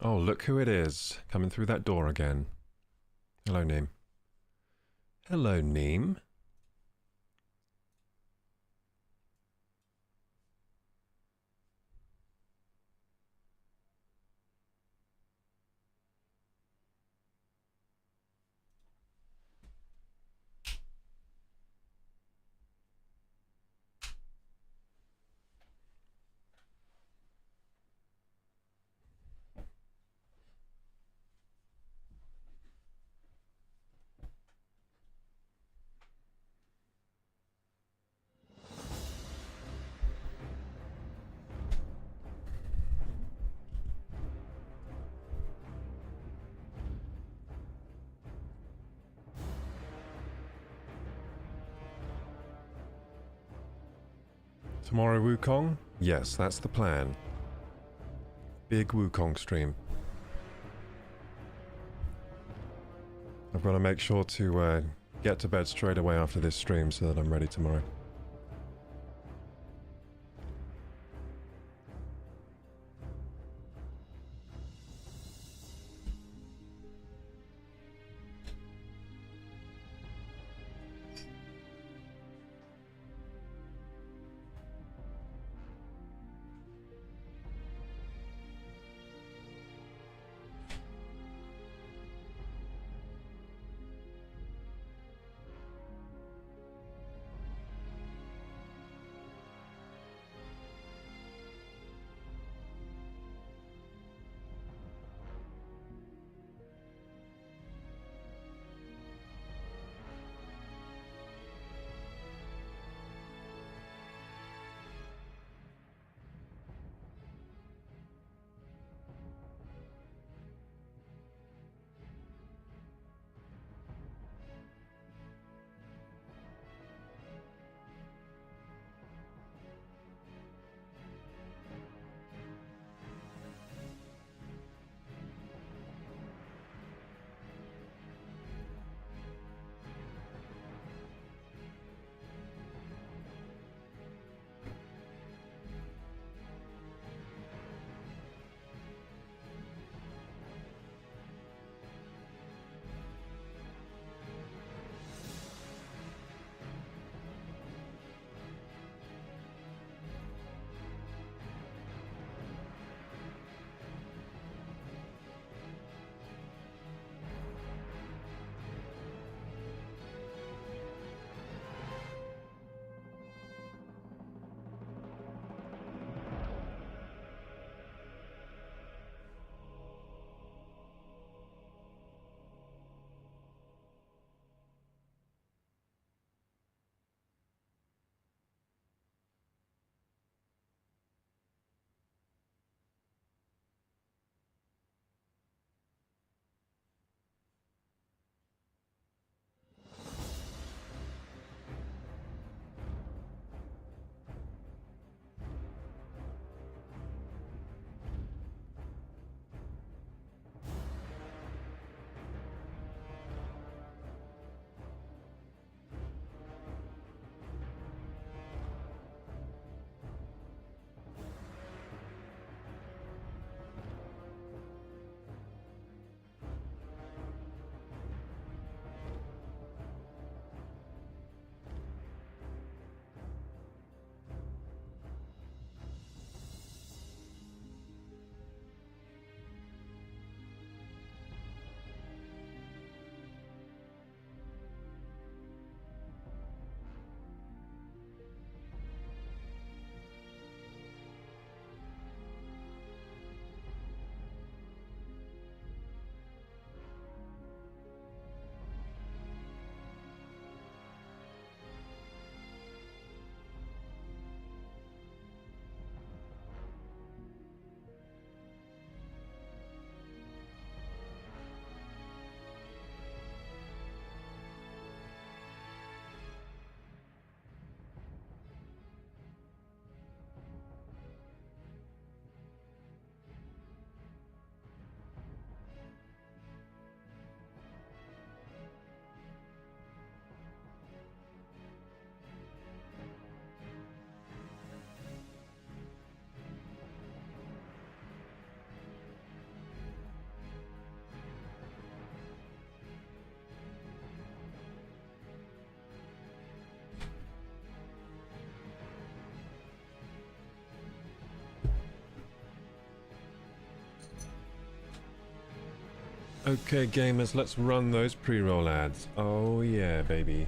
Oh, look who it is, coming through that door again. Hello, Neem. Hello, Neem. Tomorrow Wukong? Yes, that's the plan. Big Wukong stream. I've got to make sure to get to bed straight away after this stream so that I'm ready tomorrow. Okay, gamers, let's run those pre-roll ads. Oh yeah, baby.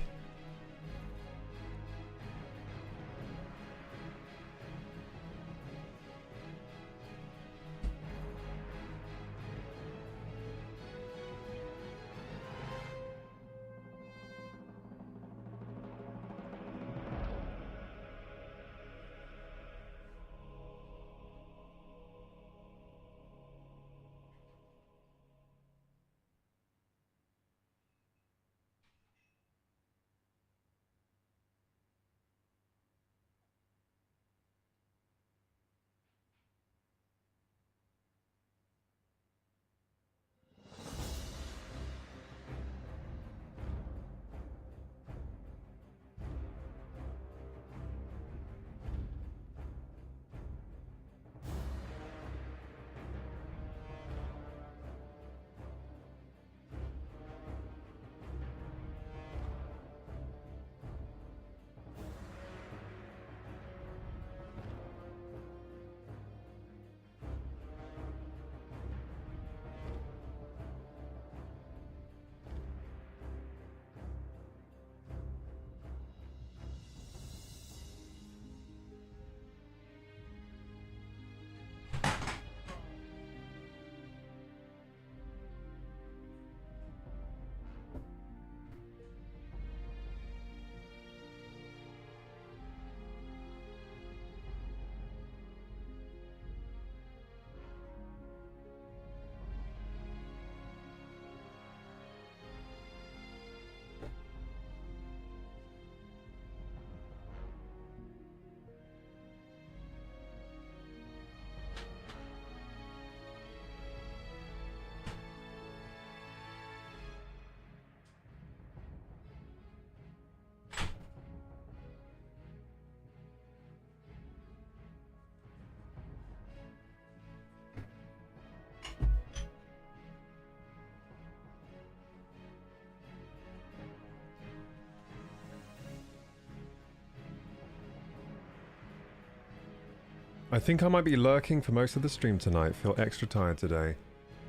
I think I might be lurking for most of the stream tonight. Feel extra tired today.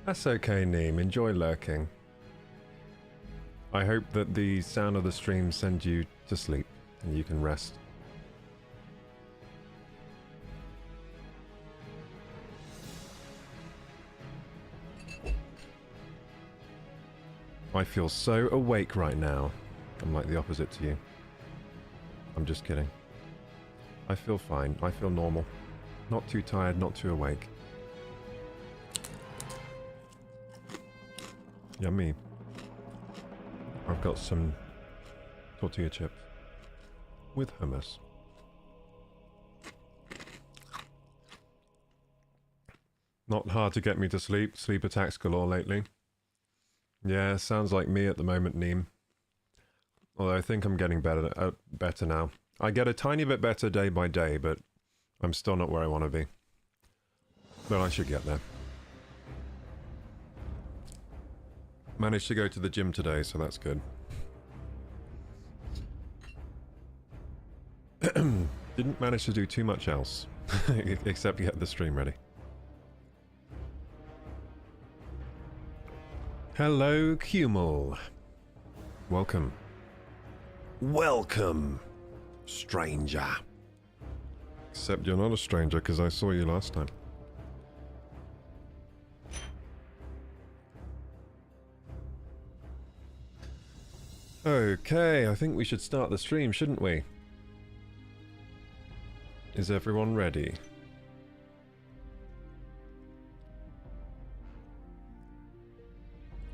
That's okay, Neem. Enjoy lurking. I hope that the sound of the stream sends you to sleep and you can rest. I feel so awake right now. I'm like the opposite to you. I'm just kidding. I feel fine. I feel normal. Not too tired, not too awake. Yummy. I've got some tortilla chips with hummus. Not hard to get me to sleep. Sleep attacks galore lately. Yeah, sounds like me at the moment, Neem. Although I think I'm getting better now. I get a tiny bit better day by day, but I'm still not where I want to be. But I should get there. Managed to go to the gym today, so that's good. Didn't manage to do too much else, except get the stream ready. Hello, Kumul. Welcome. Welcome, stranger. Except you're not a stranger, because I saw you last time. Okay, I think we should start the stream, shouldn't we? Is everyone ready?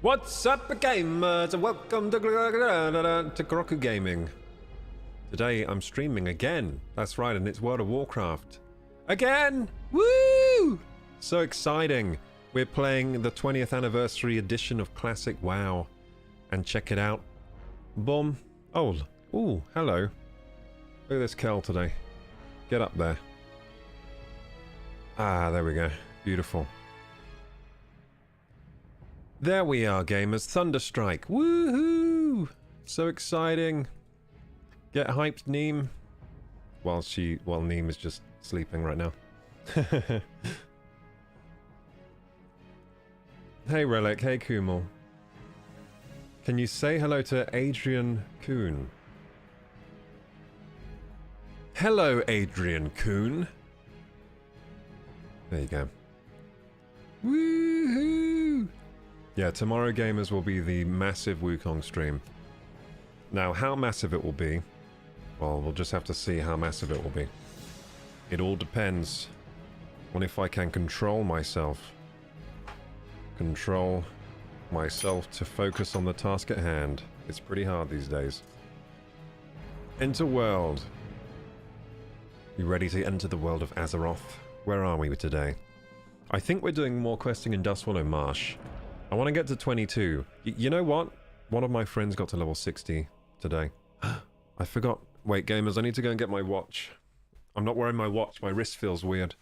What's up, gamers, and welcome to KorokuGaming. Today I'm streaming again. That's right, and it's World of Warcraft. Again! Woo! So exciting. We're playing the 20th anniversary edition of Classic WoW. And check it out. Boom. Oh, ooh, hello. Look at this Kel today. Get up there. Ah, there we go. Beautiful. There we are, gamers. Thunderstrike. Woohoo! So exciting. Get hyped, Neem. While Neem is just sleeping right now. Hey Relic, hey Kumal. Can you say hello to Adrian Kuhn? Hello, Adrian Kuhn. There you go. Woohoo! Yeah, tomorrow gamers will be the massive Wukong stream. Now, how massive it will be, well, we'll just have to see how massive it will be. It all depends on if I can control myself. Control myself to focus on the task at hand. It's pretty hard these days. Enter world. You ready to enter the world of Azeroth? Where are we today? I think we're doing more questing in Dustwallow Marsh. I want to get to 22. You know what? One of my friends got to level 60 today. I forgot. Wait, gamers, I need to go and get my watch. I'm not wearing my watch. My wrist feels weird.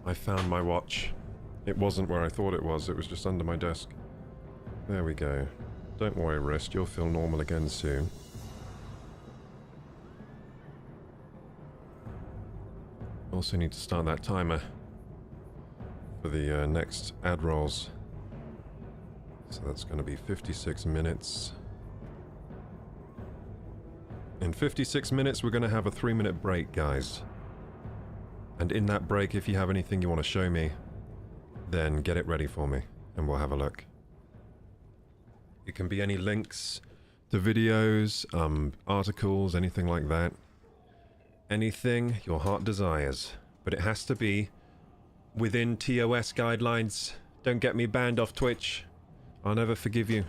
I found my watch. It wasn't where I thought it was just under my desk. There we go. Don't worry, wrist, you'll feel normal again soon. Also need to start that timer for the next ad rolls. So that's going to be 56 minutes. In 56 minutes we're going to have a 3-minute break, guys. And in that break, if you have anything you want to show me, then get it ready for me, and we'll have a look. It can be any links to videos, articles, anything like that. Anything your heart desires. But it has to be within TOS guidelines. Don't get me banned off Twitch. I'll never forgive you.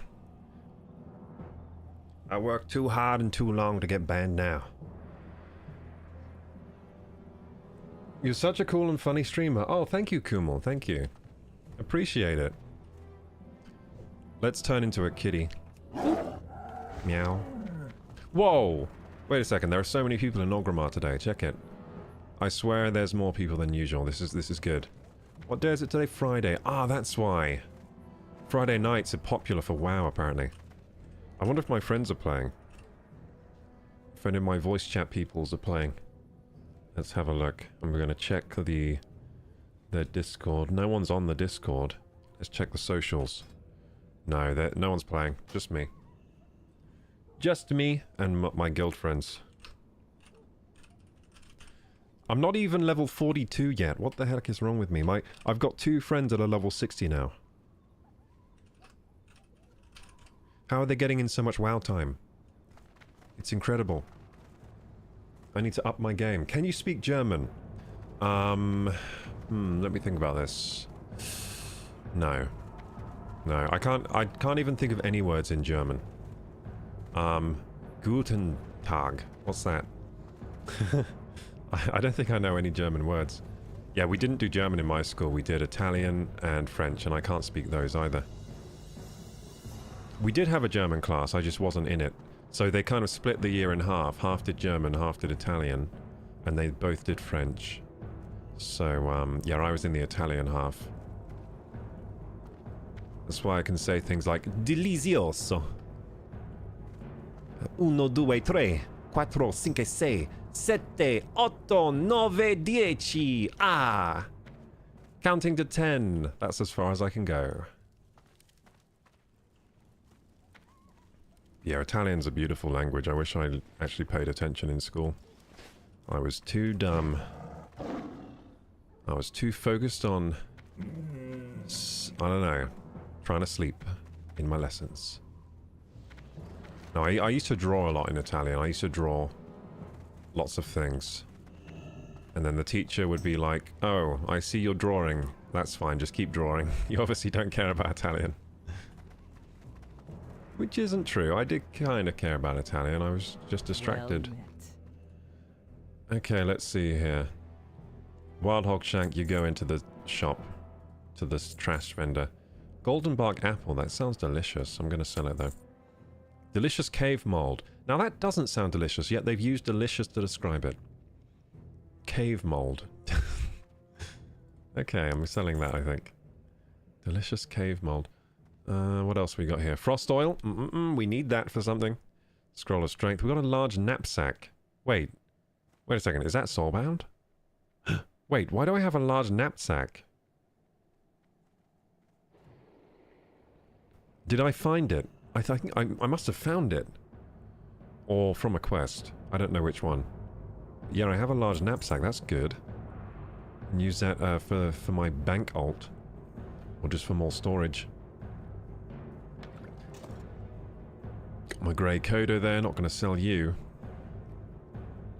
I worked too hard and too long to get banned now. You're such a cool and funny streamer. Oh, thank you, Kumal. Thank you. Appreciate it. Let's turn into a kitty. Meow. Whoa! Wait a second. There are so many people in Orgrimmar today. Check it. I swear there's more people than usual. This is good. What day is it today? Friday. Ah, that's why. Friday nights are popular for WoW, apparently. I wonder if my friends are playing. If any of my voice chat peoples are playing. Let's have a look. And we're going to check their Discord. No one's on the Discord. Let's check the socials. No, no one's playing. Just me. Just me and my guild friends. I'm not even level 42 yet. What the heck is wrong with me? I've got 2 friends that are level 60 now. How are they getting in so much WoW time? It's incredible. I need to up my game. Can you speak German? Let me think about this. No. No, I can't even think of any words in German. Guten Tag. What's that? I don't think I know any German words. Yeah, we didn't do German in my school. We did Italian and French, and I can't speak those either. We did have a German class, I just wasn't in it. So they kind of split the year in half. Half did German, half did Italian. And they both did French. So, yeah, I was in the Italian half. That's why I can say things like Delizioso. 1, 2, 3, 4, 5, 6, 7, 8, 9, 10. Ah! Counting to 10. That's as far as I can go. Yeah, Italian's a beautiful language. I wish I actually paid attention in school. I was too dumb. I was too focused on... I don't know. Trying to sleep in my lessons. No, I used to draw a lot in Italian. I used to draw lots of things. And then the teacher would be like, "Oh, I see you're drawing. That's fine, just keep drawing. You obviously don't care about Italian." Which isn't true. I did kind of care about Italian. I was just distracted. Okay, let's see here. Wild Hog Shank, you go into the shop. To this trash vendor. Golden Bark Apple. That sounds delicious. I'm going to sell it, though. Delicious Cave Mold. Now, that doesn't sound delicious, yet they've used delicious to describe it. Cave Mold. Okay, I'm selling that, I think. Delicious cave mold. What else we got here? Frost oil. We need that for something. Scroll of strength. We got a large knapsack. Wait a second. Is that soulbound? Wait, why do I have a large knapsack? Did I find it? I think I must have found it. Or from a quest. I don't know which one. Yeah, I have a large knapsack. That's good. And use that for my bank alt. Or just for more storage. Got my grey Kodo there. Not going to sell you.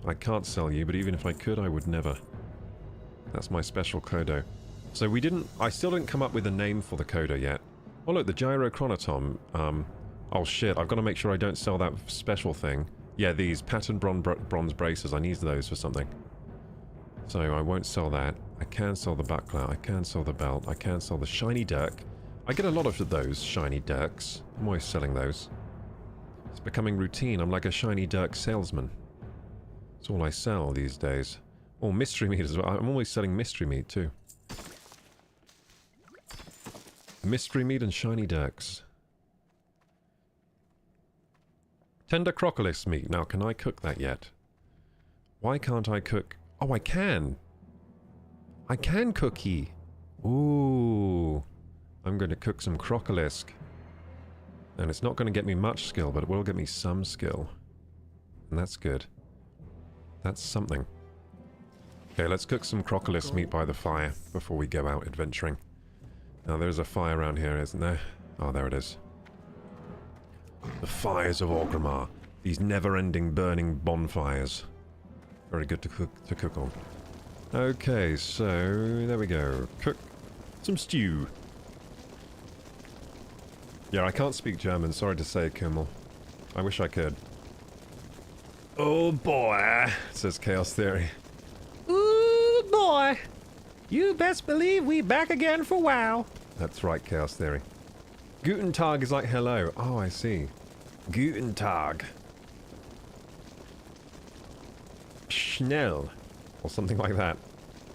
I can't sell you, but even if I could, I would never. That's my special Kodo. So we didn't... I still didn't come up with a name for the Kodo yet. Oh look, the Gyrochronotom. Oh shit, I've got to make sure I don't sell that special thing. Yeah, these patterned bronze braces. I need those for something. So I won't sell that. I can sell the buckler. I can sell the belt. I can sell the shiny dirk. I get a lot of those shiny dirks. I'm always selling those. It's becoming routine. I'm like a shiny dirk salesman. That's all I sell these days. Oh, mystery meat as well. I'm always selling mystery meat too. Mystery meat and shiny dirks. Tender crocolis meat. Now, can I cook that yet? Why can't I cook? Oh, I can. I can cookie. Ooh. I'm going to cook some crocolisk. And it's not going to get me much skill, but it will get me some skill. And that's good. That's something. Okay, let's cook some crocolisk meat by the fire before we go out adventuring. Now, there's a fire around here, isn't there? Oh, there it is. The fires of Orgrimmar. These never-ending burning bonfires. Very good to cook on. Okay, so there we go. Cook some stew. Yeah, I can't speak German. Sorry to say, Kimmel. I wish I could. Oh boy, says Chaos Theory. Ooh boy, you best believe we back again for WoW. That's right, Chaos Theory. Guten Tag is like hello. Oh, I see. Guten Tag. Schnell. Or something like that.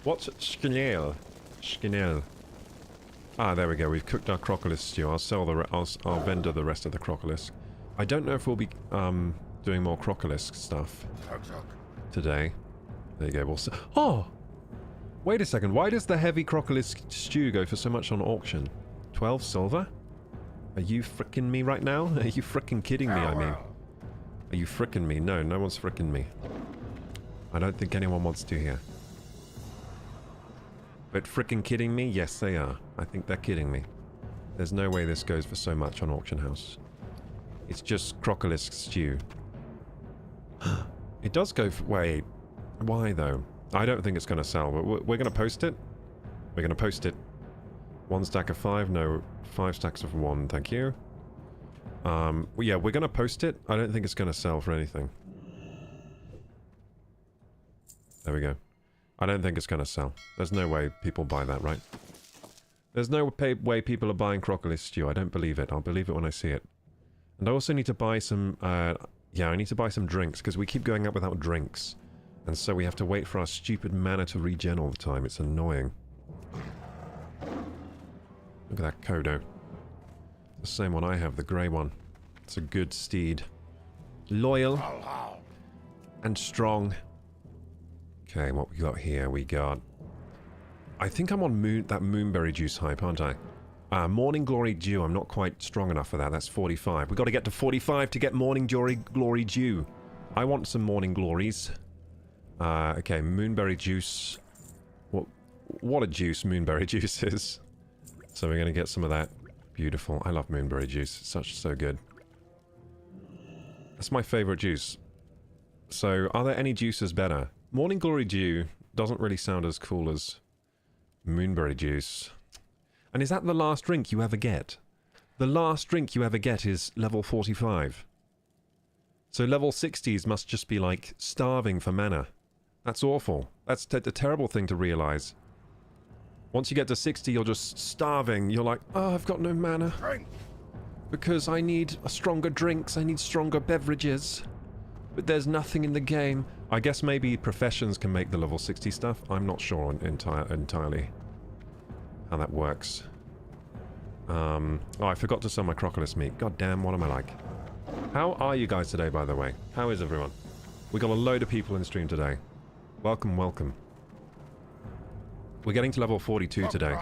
What's schnell? Schnell. Ah, there we go. We've cooked our crocolisk stew. I'll sell the... I'll vendor the rest of the crocolisk. I don't know if we'll be doing more crocolisk stuff today. There you go. We'll sell... Oh! Wait a second. Why does the heavy crocolisk stew go for so much on auction? 12 silver? Are you fricking me right now? Are you fricking kidding me, I mean? Are you fricking me? No, no one's fricking me. I don't think anyone wants to here. But fricking kidding me? Yes, they are. I think they're kidding me. There's no way this goes for so much on Auction House. It's just crocolisk stew. It does go for... Wait. Why, though? I don't think it's going to sell, but we're going to post it. We're going to post it. 1 stack of 5. No, 5 stacks of 1. Thank you. Well, yeah, we're going to post it. I don't think it's going to sell for anything. There we go. I don't think it's going to sell. There's no way people buy that, right? There's no way people are buying crocolisk stew. I don't believe it. I'll believe it when I see it. And I also need to buy some... yeah, I need to buy some drinks, because we keep going up without drinks. And so we have to wait for our stupid mana to regen all the time. It's annoying. Look at that Kodo. The same one I have, the grey one. It's a good steed. Loyal. And strong. Okay, what we got here? We got... I think I'm on that Moonberry Juice hype, aren't I? Morning Glory Dew. I'm not quite strong enough for that. That's 45. We've got to get to 45 to get Morning Glory Dew. I want some Morning Glories. Okay, Moonberry Juice. What a juice Moonberry Juice is. So we're going to get some of that. Beautiful. I love Moonberry Juice. It's so good. That's my favourite juice. So, are there any juices better? Morning Glory Dew doesn't really sound as cool as Moonberry Juice. And is that the last drink you ever get? The last drink you ever get is level 45. So level 60s must just be like starving for mana. That's awful. That's a terrible thing to realise. Once you get to 60, you're just starving. You're like, oh, I've got no mana. Because I need stronger drinks, I need stronger beverages. But there's nothing in the game. I guess maybe professions can make the level 60 stuff. I'm not sure entirely. how that works. Oh, I forgot to sell my crocodile meat. God damn, what am I like? How are you guys today, by the way? How is everyone? We got a load of people in the stream today. Welcome, welcome. We're getting to level 42 today.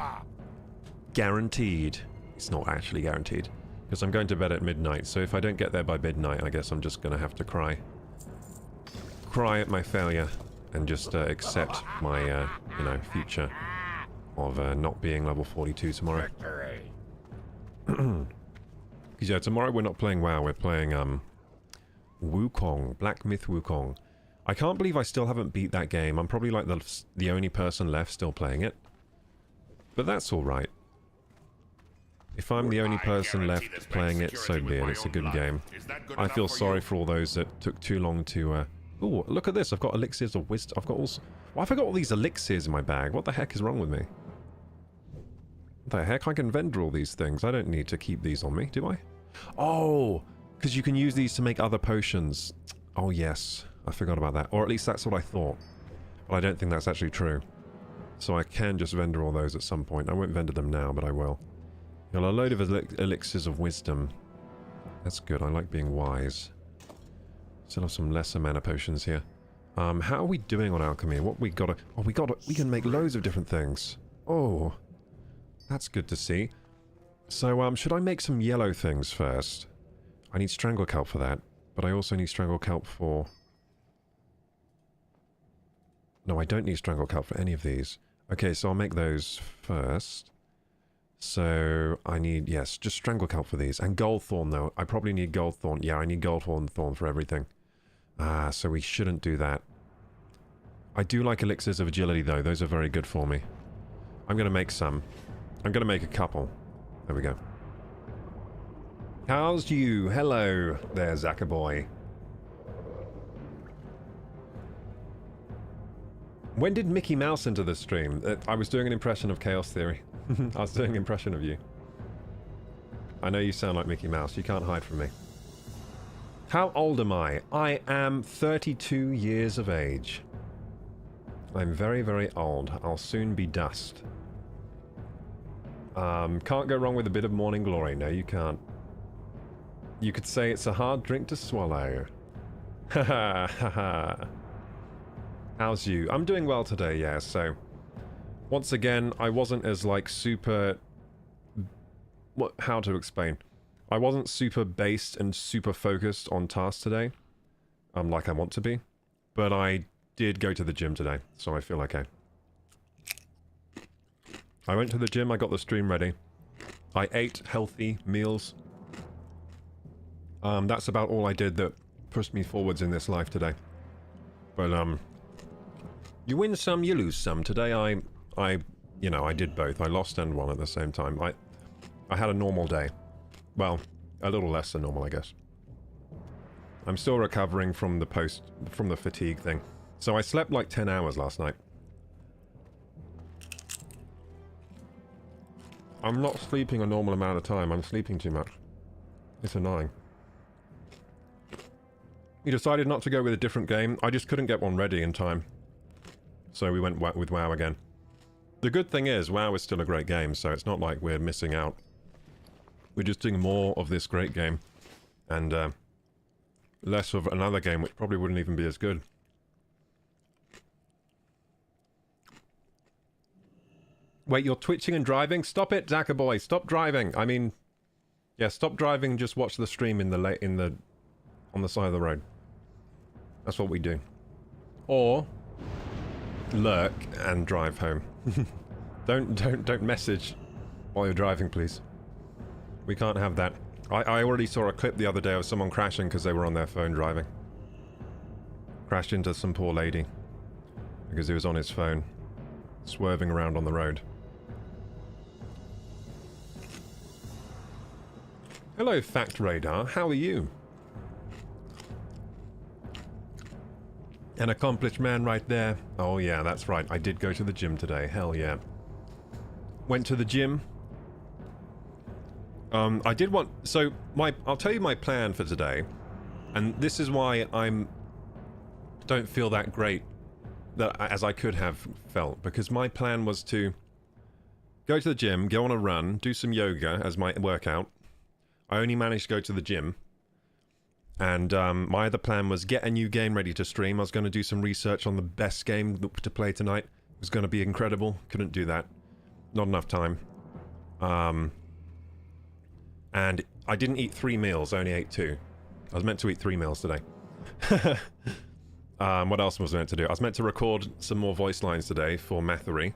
Guaranteed. It's not actually guaranteed. Because I'm going to bed at midnight, so if I don't get there by midnight, I guess I'm just going to have to cry. Cry at my failure. And just accept my, you know, future of not being level 42 tomorrow. Because, yeah, tomorrow we're not playing WoW, we're playing, Wukong, Black Myth Wukong. I can't believe I still haven't beat that game. I'm probably like the only person left still playing it. But that's alright. If I'm the only person left playing it, so be it. It's a good game. I feel sorry for all those that took too long to, oh, look at this. I've got elixirs of wisdom. I've got all... Why have I got all these elixirs in my bag? What the heck is wrong with me? What the heck? I can vendor all these things. I don't need to keep these on me, do I? Oh, because you can use these to make other potions. Oh, yes. I forgot about that. Or at least that's what I thought. But I don't think that's actually true. So I can just vendor all those at some point. I won't vendor them now, but I will. Got a load of elixirs of wisdom. That's good. I like being wise. Still have some lesser mana potions here. How are we doing on alchemy? What we gotta... Oh, we can make loads of different things. Oh, that's good to see. So, should I make some yellow things first? I need strangle kelp for that, but I also need strangle kelp for... No, I don't need strangle kelp for any of these. Okay, so I'll make those first. So, I need, yes, just strangle kelp for these. And gold thorn, though. I probably need gold thorn. Yeah, I need gold thorn for everything. Ah, so we shouldn't do that. I do like elixirs of agility, though. Those are very good for me. I'm going to make some. I'm going to make a couple. There we go. How's you? Hello there, Zakaboy. When did Mickey Mouse enter the stream? I was doing an impression of Chaos Theory. I was doing an impression of you. I know you sound like Mickey Mouse. You can't hide from me. How old am I? I am 32 years of age. I'm very, very old. I'll soon be dust. Can't go wrong with a bit of morning glory. No, you can't. You could say it's a hard drink to swallow. Haha, haha. How's you? I'm doing well today, yeah, so... Once again, I wasn't as, like, super... How to explain? I wasn't super based and super focused on tasks today. Like I want to be. But I did go to the gym today, so I feel okay. I went to the gym, I got the stream ready. I ate healthy meals. That's about all I did that pushed me forwards in this life today. But, you win some, you lose some. Today you know, I did both. I lost and won at the same time. I had a normal day. Well, a little less than normal, I guess. I'm still recovering from the fatigue thing. So I slept like 10 hours last night. I'm not sleeping a normal amount of time. I'm sleeping too much. It's annoying. We decided not to go with a different game. I just couldn't get one ready in time. So we went with WoW again. The good thing is, WoW is still a great game, so it's not like we're missing out. We're just doing more of this great game. And, less of another game, which probably wouldn't even be as good. Wait, you're twitching and driving? Stop it, Zakaboy. Stop driving. I mean... Yeah, stop driving and just watch the stream on the side of the road. That's what we do. Or... lurk and drive home. Don't message while you're driving, please. We can't have that. I already saw a clip the other day of someone crashing because they were on their phone driving. Crashed into some poor lady because he was on his phone, swerving around on the road. Hello, Fact Radar. How are you? An accomplished man right there. Oh yeah, that's right. I did go to the gym today. Hell yeah. Went to the gym. I did want... So, I'll tell you my plan for today. And this is why don't feel that great as I could have felt. Because my plan was to go to the gym, go on a run, do some yoga as my workout. I only managed to go to the gym. And my other plan was get a new game ready to stream. I was going to do some research on the best game to play tonight. It was going to be incredible. Couldn't do that. Not enough time. And I didn't eat 3 meals. I only ate 2. I was meant to eat 3 meals today. What else was I meant to do? I was meant to record some more voice lines today for Mathery.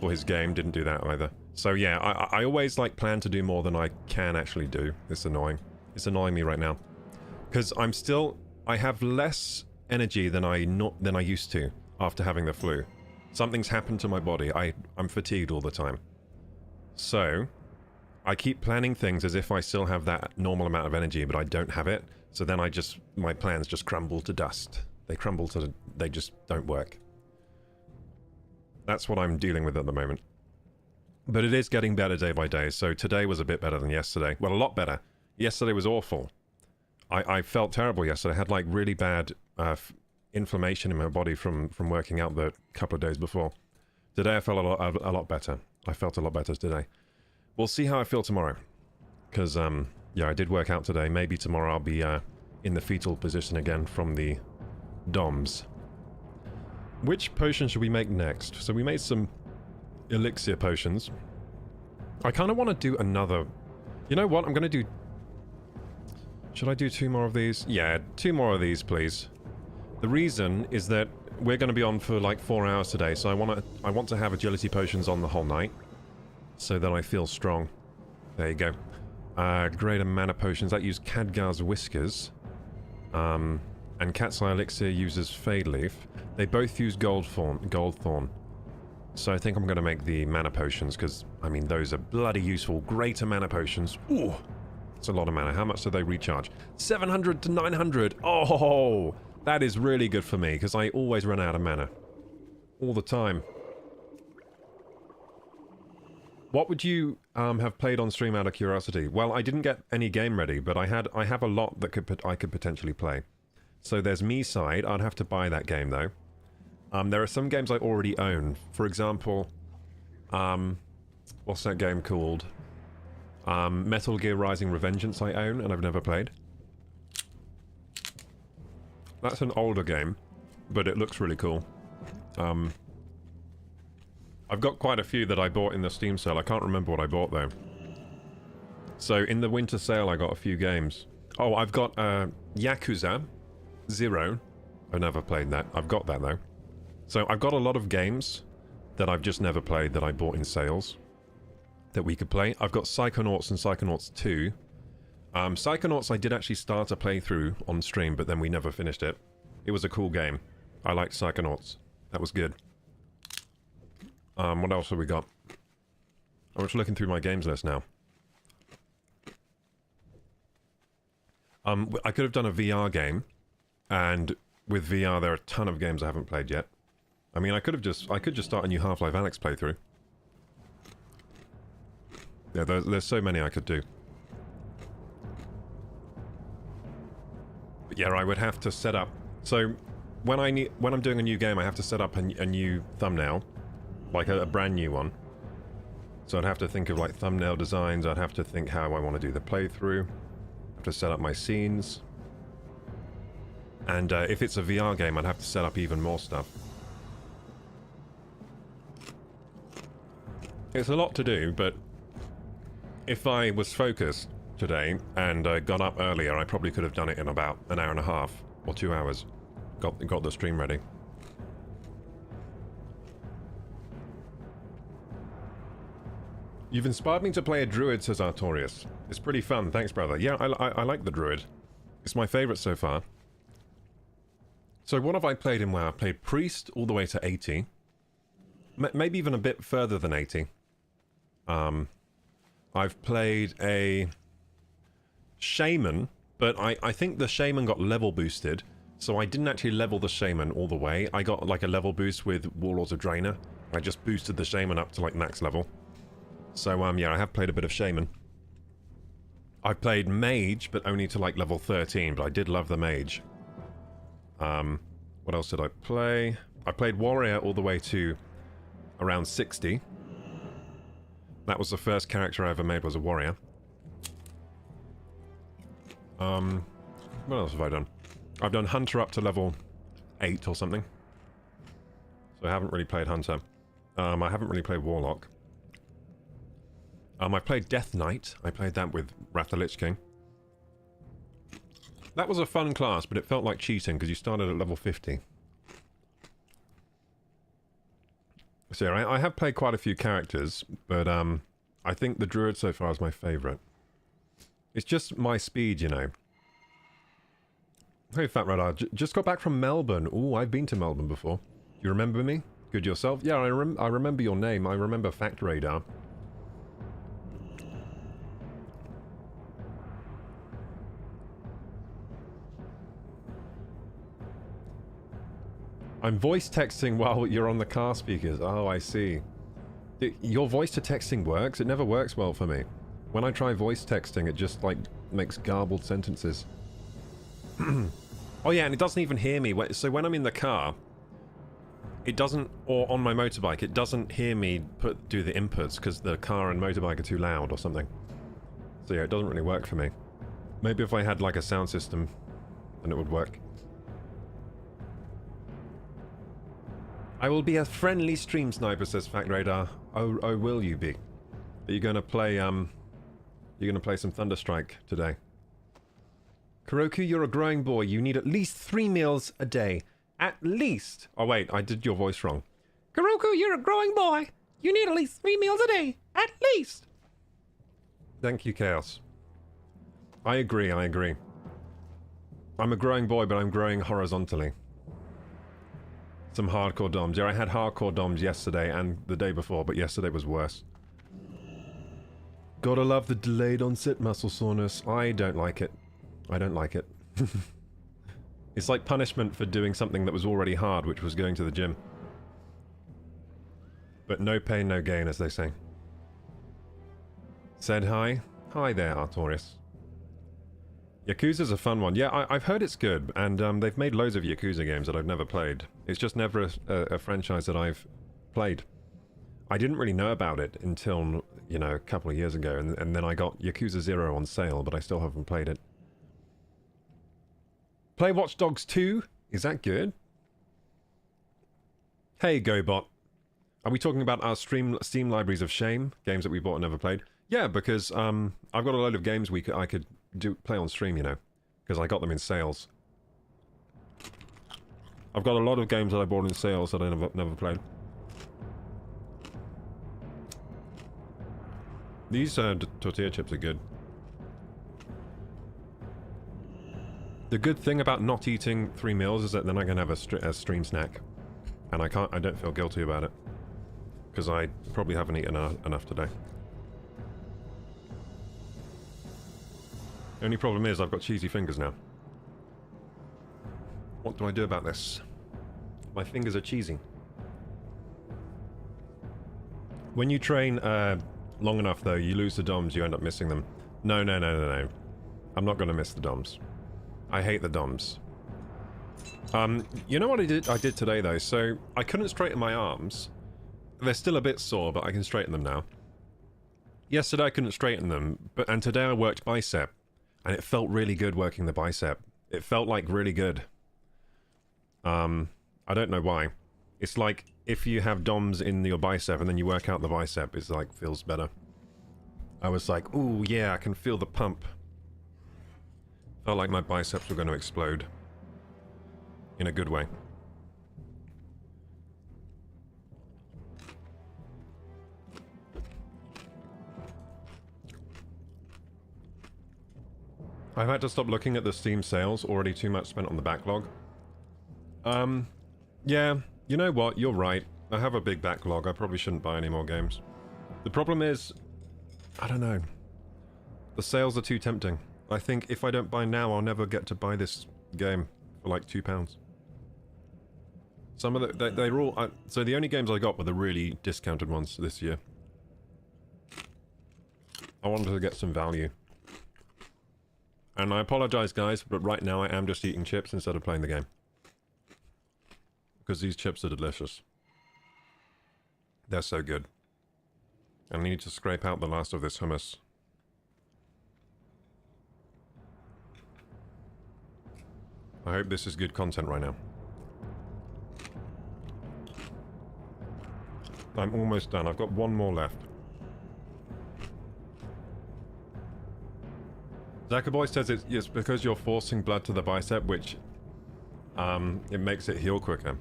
For his game. Didn't do that either. So yeah, I always like plan to do more than I can actually do. It's annoying. It's annoying me right now. Because I have less energy than I used to after having the flu. Something's happened to my body. I'm fatigued all the time. So, I keep planning things as if I still have that normal amount of energy, but I don't have it. So then my plans just crumble to dust. They just don't work. That's what I'm dealing with at the moment. But it is getting better day by day, so today was a bit better than yesterday. Well, a lot better. Yesterday was awful. I felt terrible yesterday. I had like really bad inflammation in my body from working out the couple of days before. Today I felt a lot better. I felt a lot better today. We'll see how I feel tomorrow. Because, yeah, I did work out today. Maybe tomorrow I'll be in the fetal position again from the DOMs. Which potion should we make next? So we made some elixir potions. I kind of want to do another... You know what? I'm going to do... Should I do 2 more of these? Yeah, 2 more of these, please. The reason is that we're going to be on for like 4 hours today, so I want to have agility potions on the whole night, so that I feel strong. There you go. Greater mana potions that use Khadgar's whiskers, and Cat's Eye Elixir uses Fade Leaf. They both use Goldthorn. So I think I'm going to make the mana potions because I mean those are bloody useful. Greater mana potions. Ooh. It's a lot of mana. How much do they recharge? 700 to 900. Oh, that is really good for me because I always run out of mana. All the time. What would you have played on stream out of curiosity? Well, I didn't get any game ready, but I have a lot that I could potentially play. So there's Me Side. I'd have to buy that game though. There are some games I already own. For example, what's that game called? Metal Gear Rising Revengeance I own, and I've never played. That's an older game, but it looks really cool. I've got quite a few that I bought in the Steam sale. I can't remember what I bought, though. So, in the winter sale, I got a few games. Oh, I've got Yakuza 0. I've never played that. I've got that, though. So, I've got a lot of games that I've just never played that I bought in sales that we could play. I've got Psychonauts and Psychonauts 2. Psychonauts I did actually start a playthrough on stream, but then we never finished it. It was a cool game. I liked Psychonauts. That was good. What else have we got? I'm just looking through my games list now. I could have done a VR game, and with VR there are a ton of games I haven't played yet. I mean, I could just start a new Half-Life Alyx playthrough. Yeah, there's so many I could do. But yeah, I would have to set up... So, when I'm doing a new game, I have to set up a new thumbnail. Like a brand new one. So I'd have to think of like thumbnail designs, I'd have to think how I want to do the playthrough. I have to set up my scenes. And if it's a VR game, I'd have to set up even more stuff. It's a lot to do, but if I was focused today and got up earlier, I probably could have done it in about an hour and a half or 2 hours. Got the stream ready. You've inspired me to play a druid, says Artorius. It's pretty fun, thanks brother. Yeah, I like the druid. It's my favourite so far. So what have I played in WoW? I played priest all the way to 80. Maybe even a bit further than 80. I've played a shaman, but I think the shaman got level boosted, so I didn't actually level the shaman all the way. I got like a level boost with Warlords of Draenor. I just boosted the shaman up to like max level. So yeah, I have played a bit of shaman. I've played mage, but only to like level 13, but I did love the mage. What else did I play? I played warrior all the way to around 60. That was the first character I ever made, was a warrior. What else have I done? I've done Hunter up to level 8 or something. So I haven't really played Hunter. I haven't really played Warlock. I played Death Knight. I played that with Wrath the Lich King. That was a fun class, but it felt like cheating because you started at level 50. So yeah, I have played quite a few characters, but I think the Druid so far is my favourite. It's just my speed, you know. Hey, Fat Radar, just got back from Melbourne. Ooh, I've been to Melbourne before. You remember me? Good yourself? Yeah, I remember your name. I remember Fact Radar. I'm voice texting while you're on the car speakers. Oh, I see. Your voice to texting works? It never works well for me. When I try voice texting, it just, like, makes garbled sentences. Oh yeah, and it doesn't even hear me. So when I'm in the car, it doesn't, or on my motorbike, it doesn't hear me do the inputs because the car and motorbike are too loud or something. So yeah, it doesn't really work for me. Maybe if I had, like, a sound system, then it would work. I will be a friendly stream sniper, says Fact Radar. Oh, will you be? Are you gonna play, you're gonna play some Thunderstrike today? Koroku, you're a growing boy. You need at least 3 meals a day. At least! Oh wait, I did your voice wrong. Koroku, you're a growing boy. You need at least 3 meals a day. At least! Thank you, Chaos. I agree, I agree. I'm a growing boy, but I'm growing horizontally. Some hardcore DOMs. Yeah, I had hardcore DOMs yesterday and the day before, but yesterday was worse. Gotta love the delayed onset muscle soreness. I don't like it. I don't like it. It's like punishment for doing something that was already hard, which was going to the gym. But no pain, no gain, as they say. Said hi. Hi there, Artorius. Yakuza's a fun one. Yeah, I've heard it's good, and they've made loads of Yakuza games that I've never played. It's just never a franchise that I've played. I didn't really know about it until, you know, a couple of years ago, and then I got Yakuza 0 on sale, but I still haven't played it. Play Watch Dogs 2? Is that good? Hey, GoBot. Are we talking about our Steam libraries of shame? Games that we bought and never played? Yeah, because I've got a load of games I could play on stream, you know, because I got them in sales. I've got a lot of games that I bought in sales that I never played. These tortilla chips are good. The good thing about not eating 3 meals is that then I can have a stream snack, and I don't feel guilty about it because I probably haven't eaten enough today. The only problem is I've got cheesy fingers now. What do I do about this? My fingers are cheesy. When you train long enough, though, you lose the DOMs, you end up missing them. No. I'm not going to miss the DOMs. I hate the DOMs. You know what I did today, though? So, I couldn't straighten my arms. They're still a bit sore, but I can straighten them now. Yesterday I couldn't straighten them, and today I worked bicep. And it felt really good working the bicep. It felt like really good. I don't know why. It's like if you have DOMs in your bicep and then you work out the bicep, it's like feels better. I was like, ooh yeah, I can feel the pump. Felt like my biceps were going to explode. In a good way. I've had to stop looking at the Steam sales, already too much spent on the backlog. Yeah, you know what, you're right. I have a big backlog, I probably shouldn't buy any more games. The problem is, I don't know. The sales are too tempting. I think if I don't buy now, I'll never get to buy this game for like £2. Some of they're all, so the only games I got were the really discounted ones this year. I wanted to get some value. And I apologize, guys, but right now I am just eating chips instead of playing the game. Because these chips are delicious. They're so good. I need to scrape out the last of this hummus. I hope this is good content right now. I'm almost done. I've got one more left. Zackerboy says it's because you're forcing blood to the bicep, which it makes it heal quicker.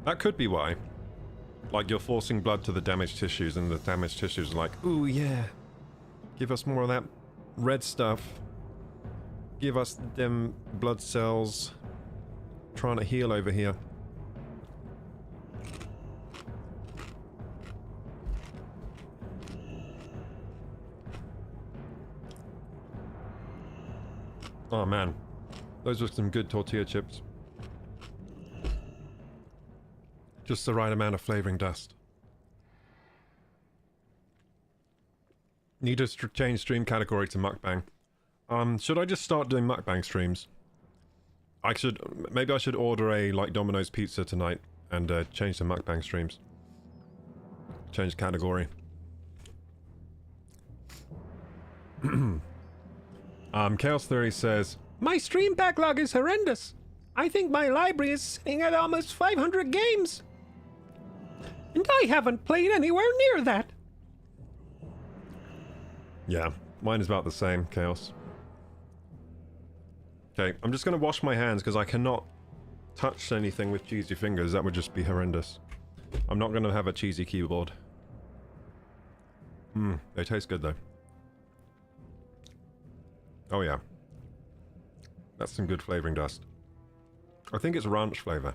That could be why. Like, you're forcing blood to the damaged tissues, and the damaged tissues are like, ooh, yeah. Give us more of that red stuff. Give us them blood cells. Trying to heal over here. Oh man, those were some good tortilla chips. Just the right amount of flavoring dust. Need to change stream category to mukbang. Should I just start doing mukbang streams? Maybe I should order a, like, Domino's pizza tonight and change to mukbang streams. Change category. Chaos Theory says, my stream backlog is horrendous. I think my library is sitting at almost 500 games. And I haven't played anywhere near that. Yeah, mine is about the same, Chaos. Okay, I'm just going to wash my hands because I cannot touch anything with cheesy fingers. That would just be horrendous. I'm not going to have a cheesy keyboard. They taste good though. Oh yeah. That's some good flavoring dust. I think it's ranch flavor.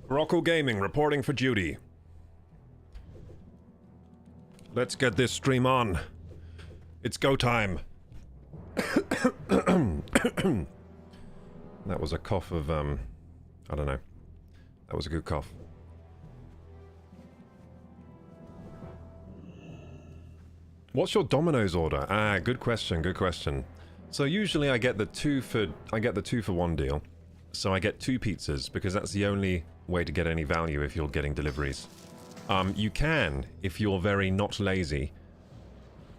KorokuGaming reporting for duty. Let's get this stream on. It's go time. That was a cough of, I don't know. That was a good cough. What's your Domino's order? Ah, good question, good question. So usually I get the 2 for 1 deal. So I get 2 pizzas because that's the only way to get any value if you're getting deliveries. You can, if you're very not lazy,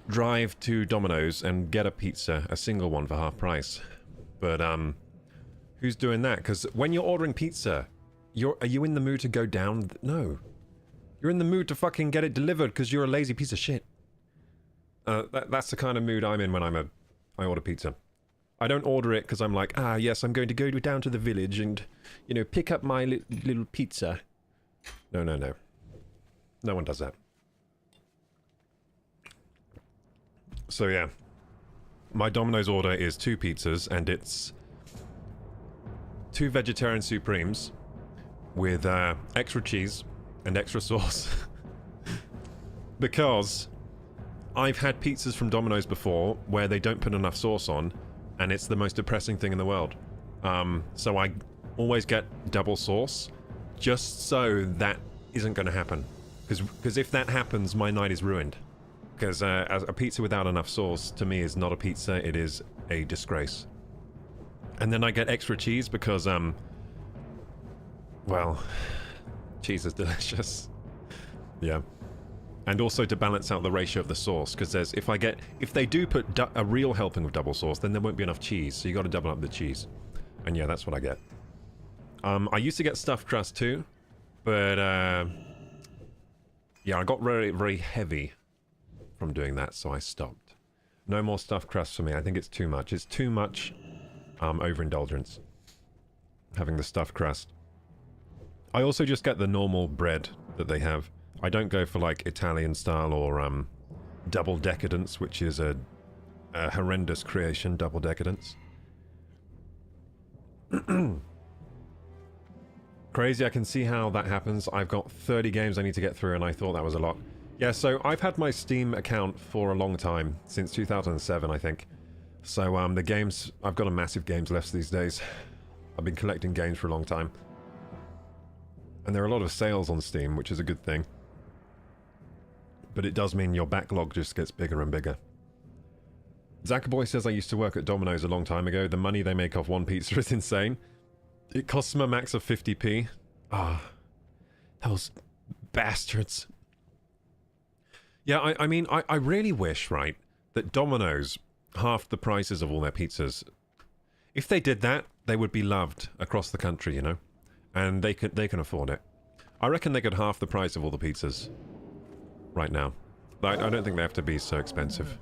drive to Domino's and get a pizza, a single one for half price. But who's doing that? Because when you're ordering pizza, are you in the mood to go down? No. You're in the mood to fucking get it delivered because you're a lazy piece of shit. That's the kind of mood I'm in when I order pizza. I don't order it because I'm like, ah, yes, I'm going to go down to the village and, you know, pick up my little pizza. No, no, no. No one does that. So, yeah. My Domino's order is 2 pizzas, and it's 2 vegetarian supremes with extra cheese and extra sauce. Because I've had pizzas from Domino's before where they don't put enough sauce on, and it's the most depressing thing in the world. So I always get double sauce, just so that isn't going to happen. Because if that happens, my night is ruined. Because a pizza without enough sauce, to me, is not a pizza. It is a disgrace. And then I get extra cheese because, well, cheese is delicious. Yeah. And also to balance out the ratio of the sauce, because there's, if they do put a real helping of double sauce, then there won't be enough cheese, so you got to double up the cheese. And yeah, that's what I get. I used to get stuffed crust too, but yeah, I got very, very heavy from doing that, so I stopped. No more stuffed crust for me. I think it's too much. It's too much overindulgence, having the stuffed crust. I also just get the normal bread that they have. I don't go for like Italian style or double decadence, which is a horrendous creation, double decadence. Crazy, I can see how that happens. I've got 30 games I need to get through and I thought that was a lot. Yeah, so I've had my Steam account for a long time, since 2007 I think. So the games, I've got a massive games list these days. I've been collecting games for a long time. And there are a lot of sales on Steam, which is a good thing. But it does mean your backlog just gets bigger and bigger. Zackerboy says I used to work at Domino's a long time ago. The money they make off one pizza is insane. It costs them a max of 50p. Ah, those bastards. Yeah, I mean, I really wish, right, that Domino's halved the prices of all their pizzas. If they did that, they would be loved across the country, you know? And they can afford it. I reckon they could half the price of all the pizzas right now. But I don't think they have to be so expensive.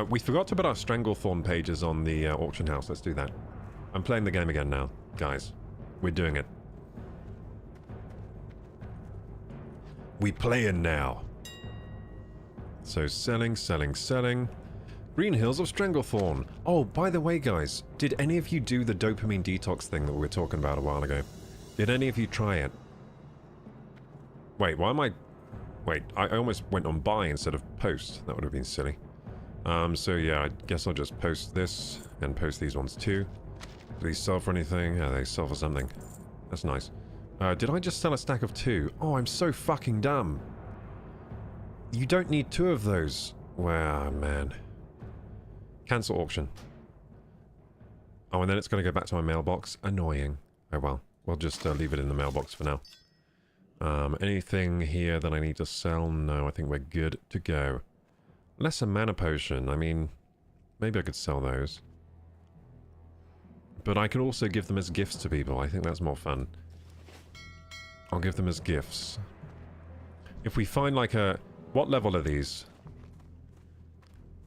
We forgot to put our Stranglethorn pages on the auction house. Let's do that. I'm playing the game again now, guys. We're doing it. We playing now. So selling, selling, selling. Green Hills of Stranglethorn. Oh, by the way, guys, did any of you do the dopamine detox thing that we were talking about a while ago? Did any of you try it? Wait, why am I... Wait, I almost went on buy instead of post. That would have been silly. So yeah, I guess I'll just post this and post these ones too. Do these sell for anything? Yeah, they sell for something. That's nice. Did I just sell a stack of 2? Oh, I'm so fucking dumb. You don't need 2 of those. Wow, man. Cancel auction. Oh, and then it's going to go back to my mailbox. Annoying. Oh well. We'll just leave it in the mailbox for now. Anything here that I need to sell? No, I think we're good to go. Lesser mana potion. I mean, maybe I could sell those. But I could also give them as gifts to people. I think that's more fun. I'll give them as gifts. If we find like a... What level are these?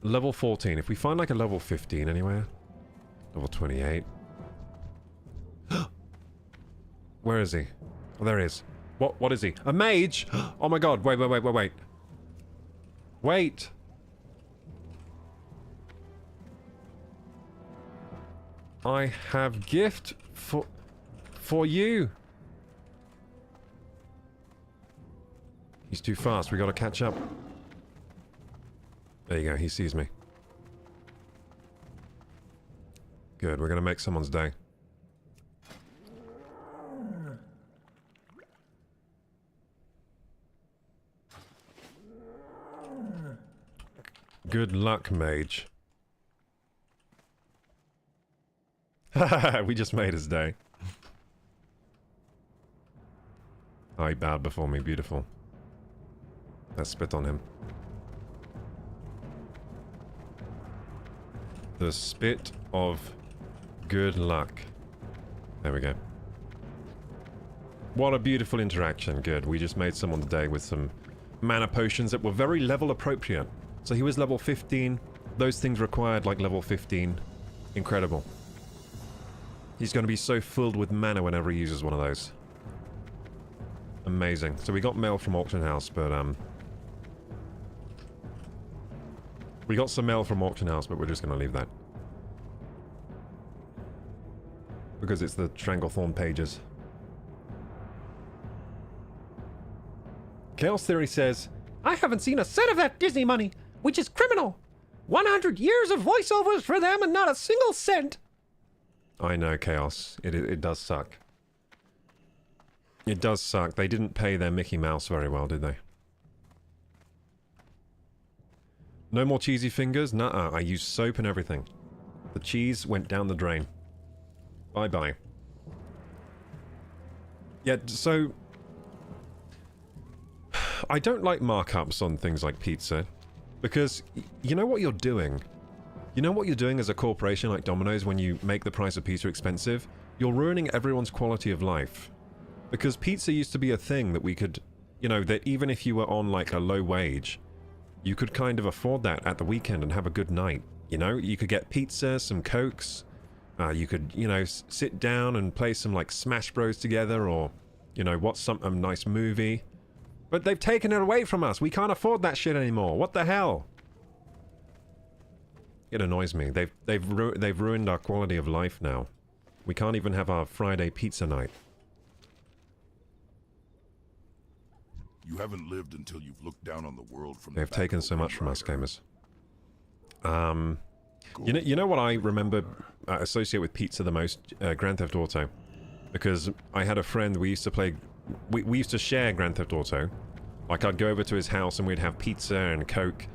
Level 14. If we find like a level 15 anywhere. Level 28. Where is he? Oh, there he is. What is he? A mage? Oh my god. Wait. Wait. I have gift for you. He's too fast. We gotta catch up. There you go. He sees me. Good. We're gonna make someone's day. Good luck, mage. We just made his day. Oh, he bowed before me. Beautiful. Let's spit on him. The spit of good luck. There we go. What a beautiful interaction. Good. We just made someone's day with some mana potions that were very level appropriate. So he was level 15. Those things required like level 15. Incredible. He's going to be so filled with mana whenever he uses one of those. Amazing. So we got mail from Auction House, but we got some mail from Auction House, but we're just going to leave that. Because it's the Stranglethorn pages. Chaos Theory says, I haven't seen a cent of that Disney money, which is criminal. 100 years of voiceovers for them and not a single cent. I know, Chaos. It does suck. It does suck. They didn't pay their Mickey Mouse very well, did they? No more cheesy fingers? Nuh-uh, I used soap and everything. The cheese went down the drain. Bye-bye. Yeah, so... I don't like markups on things like pizza. Because you know what you're doing? You know what you're doing as a corporation like Domino's when you make the price of pizza expensive? You're ruining everyone's quality of life. Because pizza used to be a thing that we could... You know, that even if you were on like a low wage, you could kind of afford that at the weekend and have a good night. You know, you could get pizza, some Cokes. You could, you know, sit down and play some like Smash Bros together or, you know, watch a nice movie. But they've taken it away from us. We can't afford that shit anymore. What the hell? It annoys me. They've ruined our quality of life now. We can't even have our Friday pizza night. You haven't lived until you've looked down on the world from They've taken so much from us, gamers. You know what I remember associate with pizza the most? Grand Theft Auto. Because I had a friend, we used to play... We used to share Grand Theft Auto. Like, I'd go over to his house and we'd have pizza and Coke.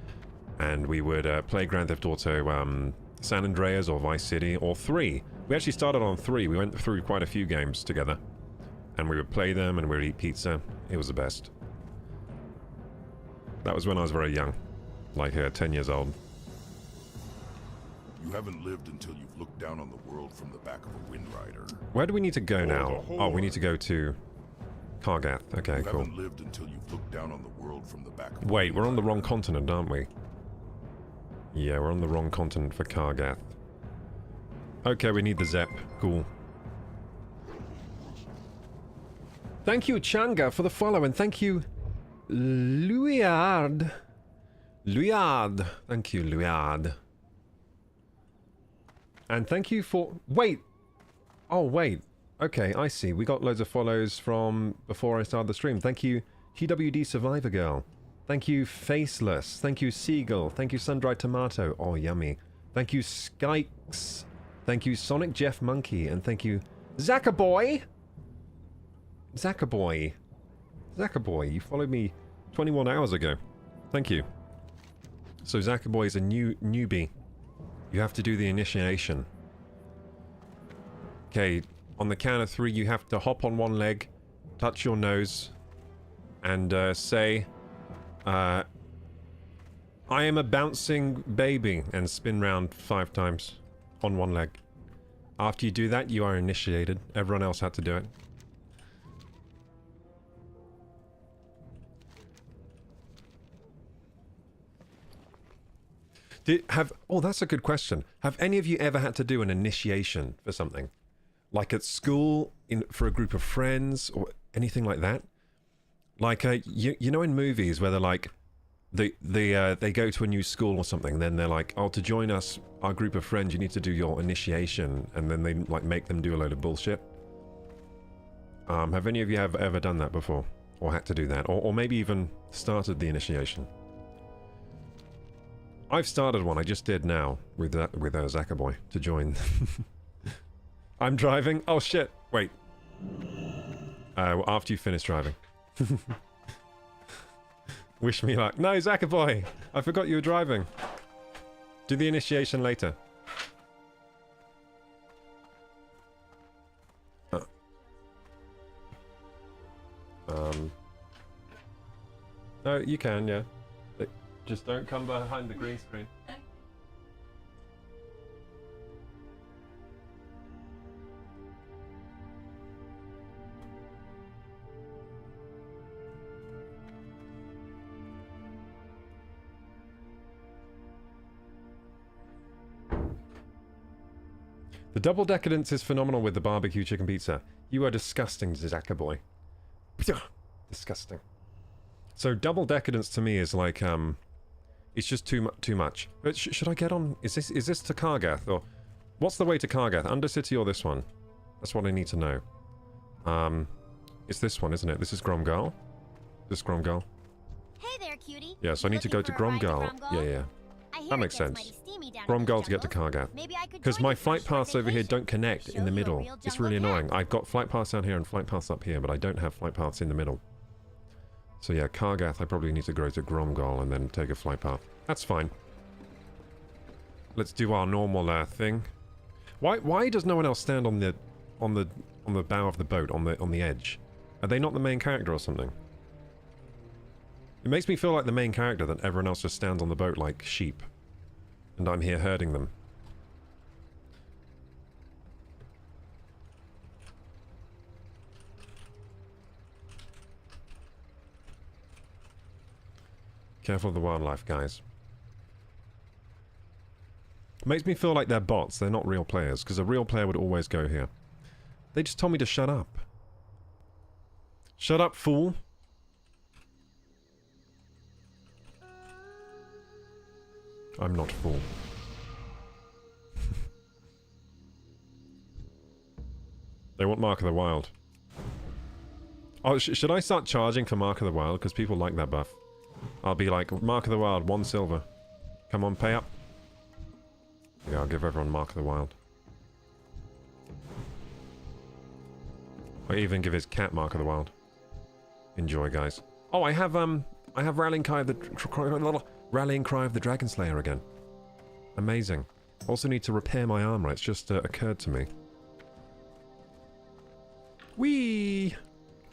And we would play Grand Theft Auto San Andreas or Vice City or 3. We actually started on 3. We went through quite a few games together. And we would play them and we would eat pizza. It was the best. That was when I was very young. Like 10 years old. You haven't lived until you've looked down on the world from the back of a Wind Rider. Where do we need to go now? Oh, we need to go to Kargath. Okay, you cool. Haven't lived until you've looked down on the world from the back of Wait, we're on the wrong continent, aren't we? Yeah, we're on the wrong continent for Kargath. Okay, we need the Zep. Cool. Thank you, Changa, for the follow, and thank you, Luiard. Luiard. Thank you, Luiard. And thank you for... Wait! Oh, wait. Okay, I see. We got loads of follows from before I started the stream. Thank you, TWD Survivor Girl. Thank you, Faceless. Thank you, Seagull. Thank you, Sun-Dried Tomato. Oh, yummy. Thank you, Skykes. Thank you, Sonic Jeff Monkey. And thank you, Zackaboy! Zackaboy. Zackaboy, you followed me 21 hours ago. Thank you. So Zackaboy is a newbie. You have to do the initiation. Okay, on the count of 3, you have to hop on one leg, touch your nose, and say, I am a bouncing baby, and spin round 5 times on one leg. After you do that, you are initiated. Everyone else had to do it. Oh, that's a good question. Have any of you ever had to do an initiation for something? Like at school, for a group of friends, or anything like that? Like, you know in movies where they're like, they go to a new school or something, then they're like, oh, to join us, our group of friends, you need to do your initiation, and then they like make them do a load of bullshit. Have any of you ever done that before? Or had to do that? Or maybe even started the initiation? I've started one, I just did now, with Zackaboy, to join. I'm driving? Oh shit, wait. After you finish driving. Wish me luck. No, Zackaboy! I forgot you were driving. Do the initiation later. No, you can, yeah. Just don't come behind the green screen. The double decadence is phenomenal with the barbecue chicken pizza. You are disgusting, Zackaboy. Disgusting. So double decadence to me is like, it's just too much. But should I get on? Is this to Kargath, or what's the way to Kargath? Undercity or this one? That's what I need to know. It's this one, isn't it? This is Gromgal. This is Gromgal. Hey there, cutie. Yeah, so I need to go to Gromgal. Yeah. That makes sense. Gromgal to get to Kargath. Because my flight paths over here don't connect in the middle. It's really annoying. I've got flight paths down here and flight paths up here, but I don't have flight paths in the middle. So yeah, Kargath, I probably need to go to Gromgal and then take a flight path. That's fine. Let's do our normal thing. Why does no one else stand on the bow of the boat, on the edge? Are they not the main character or something? It makes me feel like the main character that everyone else just stands on the boat like sheep. And I'm here herding them. Careful of the wildlife, guys. Makes me feel like they're bots, they're not real players, because a real player would always go here. They just told me to shut up. Shut up, fool! I'm not fool. They want Mark of the Wild. Oh, should I start charging for Mark of the Wild? Because people like that buff. I'll be like, Mark of the Wild, 1 silver. Come on, pay up. Yeah, I'll give everyone Mark of the Wild. I even give his cat Mark of the Wild. Enjoy, guys. Oh, I have Rallying Cry of the Rallying Cry of the Dragon Slayer again. Amazing. Also need to repair my armor. It's just occurred to me. Whee!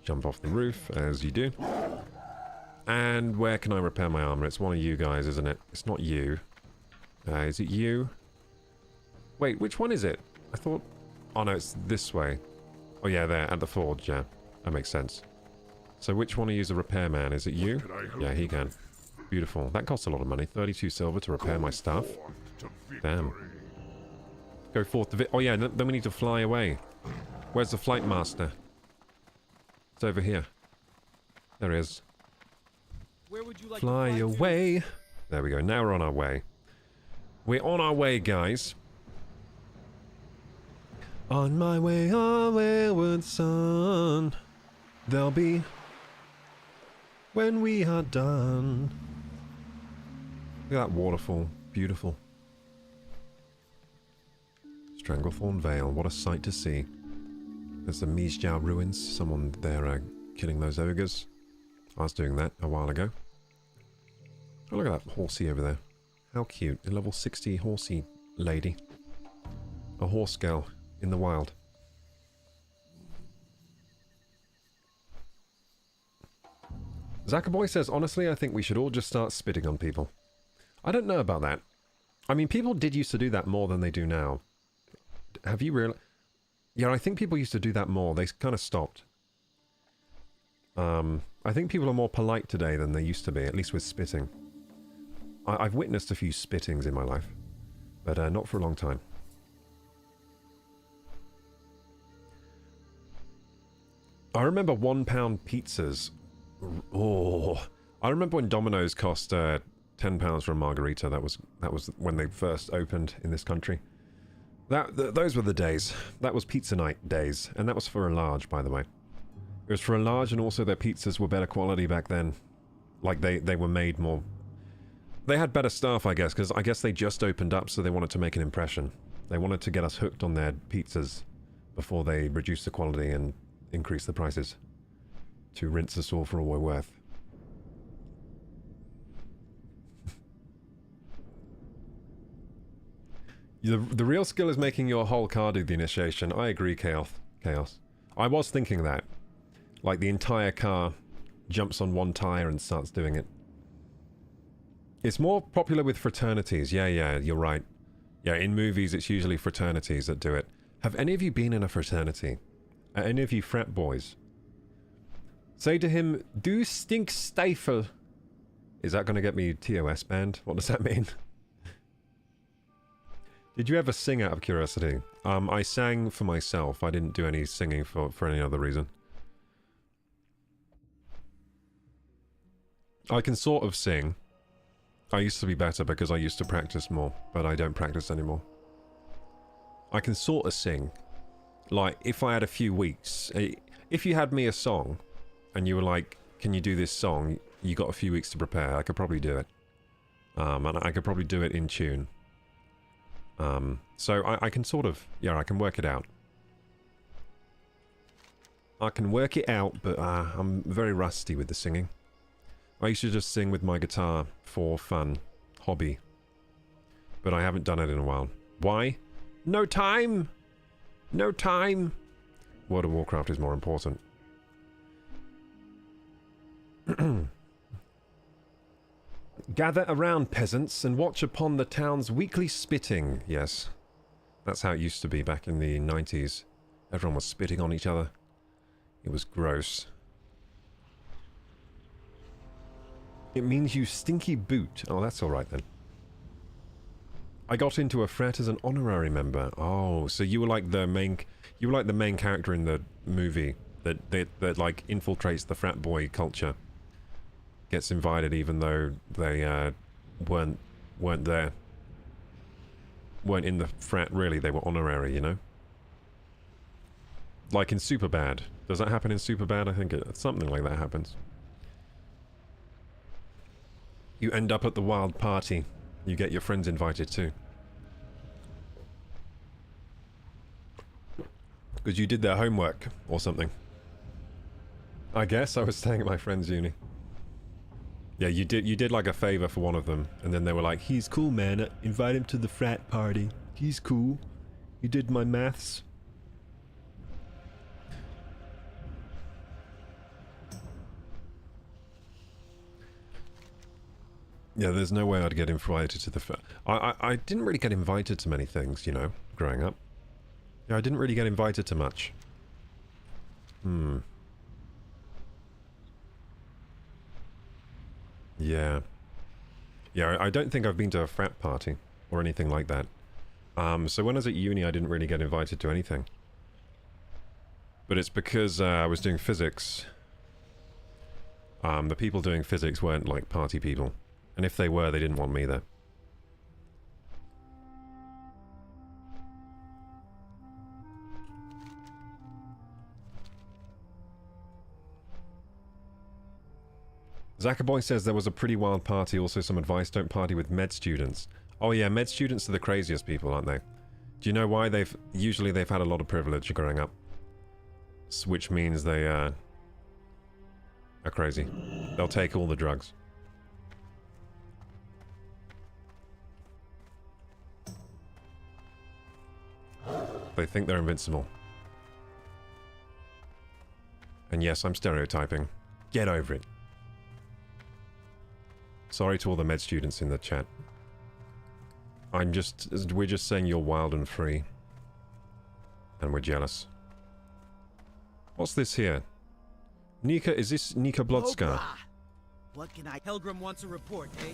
Jump off the roof, as you do. And where can I repair my armor? It's one of you guys, isn't it? It's not you. Is it you? Wait, which one is it? I thought... Oh no, it's this way. Oh yeah, there, at the forge, yeah. That makes sense. So which one of you is a repairman? Is it you? Yeah, he can. Beautiful. That costs a lot of money. 32 silver to repair my stuff. Damn. Go forth to oh yeah, then we need to fly away. Where's the flight master? It's over here. There he is. Where would you like Fly to away. There we go. Now we're on our way. We're on our way, guys. On my way, our wayward son. They'll be when we are done. Look at that waterfall. Beautiful. Stranglethorn Vale. What a sight to see. There's the Mijao ruins. Someone there killing those ogres. I was doing that a while ago. Oh, look at that horsey over there. How cute. A level 60 horsey lady. A horse girl in the wild. Zackerboy says, honestly, I think we should all just start spitting on people. I don't know about that. I mean, people did used to do that more than they do now. Have you realized? Yeah, I think people used to do that more. They kind of stopped. I think people are more polite today than they used to be, at least with spitting. I've witnessed a few spittings in my life, but not for a long time. I remember £1 pizzas. Oh, I remember when Domino's cost £10 for a margarita. That was when they first opened in this country. Those were the days. That was pizza night days, and that was for a large, by the way. It was for a large, and also their pizzas were better quality back then. Like, they were made more... They had better staff, I guess, because I guess they just opened up, so they wanted to make an impression. They wanted to get us hooked on their pizzas before they reduced the quality and increased the prices. To rinse us all for all we're worth. The real skill is making your whole car do the initiation. I agree, Chaos. I was thinking that. Like, the entire car jumps on one tire and starts doing it. It's more popular with fraternities. Yeah, you're right. Yeah, in movies, it's usually fraternities that do it. Have any of you been in a fraternity? Are any of you frat boys? Say to him, "Du stink stifle." Is that going to get me TOS banned? What does that mean? Did you ever sing out of curiosity? I sang for myself. I didn't do any singing for any other reason. I can sort of sing. I used to be better because I used to practice more, but I don't practice anymore. I can sort of sing. Like, if I had a few weeks... If you had me a song, and you were like, can you do this song? You got a few weeks to prepare. I could probably do it. And I could probably do it in tune. So I can sort of... Yeah, I can work it out. I can work it out, but I'm very rusty with the singing. I used to just sing with my guitar for fun. Hobby. but I haven't done it in a while. Why? No time! No time! World of Warcraft is more important. Gather around, peasants, and watch upon the town's weekly spitting. Yes. That's how it used to be back in the 90s. Everyone was spitting on each other. It was gross. It means you stinky boot. Oh, that's alright then. I got into a frat as an honorary member. Oh, so you were like the main... You were like the main character in the movie that like infiltrates the frat boy culture. Gets invited even though they weren't there. Weren't in the frat really, they were honorary, you know? Like in Superbad. Does that happen in Superbad? I think something like that happens. You end up at the wild party. You get your friends invited too. Because you did their homework or something. I guess I was staying at my friend's uni. Yeah, you did like a favor for one of them, and then they were like, he's cool, man, invite him to the frat party. He's cool. He did my maths. Yeah, there's no way I'd get invited to the frat. I didn't really get invited to many things, you know, growing up. Yeah, I didn't really get invited to much. Yeah. Yeah, I don't think I've been to a frat party or anything like that. So when I was at uni, I didn't really get invited to anything. But it's because I was doing physics. The people doing physics weren't like party people. And if they were, they didn't want me there. Zackerboy says there was a pretty wild party. Also some advice, don't party with med students. Oh yeah, med students are the craziest people, aren't they? Do you know why? Usually they've had a lot of privilege growing up. Which means they are crazy. They'll take all the drugs. They think they're invincible. And yes, I'm stereotyping. Get over it. Sorry to all the med students in the chat. We're just saying you're wild and free. And we're jealous. What's this here? Nika, is this Nika Bloodscar? What can I... Helgrim wants a report, eh?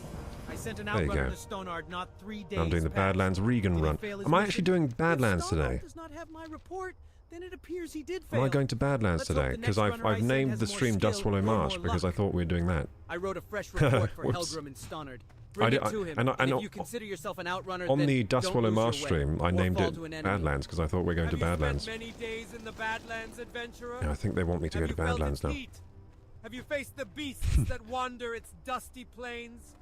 I sent an outrunner to Stonard not 3 days I'm doing the Badlands Regan run. Am I actually doing Badlands today? Does not have my report, then it appears he did fail. Am I going to Badlands today? Because I've named the stream Dustwallow Marsh because I thought we were doing that. I wrote a fresh report for Helgrim and Stonard. Bring it to him, and if you consider yourself an outrunner, on the Dustwallow Marsh stream, I named it Badlands because I thought we were going to Badlands. Many days in the Badlands, adventurer? Yeah, I think they want me to go to Badlands now. Have you faced the beasts that wander its dusty plains?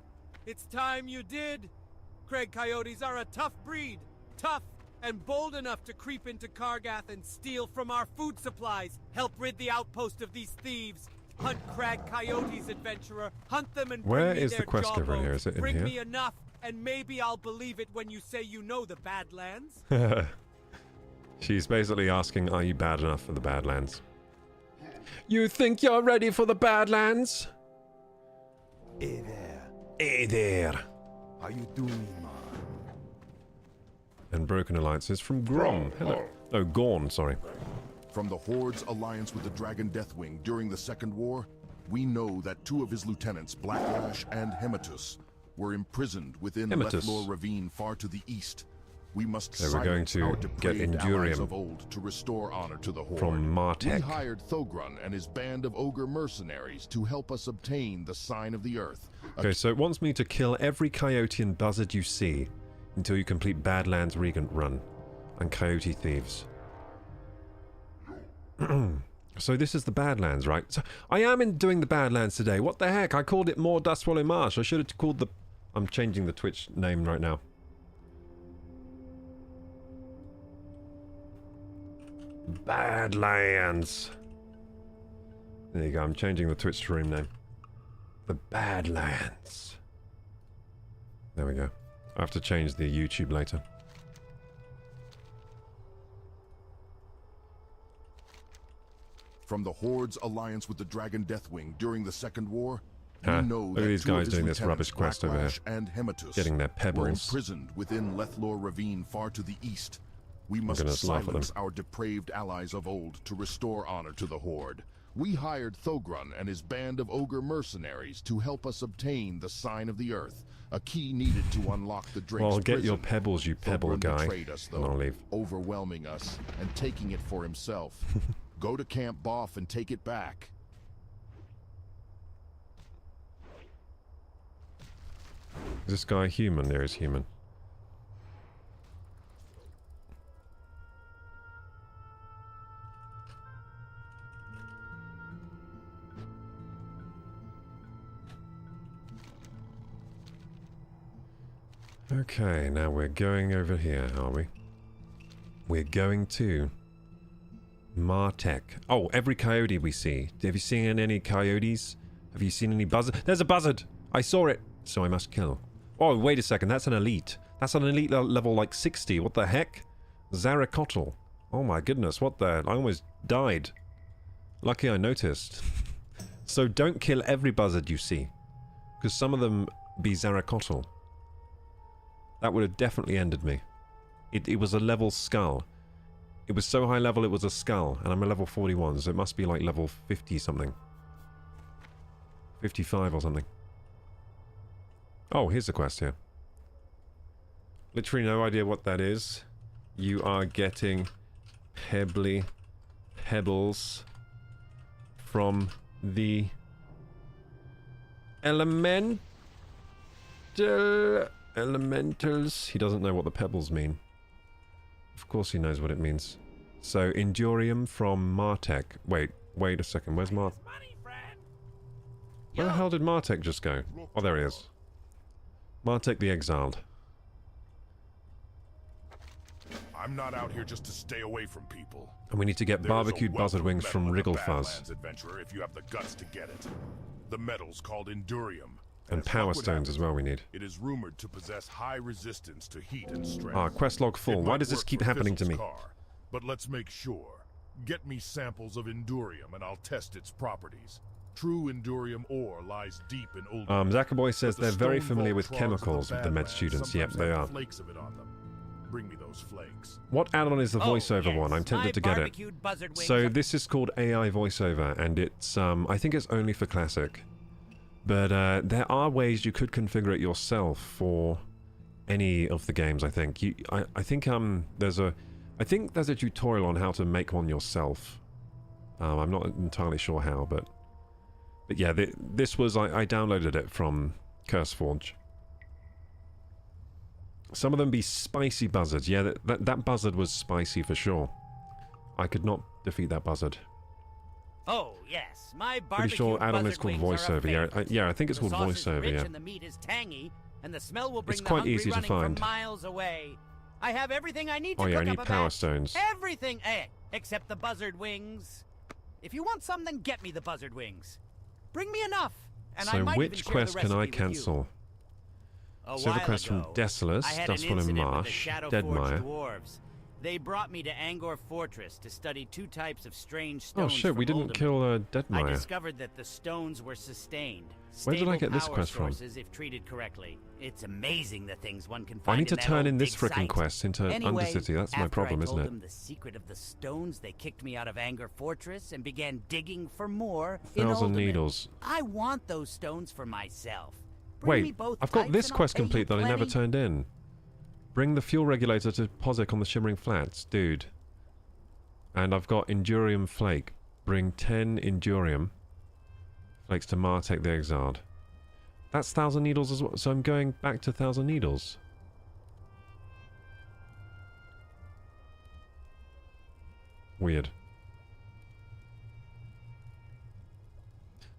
It's time you did. Craig coyotes are a tough breed. Tough and bold enough to creep into Kargath and steal from our food supplies. Help rid the outpost of these thieves. Hunt crag coyotes, adventurer. Hunt them and bring Where me is their the quest over here? Is it in bring here? Me enough, and maybe I'll believe it when you say you know the Badlands. She's basically asking, are you bad enough for the Badlands? You think you're ready for the Badlands? Hey there. Hey there. How you doing, man? And Broken Alliances from Grom. Hello. Oh, Gorn, sorry. From the Horde's alliance with the Dragon Deathwing during the Second War, we know that 2 of his lieutenants, Blacklash and Hematus, were imprisoned within Lethlor Ravine far to the east. We must silence our depraved allies of old to restore honor to the Horde. From Martek. We hired Thogrun and his band of ogre mercenaries to help us obtain the Sign of the Earth. Okay, so it wants me to kill every coyote and buzzard you see until you complete Badlands Regent Run and Coyote Thieves. So this is the Badlands, right? So I am doing the Badlands today. What the heck? I called it more Dustwallow Marsh. I should have called the... I'm changing the Twitch name right now. Badlands. There you go. I'm changing the Twitch stream name. The Badlands. There we go. I have to change the YouTube later. From the Horde's alliance with the Dragon Deathwing during the Second War, we know look that at these two of guys his doing this lieutenants, rubbish quest over here. Blacklash and Hematus, Getting their were pebbles. imprisoned within Lethlor Ravine far to the east. We must gonna laugh at silence them. our depraved allies of old to restore honor to the Horde. We hired Thogrun and his band of ogre mercenaries to help us obtain the Sign of the Earth, a key needed to unlock the Drake's Well, get prison. your pebbles, you pebble Thogrun guy. betrayed us, And I'll though, leave. overwhelming us and taking it for himself. Go to Camp Boff and take it back. Is this guy human? There is human. Okay, now we're going over here, are we? We're going to Martech. Oh, every coyote we see. Have you seen any coyotes? Have you seen any buzzard? There's a buzzard! I saw it! So I must kill. Oh, wait a second. That's an elite. That's an elite level like 60. What the heck? Zaracotl. Oh my goodness, what the... I almost died. Lucky I noticed. So don't kill every buzzard you see. Because some of them be Zaracotl. That would have definitely ended me. It was a level skull. It was so high level it was a skull. And I'm a level 41, so it must be like level 50 something. 55 or something. Oh, here's the quest here. Literally no idea what that is. You are getting pebbly pebbles from the elementals. He doesn't know what the pebbles mean. Of course he knows what it means. So, Endurium from Martech. Wait a second. Where's Where the hell did Martech just go? Oh, there he is. Martech the Exiled. I'm not out here just to stay away from people. And we need to get There is a barbecued wealth buzzard of wings metal from in the Wrigglefuzz. Badlands, adventurer, if you have the guts to get it. The metal's called Endurium. And as power luck would stones have as well we need. It is rumored to possess high resistance to heat and strength. Ah, quest log full. It Why might does this work keep for happening to Fizzle's me? car, but let's make sure. Get me samples of Endurium and I'll test its properties. True Endurium ore lies deep in old. Zackerboy says But the they're very stone familiar vault with trolls of chemicals with the med Badlands students. Yep, sometimes they have are. Flakes of it on them. Bring me those flakes. What add-on is the Oh, voiceover yes, one? I'm my tempted to get it. barbecued buzzard wings So are- this is called AI voiceover, and it's I think it's only for classic. But there are ways you could configure it yourself for any of the games. I think I think there's a tutorial on how to make one yourself. I'm not entirely sure how, but yeah, this was I downloaded it from CurseForge. Some of them be spicy buzzards. Yeah, that buzzard was spicy for sure. I could not defeat that buzzard. Oh yes, my Pretty barbecued sure add-on is buzzard called wings are a voiceover. Yeah, favorite. yeah, I think it's The called sauce is voiceover. rich Yeah. and the meat is tangy, and the smell will bring It's the quite hungry easy to running find. from miles away. I have everything I need to Oh yeah, I cook need up a power batch. stones. Everything, except the buzzard wings. If you want some, then get me the buzzard wings. Bring me enough, and I So might even which share quest the can I recipe with you. cancel? A Silver while quest from ago, Desolus, I had an Dustwallow incident with the Marsh, Shadowforged Deadmire. dwarves. They brought me to Angor Fortress to study two types of strange Oh stones. shit, we from didn't Ulduman. kill I Deadmire. discovered that the stones were sustained. Where did I Stable get this power quest from? sources if treated correctly. It's amazing the things one can find I need to that turn old in this big frickin' site. quest into Anyway, Undercity. That's my after problem, I isn't told it? them the secret of the stones, they kicked me out of Angor Fortress and began digging for more in 1,000 Ulduman. needles. I want those stones for myself. Bring me Wait, both I've got types this and I'll quest pay you complete that I never plenty. turned in. Bring the fuel regulator to Posic on the Shimmering Flats. Dude. And I've got Endurium Flake. Bring 10 Endurium Flakes to Martech the Exiled. That's 1,000 needles as well. So I'm going back to 1,000 needles. Weird.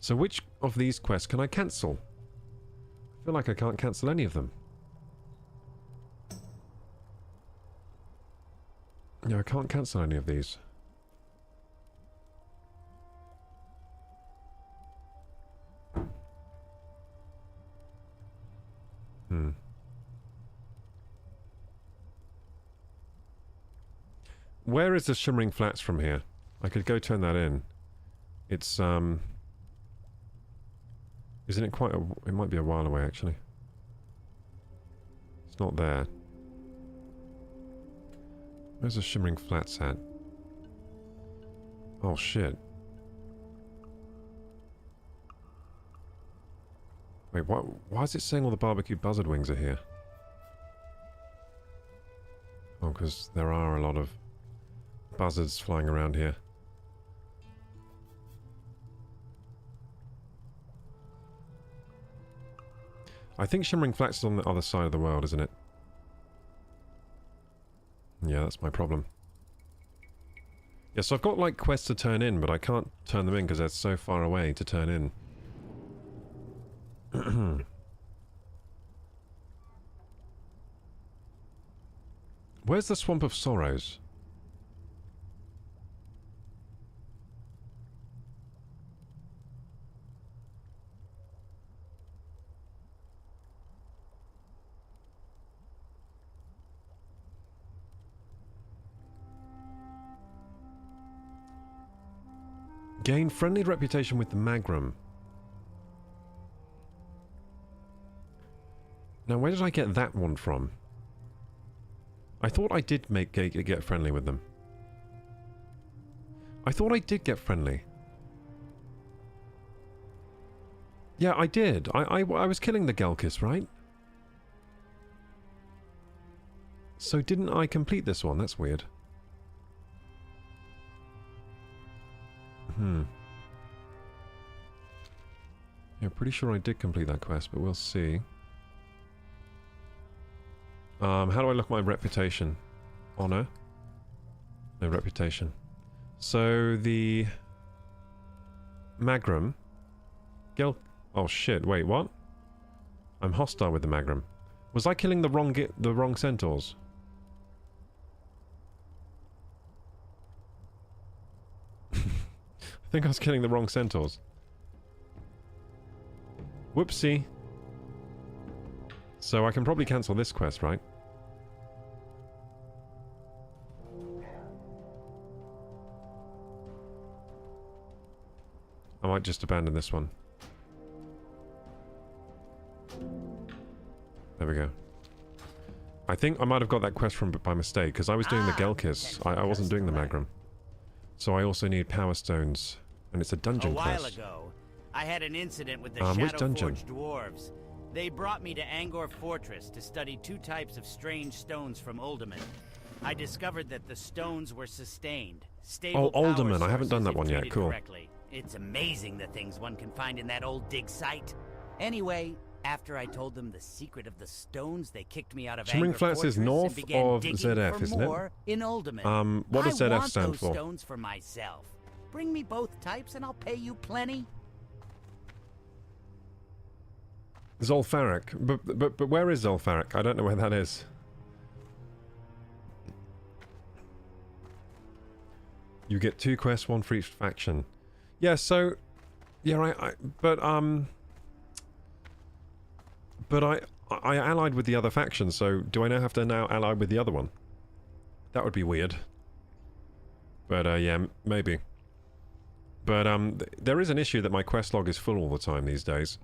So which of these quests can I cancel? I feel like I can't cancel any of them. No, I can't cancel any of these. Where is the Shimmering Flats from here? I could go turn that in. It's, isn't it quite a... It might be a while away, actually. It's not there. Where's the Shimmering Flats at? Oh, shit. Wait, why is it saying all the barbecue buzzard wings are here? Oh, because there are a lot of buzzards flying around here. I think Shimmering Flats is on the other side of the world, isn't it? Yeah, that's my problem. Yeah, so I've got, like, quests to turn in, but I can't turn them in because they're so far away to turn in. Where's the Swamp of Sorrows? Gain friendly reputation with the Magrum. Now, where did I get that one from? I thought I did get friendly with them. I thought I did get friendly. Yeah, I did. I was killing the Gelkis, right? So didn't I complete this one? That's weird. Yeah, pretty sure I did complete that quest, but we'll see. How do I look at my reputation? Honor? No, reputation. So, the... Magrum... Oh shit, wait, what? I'm hostile with the Magrum. Was I killing the wrong centaurs? I think I was killing the wrong centaurs. Whoopsie. So I can probably cancel this quest, right? I might just abandon this one. There we go. I think I might have got that quest from by mistake, because I was doing the Gelkis. I wasn't doing the Magrum. So I also need Power Stones, and it's a dungeon quest. A while ago, I had an incident with the Shadowforged dwarves. They brought me to Angor Fortress to study 2 types of strange stones from Uldaman. I discovered that the stones were sustained. Stable Uldaman. I haven't done that one yet. Cool. Correctly. It's amazing the things one can find in that old dig site. Anyway, after I told them the secret of the stones, they kicked me out of Shimmering Angor Flats Fortress is north and began of digging ZF, for isn't it? more in Uldaman. What does ZF stand those for? Stones for myself. Bring me both types and I'll pay you plenty. Zolfaric. But where is Zolfaric? I don't know where that is. You get 2 quests, 1 for each faction. Yeah, so... Yeah, but I allied with the other faction, so do I now have to ally with the other one? That would be weird. But, yeah, maybe. But, there is an issue that my quest log is full all the time these days.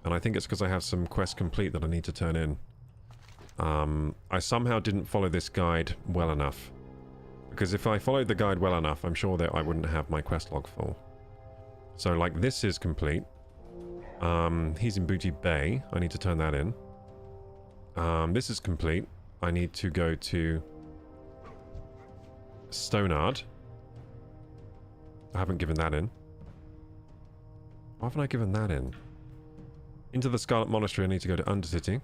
And I think it's because I have some quests complete that I need to turn in. I somehow didn't follow this guide well enough. Because if I followed the guide well enough, I'm sure that I wouldn't have my quest log full. So, like, this is complete. He's in Booty Bay. I need to turn that in. This is complete. I need to go to Stonard. I haven't given that in. Why haven't I given that in? Into the Scarlet Monastery, I need to go to Undercity.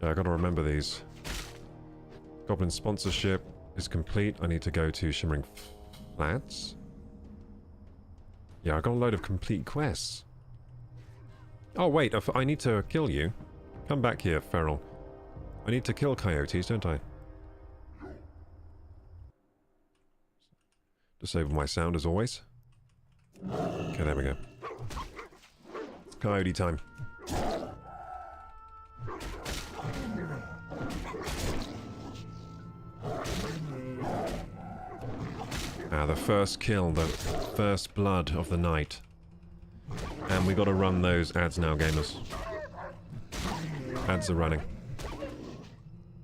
Yeah, I gotta remember these. Goblin sponsorship is complete. I need to go to Shimmering Flats. Yeah, I got a load of complete quests. Oh, wait, I need to kill you. Come back here, Feral. I need to kill coyotes, don't I? Disable my sound as always. Okay, there we go. It's coyote time. Ah, the first kill, the first blood of the night. And we gotta run those ads now, gamers. Ads are running.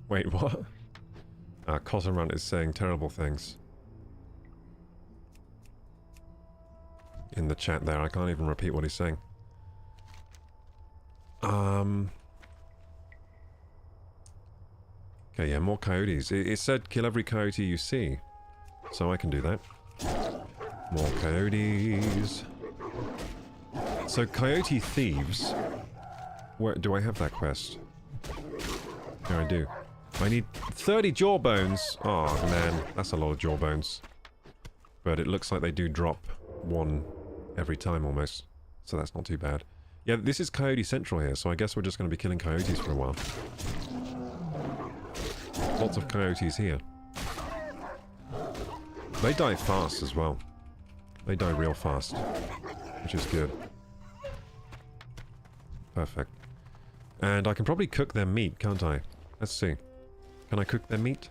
Wait, what? Cotton Run is saying terrible things. In the chat there, I can't even repeat what he's saying. Okay, yeah, more coyotes. It said kill every coyote you see. So I can do that. More coyotes. So coyote thieves. Where do I have that quest? Here I do. I need 30 jawbones. Oh man, that's a lot of jawbones. But it looks like they do drop one every time almost. So that's not too bad. Yeah, this is Coyote Central here, so I guess we're just going to be killing coyotes for a while. Lots of coyotes here. They die fast as well. They die real fast. Which is good. Perfect. And I can probably cook their meat, can't I? Let's see. Can I cook their meat?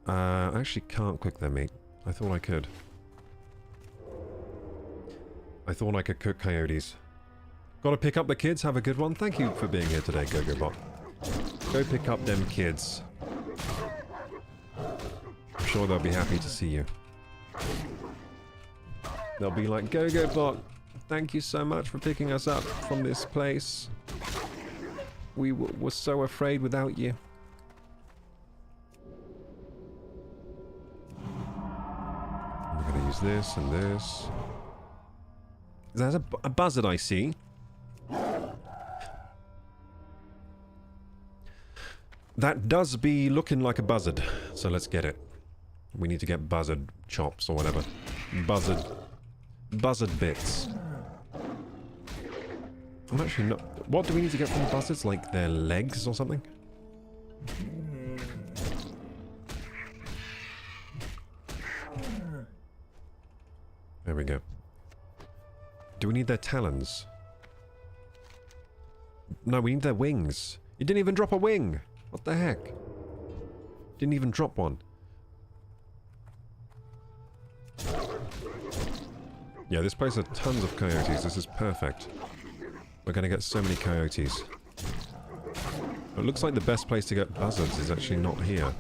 I actually can't cook their meat. I thought I could. I thought I could cook coyotes. Gotta pick up the kids. Have a good one. Thank you for being here today, GoGoBot. Go pick up them kids. I'm sure they'll be happy to see you. They'll be like, GoGoBot, thank you so much for picking us up from this place. We were so afraid without you. We're gonna use this and this. There's a buzzard I see. That does be looking like a buzzard, so let's get it. We need to get buzzard chops or whatever. Buzzard bits. I'm actually not... What do we need to get from buzzards? Like their legs or something? There we go. Do we need their talons? No, we need their wings. You didn't even drop a wing! What the heck? Didn't even drop one. Yeah, this place has tons of coyotes. This is perfect. We're gonna get so many coyotes. It looks like the best place to get buzzards is actually not here.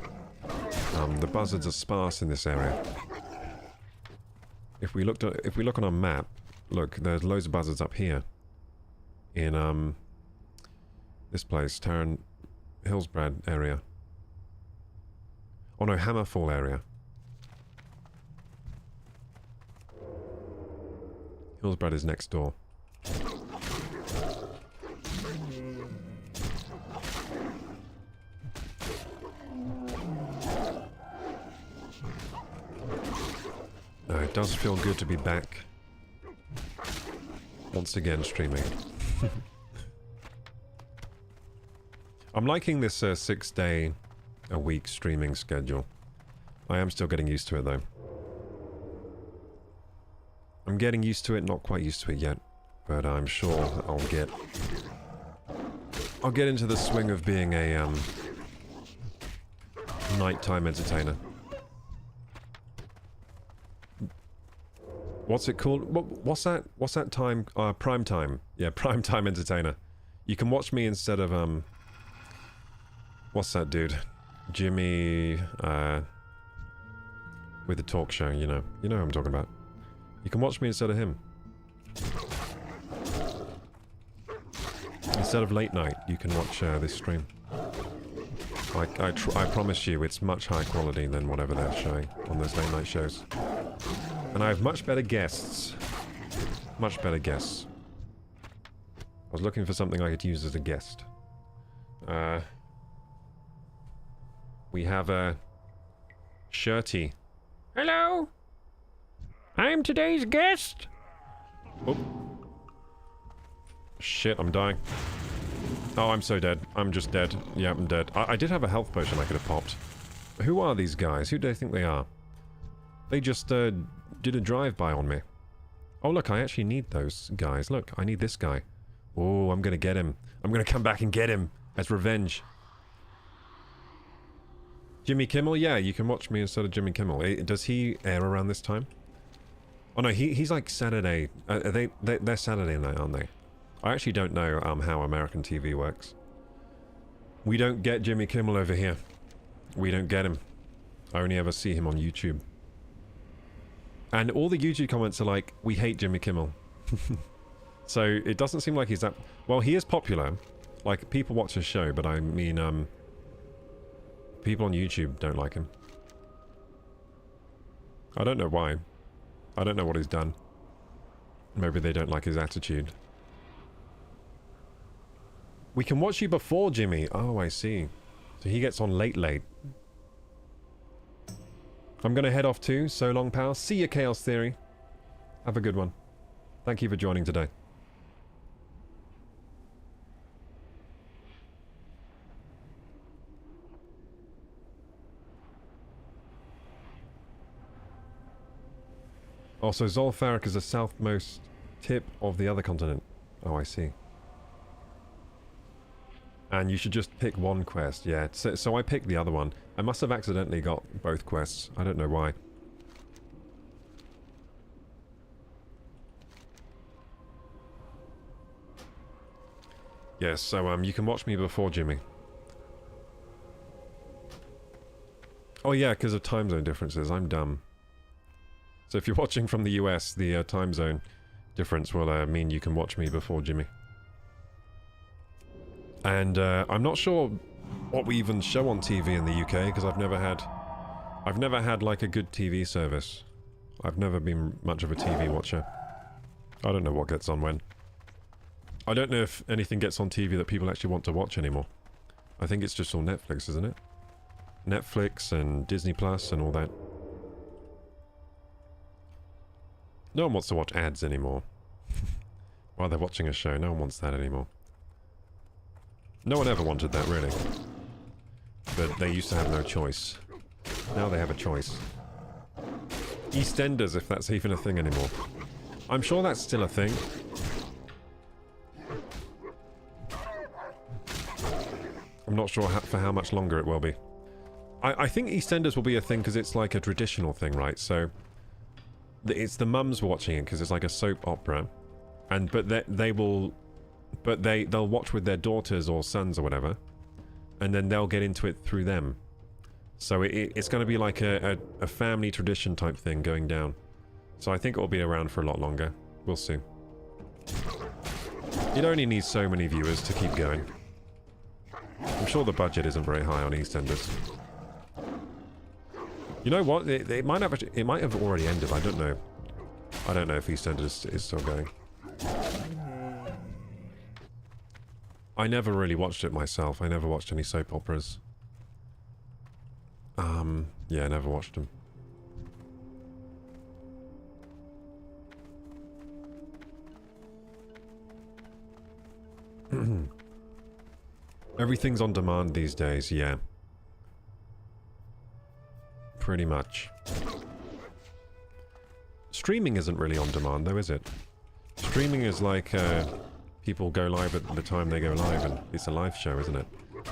The buzzards are sparse in this area. If we look on our map, look, there's loads of buzzards up here. In this place, Tauren Hillsbrad area. Oh no, Hammerfall area. Hillsbrad is next door. No, it does feel good to be back. Once again, streaming. I'm liking this 6-day-a-week streaming schedule. I am still getting used to it, though. I'm getting used to it, not quite used to it yet. But I'm sure that I'll get into the swing of being a, nighttime entertainer. What's it called? What's that? What's that time? Prime time. Yeah, prime time entertainer. You can watch me instead of, what's that dude? Jimmy, with the talk show, you know. You know who I'm talking about. You can watch me instead of him. Instead of late night, you can watch this stream. I promise you, it's much higher quality than whatever they're showing on those late night shows. And I have much better guests. Much better guests. I was looking for something I could use as a guest. We have a Shirty. Hello! I'm today's guest! Oh. Shit, I'm dying. Oh, I'm so dead. I'm just dead. Yeah, I'm dead. I did have a health potion I could have popped. Who are these guys? Who do they think they are? They just, did a drive-by on me. Oh, look, I actually need those guys. Look, I need this guy. Oh, I'm gonna get him. I'm gonna come back and get him as revenge. Jimmy Kimmel? Yeah, you can watch me instead of Jimmy Kimmel. Does he air around this time? Oh no, he's like Saturday. They're Saturday night, aren't they? I actually don't know how American TV works. We don't get Jimmy Kimmel over here. We don't get him. I only ever see him on YouTube. And all the YouTube comments are like, we hate Jimmy Kimmel. So it doesn't seem like he's that... Well, he is popular. Like, people watch his show, but I mean, people on YouTube don't like him. I don't know why. I don't know what he's done. Maybe they don't like his attitude. We can watch you before Jimmy. Oh, I see. So he gets on late. I'm going to head off too. So long, pal. See you, Chaos Theory. Have a good one. Thank you for joining today. Also, Zolfarik is the southmost tip of the other continent. Oh, I see. And you should just pick one quest. Yeah, so I picked the other one. I must have accidentally got both quests. I don't know why. Yes, so you can watch me before Jimmy. Oh yeah, because of time zone differences. I'm dumb. So if you're watching from the US, the time zone difference will mean you can watch me before Jimmy. And I'm not sure what we even show on TV in the UK, because I've never had like a good TV service. I've never been much of a TV watcher. I don't know what gets on when. I don't know if anything gets on TV that people actually want to watch anymore. I think it's just all Netflix, isn't it? Netflix and Disney Plus and all that. No one wants to watch ads anymore. While they're watching a show, no one wants that anymore. No one ever wanted that, really. But they used to have no choice. Now they have a choice. EastEnders, if that's even a thing anymore. I'm sure that's still a thing. I'm not sure for how much longer it will be. I think EastEnders will be a thing because it's like a traditional thing, right? So it's the mums watching it because it's like a soap opera, but they'll watch with their daughters or sons or whatever, and then they'll get into it through them. So it's going to be like a family tradition type thing going down. So I think it'll be around for a lot longer. We'll see. It only needs so many viewers to keep going. I'm sure the budget isn't very high on EastEnders. You know what? It might have already ended. I don't know. I don't know if EastEnders is still going. I never really watched it myself. I never watched any soap operas. Yeah, I never watched them. Everything's on demand these days, yeah. Pretty much. Streaming isn't really on demand though, is it? Streaming is like, people go live at the time they go live, and it's a live show, isn't it?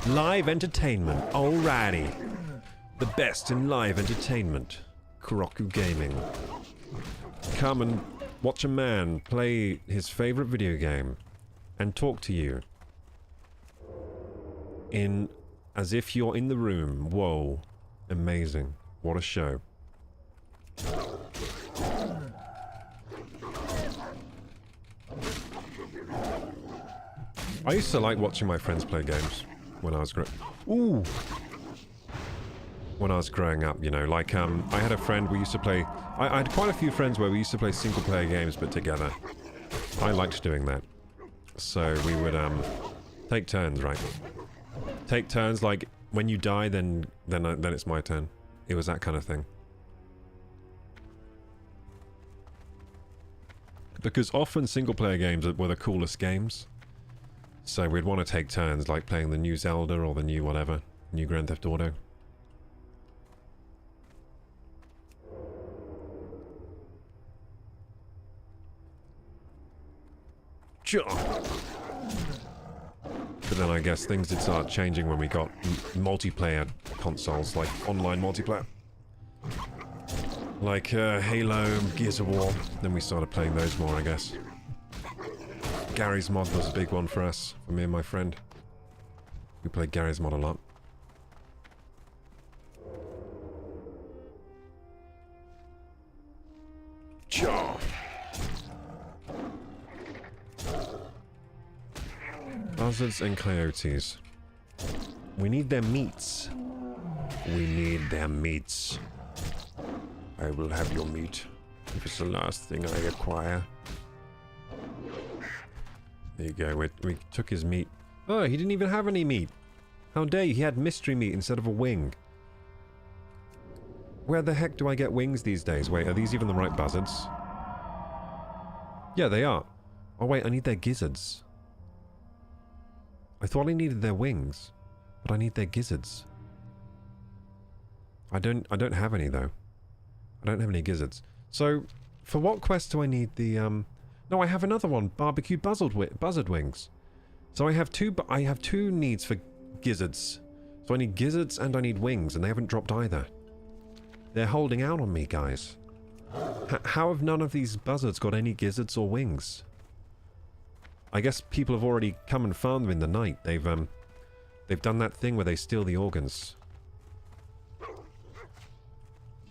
Live entertainment, alrighty. The best in live entertainment. KorokuGaming. Come and watch a man play his favorite video game and talk to you as if you're in the room. Whoa. Amazing. What a show. I used to like watching my friends play games when I was when I was growing up, you know, like, I had a friend we used to play... I had quite a few friends where we used to play single-player games, but together. I liked doing that. So we would, take turns, right? Take turns, like, when you die, then it's my turn. It was that kind of thing. Because often single-player games were the coolest games. So we'd want to take turns, like playing the new Zelda or the new whatever. New Grand Theft Auto. Sure. But then I guess things did start changing when we got multiplayer consoles, like online multiplayer. Like Halo, Gears of War. Then we started playing those more, I guess. Gary's mod was a big one for us, for me and my friend. We played Gary's mod a lot. Cha! Buzzards and coyotes. We need their meats. We need their meats. I will have your meat, if it's the last thing I acquire. There you go, we took his meat. Oh, he didn't even have any meat. How dare you, he had mystery meat instead of a wing. Where the heck do I get wings these days? Wait, are these even the right buzzards? Yeah, they are. Oh wait, I need their gizzards. I thought I needed their wings, but I need their gizzards. I don't have any though. I don't have any gizzards. So, for what quest do I need the No, I have another one. Barbecue buzzard wings. So I have two needs for gizzards. So I need gizzards and I need wings, and they haven't dropped either. They're holding out on me, guys. How have none of these buzzards got any gizzards or wings? I guess people have already come and found them in the night. They've done that thing where they steal the organs.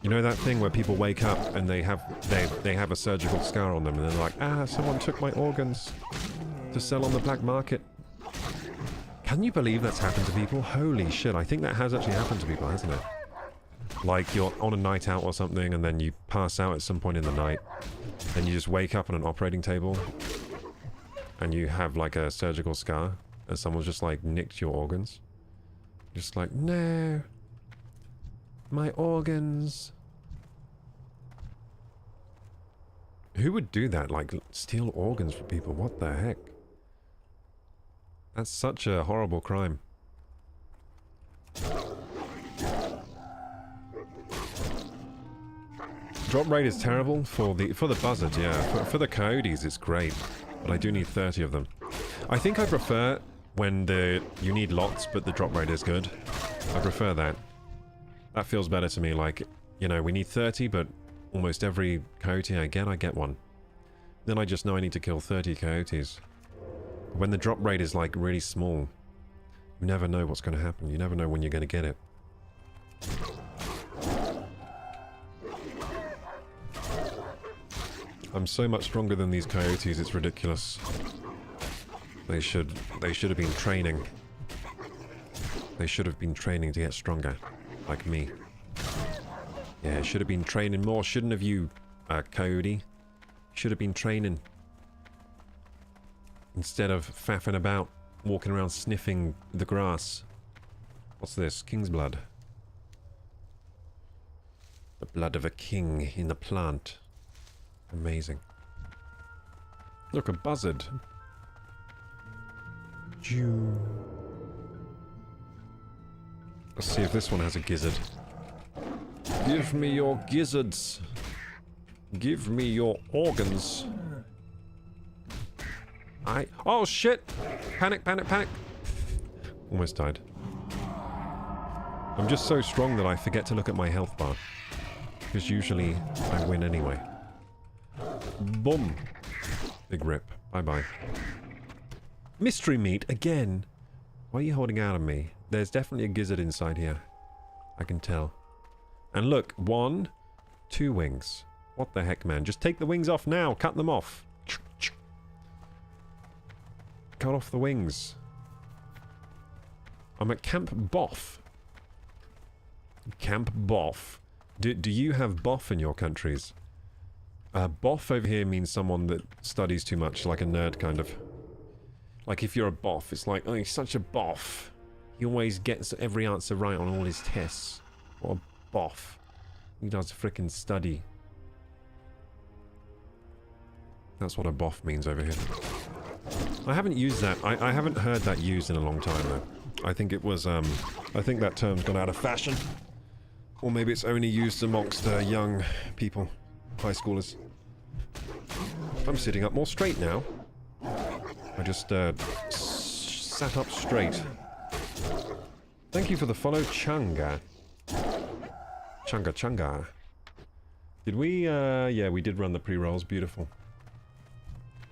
You know that thing where people wake up and they have a surgical scar on them and they're like, ah, someone took my organs to sell on the black market. Can you believe that's happened to people? Holy shit, I think that has actually happened to people, hasn't it? Like, you're on a night out or something and then you pass out at some point in the night. Then you just wake up on an operating table and you have like a surgical scar and someone's just like nicked your organs. Just like, no. My organs. Who would do that? Like, steal organs from people? What the heck? That's such a horrible crime. Drop rate is terrible for the buzzards, yeah. For the coyotes, it's great, but I do need 30 of them. I think I prefer when you need lots, but the drop rate is good. I prefer that. That feels better to me. Like, you know, we need 30, but almost every coyote I get one. Then I just know I need to kill 30 coyotes. When the drop rate is like really small, you never know what's going to happen. You never know when you're going to get it. I'm so much stronger than these coyotes, it's ridiculous. They should have been training. They should have been training to get stronger. Like me. Yeah, should have been training more, shouldn't have you, coyote? Should have been training. Instead of faffing about, walking around sniffing the grass. What's this? King's blood. The blood of a king in the plant. Amazing. Look, a buzzard. Jew. Let's see if this one has a gizzard. Give me your gizzards. Give me your organs. Oh shit! Panic, panic, panic! Almost died. I'm just so strong that I forget to look at my health bar. Because usually I win anyway. Boom! Big rip. Bye-bye. Mystery meat again! Why are you holding out on me? There's definitely a gizzard inside here. I can tell. And look, 1, 2 wings. What the heck, man? Just take the wings off now! Cut them off! Cut off the wings. I'm at Camp Boff. Camp Boff. Do you have Boff in your countries? Boff over here means someone that studies too much, like a nerd kind of. Like if you're a Boff, it's like, oh, he's such a Boff. He always gets every answer right on all his tests. What a Boff. He does frickin' study. That's what a Boff means over here. I haven't used that. I haven't heard that used in a long time though. I think it was, I think that term's gone out of fashion. Or maybe it's only used amongst young people. High schoolers. I'm sitting up more straight now. I just sat up straight. Thank you for the follow, Chunga. Chunga. Did we, yeah, we did run the pre-rolls. Beautiful.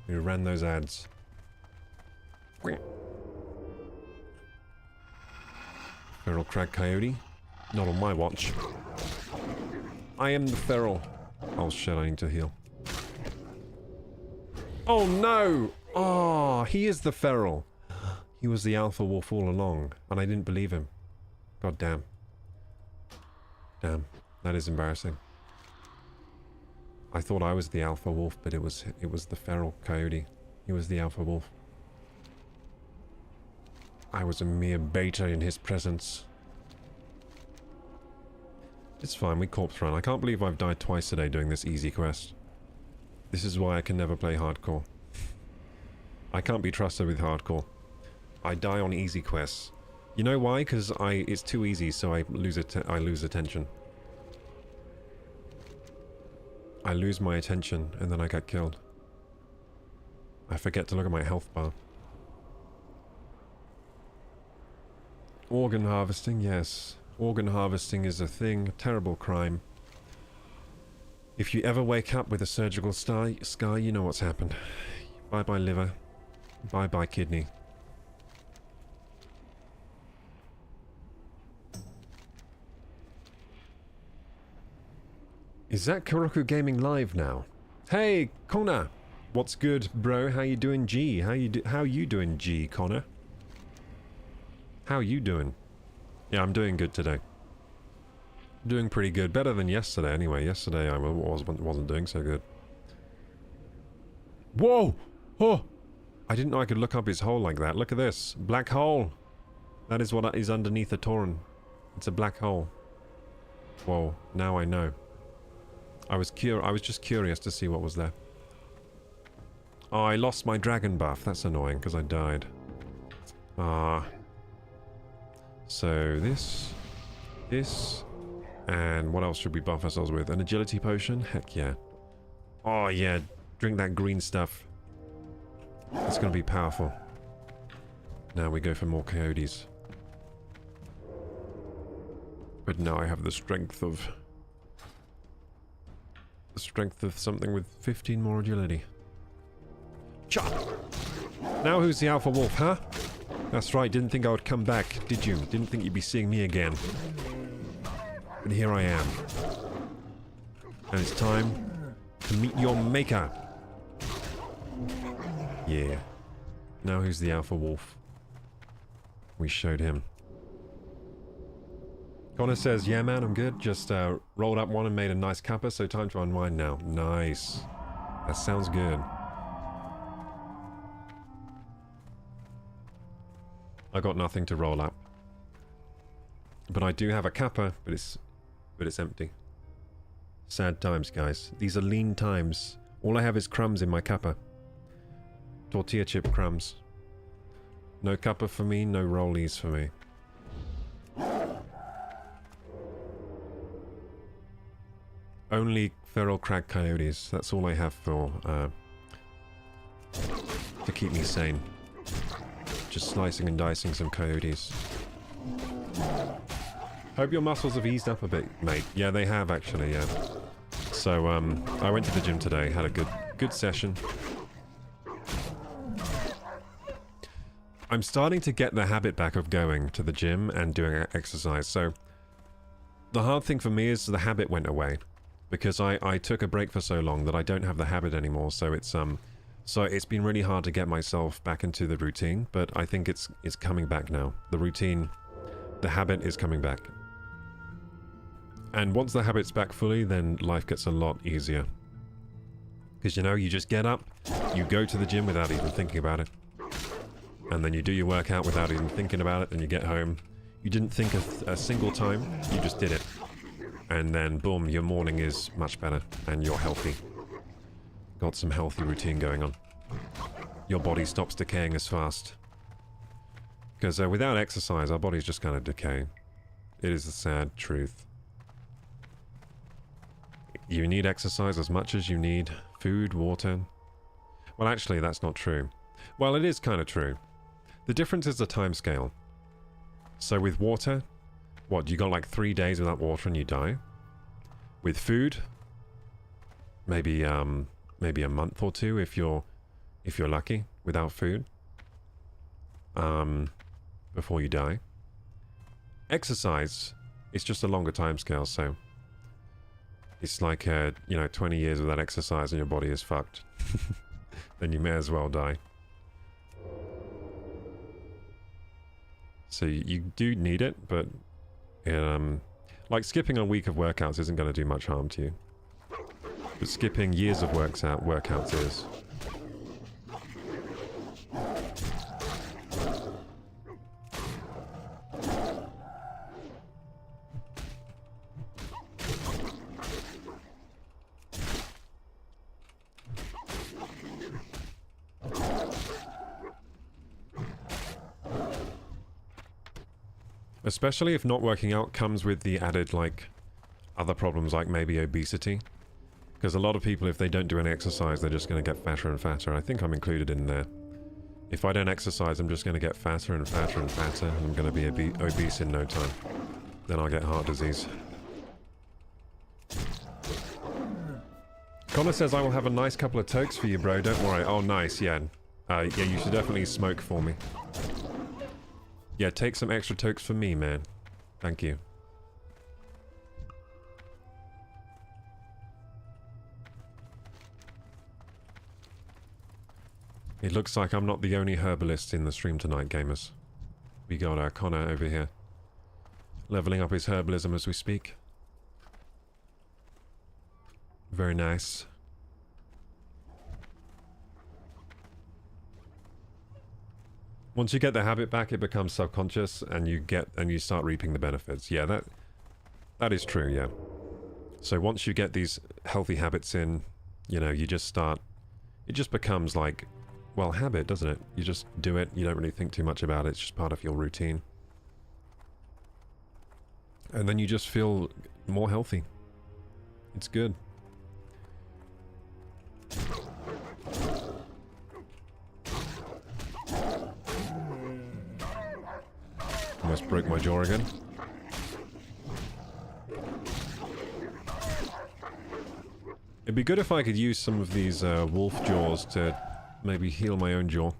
We ran those ads. Feral Crag Coyote. Not on my watch. I am the feral. Oh shit, I need to heal. Oh no! Oh, he is the feral. He was the alpha wolf all along, and I didn't believe him. God damn. Damn, that is embarrassing. I thought I was the alpha wolf, but it was the feral coyote. He was the alpha wolf. I was a mere beta in his presence. It's fine, we corpse run. I can't believe I've died twice today doing this easy quest. This is why I can never play hardcore. I can't be trusted with hardcore. I die on easy quests. You know why? Because it's too easy, so I lose attention. I lose my attention, and then I get killed. I forget to look at my health bar. Organ harvesting, yes. Organ harvesting is a thing, a terrible crime. If you ever wake up with a surgical scar, you know what's happened. Bye-bye liver. Bye-bye kidney. Is that KorokuGaming live now? Hey, Connor! What's good, bro? How you doing, G? How you doing, G, Connor? How you doing? Yeah, I'm doing good today. Doing pretty good. Better than yesterday, anyway. Yesterday I wasn't doing so good. Whoa! Oh! I didn't know I could look up his hole like that. Look at this. Black hole! That is what is underneath the Tauren. It's a black hole. Whoa. Now I know. I was just curious to see what was there. Oh, I lost my dragon buff. That's annoying, because I died. Ah. So, this, and what else should we buff ourselves with? An agility potion? Heck yeah. Oh yeah, drink that green stuff. It's gonna be powerful. Now we go for more coyotes. But now I have the strength of something with 15 more agility. Chop! Now who's the alpha wolf, huh? That's right, didn't think I would come back, did you? Didn't think you'd be seeing me again. But here I am. And it's time to meet your maker. Yeah. Now who's the alpha wolf? We showed him. Connor says, yeah man, I'm good. Just rolled up one and made a nice cuppa, so time to unwind now. Nice. That sounds good. I got nothing to roll up. But I do have a cuppa, but it's empty. Sad times, guys. These are lean times. All I have is crumbs in my cuppa. Tortilla chip crumbs. No cuppa for me, no rollies for me. Only feral crag coyotes. That's all I have for to keep me sane. Just slicing and dicing some coyotes. Hope your muscles have eased up a bit, mate. Yeah, they have actually, yeah. So, I went to the gym today, had a good session. I'm starting to get the habit back of going to the gym and doing exercise, so the hard thing for me is the habit went away. Because I took a break for so long that I don't have the habit anymore, so it's been really hard to get myself back into the routine, but I think it's coming back now. The routine, the habit is coming back. And once the habit's back fully, then life gets a lot easier. Because, you know, you just get up, you go to the gym without even thinking about it. And then you do your workout without even thinking about it, and you get home. You didn't think a single time, you just did it. And then, boom, your morning is much better, and you're healthy. Got some healthy routine going on. Your body stops decaying as fast. Because without exercise, our bodies just kind of decay. It is the sad truth. You need exercise as much as you need food, water. Well, actually, that's not true. Well, it is kind of true. The difference is the time scale. So with water, what, you got like 3 days without water and you die? With food, maybe maybe a month or two if you're lucky without food. Before you die. Exercise, it's just a longer time scale, so it's like 20 years without exercise and your body is fucked. Then you may as well die. So you do need it, but like skipping a week of workouts isn't going to do much harm to you. But skipping years of workouts is. Especially if not working out comes with the added, like, other problems, like maybe obesity. Because a lot of people, if they don't do any exercise, they're just going to get fatter and fatter. I think I'm included in there. If I don't exercise, I'm just going to get fatter and fatter and fatter, and I'm going to be obese in no time. Then I'll get heart disease. Connor says, I will have a nice couple of tokes for you, bro. Don't worry. Oh, nice, yeah. Yeah, you should definitely smoke for me. Yeah, take some extra tokes for me, man. Thank you. It looks like I'm not the only herbalist in the stream tonight, gamers. We got Connor over here. Leveling up his herbalism as we speak. Very nice. Once you get the habit back, it becomes subconscious, and you start reaping the benefits. Yeah, that is true. Yeah. So once you get these healthy habits in, you just start. It just becomes like, well, habit, doesn't it? You just do it. You don't really think too much about it. It's just part of your routine, and then you just feel more healthy. It's good. Almost broke my jaw again. It'd be good if I could use some of these wolf jaws to maybe heal my own jaw.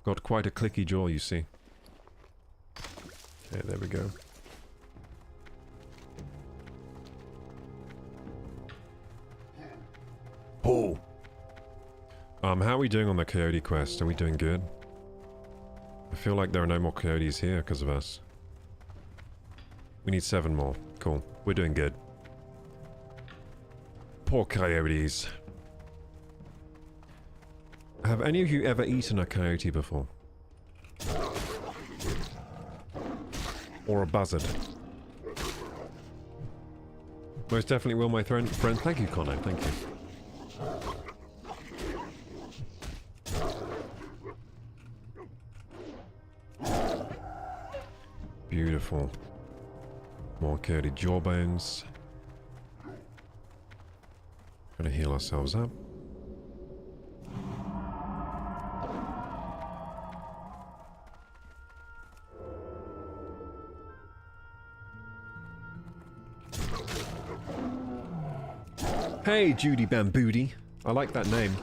Got quite a clicky jaw, you see. Okay, there we go. Oh! How are we doing on the coyote quest? Are we doing good? I feel like there are no more coyotes here because of us. We need 7 more. Cool. We're doing good. Poor coyotes. Have any of you ever eaten a coyote before? Or a buzzard? Most definitely will, my friend. Thank you, Connor. Thank you. Beautiful. More coyote jawbones. Gonna heal ourselves up. Hey, Judy Bambooty. I like that name.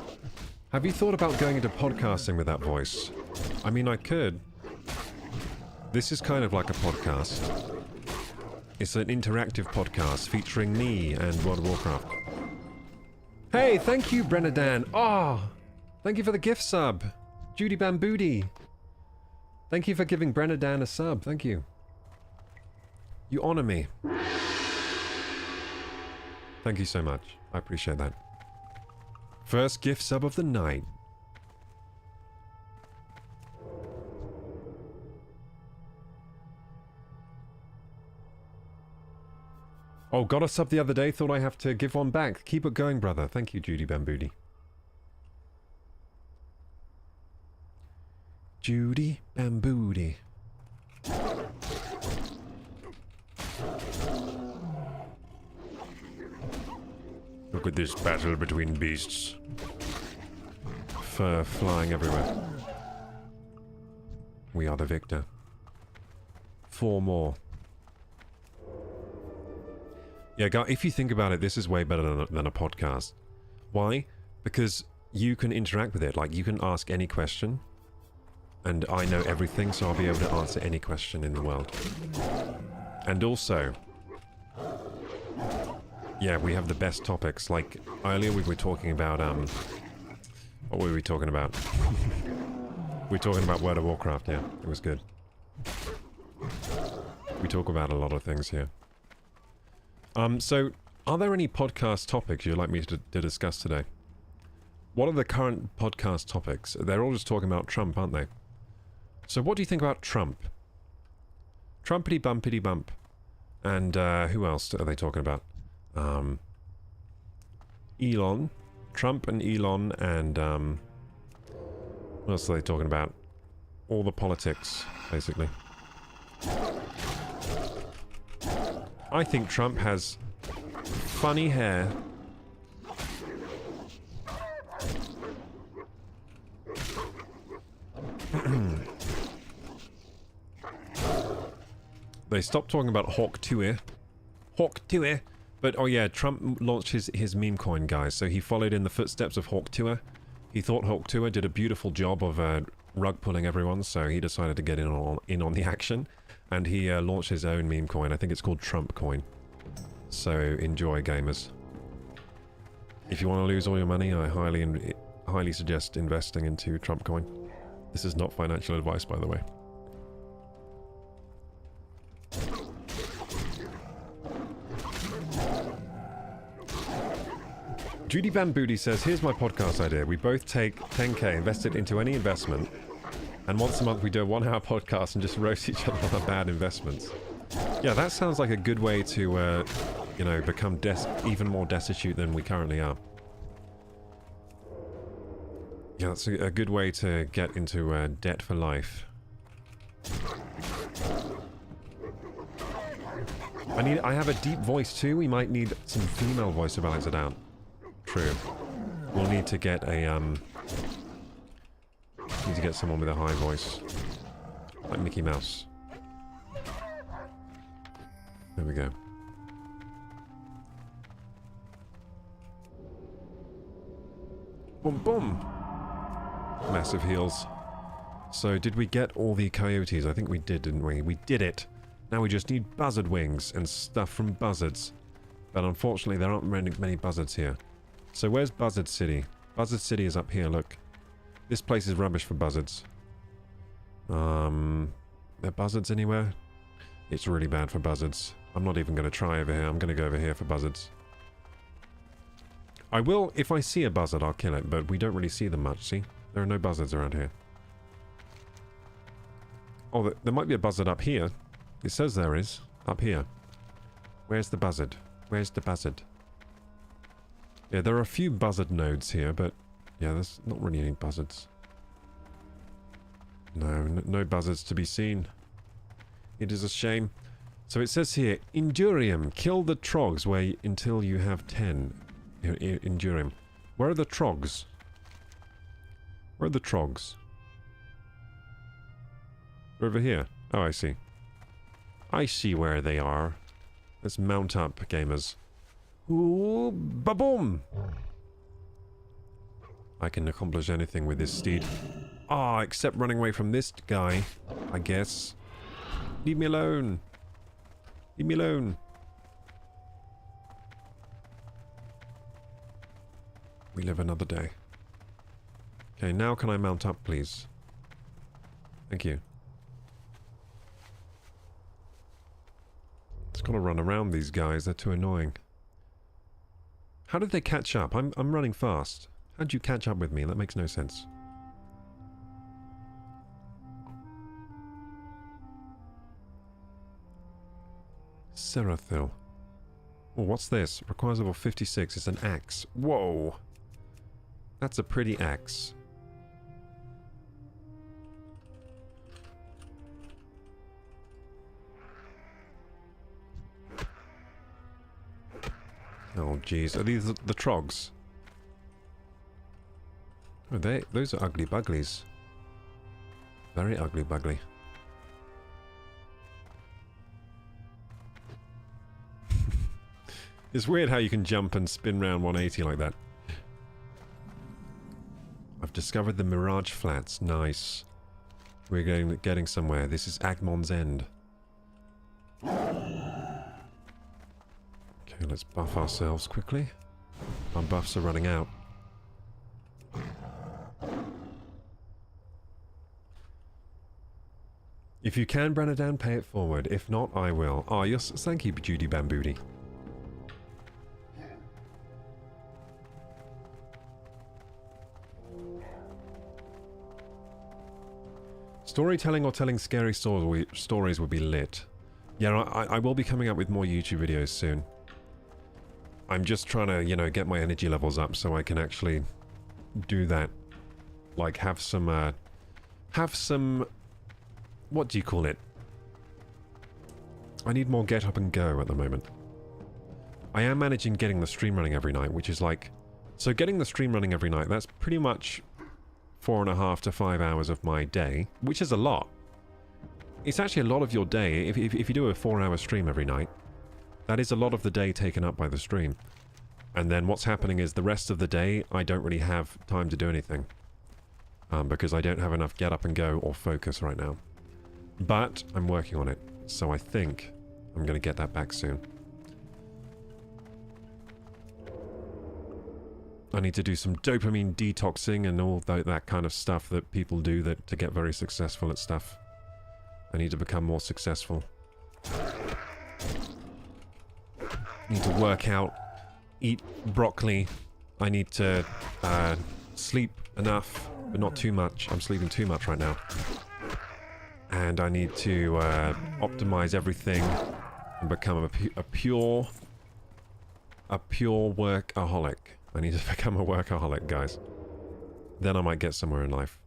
Have you thought about going into podcasting with that voice? I mean, I could. This is kind of like a podcast. It's an interactive podcast featuring me and World of Warcraft. Hey, thank you, Brennadan. Oh, thank you for the gift sub. Judy Bambooty. Thank you for giving Brennadan a sub. Thank you. You honor me. Thank you so much. I appreciate that. First gift sub of the night. Oh, got a sub the other day. Thought I have to give one back. Keep it going, brother. Thank you, Judy Bambooty. Judy Bambooty. Look at this battle between beasts. fur flying everywhere. We are the victor. 4 more. Yeah, if you think about it, this is way better than a podcast. Why? Because you can interact with it. Like, you can ask any question. And I know everything, so I'll be able to answer any question in the world. And also... yeah, we have the best topics. Like, earlier we were talking about, what were we talking about? We were talking about World of Warcraft, yeah. It was good. We talk about a lot of things here. So, are there any podcast topics you'd like me to discuss today? What are the current podcast topics? They're all just talking about Trump, aren't they? So what do you think about Trump? Trumpity bumpity bump. And who else are they talking about? Elon. Trump and Elon and what else are they talking about? All the politics, basically. I think Trump has funny hair. They stopped talking about Hawk Tuir. Hawk Tuir. But, oh yeah, Trump launched his meme coin, guys. So he followed in the footsteps of Hawk Tuir. He thought Hawk Tuir did a beautiful job of rug pulling everyone, so he decided to get in on the action. And he launched his own meme coin. I think it's called Trump coin. So enjoy, gamers. If you want to lose all your money, I highly suggest investing into Trump coin. This is not financial advice, by the way. Judy Van Booty says, here's my podcast idea. We both take 10k, invest it into any investment, and once a month we do a 1-hour podcast and just roast each other on our bad investments. Yeah, that sounds like a good way to, you know, become even more destitute than we currently are. Yeah, that's a good way to get into debt for life. I have a deep voice too. We might need some female voice to balance it out. True. We'll need to get a need to get someone with a high voice, like Mickey Mouse. There we go. Boom, boom. Massive heals. So, did we get all the coyotes? I think we did, didn't we? We did it. Now we just need buzzard wings and stuff from buzzards. But unfortunately, there aren't many buzzards here. So where's Buzzard City? Buzzard City is up here, look. This place is rubbish for buzzards. There buzzards anywhere? It's really bad for buzzards. I'm not even going to try over here. I'm going to go over here for buzzards. I will, if I see a buzzard, I'll kill it, but we don't really see them much, see? There are no buzzards around here. Oh, there might be a buzzard up here. It says there is. Up here. Where's the buzzard? Where's the buzzard? Yeah, there are a few buzzard nodes here, but yeah, there's not really any buzzards. No buzzards to be seen. It is a shame. So it says here, Endurium, kill the trogs until you have 10. Endurium. Where are the trogs? Where are the trogs? They're over here. Oh, I see. I see where they are. Let's mount up, gamers. Ooh, ba-boom! I can accomplish anything with this steed. Ah, except running away from this guy, I guess. Leave me alone. Leave me alone. We live another day. Okay, now can I mount up, please? Thank you. Just gotta run around these guys, they're too annoying. How did they catch up? I'm running fast. How'd you catch up with me? That makes no sense. Seraphil. Oh, what's this? Requires level 56. It's an axe. Whoa! That's a pretty axe. Oh, jeez. Are these the trogs? Oh, those are ugly buglies. Very ugly bugly. It's weird how you can jump and spin round 180 like that. I've discovered the Mirage Flats. Nice. We're getting somewhere. This is Agmon's End. Okay, let's buff ourselves quickly. Our buffs are running out. If you can, Brennadan, pay it forward. If not, I will. Oh, yes, thank you, Judy Bamboody. Storytelling or telling scary stories would be lit. Yeah, I will be coming up with more YouTube videos soon. I'm just trying to, you know, get my energy levels up so I can actually do that. Like, have some, what do you call it? I need more get up and go at the moment. I am managing getting the stream running every night, which is like... So getting the stream running every night, that's pretty much 4.5 to 5 hours of my day, which is a lot. It's actually a lot of your day. If you do a 4-hour stream every night, that is a lot of the day taken up by the stream. And then what's happening is the rest of the day, I don't really have time to do anything. Because I don't have enough get up and go or focus right now. But I'm working on it, so I think I'm going to get that back soon. I need to do some dopamine detoxing and all that kind of stuff that people do to get very successful at stuff. I need to become more successful. I need to work out, eat broccoli. I need to sleep enough, but not too much. I'm sleeping too much right now. And I need to optimize everything and become a pure workaholic. I need to become a workaholic, guys. Then I might get somewhere in life.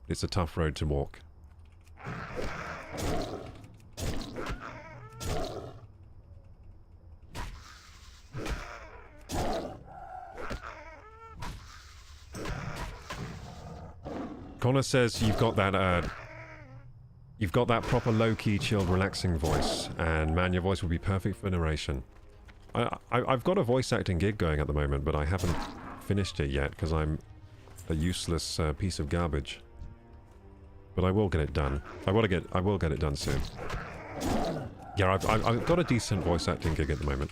It's a tough road to walk. Connor says you've got that proper low-key, chilled, relaxing voice, and man, your voice would be perfect for narration. I've got a voice acting gig going at the moment, but I haven't finished it yet because I'm a useless piece of garbage. But I will get it done. I will get it done soon. Yeah, I've got a decent voice acting gig at the moment.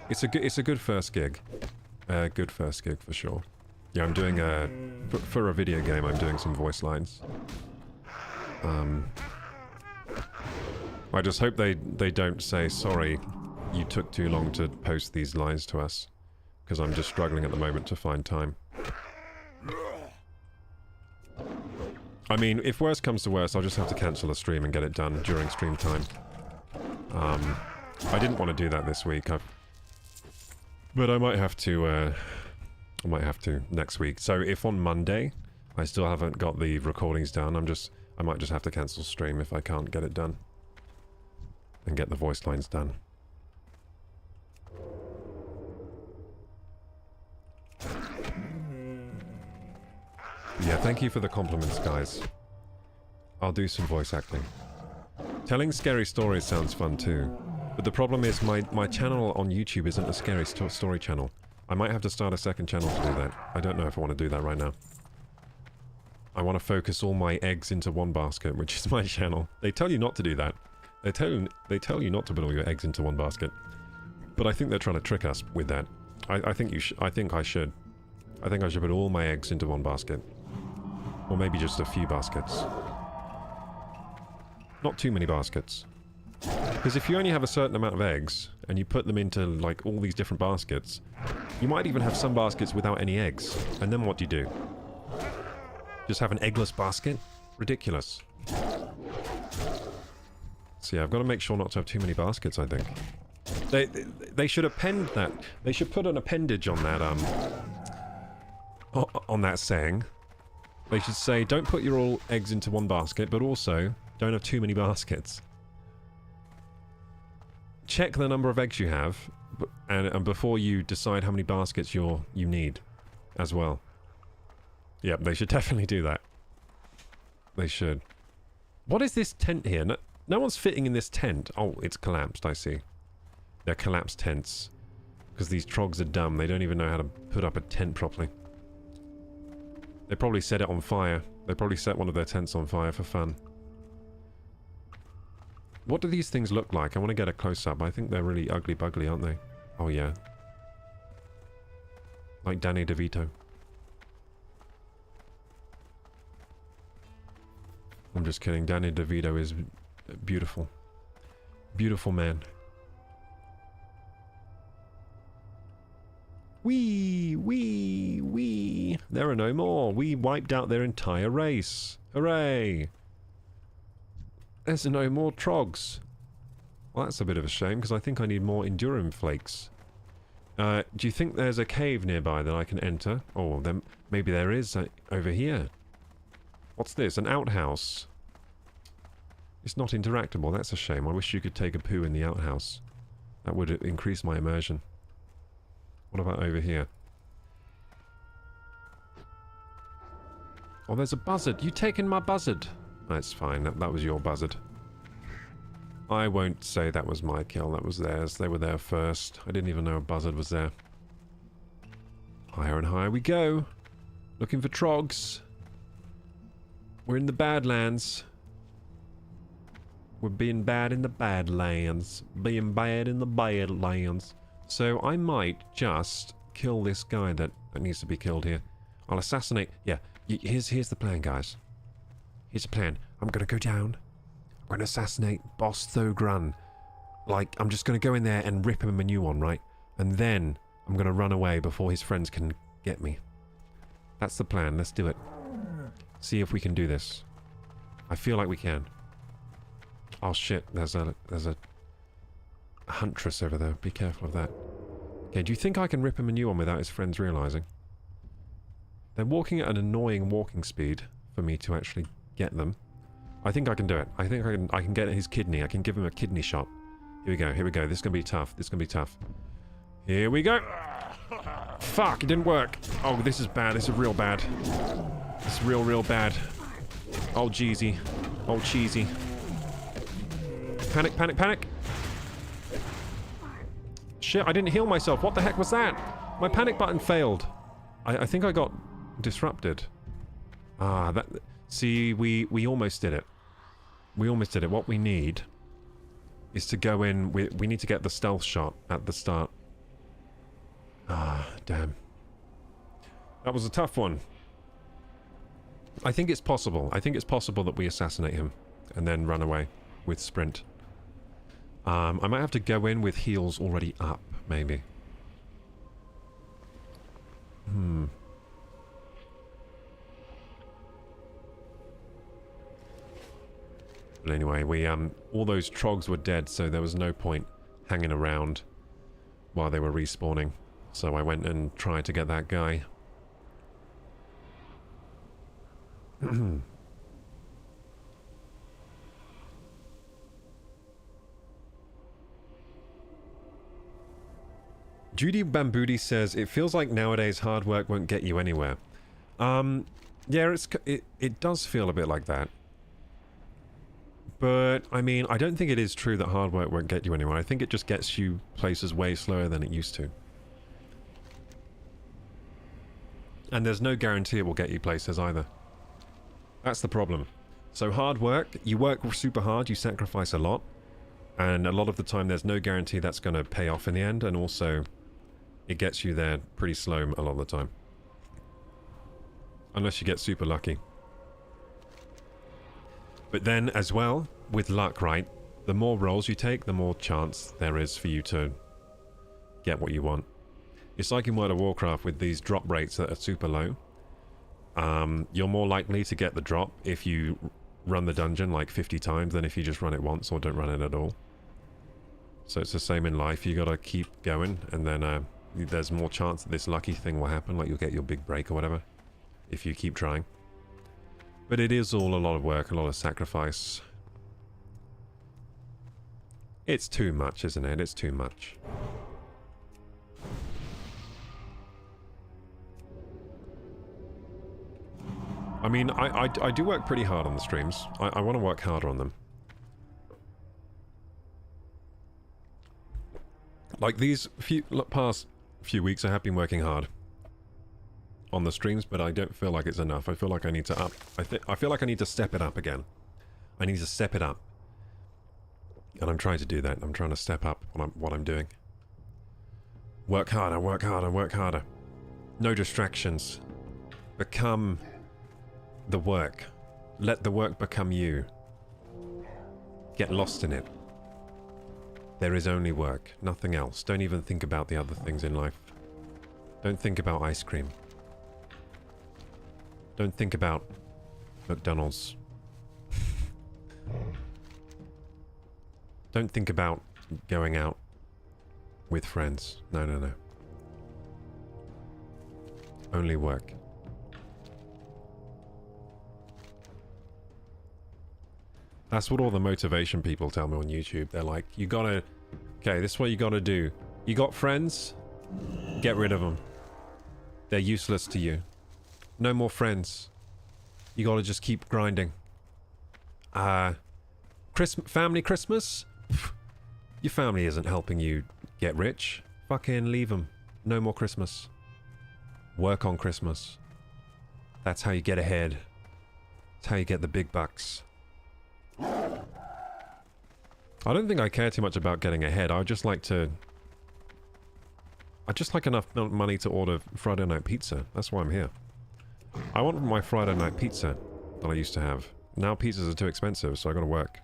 It's a good first gig. Good first gig for sure. Yeah, I'm doing for a video game. I'm doing some voice lines. I just hope they don't say sorry. You took too long to post these lines to us, because I'm just struggling at the moment to find time. I mean, if worse comes to worse, I'll just have to cancel a stream and get it done during stream time. I didn't want to do that this week, but I might have to. I might have to next week. So if on Monday I still haven't got the recordings done, I might just have to cancel stream if I can't get it done and get the voice lines done. Yeah, thank you for the compliments, guys. I'll do some voice acting. Telling scary stories sounds fun too, but the problem is my channel on YouTube isn't a scary story channel. I might have to start a second channel to do that. I don't know if I want to do that right now. I want to focus all my eggs into one basket, which is my channel. They tell you not to do that. They tell you not to put all your eggs into one basket. But I think they're trying to trick us with that. I think I should put all my eggs into one basket. Or maybe just a few baskets. Not too many baskets. Because if you only have a certain amount of eggs, and you put them into, like, all these different baskets, you might even have some baskets without any eggs. And then what do you do? Just have an eggless basket? Ridiculous. So yeah, I've got to make sure not to have too many baskets, I think. They should append that. They should put an appendage on that saying. They should say, don't put your all eggs into one basket, but also, don't have too many baskets. Check the number of eggs you have, and before you decide how many baskets you need, as well. Yep, they should definitely do that. They should. What is this tent here? No one's fitting in this tent. Oh, it's collapsed, I see. They're collapsed tents. Because these trogs are dumb. They don't even know how to put up a tent properly. They probably set it on fire. They probably set one of their tents on fire for fun. What do these things look like? I want to get a close-up. I think they're really ugly bugly, aren't they? Oh, yeah. Like Danny DeVito. I'm just kidding. Danny DeVito is beautiful. Beautiful man. Wee, wee, wee. There are no more. We wiped out their entire race. Hooray! There's no more trogs. Well, that's a bit of a shame, because I think I need more Endurum flakes. Do you think there's a cave nearby that I can enter? Oh, then maybe there is over here. What's this? An outhouse. It's not interactable. That's a shame. I wish you could take a poo in the outhouse. That would increase my immersion. What about over here? Oh, there's a buzzard. You taken my buzzard. That's fine. That was your buzzard. I won't say that was my kill. That was theirs. They were there first. I didn't even know a buzzard was there. Higher and higher we go. Looking for trogs. We're in the Badlands. We're being bad in the Badlands. Being bad in the Badlands. So I might just kill this guy that needs to be killed here. I'll assassinate... Yeah, here's the plan, guys. Here's the plan. I'm going to go down. I'm going to assassinate Boss Thogrun. Like, I'm just going to go in there and rip him a new one, right? And then I'm going to run away before his friends can get me. That's the plan. Let's do it. See if we can do this. I feel like we can. Oh shit, there's a huntress over there. Be careful of that. Okay, do you think I can rip him a new one without his friends realizing? They're walking at an annoying walking speed for me to actually get them. I think I can do it. I think I can get his kidney. I can give him a kidney shot. Here we go, here we go. This is gonna be tough. This is gonna be tough. Here we go. Fuck, it didn't work. Oh, this is bad. This is real bad. This is real bad. Oh, jeezy. Oh, cheesy. Panic, panic, panic. Shit, I didn't heal myself. What the heck was that? My panic button failed. I think I got disrupted. Ah, that... See, we almost did it. We almost did it. What we need is to go in... We need to get the stealth shot at the start. Ah, damn. That was a tough one. I think it's possible. I think it's possible that we assassinate him and then run away with sprint. I might have to go in with heals already up, maybe. But anyway, we all those trogs were dead, so there was no point hanging around while they were respawning. So I went and tried to get that guy. Judy Bamboody says, it feels like nowadays hard work won't get you anywhere. Yeah, it does feel a bit like that. But, I mean, I don't think it is true that hard work won't get you anywhere. I think it just gets you places way slower than it used to. And there's no guarantee it will get you places either. That's the problem. So hard work, you work super hard, you sacrifice a lot. And a lot of the time there's no guarantee that's going to pay off in the end. And also, it gets you there pretty slow a lot of the time. Unless you get super lucky. But then, as well, with luck, right? The more rolls you take, the more chance there is for you to get what you want. It's like in World of Warcraft with these drop rates that are super low. You're more likely to get the drop if you run the dungeon like 50 times than if you just run it once or don't run it at all. So it's the same in life. You gotta keep going, and then there's more chance that this lucky thing will happen, like you'll get your big break or whatever, if you keep trying. But it is all a lot of work, a lot of sacrifice. It's too much, isn't it? It's too much. I mean, I do work pretty hard on the streams. I want to work harder on them. Like these past few weeks, I have been working hard on the streams, but I don't feel like it's enough. I feel like I need to up. I feel like I need to step it up again. I need to step it up, and I'm trying to do that. I'm trying to step up what I'm doing. Work harder, work harder, work harder. No distractions. Become the work. Let the work become you. Get lost in it. There is only work, nothing else. Don't even think about the other things in life. Don't think about ice cream. Don't think about McDonald's. Don't think about going out with friends. No, no, no. Only work. That's what all the motivation people tell me on YouTube. They're like, you gotta... Okay, this is what you gotta do. You got friends? Get rid of them. They're useless to you. No more friends. You gotta just keep grinding. Family Christmas? Your family isn't helping you get rich. Fucking leave them. No more Christmas. Work on Christmas. That's how you get ahead. That's how you get the big bucks. I don't think I care too much about getting ahead. I'd just like enough money to order Friday night pizza. That's why I'm here. I want my Friday night pizza that I used to have. Now pizzas are too expensive, so I gotta work.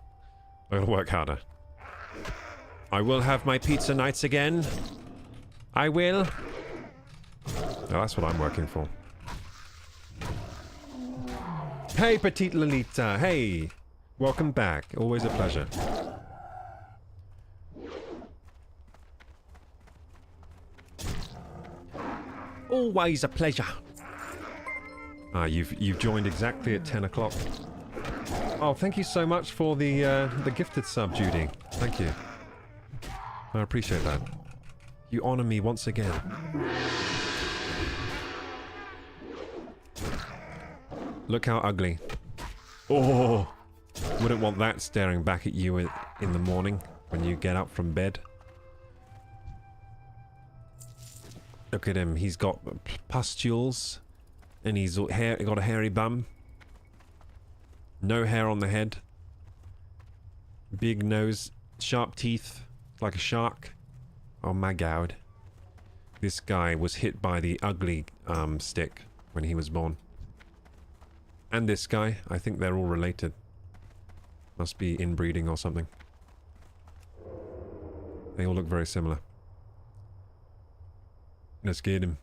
I gotta work harder. I will have my pizza nights again. I will. Oh, that's what I'm working for. Hey, Petite Lolita. Hey. Welcome back. Always a pleasure. Always a pleasure. Ah, you've joined exactly at 10 o'clock. Oh, thank you so much for the gifted sub, Judy. Thank you. I appreciate that. You honor me once again. Look how ugly. Oh, wouldn't want that staring back at you in the morning when you get up from bed. Look at him. He's got pustules, and he's got a hairy bum. No hair on the head. Big nose, sharp teeth, like a shark. Oh my god. This guy was hit by the ugly stick when he was born. And this guy, I think they're all related. Must be inbreeding or something. They all look very similar. Let's get him.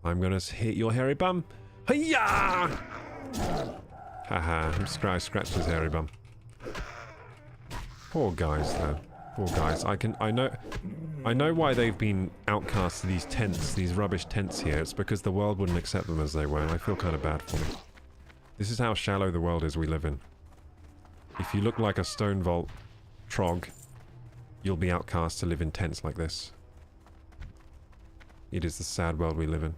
I'm gonna hit your hairy bum. Hiya! Haha, I'm scratched his hairy bum. Poor guys, though. Poor guys. I know why they've been outcast to these tents, these rubbish tents here. It's because the world wouldn't accept them as they were, and I feel kind of bad for them. This is how shallow the world is we live in. If you look like a stone vault trog, you'll be outcast to live in tents like this. It is the sad world we live in.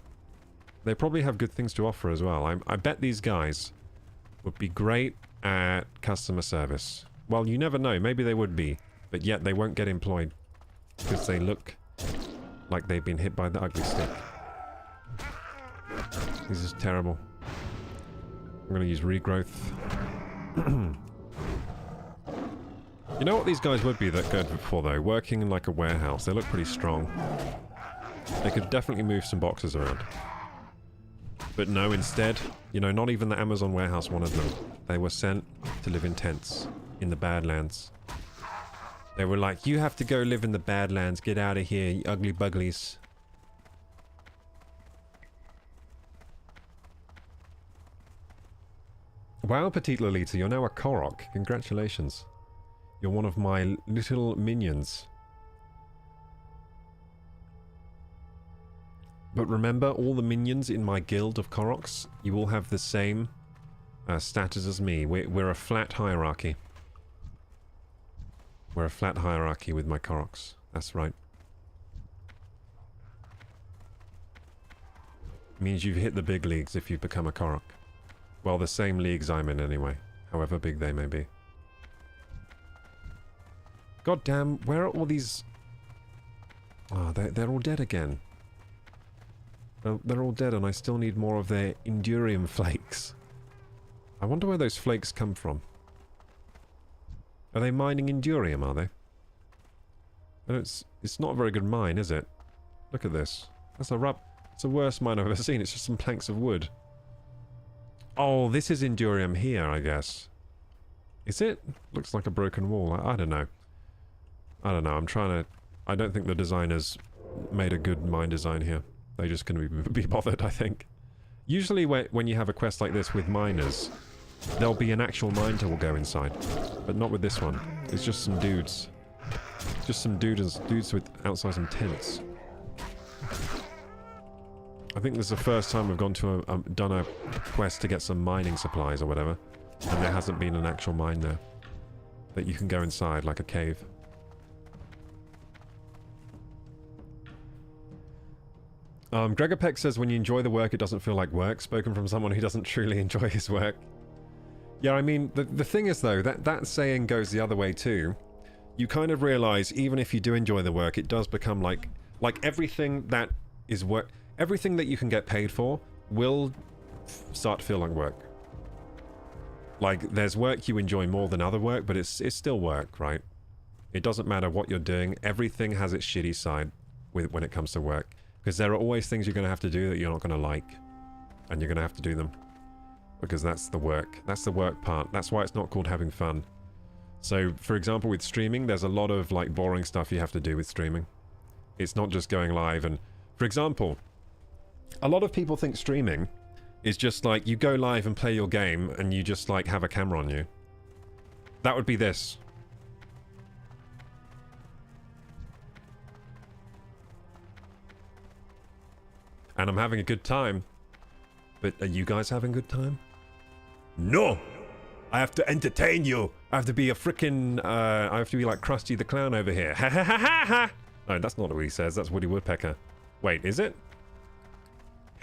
They probably have good things to offer as well. I bet these guys would be great at customer service. Well, you never know. Maybe they would be. But yet they won't get employed. Because they look like they've been hit by the ugly stick. This is terrible. I'm going to use regrowth. You know what these guys would be that good for, though? Working in like a warehouse. They look pretty strong. They could definitely move some boxes around. But no, instead, you know, not even the Amazon warehouse wanted them. They were sent to live in tents in the Badlands. They were like, you have to go live in the Badlands. Get out of here, you ugly buglies. Wow, Petite Lolita, you're now a Korok. Congratulations. You're one of my little minions. But remember, all the minions in my guild of Koroks, you all have the same status as me. We're a flat hierarchy. We're a flat hierarchy with my Koroks. That's right. Means you've hit the big leagues if you've become a Korok. Well, the same leagues I'm in anyway, however big they may be. God damn, where are all these... Oh, they're all dead again. They're all dead and I still need more of their Endurium flakes. I wonder where those flakes come from. Are they mining Endurium, are they? And it's not a very good mine, is it? Look at this. It's the worst mine I've ever seen. It's just some planks of wood. Oh, this is Endurium here, I guess. Is it? Looks like a broken wall. I don't know. I don't know. I'm trying to... I don't think the designers made a good mine design here. They're just going to be bothered, I think. Usually when you have a quest like this with miners, there'll be an actual mine tool go inside. But not with this one. It's just some dudes. Just some dudes with outside some tents. I think this is the first time we've gone to done a quest to get some mining supplies or whatever. And there hasn't been an actual mine there. That you can go inside, like a cave. Gregor Peck says, when you enjoy the work, it doesn't feel like work. Spoken from someone who doesn't truly enjoy his work. Yeah, I mean, the thing is, though, that saying goes the other way, too. You kind of realize, even if you do enjoy the work, it does become like everything that is work... Everything that you can get paid for will start to feel like work. Like, there's work you enjoy more than other work, but it's still work, right? It doesn't matter what you're doing. Everything has its shitty side when it comes to work. Because there are always things you're going to have to do that you're not going to like. And you're going to have to do them. Because that's the work. That's the work part. That's why it's not called having fun. So, for example, with streaming, there's a lot of, like, boring stuff you have to do with streaming. It's not just going live and... For example, a lot of people think streaming is just, like, you go live and play your game and you just, like, have a camera on you. That would be this. And I'm having a good time. But are you guys having a good time? No! I have to entertain you! I have to be a frickin', I have to be like Krusty the Clown over here. Ha ha ha ha ha! No, that's not what he says. That's Woody Woodpecker. Wait, is it?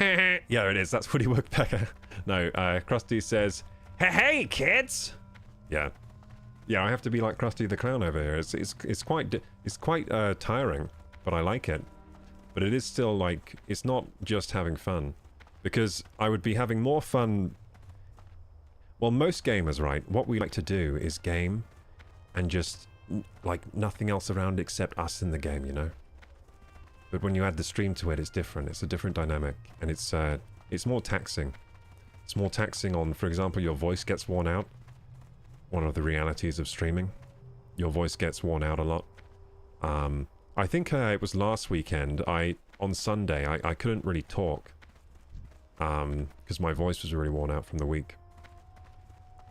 Yeah, it is. That's Woody Woodpecker. No, Krusty says, hey, kids! Yeah. Yeah, I have to be like Krusty the Clown over here. It's quite tiring, but I like it. But it is still like, it's not just having fun. Because I would be having more fun... Well, most gamers, right, what we like to do is game and just, like, nothing else around except us in the game, you know? But when you add the stream to it, it's different. It's a different dynamic. And it's more taxing. It's more taxing on, for example, your voice gets worn out. One of the realities of streaming. Your voice gets worn out a lot. I think it was last weekend, on Sunday, I couldn't really talk. Because my voice was really worn out from the week.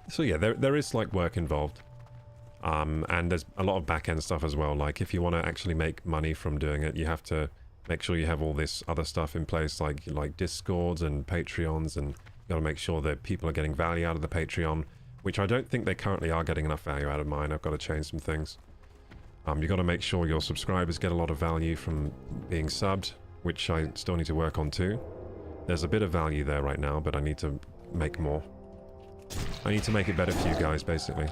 So yeah, there is like work involved. And there's a lot of back-end stuff as well. Like if you want to actually make money from doing it, you have to make sure you have all this other stuff in place, like Discords and Patreons, and you got to make sure that people are getting value out of the Patreon, which I don't think they currently are getting enough value out of mine. I've got to change some things. You got to make sure your subscribers get a lot of value from being subbed, which I still need to work on too. There's a bit of value there right now, but I need to make more. I need to make it better for you guys, basically.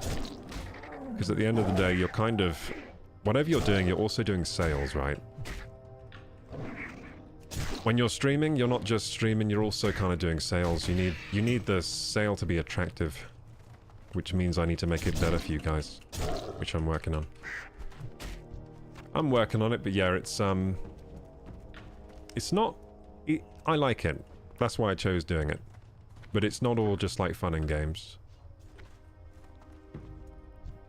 Because at the end of the day, you're kind of... Whatever you're doing, you're also doing sales, right? When you're streaming, you're not just streaming, you're also kind of doing sales. You need the sale to be attractive. Which means I need to make it better for you guys. Which I'm working on. I'm working on it, but yeah, it's not... I like it. That's why I chose doing it. But it's not all just like fun and games.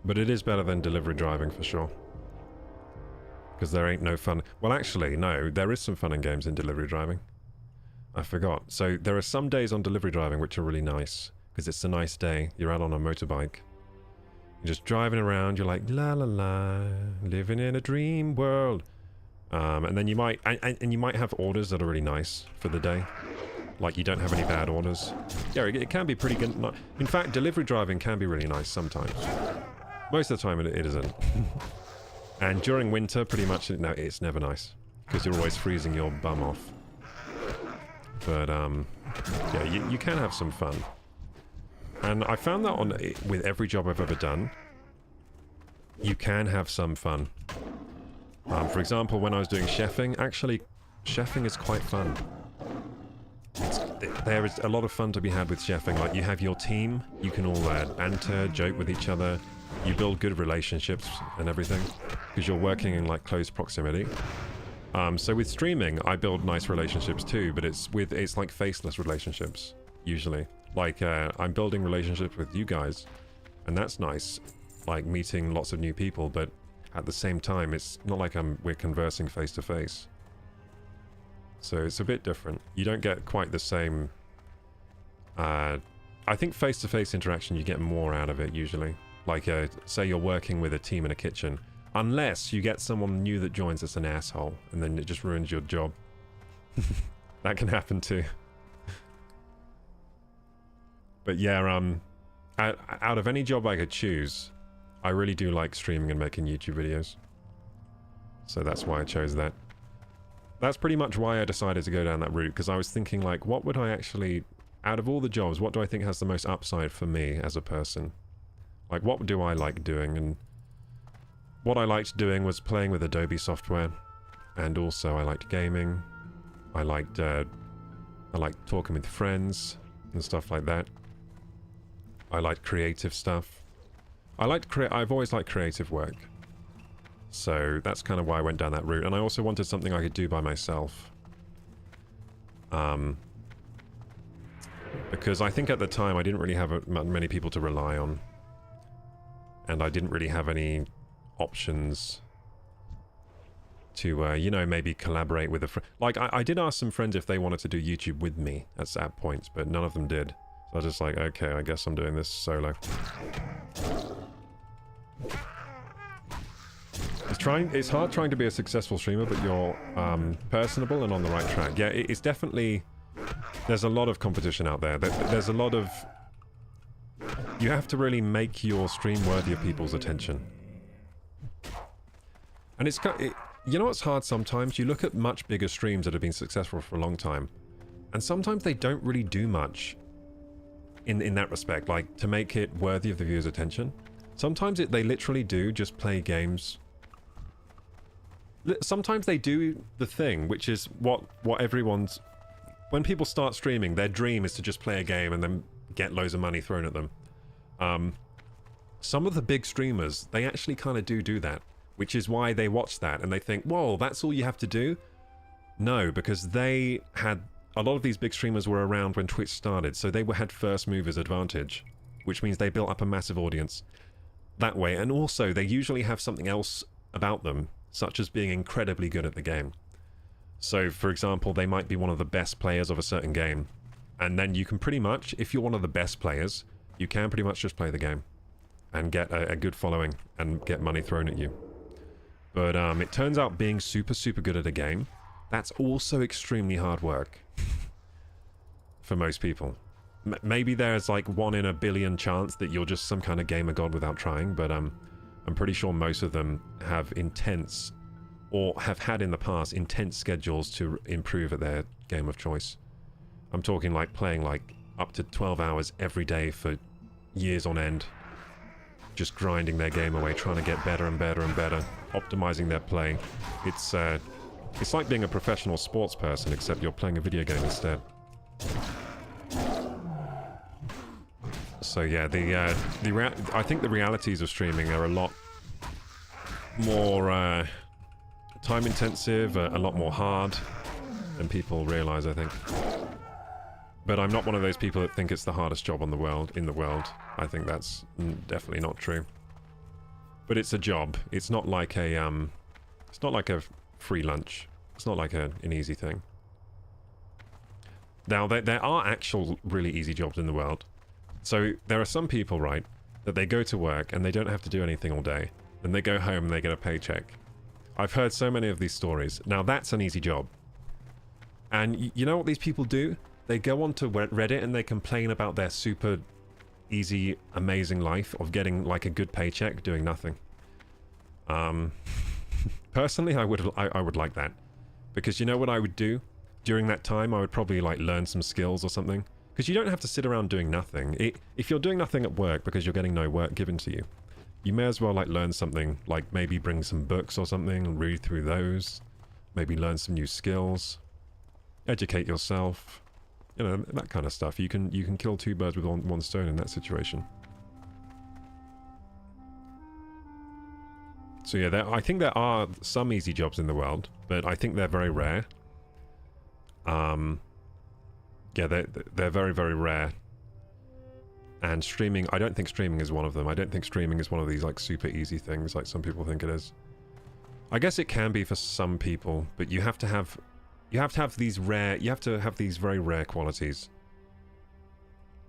But it is better than delivery driving for sure. Because there ain't no fun. Well, actually, no, there is some fun and games in delivery driving. I forgot. So there are some days on delivery driving which are really nice. Because it's a nice day. You're out on a motorbike. You're just driving around. You're like, la la la, living in a dream world. And then you might, and you might have orders that are really nice for the day. Like you don't have any bad orders. Yeah, it can be pretty good. In fact, delivery driving can be really nice sometimes. Most of the time it isn't. And during winter, pretty much, no, it's never nice. Because you're always freezing your bum off. But, yeah, you can have some fun. And I found that with every job I've ever done, you can have some fun. For example, when I was doing chefing, actually, chefing is quite fun. There is a lot of fun to be had with chefing. Like, you have your team, you can all banter, joke with each other, you build good relationships and everything, because you're working in like close proximity. So with streaming, I build nice relationships too, but it's like faceless relationships, usually. Like, I'm building relationships with you guys, and that's nice, like meeting lots of new people, but at the same time, it's not like we're conversing face to face. So it's a bit different. You don't get quite the same... I think face-to-face interaction, you get more out of it, usually. Like, say you're working with a team in a kitchen. Unless you get someone new that joins that's an asshole, and then it just ruins your job. That can happen too. But yeah, out of any job I could choose, I really do like streaming and making YouTube videos. So that's why I chose that. That's pretty much why I decided to go down that route, because I was thinking, like, what would I actually... Out of all the jobs, what do I think has the most upside for me as a person? Like, what do I like doing? And what I liked doing was playing with Adobe software, and also I liked gaming. I liked talking with friends and stuff like that. I liked creative stuff. I've always liked creative work. So that's kind of why I went down that route. And I also wanted something I could do by myself. Because I think at the time I didn't really have many people to rely on. And I didn't really have any options to, you know, maybe collaborate with a friend. Like, I did ask some friends if they wanted to do YouTube with me at points, but none of them did. So I was just like, okay, I guess I'm doing this solo. It's hard trying to be a successful streamer, but you're personable and on the right track. Yeah, it's definitely... There's a lot of competition out there. There's a lot of... You have to really make your stream worthy of people's attention. And it's... You know what's hard sometimes? You look at much bigger streams that have been successful for a long time, and sometimes they don't really do much in that respect, like to make it worthy of the viewer's attention. Sometimes they literally do just play games. Sometimes they do the thing, which is what everyone's... When people start streaming, their dream is to just play a game and then get loads of money thrown at them. Some of the big streamers, they actually kind of do that, which is why they watch that and they think, whoa, that's all you have to do? No, because they had... A lot of these big streamers were around when Twitch started, so they had first movers advantage, which means they built up a massive audience that way. And also, they usually have something else about them, such as being incredibly good at the game. So, for example, they might be one of the best players of a certain game, and then you can pretty much, if you're one of the best players, you can pretty much just play the game and get a good following and get money thrown at you. But it turns out being super, super good at a game, that's also extremely hard work for most people. Maybe there's like 1 in a billion chance that you're just some kind of gamer god without trying, but I'm pretty sure most of them have intense, or have had in the past, intense schedules to improve at their game of choice. I'm talking like playing like up to 12 hours every day for years on end, just grinding their game away, trying to get better and better and better, optimizing their play. It's like being a professional sports person, except you're playing a video game instead. So yeah, I think the realities of streaming are a lot more time intensive, a lot more hard than people realize, I think. But I'm not one of those people that think it's the hardest job in the world. I think that's definitely not true. But it's a job. It's not like a free lunch. It's not like an easy thing. Now, there are actual really easy jobs in the world. So there are some people, right, that they go to work and they don't have to do anything all day. Then they go home and they get a paycheck. I've heard so many of these stories. Now, that's an easy job. And you know what these people do? They go onto Reddit and they complain about their super easy, amazing life of getting like a good paycheck doing nothing. Personally, I would like that, because you know what I would do during that time? I would probably like learn some skills or something. Because you don't have to sit around doing nothing. If you're doing nothing at work because you're getting no work given to you, you may as well like learn something, like maybe bring some books or something and read through those. Maybe learn some new skills. Educate yourself. You know, that kind of stuff. You can kill two birds with one stone in that situation. So yeah, I think there are some easy jobs in the world, but I think they're very rare. Yeah, they're very, very rare. And streaming, I don't think streaming is one of them. I don't think streaming is one of these like super easy things like some people think it is. I guess it can be for some people, but you have to have these rare, you have to have these very rare qualities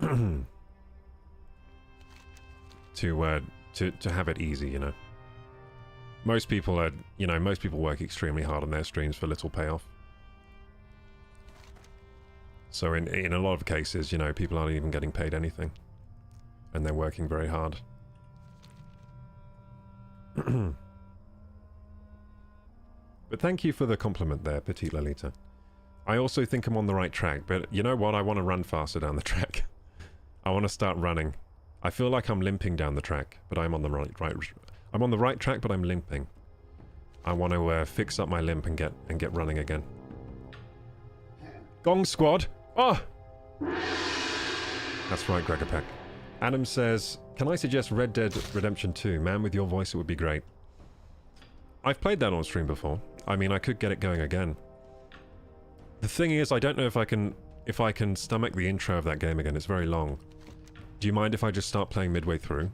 to have it easy, you know. Most people are, you know, most people work extremely hard on their streams for little payoff. So in a lot of cases, you know, people aren't even getting paid anything. And they're working very hard. But thank you for the compliment there, Petite Lolita. I also think I'm on the right track, but you know what? I want to run faster down the track. I want to start running. I feel like I'm limping down the track, but I'm on the right I'm on the right track, but I'm limping. I want to fix up my limp and get running again. Gong Squad! Oh! That's right, Gregor Peck. Adam says, can I suggest Red Dead Redemption 2? Man, with your voice it would be great. I've played that on stream before. I mean, I could get it going again. The thing is, I don't know if I can stomach the intro of that game again. It's very long. Do you mind if I just start playing midway through?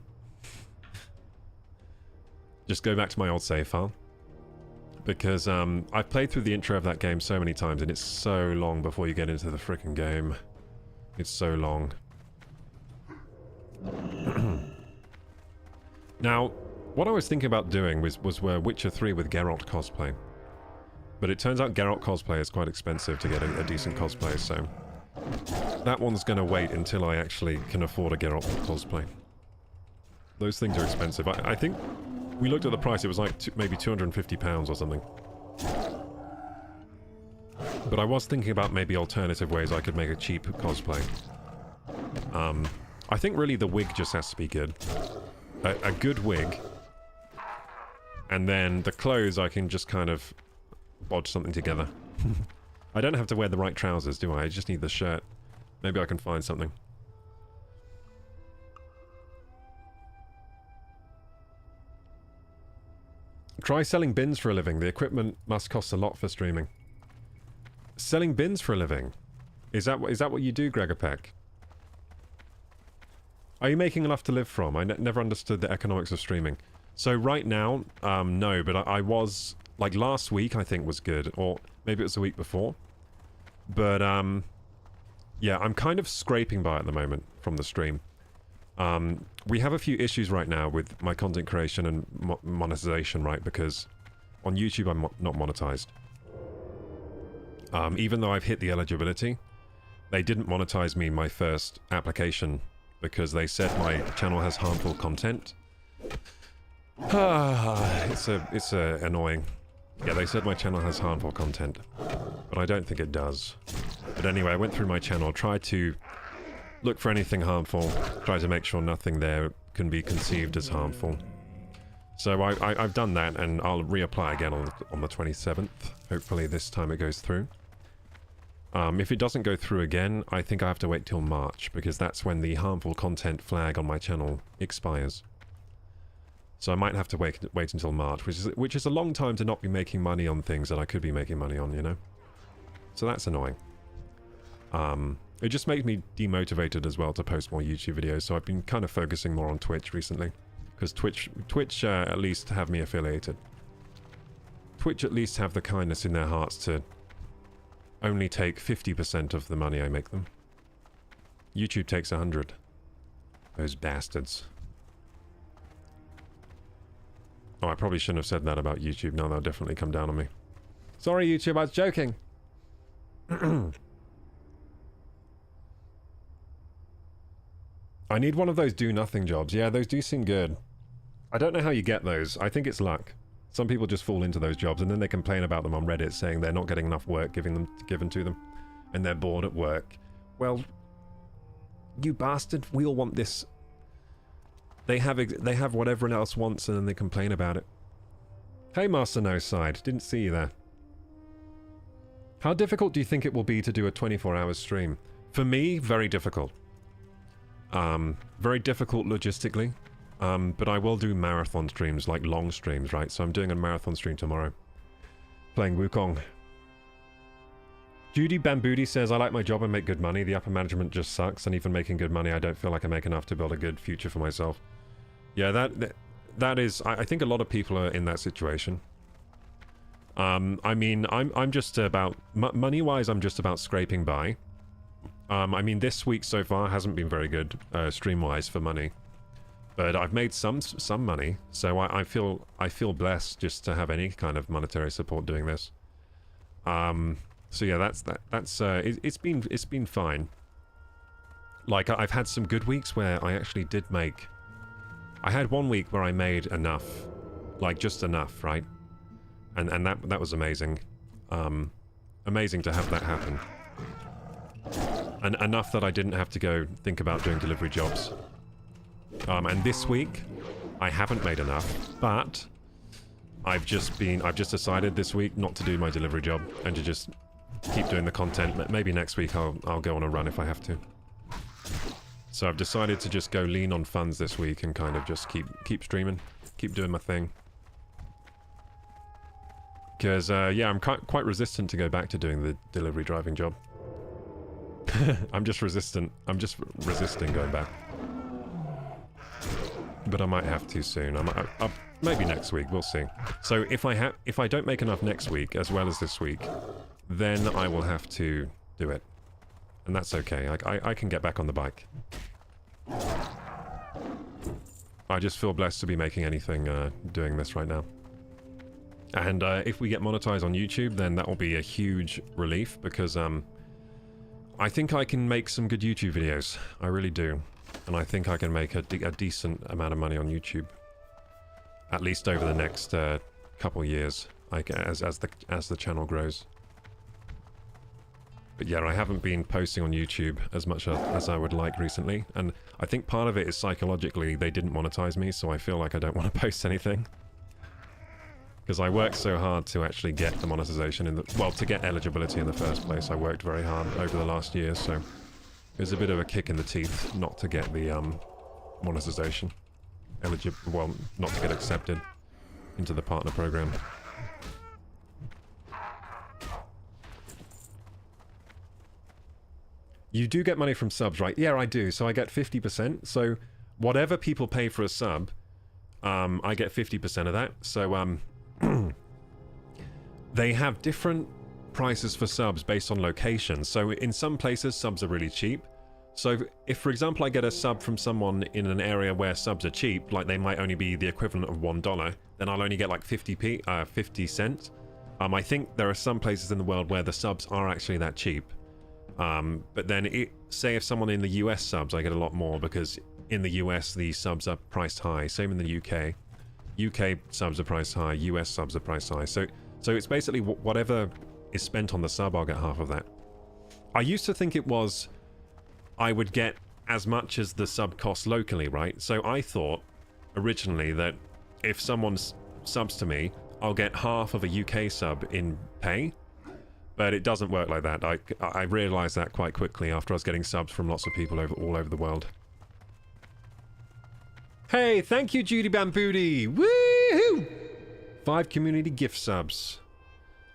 Just go back to my old save file. Because I've played through the intro of that game so many times and it's so long before you get into the frickin' game. It's so long. Now, what I was thinking about doing was Witcher 3 with Geralt cosplay. But it turns out Geralt cosplay is quite expensive to get a decent cosplay, so... that one's gonna wait until I actually can afford a Geralt cosplay. Those things are expensive. I think we looked at the price, it was like maybe £250 or something. But I was thinking about maybe alternative ways I could make a cheap cosplay. I think really the wig just has to be good. A good wig. And then the clothes I can just kind of bodge something together. I don't have to wear the right trousers, do I? I just need the shirt. Maybe I can find something. Try selling bins for a living. The equipment must cost a lot for streaming. Selling bins for a living? Is that what you do, Gregor Peck? Are you making enough to live from? I never understood the economics of streaming. So right now, no, but I was... like last week, I think, was good. Or maybe it was the week before. But, yeah, I'm kind of scraping by at the moment from the stream. We have a few issues right now with my content creation and monetization, right? Because on YouTube, I'm not monetized. Even though I've hit the eligibility, they didn't monetize me my first application because they said my channel has harmful content. It's annoying. Yeah, they said my channel has harmful content, but I don't think it does. But anyway, I went through my channel, tried to look for anything harmful, tried to make sure nothing there can be conceived as harmful. So I've done that, and I'll reapply again on the 27th. Hopefully this time it goes through. If it doesn't go through again, I think I have to wait till March, because that's when the harmful content flag on my channel expires. So I might have to wait until March, which is a long time to not be making money on things that I could be making money on, you know? So that's annoying. It just makes me demotivated as well to post more YouTube videos, so I've been kind of focusing more on Twitch recently. Because Twitch at least have me affiliated. Twitch at least have the kindness in their hearts to only take 50% of the money I make them. YouTube takes 100. Those bastards. Oh, I probably shouldn't have said that about YouTube. No, they'll definitely come down on me. Sorry, YouTube, I was joking. I need one of those do-nothing jobs. Yeah, those do seem good. I don't know how you get those. I think it's luck. Some people just fall into those jobs and then they complain about them on Reddit, saying they're not getting enough work given to them, and they're bored at work. Well, You bastard. We all want this. They have what everyone else wants and then they complain about it. Hey, Master No Side. Didn't see you there. How difficult do you think it will be to do a 24-hour stream? For me, very difficult. Very difficult logistically. But I will do marathon streams, like long streams, right? So I'm doing a marathon stream tomorrow. Playing Wukong. Judy Bamboody says, I like my job and make good money. The upper management just sucks, and even making good money, I don't feel like I make enough to build a good future for myself. Yeah, that is... I think a lot of people are in that situation. I mean, I'm just about... Money-wise, I'm just about scraping by. I mean, this week so far hasn't been very good, stream-wise, for money. But I've made some money, so I feel blessed just to have any kind of monetary support doing this. So yeah, it's been fine. Like, I've had some good weeks where I actually did make... I had one week where I made enough. Like, just enough, right? And that was amazing. Amazing to have that happen. And enough that I didn't have to go think about doing delivery jobs. And this week, I haven't made enough, but I've just decided this week not to do my delivery job and to just keep doing the content. Maybe next week I'll go on a run if I have to. So I've decided to just go lean on funds this week and kind of just keep streaming, keep doing my thing. Because, yeah, I'm quite resistant to go back to doing the delivery driving job. I'm just resistant. I'm just resisting going back. But I might have to soon. Maybe next week. We'll see. So if I don't make enough next week as well as this week, then I will have to do it, and that's okay. I can get back on the bike. I just feel blessed to be making anything doing this right now. And if we get monetized on YouTube, then that will be a huge relief because I think I can make some good YouTube videos. I really do. And I think I can make a decent amount of money on YouTube. At least over the next couple years, as the channel grows. But yeah, I haven't been posting on YouTube as much as I would like recently. And I think part of it is psychologically they didn't monetize me, so I feel like I don't want to post anything. Because I worked so hard to actually get the monetization to get eligibility in the first place. I worked very hard over the last year, so it was a bit of a kick in the teeth not to get the monetization. Not to get accepted into the partner program. You do get money from subs, right? Yeah, I do. So I get 50%. So whatever people pay for a sub, I get 50% of that. So they have different prices for subs based on location. So in some places, subs are really cheap. So if, for example, I get a sub from someone in an area where subs are cheap, like they might only be the equivalent of $1, then I'll only get like 50 cents. I think there are some places in the world where the subs are actually that cheap. But then, say if someone in the US subs, I get a lot more because in the US the subs are priced high. Same in the UK. UK subs are priced high. US subs are priced high. So it's basically whatever is spent on the sub, I'll get half of that. I used to think it was I would get as much as the sub costs locally, right? So I thought originally that if someone subs to me, I'll get half of a UK sub in pay. But it doesn't work like that. I realized that quite quickly after I was getting subs from lots of people all over the world. Hey, thank you, Judy Bamboody! Woohoo! 5 community gift subs.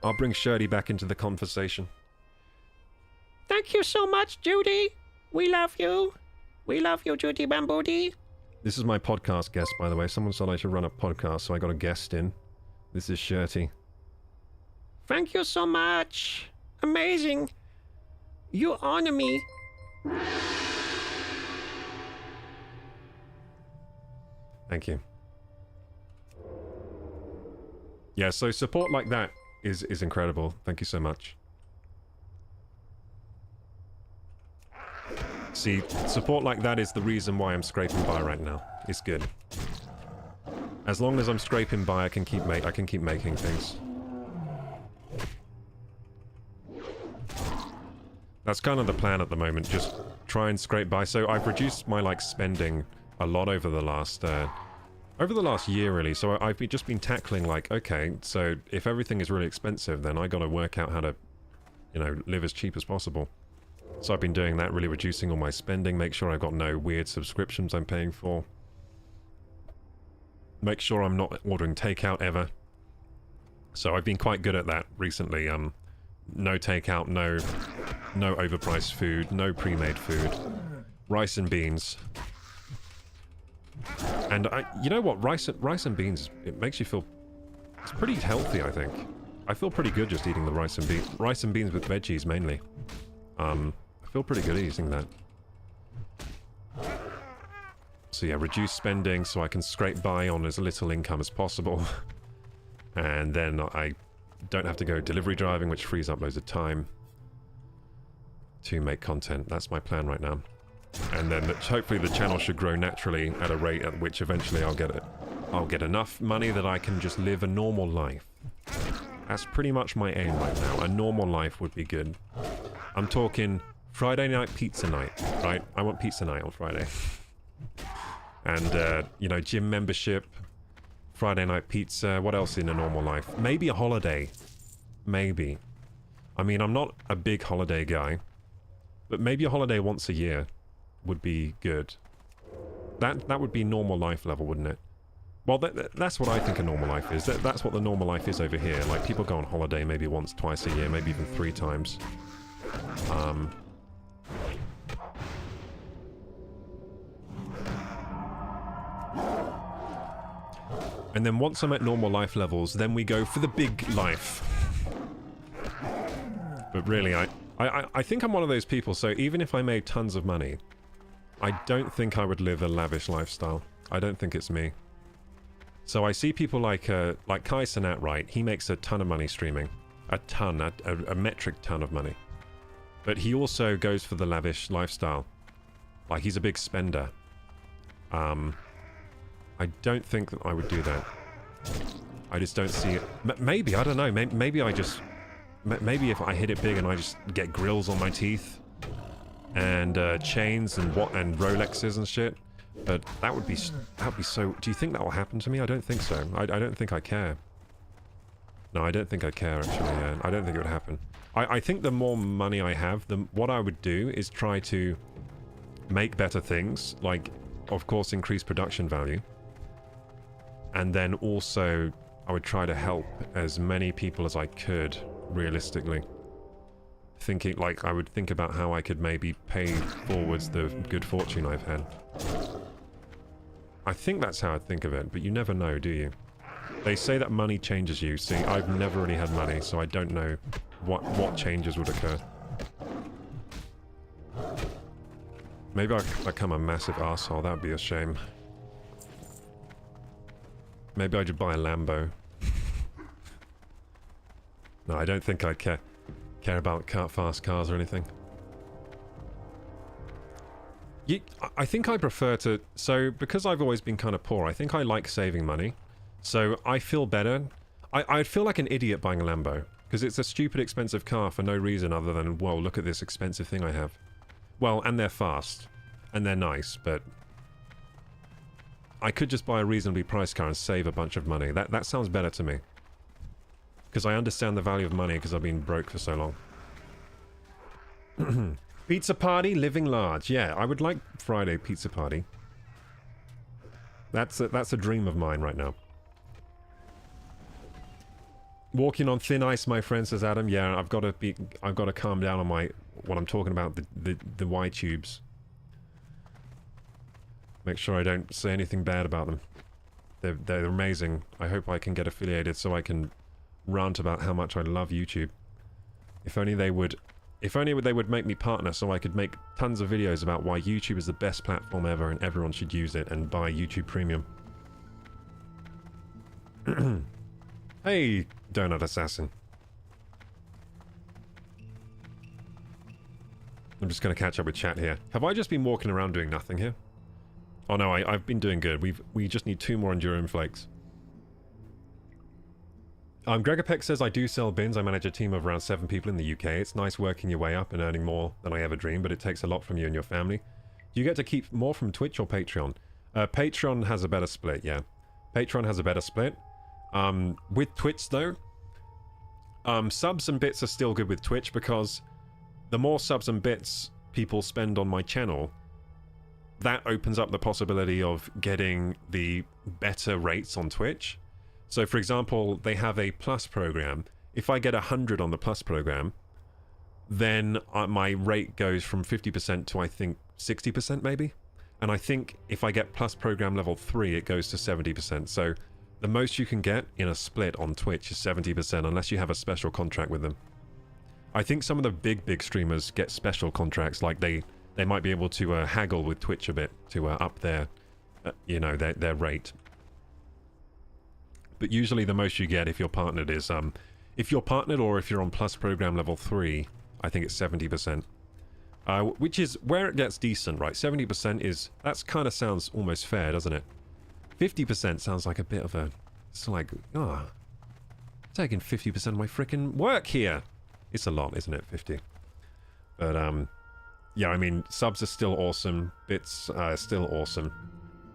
I'll bring Shirley back into the conversation. Thank you so much, Judy. We love you. We love you, Judy Bamboody. This is my podcast guest, by the way. Someone said I should run a podcast, so I got a guest in. This is Shirty. Thank you so much. Amazing. You honor me. Thank you. Yeah, so support like that is incredible. Thank you so much. See, support like that is the reason why I'm scraping by right now. It's good. As long as I'm scraping by, I can keep making things. That's kind of the plan at the moment, just try and scrape by. So I've reduced my, like, spending a lot over the last year, really. So I've just been tackling, like, okay, so if everything is really expensive, then I gotta work out how to, you know, live as cheap as possible. So I've been doing that, really reducing all my spending, make sure I've got no weird subscriptions I'm paying for. Make sure I'm not ordering takeout ever. So I've been quite good at that recently. No takeout, no overpriced food, no pre-made food. Rice and beans. And you know what? Rice and beans, it makes you feel... It's pretty healthy, I think. I feel pretty good just eating the rice and beans. Rice and beans with veggies, mainly. I feel pretty good eating that. So yeah, reduce spending so I can scrape by on as little income as possible. And then I don't have to go delivery driving, which frees up loads of time to make content. That's my plan right now. And then hopefully the channel should grow naturally at a rate at which eventually I'll get enough money that I can just live a normal life. That's pretty much my aim right now. A normal life would be good. I'm talking Friday night pizza night, right? I want pizza night on Friday. And, you know, gym membership, Friday night pizza, what else in a normal life? Maybe a holiday. Maybe. I mean, I'm not a big holiday guy, but maybe a holiday once a year would be good. That would be normal life level, wouldn't it? Well, that's what I think a normal life is. That's what the normal life is over here. Like, people go on holiday maybe once, twice a year, maybe even 3 times. And then once I'm at normal life levels, then we go for the big life. But really, I think I'm one of those people, so even if I made tons of money, I don't think I would live a lavish lifestyle. I don't think it's me. So I see people like Kai Cenat, right? He makes a ton of money streaming. A ton, a metric ton of money. But he also goes for the lavish lifestyle. Like, he's a big spender. I don't think that I would do that. I just don't see it. Maybe, I don't know. Maybe I just... Maybe if I hit it big and I just get grills on my teeth and chains and Rolexes and shit. But that would be so... Do you think that will happen to me? I don't think so. I don't think I care. No, I don't think I care, actually. Yeah. I don't think it would happen. I think the more money I have, what I would do is try to make better things. Like, of course, increase production value. And then also, I would try to help as many people as I could, realistically. Thinking, like, I would think about how I could maybe pay forwards the good fortune I've had. I think that's how I think of it, but you never know, do you? They say that money changes you. See, I've never really had money, so I don't know what changes would occur. Maybe I become a massive arsehole. That would be a shame. Maybe I should buy a Lambo. No, I don't think I care about fast cars or anything. I think I prefer to... So, because I've always been kind of poor, I think I like saving money. So, I feel better. I'd feel like an idiot buying a Lambo. Because it's a stupid expensive car for no reason other than, whoa, look at this expensive thing I have. Well, and they're fast. And they're nice, but... I could just buy a reasonably priced car and save a bunch of money. That sounds better to me. Because I understand the value of money because I've been broke for so long. Pizza party, living large. Yeah, I would like Friday pizza party. That's a dream of mine right now. Walking on thin ice, my friend, says Adam. Yeah, I've got to calm down on what I'm talking about, the Y tubes. Make sure I don't say anything bad about them. They're amazing. I hope I can get affiliated so I can rant about how much I love YouTube. If only they would make me partner so I could make tons of videos about why YouTube is the best platform ever and everyone should use it and buy YouTube Premium. Hey, Donut Assassin. I'm just going to catch up with chat here. Have I just been walking around doing nothing here? Oh no, I've been doing good. We just need 2 more Enduring Flakes. Gregapec says, I do sell bins. I manage a team of around 7 people in the UK. It's nice working your way up and earning more than I ever dreamed, but it takes a lot from you and your family. Do you get to keep more from Twitch or Patreon? Patreon has a better split, yeah. Patreon has a better split. With Twitch, though, subs and bits are still good with Twitch because the more subs and bits people spend on my channel, that opens up the possibility of getting the better rates on Twitch. So, for example, they have a Plus program. If I get 100 on the Plus program, then my rate goes from 50% to, I think, 60% maybe. And I think if I get Plus program level 3, it goes to 70%. So the most you can get in a split on Twitch is 70%, unless you have a special contract with them. I think some of the big streamers get special contracts, like they might be able to haggle with Twitch a bit to up their, you know, their rate. But usually the most you get if you're partnered is, if you're partnered or if you're on Plus program level 3, I think it's 70%. Which is where it gets decent, right? 70% is, that's kind of sounds almost fair, doesn't it? 50% sounds like a bit of a, it's like, taking 50% of my freaking work here. It's a lot, isn't it, 50? But, yeah, I mean, subs are still awesome, bits are still awesome,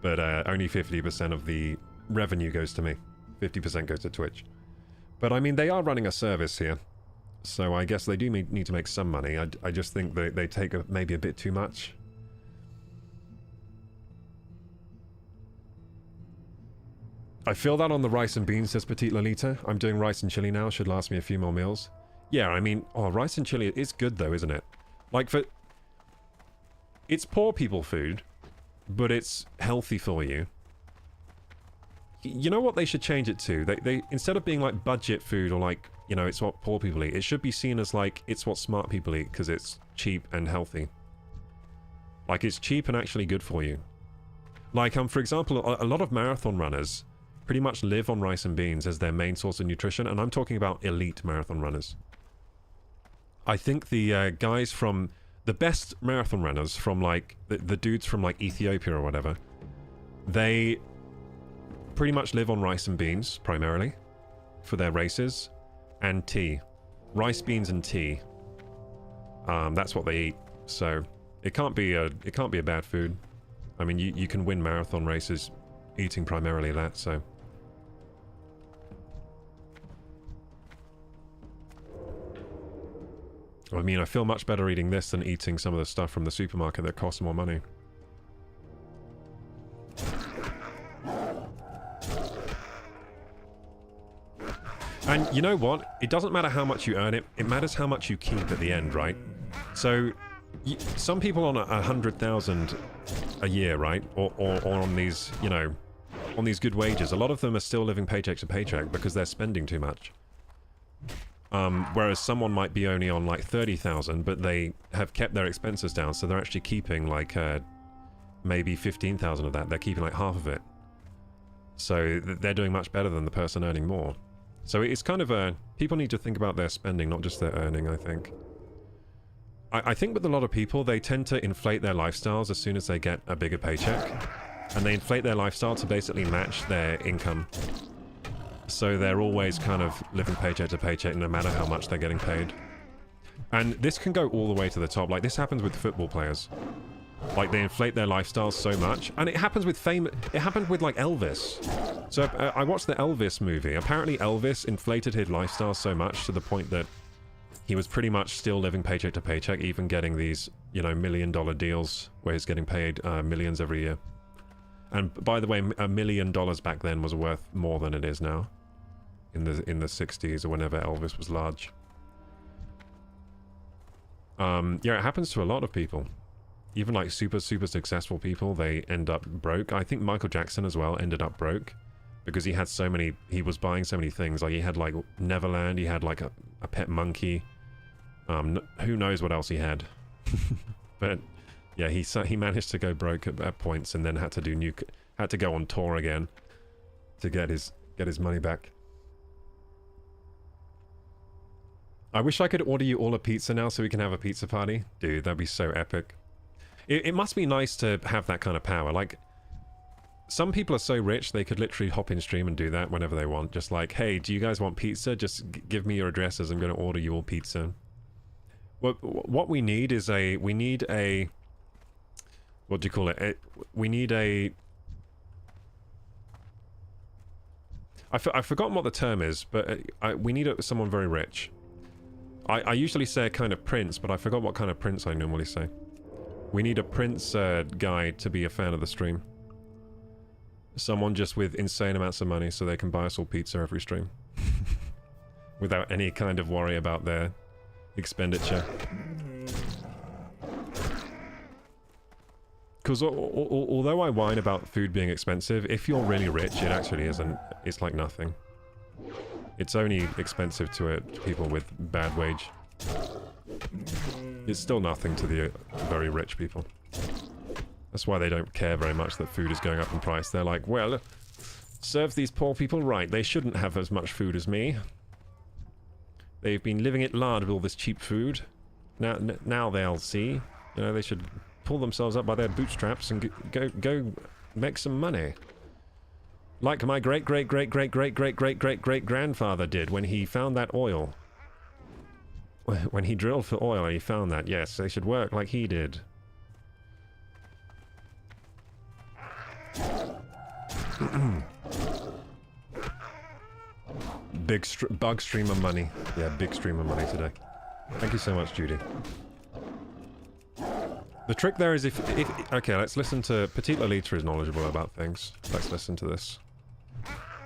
but only 50% of the revenue goes to me. 50% goes to Twitch. But, I mean, they are running a service here, so I guess they do need to make some money. I just think they take maybe a bit too much. I feel that on the rice and beans, says Petite Lolita. I'm doing rice and chili now, should last me a few more meals. Yeah, I mean, rice and chili is good though, isn't it? Like, it's poor people food, but it's healthy for you. You know what they should change it to? They instead of being like budget food or like, you know, it's what poor people eat, it should be seen as like, it's what smart people eat because it's cheap and healthy. Like, it's cheap and actually good for you. Like, for example, a lot of marathon runners pretty much live on rice and beans as their main source of nutrition, and I'm talking about elite marathon runners. I think the guys from the best marathon runners from like the dudes from like Ethiopia or whatever, they pretty much live on rice and beans primarily for their races, and tea. Rice, beans and tea. That's what they eat. So it can't be a bad food. I mean, you can win marathon races eating primarily that, so. I mean, I feel much better eating this than eating some of the stuff from the supermarket that costs more money. And you know what? It doesn't matter how much you earn it. It matters how much you keep at the end, right? So, some people on 100,000 a year, right? Or on these, you know, on these good wages, a lot of them are still living paycheck to paycheck because they're spending too much. Whereas someone might be only on like 30,000, but they have kept their expenses down, so they're actually keeping like maybe 15,000 of that. They're keeping like half of it. So they're doing much better than the person earning more. So it's kind of people need to think about their spending, not just their earning, I think. I think with a lot of people, they tend to inflate their lifestyles as soon as they get a bigger paycheck. And they inflate their lifestyle to basically match their income. So they're always kind of living paycheck to paycheck no matter how much they're getting paid. And this can go all the way to the top. Like, this happens with football players. Like, they inflate their lifestyles so much. And it happens with fame. It happened with, like, Elvis. So I watched the Elvis movie. Apparently Elvis inflated his lifestyle so much to the point that he was pretty much still living paycheck to paycheck, even getting these, you know, $1 million deals where he's getting paid millions every year. And by the way, $1 million back then was worth more than it is now. In the 60s or whenever Elvis was large. Yeah, it happens to a lot of people. Even like super successful people, they end up broke. I think Michael Jackson as well ended up broke because he had so many, he was buying so many things. Like, he had like Neverland, he had like a pet monkey. Who knows what else he had. But yeah, he managed to go broke at points, and then had to go on tour again to get his money back. I wish I could order you all a pizza now so we can have a pizza party. Dude, that'd be so epic. It must be nice to have that kind of power. Like, some people are so rich they could literally hop in stream and do that whenever they want. Just like, hey, do you guys want pizza? Just give me your addresses. I'm going to order you all pizza. What we need is we need a, what do you call it? We need a, I've forgotten what the term is, but we need someone very rich. I usually say a kind of prince, but I forgot what kind of prince I normally say. We need a prince guy to be a fan of the stream. Someone just with insane amounts of money so they can buy us all pizza every stream. Without any kind of worry about their expenditure. Because although I whine about food being expensive, if you're really rich, it actually isn't. It's like nothing. It's only expensive to people with bad wage. It's still nothing to the very rich people. That's why they don't care very much that food is going up in price. They're like, well, serve these poor people right. They shouldn't have as much food as me. They've been living it large with all this cheap food. Now they'll see. You know, they should pull themselves up by their bootstraps and go make some money. Like my great-great-great-great-great-great-great-great-great-grandfather did when he found that oil. When he drilled for oil, he found that. Yes, they should work like he did. Big bug stream of money. Yeah, big stream of money today. Thank you so much, Judy. The trick there is if okay, let's listen to... Petite Lolita is knowledgeable about things. Let's listen to this.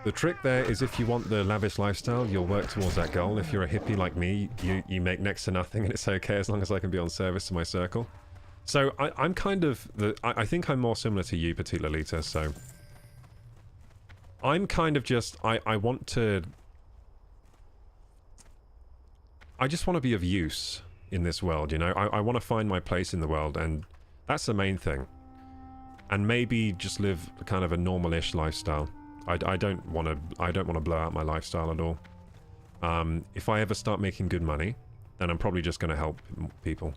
The trick there is if you want the lavish lifestyle, you'll work towards that goal. If you're a hippie like me, you make next to nothing and it's okay as long as I can be on service to my circle. So I'm kind of... I think I'm more similar to you, Petite Lolita, so... I'm kind of just... I want to... I just want to be of use in this world, you know? I want to find my place in the world, and that's the main thing. And maybe just live kind of a normal-ish lifestyle. I don't want to blow out my lifestyle at all. If I ever start making good money, then I'm probably just going to help people.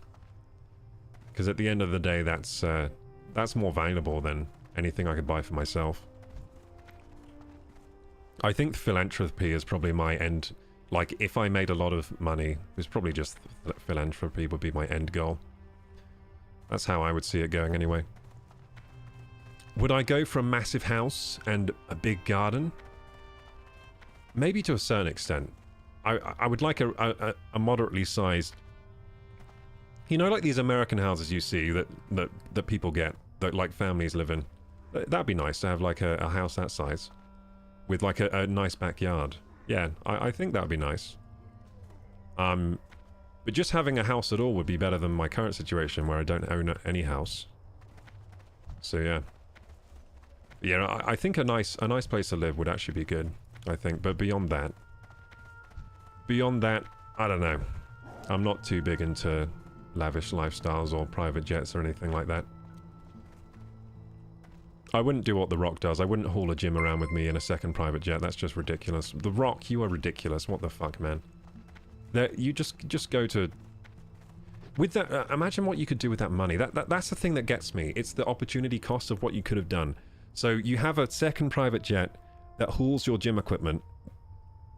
Because at the end of the day, that's more valuable than anything I could buy for myself. I think philanthropy is probably my end. Like, if I made a lot of money, it's probably just philanthropy would be my end goal. That's how I would see it going anyway. Would I go for a massive house and a big garden? Maybe to a certain extent. I would like a moderately sized... You know, like these American houses you see that people get, that like families live in. That'd be nice to have like a house that size. With like a nice backyard. Yeah, I think that would be nice. But just having a house at all would be better than my current situation where I don't own any house. So yeah. Yeah, I think a nice place to live would actually be good, I think. But beyond that, I don't know. I'm not too big into lavish lifestyles or private jets or anything like that. I wouldn't do what The Rock does. I wouldn't haul a gym around with me in a second private jet. That's just ridiculous. The Rock, you are ridiculous. What the fuck, man? You just go to... With that, imagine what you could do with that money. That's the thing that gets me. It's the opportunity cost of what you could have done. So you have a second private jet that hauls your gym equipment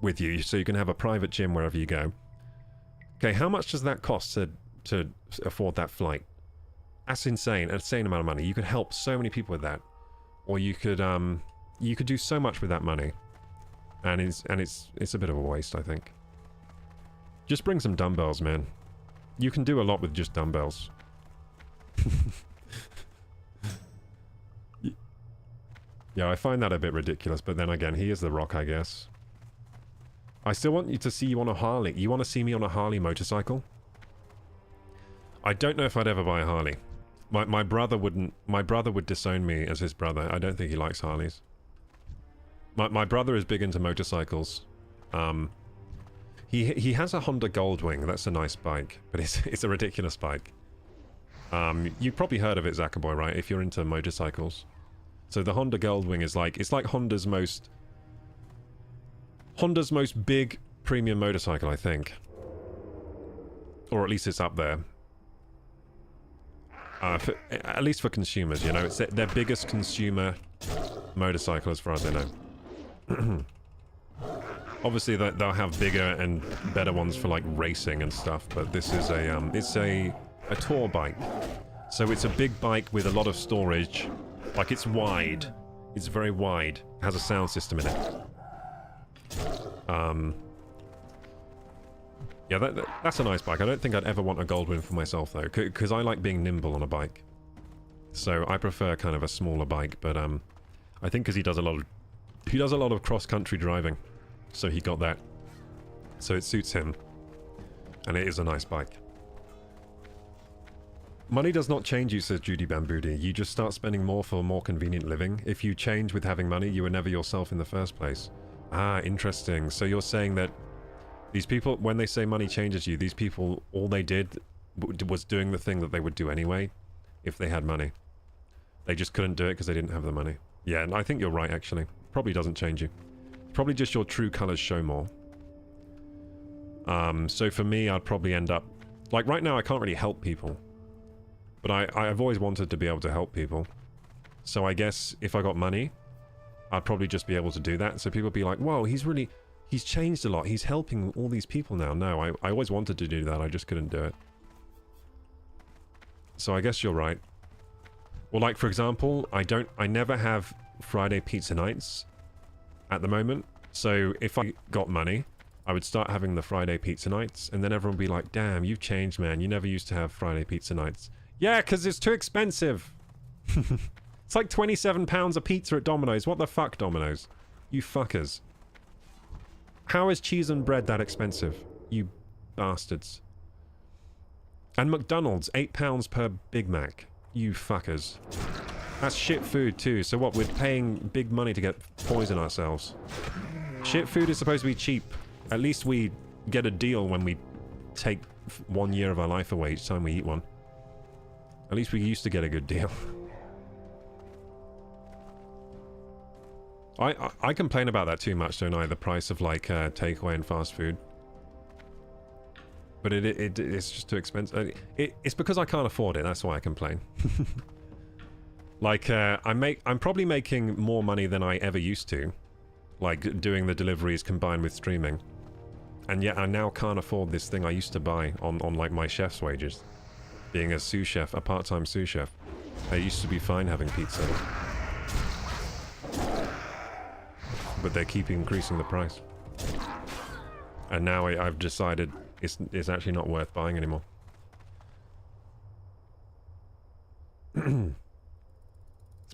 with you, so you can have a private gym wherever you go. Okay, how much does that cost to afford that flight? That's insane. An insane amount of money. You could help so many people with that. Or you could do so much with that money, and it's a bit of a waste, I think. Just bring some dumbbells, man. You can do a lot with just dumbbells. Yeah, I find that a bit ridiculous, but then again, he is The Rock, I guess. I still want you to see you on a Harley. You want to see me on a Harley motorcycle? I don't know if I'd ever buy a Harley. My brother wouldn't. My brother would disown me as his brother. I don't think he likes Harleys. My brother is big into motorcycles. He has a Honda Goldwing. That's a nice bike, but it's a ridiculous bike. You've probably heard of it, Zackerboy, right? If you're into motorcycles. So the Honda Goldwing is like, it's like Honda's most big premium motorcycle, I think. Or at least it's up there. At least for consumers, you know, it's their biggest consumer motorcycle as far as I know. Obviously, they'll have bigger and better ones for like racing and stuff, but this is it's a tour bike. So it's a big bike with a lot of storage. Like, it's wide. It's very wide. It has a sound system in it. Yeah, that's a nice bike. I don't think I'd ever want a Goldwyn for myself, though, because I like being nimble on a bike. So I prefer kind of a smaller bike, but I think because he does a lot of cross-country driving, so he got that. So it suits him, and it is a nice bike. Money does not change you, says Judy Bamboodi. You just start spending more for more convenient living. If you change with having money, you were never yourself in the first place. Ah, interesting. So you're saying that these people, when they say money changes you, these people, all they did was doing the thing that they would do anyway if they had money. They just couldn't do it because they didn't have the money. Yeah, and I think you're right, actually. Probably doesn't change you. Probably just your true colors show more. So for me, I'd probably end up... Like, right now, I can't really help people. But I've always wanted to be able to help people. So I guess if I got money, I'd probably just be able to do that. So people would be like, whoa, he's changed a lot. He's helping all these people now. No, I always wanted to do that. I just couldn't do it. So I guess you're right. Well, like, for example, I never have Friday pizza nights at the moment. So if I got money, I would start having the Friday pizza nights. And then everyone would be like, damn, you've changed, man. You never used to have Friday pizza nights. Yeah, because it's too expensive. It's like £27 a pizza at Domino's. What the fuck, Domino's? You fuckers. How is cheese and bread that expensive? You bastards. And McDonald's, £8 per Big Mac. You fuckers. That's shit food too. So what, we're paying big money to get poison ourselves. Shit food is supposed to be cheap. At least we get a deal when we take 1 year of our life away each time we eat one. At least we used to get a good deal. I complain about that too much, don't I? The price of like takeaway and fast food. But it's just too expensive. It's because I can't afford it. That's why I complain. Like I'm probably making more money than I ever used to, like doing the deliveries combined with streaming, and yet I now can't afford this thing I used to buy on like my chef's wages. Being a sous chef, a part-time sous chef, I used to be fine having pizza. But they keep increasing the price. And now I've decided it's actually not worth buying anymore. It's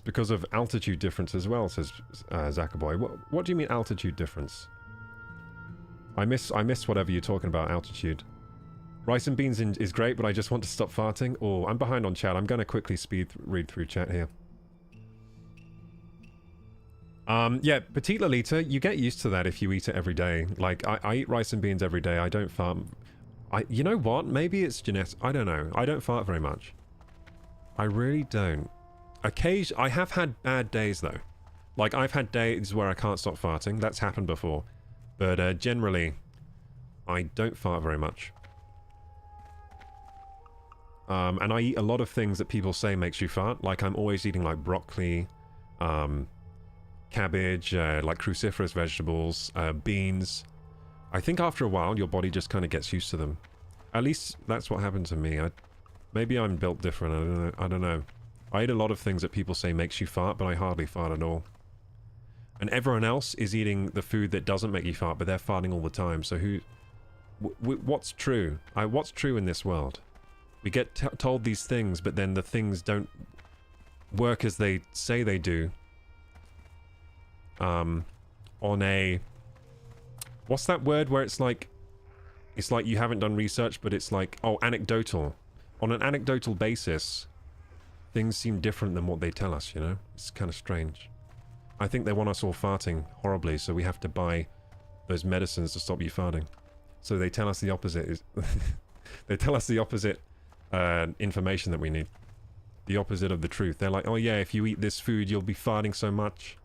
because of altitude difference as well, says Zakaboy. What do you mean altitude difference? I miss whatever you're talking about, altitude. Rice and beans is great, but I just want to stop farting. Oh, I'm behind on chat. I'm going to quickly read through chat here. Yeah, Petite Lolita, you get used to that if you eat it every day. Like, I eat rice and beans every day. I don't fart. You know what? Maybe it's genetic. I don't know. I don't fart very much. I really don't. I have had bad days, though. Like, I've had days where I can't stop farting. That's happened before. But generally, I don't fart very much. And I eat a lot of things that people say makes you fart. Like, I'm always eating, like, broccoli, cabbage, like cruciferous vegetables, beans. I think after a while, your body just kind of gets used to them. At least, that's what happened to me. Maybe I'm built different. I don't know. I eat a lot of things that people say makes you fart, but I hardly fart at all. And everyone else is eating the food that doesn't make you fart, but they're farting all the time. So what's true? What's true in this world? We get told these things, but then the things don't work as they say they do. On a... What's that word where it's like you haven't done research, but it's like... Oh, anecdotal. On an anecdotal basis, things seem different than what they tell us, you know? It's kind of strange. I think they want us all farting horribly, so we have to buy those medicines to stop you farting. So they tell us the opposite. They tell us the opposite information that we need. The opposite of the truth. They're like, oh yeah, if you eat this food, you'll be farting so much.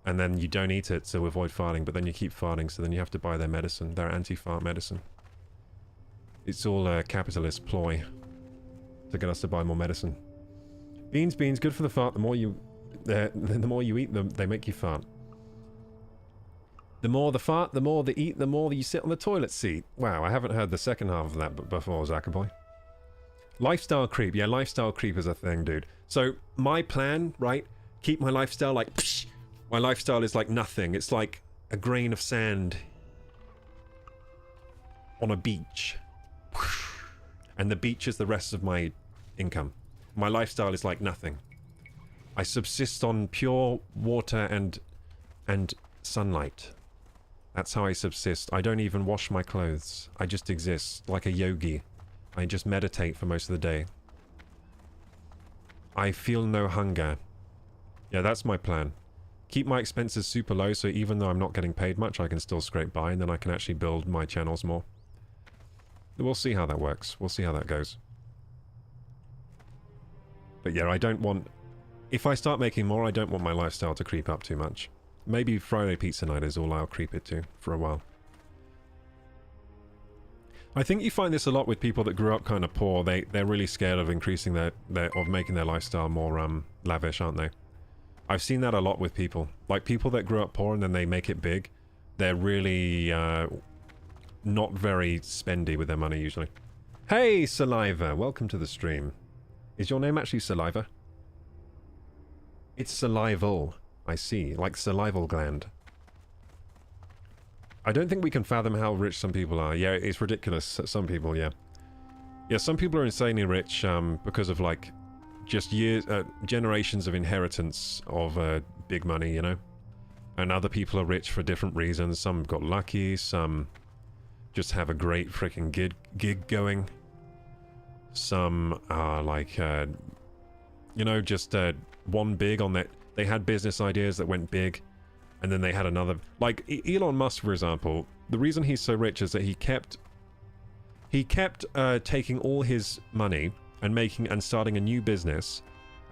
And then you don't eat it, so avoid farting, but then you keep farting, so then you have to buy their medicine, their anti-fart medicine. It's all a capitalist ploy to get us to buy more medicine. Beans, good for the fart. The more you The more you eat them, they make you fart. The more the fart, the more the eat, the more you sit on the toilet seat. Wow, I haven't heard the second half of that before, Zackerboy. Lifestyle creep. Yeah, lifestyle creep is a thing, dude. So, my plan, right? Keep my lifestyle like... Psh, my lifestyle is like nothing. It's like a grain of sand on a beach. And the beach is the rest of my income. My lifestyle is like nothing. I subsist on pure water and sunlight. That's how I subsist. I don't even wash my clothes. I just exist like a yogi. I just meditate for most of the day. I feel no hunger. Yeah, that's my plan. Keep my expenses super low, so even though I'm not getting paid much, I can still scrape by, and then I can actually build my channels more. We'll see how that works. We'll see how that goes. But yeah, I don't want... If I start making more, I don't want my lifestyle to creep up too much. Maybe Friday pizza night is all I'll creep it to for a while. I think you find this a lot with people that grew up kind of poor. They're really scared of increasing of making their lifestyle more lavish, aren't they? I've seen that a lot with people. Like people that grew up poor and then they make it big. They're really not very spendy with their money usually. Hey, Saliva! Welcome to the stream. Is your name actually Saliva? It's salival. I see. Like salival gland. I don't think we can fathom how rich some people are. Yeah, it's ridiculous. Some people, yeah. Yeah, some people are insanely rich because of like just years, generations of inheritance of big money, you know? And other people are rich for different reasons. Some got lucky, some just have a great freaking gig going. Some are like, you know, just one big on that. They had business ideas that went big, and then they had another. Like Elon Musk, for example, the reason he's so rich is that he kept taking all his money and starting a new business,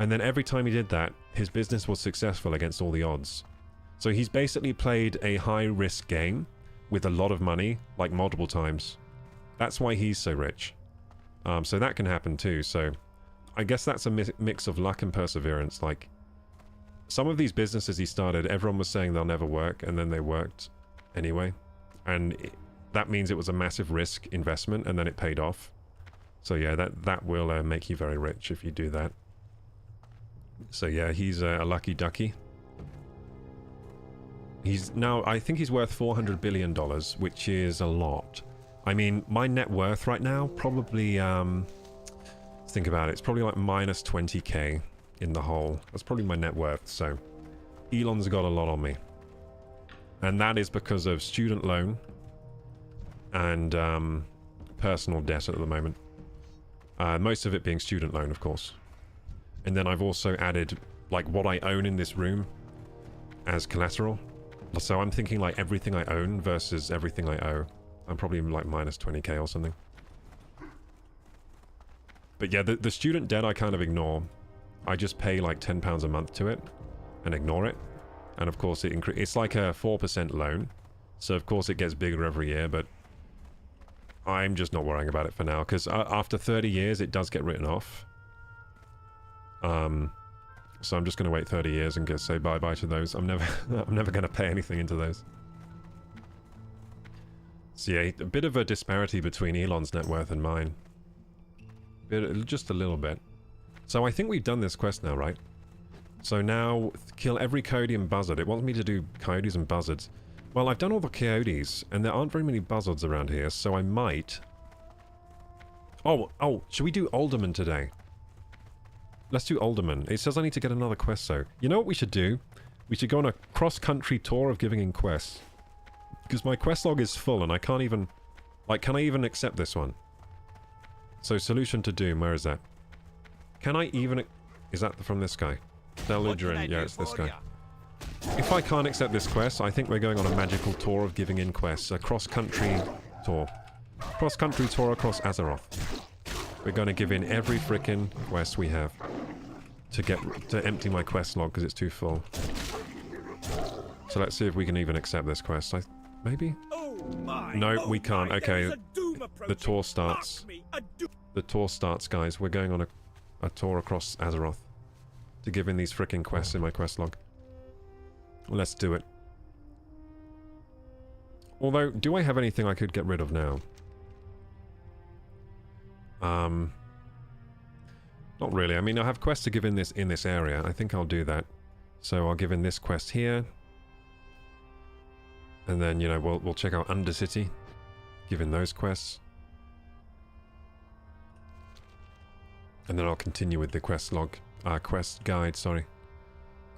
and then every time he did that, his business was successful against all the odds. So he's basically played a high-risk game with a lot of money, like multiple times. That's why he's so rich. So that can happen too. So I guess that's a mix of luck and perseverance. Like, some of these businesses he started, everyone was saying they'll never work, and then they worked anyway. And that means it was a massive risk investment, and then it paid off. So yeah, that will make you very rich if you do that. So yeah, he's a lucky ducky. He's now, I think he's worth $400 billion, which is a lot. I mean, my net worth right now, probably, let's think about it, it's probably like minus 20k in the whole. That's probably my net worth, so Elon's got a lot on me. And that is because of student loan and personal debt at the moment. Most of it being student loan, of course. And then I've also added, like, what I own in this room as collateral. So I'm thinking, like, everything I own versus everything I owe. I'm probably, like, minus 20k or something. But yeah, the student debt I kind of ignore. I just pay, like, £10 a month to it and ignore it. And, of course, it's like a 4% loan. So, of course, it gets bigger every year, but I'm just not worrying about it for now, because after 30 years, it does get written off. So I'm just going to wait 30 years and say bye-bye to those. I'm never going to pay anything into those. So yeah, a bit of a disparity between Elon's net worth and mine. Just a little bit. So I think we've done this quest now, right? So now, kill every coyote and buzzard. It wants me to do coyotes and buzzards. Well, I've done all the coyotes, and there aren't very many buzzards around here, so I might... Oh, should we do Alderman today? Let's do Alderman. It says I need to get another quest, though. You know what we should do? We should go on a cross-country tour of giving in quests. Because my quest log is full, and I can't even... Like, can I even accept this one? So, solution to doom, where is that? Can I even... Is that from this guy? Belligerent, yeah, it's this guy. If I can't accept this quest, I think we're going on a magical tour of giving in quests. A cross-country tour. Cross-country tour across Azeroth. We're going to give in every frickin' quest we have. To empty my quest log, because it's too full. So let's see if we can even accept this quest. Maybe? No, we can't. Okay. The tour starts. The tour starts, guys. We're going on a tour across Azeroth to give in these frickin' quests in my quest log. Let's do it. Although, do I have anything I could get rid of now? Not really. I mean, I have quests to give in this area. I think I'll do that. So I'll give in this quest here. And then, you know, we'll check out Undercity. Give in those quests. And then I'll continue with the quest log. Quest guide, sorry.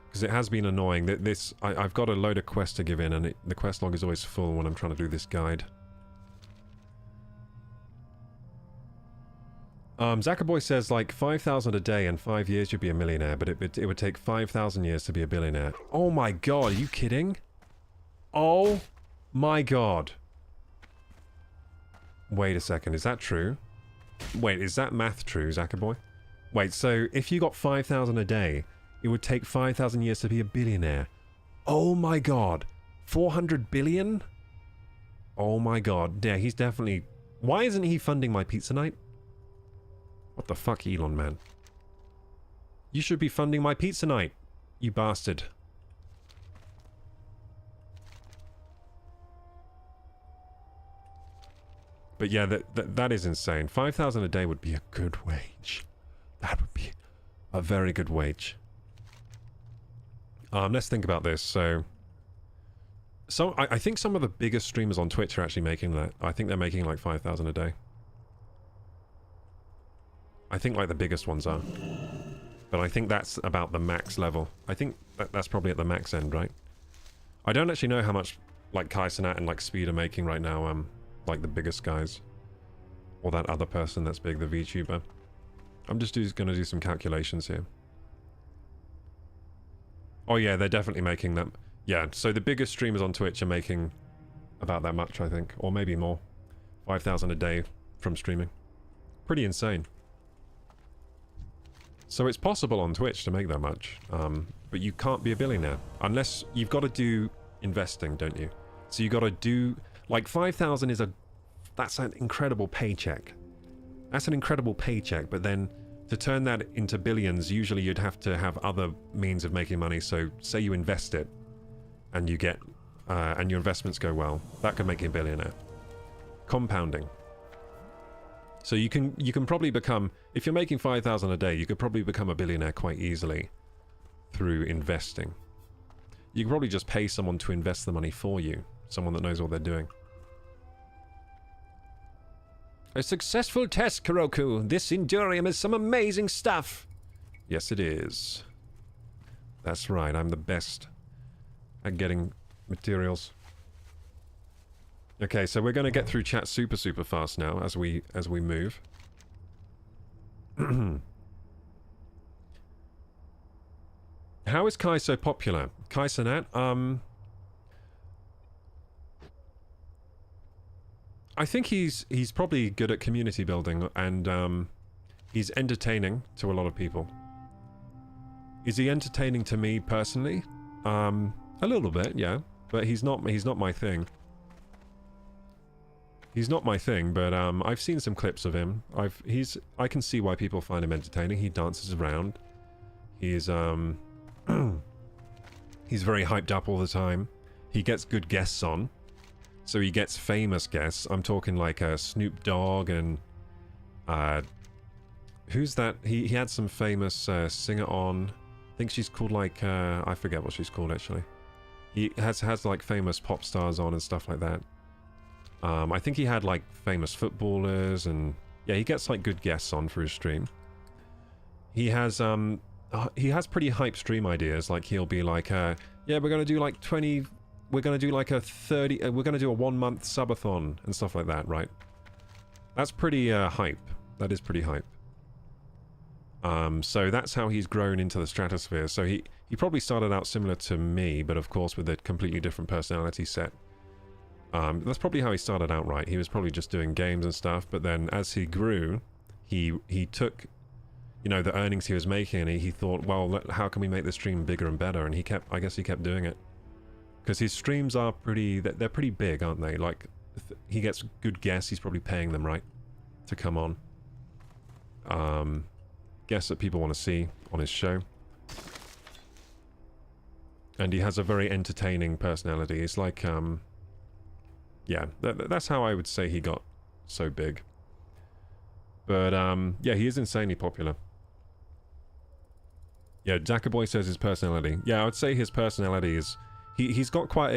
Because it has been annoying that I've got a load of quests to give in, and the quest log is always full when I'm trying to do this guide. Zackerboy says, like, 5,000 a day and 5 years you'd be a millionaire, but it would take 5,000 years to be a billionaire. Oh my god, are you kidding? Oh my god. Wait a second, is that true? Wait, is that math true, Zackerboy? Wait, so if you got 5,000 a day, it would take 5,000 years to be a billionaire. Oh my god. 400 billion? Oh my god. Yeah, he's definitely... Why isn't he funding my pizza night? What the fuck, Elon, man? You should be funding my pizza night, you bastard. But yeah, that is insane. 5,000 a day would be a good wage. That would be a very good wage. Let's think about this. So I think some of the biggest streamers on Twitch are actually making that. I think they're making like 5,000 a day. I think like the biggest ones are. But I think that's about the max level. I think that's probably at the max end, right? I don't actually know how much like Kaisenat and like Speed are making right now, like the biggest guys. Or that other person that's big, the VTuber. I'm just gonna do some calculations here. Oh yeah, they're definitely making them. Yeah, so the biggest streamers on Twitch are making about that much, I think. Or maybe more. 5,000 a day from streaming. Pretty insane. So it's possible on Twitch to make that much. But you can't be a billionaire. Unless you've got to do investing, don't you? So you got to do... Like 5,000 is that's an incredible paycheck. That's an incredible paycheck, but then to turn that into billions, usually you'd have to have other means of making money. So say you invest it, and you get, and your investments go well. That could make you a billionaire. Compounding. So you can probably become, if you're making 5,000 a day, you could probably become a billionaire quite easily through investing. You could probably just pay someone to invest the money for you, someone that knows what they're doing. A successful test, Koroku. This Endurium is some amazing stuff. Yes, it is. That's right, I'm the best at getting materials. Okay, so we're going to get through chat super fast now as we move. How is Kai so popular? Kaisenat, I think he's probably good at community building, and he's entertaining to a lot of people. Is he entertaining to me personally? A little bit, yeah, but he's not my thing. He's not my thing, but I've seen some clips of him. I can see why people find him entertaining. He dances around. He's he's very hyped up all the time. He gets good guests on. So he gets famous guests. I'm talking like Snoop Dogg and who's that? He had some famous singer on. I think she's called like I forget what she's called actually. He has like famous pop stars on and stuff like that. I think he had like famous footballers, and yeah, he gets like good guests on for his stream. He has pretty hype stream ideas. Like he'll be like, yeah, we're gonna do like 20. We're going to do like a 30... we're going to do a 1 month subathon and stuff like that, right? That's pretty hype. That is pretty hype. So that's how he's grown into the stratosphere. So he probably started out similar to me, but of course with a completely different personality set. That's probably how he started out, right? He was probably just doing games and stuff, but then as he grew, he took, you know, the earnings he was making, and he thought, well, how can we make this stream bigger and better? And I guess he kept doing it. Because his streams are they're pretty big, aren't they? Like, he gets good guests, he's probably paying them, right? To come on. Guests that people want to see on his show. And he has a very entertaining personality. It's like, yeah, that's how I would say he got so big. But, yeah, he is insanely popular. Yeah, Jackaboy says his personality. Yeah, I would say his personality is... He's got quite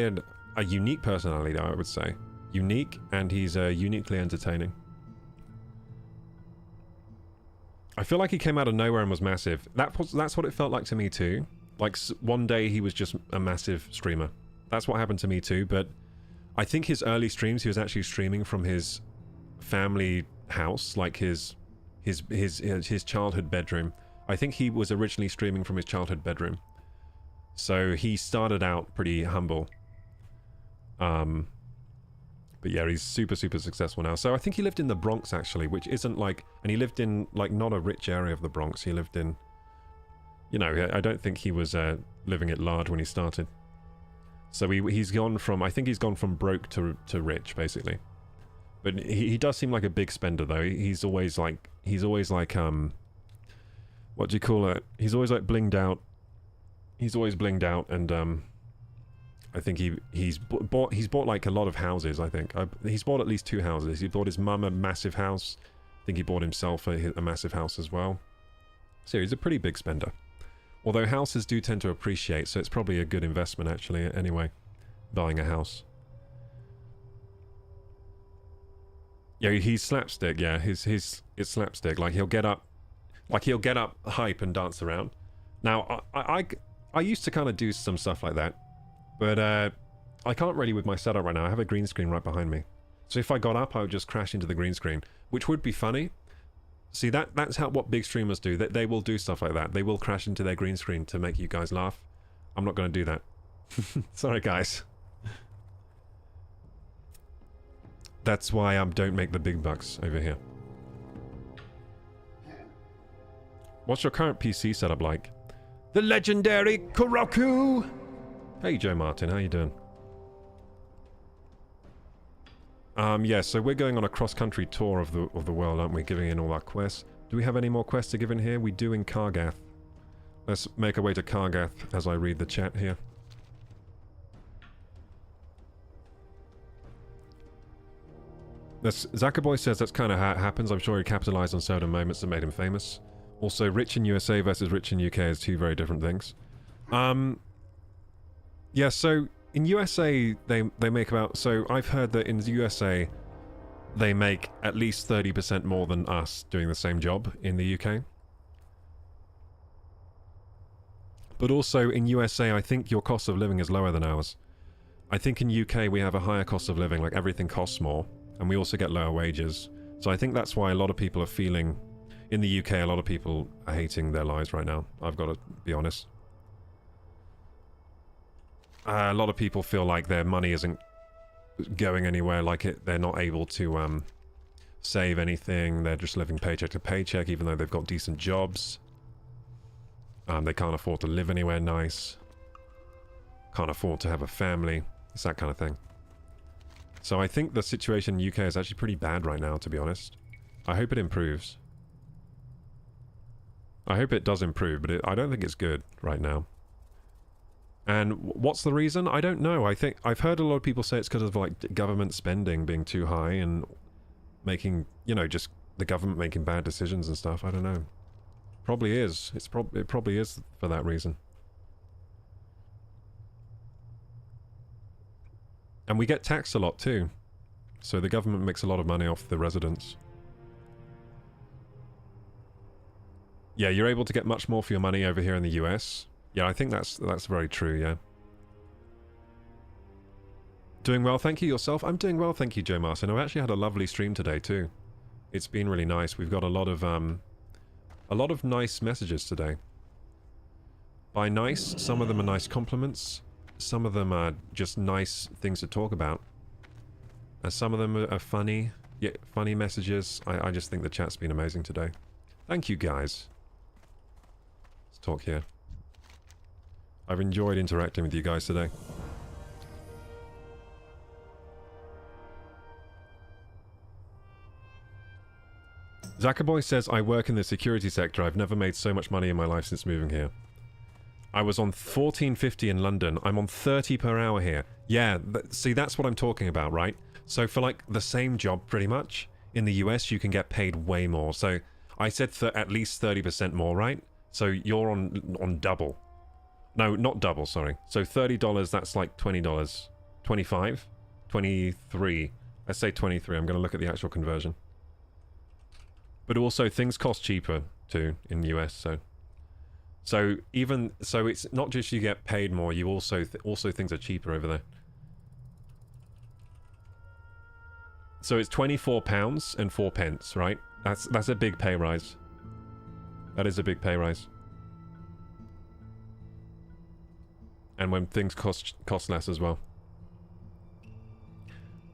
a unique personality, though, I would say. Unique, and he's uniquely entertaining. I feel like he came out of nowhere and was massive. That's what it felt like to me, too. Like, one day he was just a massive streamer. That's what happened to me, too, but... I think his early streams, he was actually streaming from his family house, like his childhood bedroom. I think he was originally streaming from his childhood bedroom. So he started out pretty humble. But yeah, he's super, super successful now. So I think he lived in the Bronx, actually, which isn't like... And he lived in, like, not a rich area of the Bronx. He lived in... You know, I don't think he was living at large when he started. So he's gone from... I think he's gone from broke to rich, basically. But he does seem like a big spender, though. He's always like... What do you call it? He's always, like, blinged out. He's always blinged out, and, I think he's bought, like, a lot of houses, I think. He's bought at least 2 houses. He bought his mum a massive house. I think he bought himself a massive house as well. So he's a pretty big spender. Although houses do tend to appreciate, so it's probably a good investment, actually, anyway, buying a house. Yeah, he's slapstick, yeah, it's slapstick. Like, he'll get up hype and dance around. Now, I used to kind of do some stuff like that, but I can't really with my setup right now. I have a green screen right behind me. So if I got up, I would just crash into the green screen, which would be funny. See, that's what big streamers do. They will do stuff like that. They will crash into their green screen to make you guys laugh. I'm not going to do that. Sorry, guys. That's why I don't make the big bucks over here. What's your current PC setup like? The legendary Koroku! Hey, Joe Martin, how you doing? Yeah, so we're going on a cross-country tour of the world, aren't we? Giving in all our quests. Do we have any more quests to give in here? We do in Kargath. Let's make our way to Kargath as I read the chat here. Zakaboy says that's kind of how it happens. I'm sure he capitalized on certain moments that made him famous. Also, rich in USA versus rich in UK is 2 very different things. Yeah, so in USA, they make about... So I've heard that in the USA, they make at least 30% more than us doing the same job in the UK. But also in USA, I think your cost of living is lower than ours. I think in UK, we have a higher cost of living, like everything costs more, and we also get lower wages. So I think that's why a lot of people are feeling... In the UK, a lot of people are hating their lives right now. I've got to be honest. A lot of people feel like their money isn't going anywhere, like they're not able to save anything. They're just living paycheck to paycheck, even though they've got decent jobs. They can't afford to live anywhere nice. Can't afford to have a family. It's that kind of thing. So I think the situation in the UK is actually pretty bad right now, to be honest. I hope it improves. I hope it does improve, but I don't think it's good right now. And what's the reason? I don't know. I think I've heard a lot of people say it's because of like government spending being too high and making, you know, just the government making bad decisions and stuff. I don't know. Probably is. It probably is for that reason. And we get taxed a lot too. So the government makes a lot of money off the residents. Yeah, you're able to get much more for your money over here in the US. Yeah, I think that's very true, yeah. Doing well, thank you. Yourself? I'm doing well, thank you, Joe Martin. I've actually had a lovely stream today too. It's been really nice. We've got a lot of nice messages today. By nice, some of them are nice compliments. Some of them are just nice things to talk about. And some of them are funny, yeah, funny messages. I just think the chat's been amazing today. Thank you, guys. Let's talk here. I've enjoyed interacting with you guys today. Zakaboy says, I work in the security sector. I've never made so much money in my life since moving here. I was on 14.50 in London. I'm on 30 per hour here. Yeah, see, that's what I'm talking about, right? So for like the same job, pretty much, in the US, you can get paid way more. So I said at least 30% more, right? So you're on double. No, not double, sorry. So $30, that's like $20. 25? 23. Let's say 23. I'm going to look at the actual conversion. But also, things cost cheaper, too, in the US, So it's not just you get paid more, you also things are cheaper over there. So it's £24 and 4 pence, right? That's a big pay rise. That is a big pay rise. And when things cost less as well.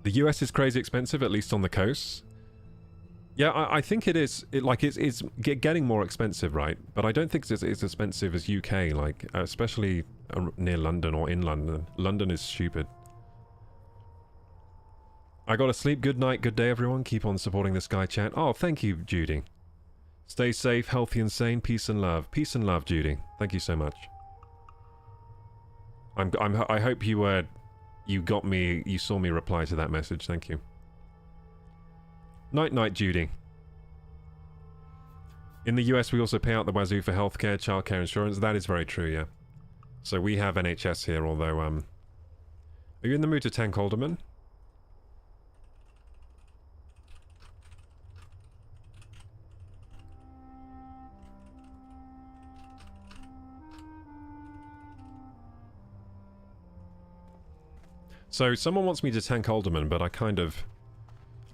The US is crazy expensive, at least on the coast. Yeah, I think it is. It's getting more expensive, right? But I don't think it's as expensive as UK, like, especially near London or in London. London is stupid. I gotta sleep. Good night, good day, everyone. Keep on supporting this guy chat. Oh, thank you, Judy. Stay safe, healthy and sane. Peace and love. Peace and love, Judy. Thank you so much. I hope you got me, you saw me reply to that message. Thank you. Night, night, Judy. In the US, we also pay out the wazoo for healthcare, childcare, insurance. That is very true, yeah. So we have NHS here, although, are you in the mood to tank Alderman? So someone wants me to tank Alderman, but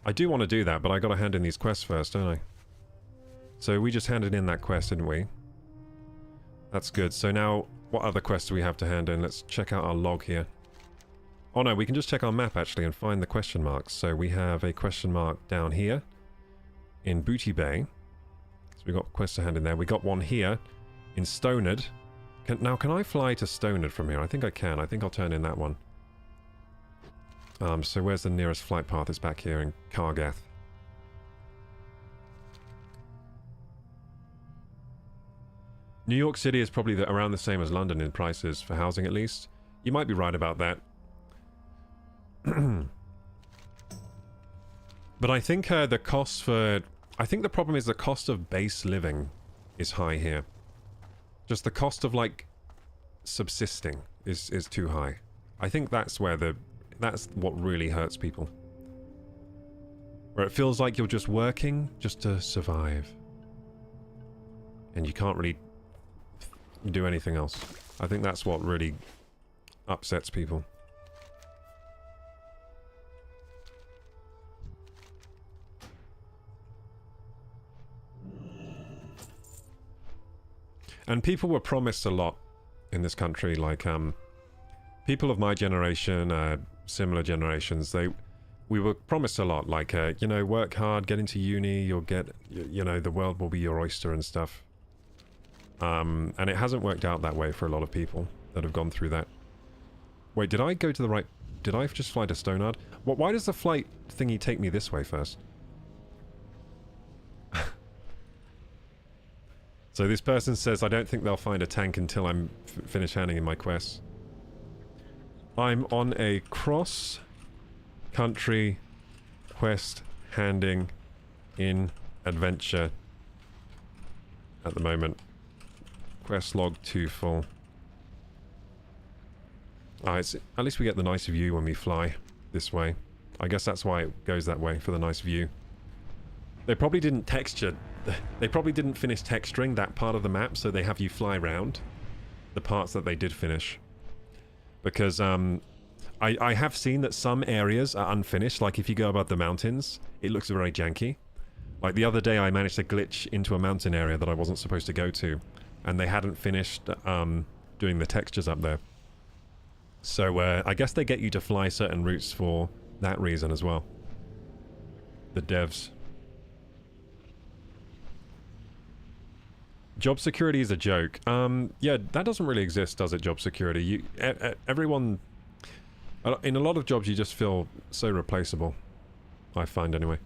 I do want to do that, but I gotta hand in these quests first, don't I? So we just handed in that quest, didn't we? That's good. So now, what other quests do we have to hand in? Let's check out our log here. Oh no, we can just check our map actually and find the question marks. So we have a question mark down here in Booty Bay. So we got quests to hand in there. We got one here in Stonard. Now, can I fly to Stonard from here? I think I can. I think I'll turn in that one. So where's the nearest flight path? It's back here in Kargath. New York City is probably around the same as London in prices for housing, at least. You might be right about that. But I think the costs for... I think the problem is the cost of base living is high here. Just the cost of, like, subsisting is too high. I think that's where that's what really hurts people. Where it feels like you're just working just to survive. And you can't really do anything else. I think that's what really upsets people. And people were promised a lot in this country, like, people of my generation, similar generations, we were promised a lot, like, you know, work hard, get into uni, you'll get, you know, the world will be your oyster and stuff. And it hasn't worked out that way for a lot of people that have gone through that. Wait, did I go to the right... Did I just fly to Stonard? Why does the flight thingy take me this way first? So this person says, I don't think they'll find a tank until I'm finished handing in my quests. I'm on a cross-country quest handing in adventure at the moment. Quest log 2 full. At least we get the nice view when we fly this way. I guess that's why it goes that way, for the nice view. They probably didn't texture... They probably didn't finish texturing that part of the map, so they have you fly around the parts that they did finish. Because, I have seen that some areas are unfinished, like if you go above the mountains, it looks very janky. Like the other day I managed to glitch into a mountain area that I wasn't supposed to go to, and they hadn't finished doing the textures up there. So I guess they get you to fly certain routes for that reason as well. The devs. Job security is a joke. Yeah, that doesn't really exist, does it, job security? Everyone... In a lot of jobs, you just feel so replaceable. I find, anyway.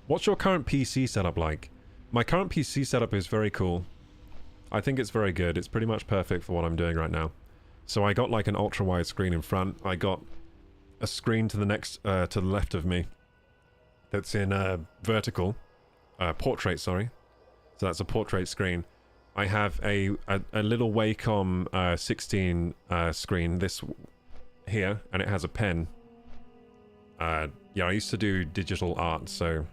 What's your current PC setup like? My current PC setup is very cool. I think it's very good. It's pretty much perfect for what I'm doing right now. So I got like an ultra-wide screen in front. I got a screen to the left of me that's in vertical. Portrait, sorry. So that's a portrait screen. I have a little Wacom 16 screen, this here, and it has a pen. Yeah, I used to do digital art, so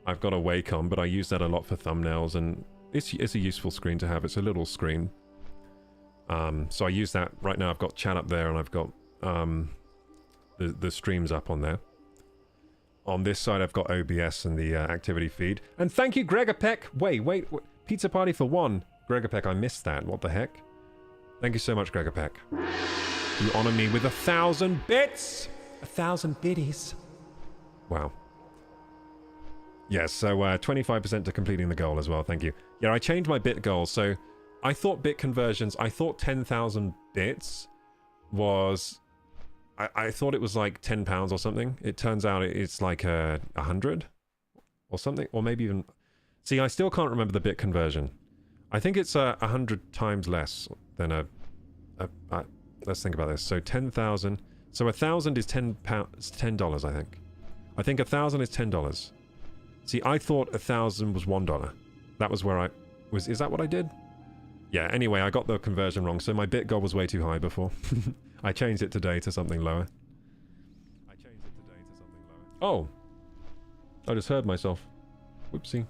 I've got a Wacom, but I use that a lot for thumbnails, and it's a useful screen to have. It's a little screen. So I use that. Right now I've got chat up there, and I've got the streams up on there. On this side I've got OBS and the activity feed. And thank you, Gregapek! Wait. Pizza party for 1. Gregapek, I missed that. What the heck? Thank you so much, Gregapek. You honor me with 1,000 bits! 1,000 biddies. Wow. Yeah, so 25% to completing the goal as well, thank you. Yeah, I changed my bit goal, so I thought bit conversions, I thought 10,000 bits was... I thought it was like £10 or something. It turns out it's like 100 or something, or maybe even... See, I still can't remember the bit conversion. I think it's 100 times less than let's think about this. So 10,000... So 1,000 is $10, I think. I think 1,000 is $10. See, I thought 1,000 was $1. That was where I was. Is that what I did? Yeah, anyway, I got the conversion wrong, so my bit goal was way too high before. I changed it today to something lower. Oh! I just heard myself. Whoopsie.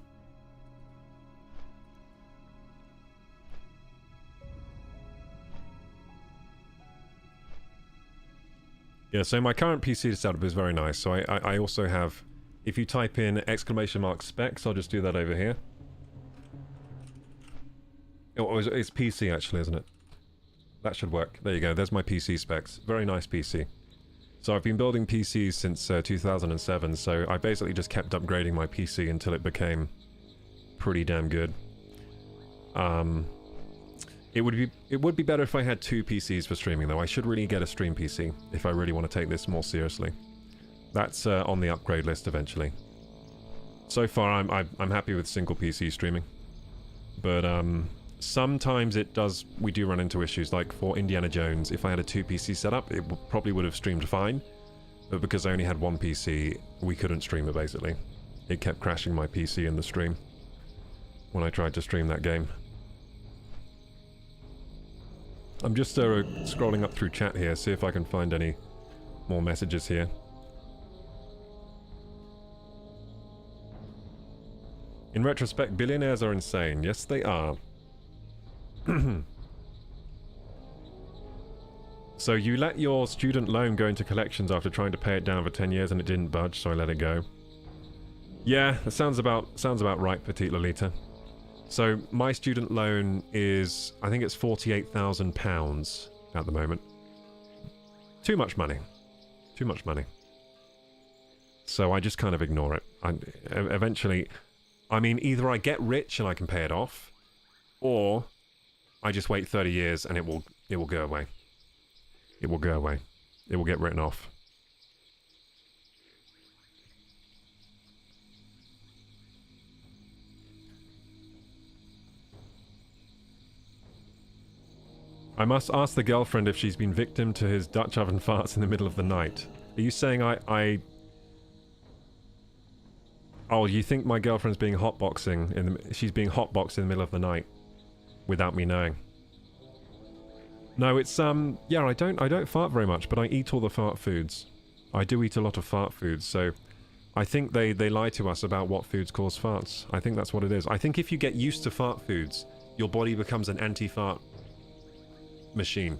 Yeah, so my current PC setup is very nice. So I also have, if you type in !specs, I'll just do that over here. Oh, it's PC actually, isn't it? That should work. There you go, there's my PC specs. Very nice PC. So I've been building PCs since 2007, so I basically just kept upgrading my PC until it became pretty damn good. It would be better if I had 2 PCs for streaming, though. I should really get a stream PC if I really want to take this more seriously. That's on the upgrade list eventually. So far, I'm happy with single PC streaming, but sometimes we do run into issues. Like for Indiana Jones, if I had a 2 PC setup, it probably would have streamed fine, but because I only had 1 PC, we couldn't stream it. Basically, it kept crashing my PC in the stream when I tried to stream that game. I'm just scrolling up through chat here, see if I can find any more messages here. In retrospect, billionaires are insane. Yes, they are. So you let your student loan go into collections after trying to pay it down for 10 years and it didn't budge, so I let it go. Yeah, that sounds about right, Petite Lolita. So my student loan is, I think it's £48,000 at the moment. Too much money. Too much money. So I just kind of ignore it. Eventually, I mean, either I get rich and I can pay it off, or I just wait 30 years and it will go away. It will go away. It will get written off. I must ask the girlfriend if she's been victim to his Dutch oven farts in the middle of the night. Are you saying Oh, you think my girlfriend's being hotboxing she's being hotboxed in the middle of the night without me knowing? No, it's yeah, I don't fart very much, but I eat all the fart foods. I do eat a lot of fart foods, so I think they lie to us about what foods cause farts. I think that's what it is. I think if you get used to fart foods, your body becomes an anti-fart machine,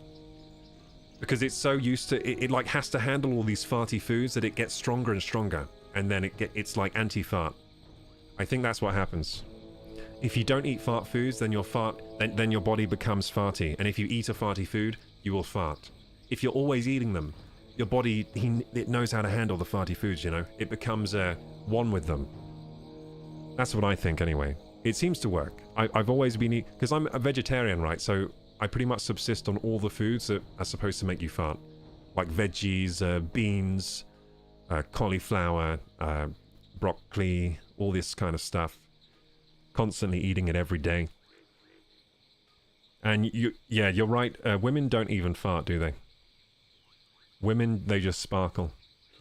because it's so used to it like has to handle all these farty foods that it gets stronger and stronger, and then it's like anti-fart. I think that's what happens. If you don't eat fart foods, then your body becomes farty, and if you eat a farty food, you will fart. If you're always eating them, your body it knows how to handle the farty foods, you know. It becomes one with them. That's what I think anyway. It seems to work. I've always been because I'm a vegetarian, right? So I pretty much subsist on all the foods that are supposed to make you fart. Like veggies, beans, cauliflower, broccoli, all this kind of stuff. Constantly eating it every day. And yeah, you're right. Women don't even fart, do they? Women, they just sparkle.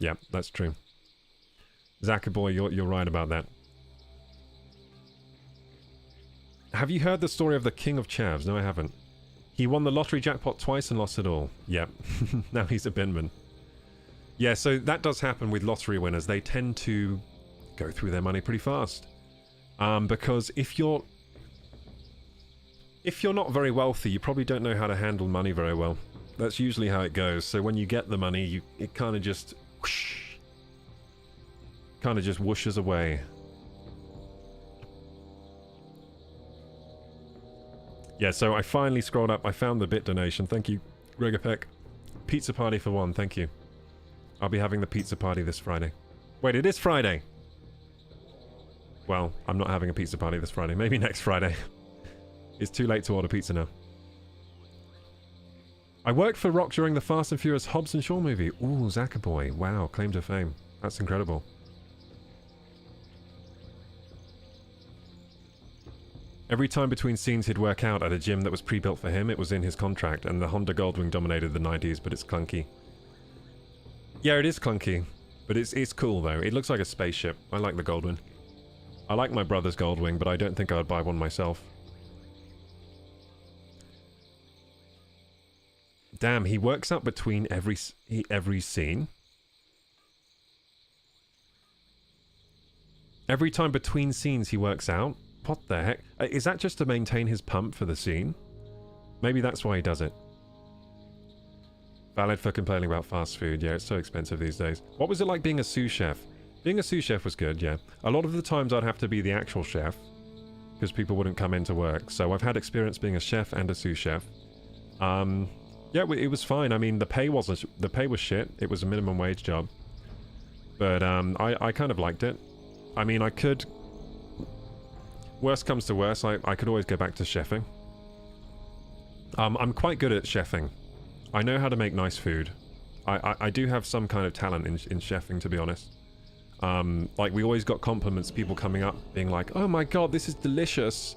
Yeah, that's true. Zakaboy, you're right about that. Have you heard the story of the King of Chavs? No, I haven't. He won the lottery jackpot twice and lost it all. Yep. Now he's a binman. Yeah, so that does happen with lottery winners. They tend to go through their money pretty fast. Because if you're not very wealthy, you probably don't know how to handle money very well. That's usually how it goes. So when you get the money, it kind of just whoosh, kind of just whooshes away. Yeah, so I finally scrolled up. I found the bit donation. Thank you, Gregapek. Pizza party for one. Thank you. I'll be having the pizza party this Friday. Wait, it is Friday. Well, I'm not having a pizza party this Friday. Maybe next Friday. It's too late to order pizza now. I worked for Rock during the Fast and Furious Hobbs and Shaw movie. Ooh, Zakaboy. Wow, claim to fame. That's incredible. Every time between scenes he'd work out at a gym that was pre-built for him, it was in his contract, and the Honda Goldwing dominated the 90s, but it's clunky. Yeah, it is clunky, but it's cool though. It looks like a spaceship. I like the Goldwing. I like my brother's Goldwing, but I don't think I would buy one myself. Damn, he works out between every scene. Every time between scenes he works out. What the heck? Is that just to maintain his pump for the scene? Maybe that's why he does it. Valid for complaining about fast food. Yeah, it's so expensive these days. What was it like being a sous chef? Being a sous chef was good, yeah. A lot of the times I'd have to be the actual chef because people wouldn't come into work. So I've had experience being a chef and a sous chef. Yeah, it was fine. I mean, the pay was shit. It was a minimum wage job. But I kind of liked it. I mean, I could... Worst comes to worst, I could always go back to chefing. I'm quite good at chefing. I know how to make nice food. I do have some kind of talent in chefing, to be honest. Like, we always got compliments, people coming up being like, oh my god, this is delicious.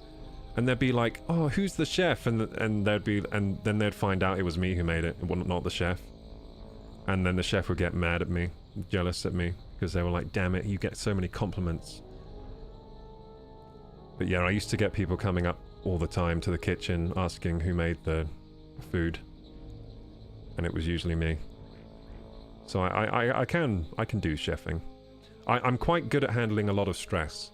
And they'd be like, oh, who's the chef? And then they'd find out it was me who made it, not the chef. And then the chef would get mad at me, jealous at me, because they were like, damn it, you get so many compliments. But yeah, I used to get people coming up all the time to the kitchen asking who made the food. And it was usually me. So I can do chefing. I'm quite good at handling a lot of stress.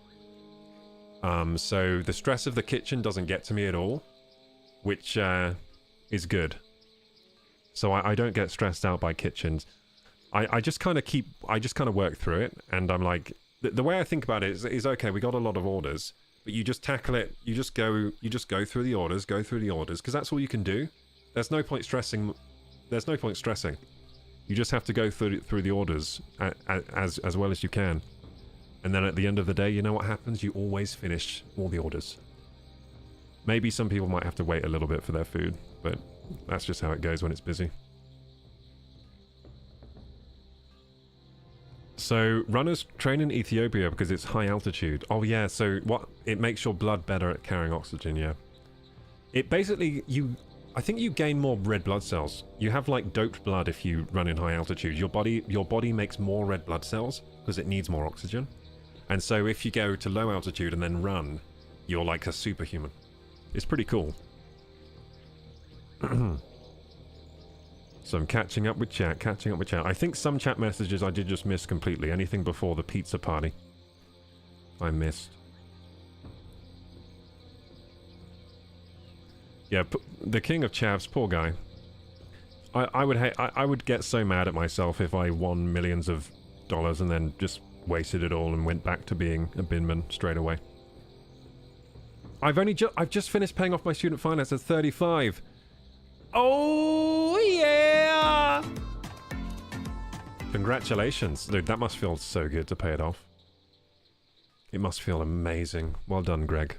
So the stress of the kitchen doesn't get to me at all, which is good. So I don't get stressed out by kitchens. I just kind of work through it, and I'm like, the way I think about it is okay, we got a lot of orders, but you just tackle it, you just go through the orders, because that's all you can do. There's no point stressing. You just have to go through the orders as well as you can. And then at the end of the day, you know what happens? You always finish all the orders. Maybe some people might have to wait a little bit for their food, but that's just how it goes when it's busy. So, runners train in Ethiopia because it's high altitude. Oh yeah, so it makes your blood better at carrying oxygen, yeah. It basically, I think you gain more red blood cells. You have like doped blood if you run in high altitude. Your body makes more red blood cells because it needs more oxygen. And so if you go to low altitude and then run, you're like a superhuman. It's pretty cool. So I'm catching up with chat. I think some chat messages I did just miss completely. Anything before the pizza party, I missed. Yeah, the King of Chavs, poor guy. I would get so mad at myself if I won millions of dollars and then just wasted it all and went back to being a binman straight away. I've just finished paying off my student finance at 35. Oh yeah! Congratulations, dude. That must feel so good to pay it off. It must feel amazing. Well done, Greg.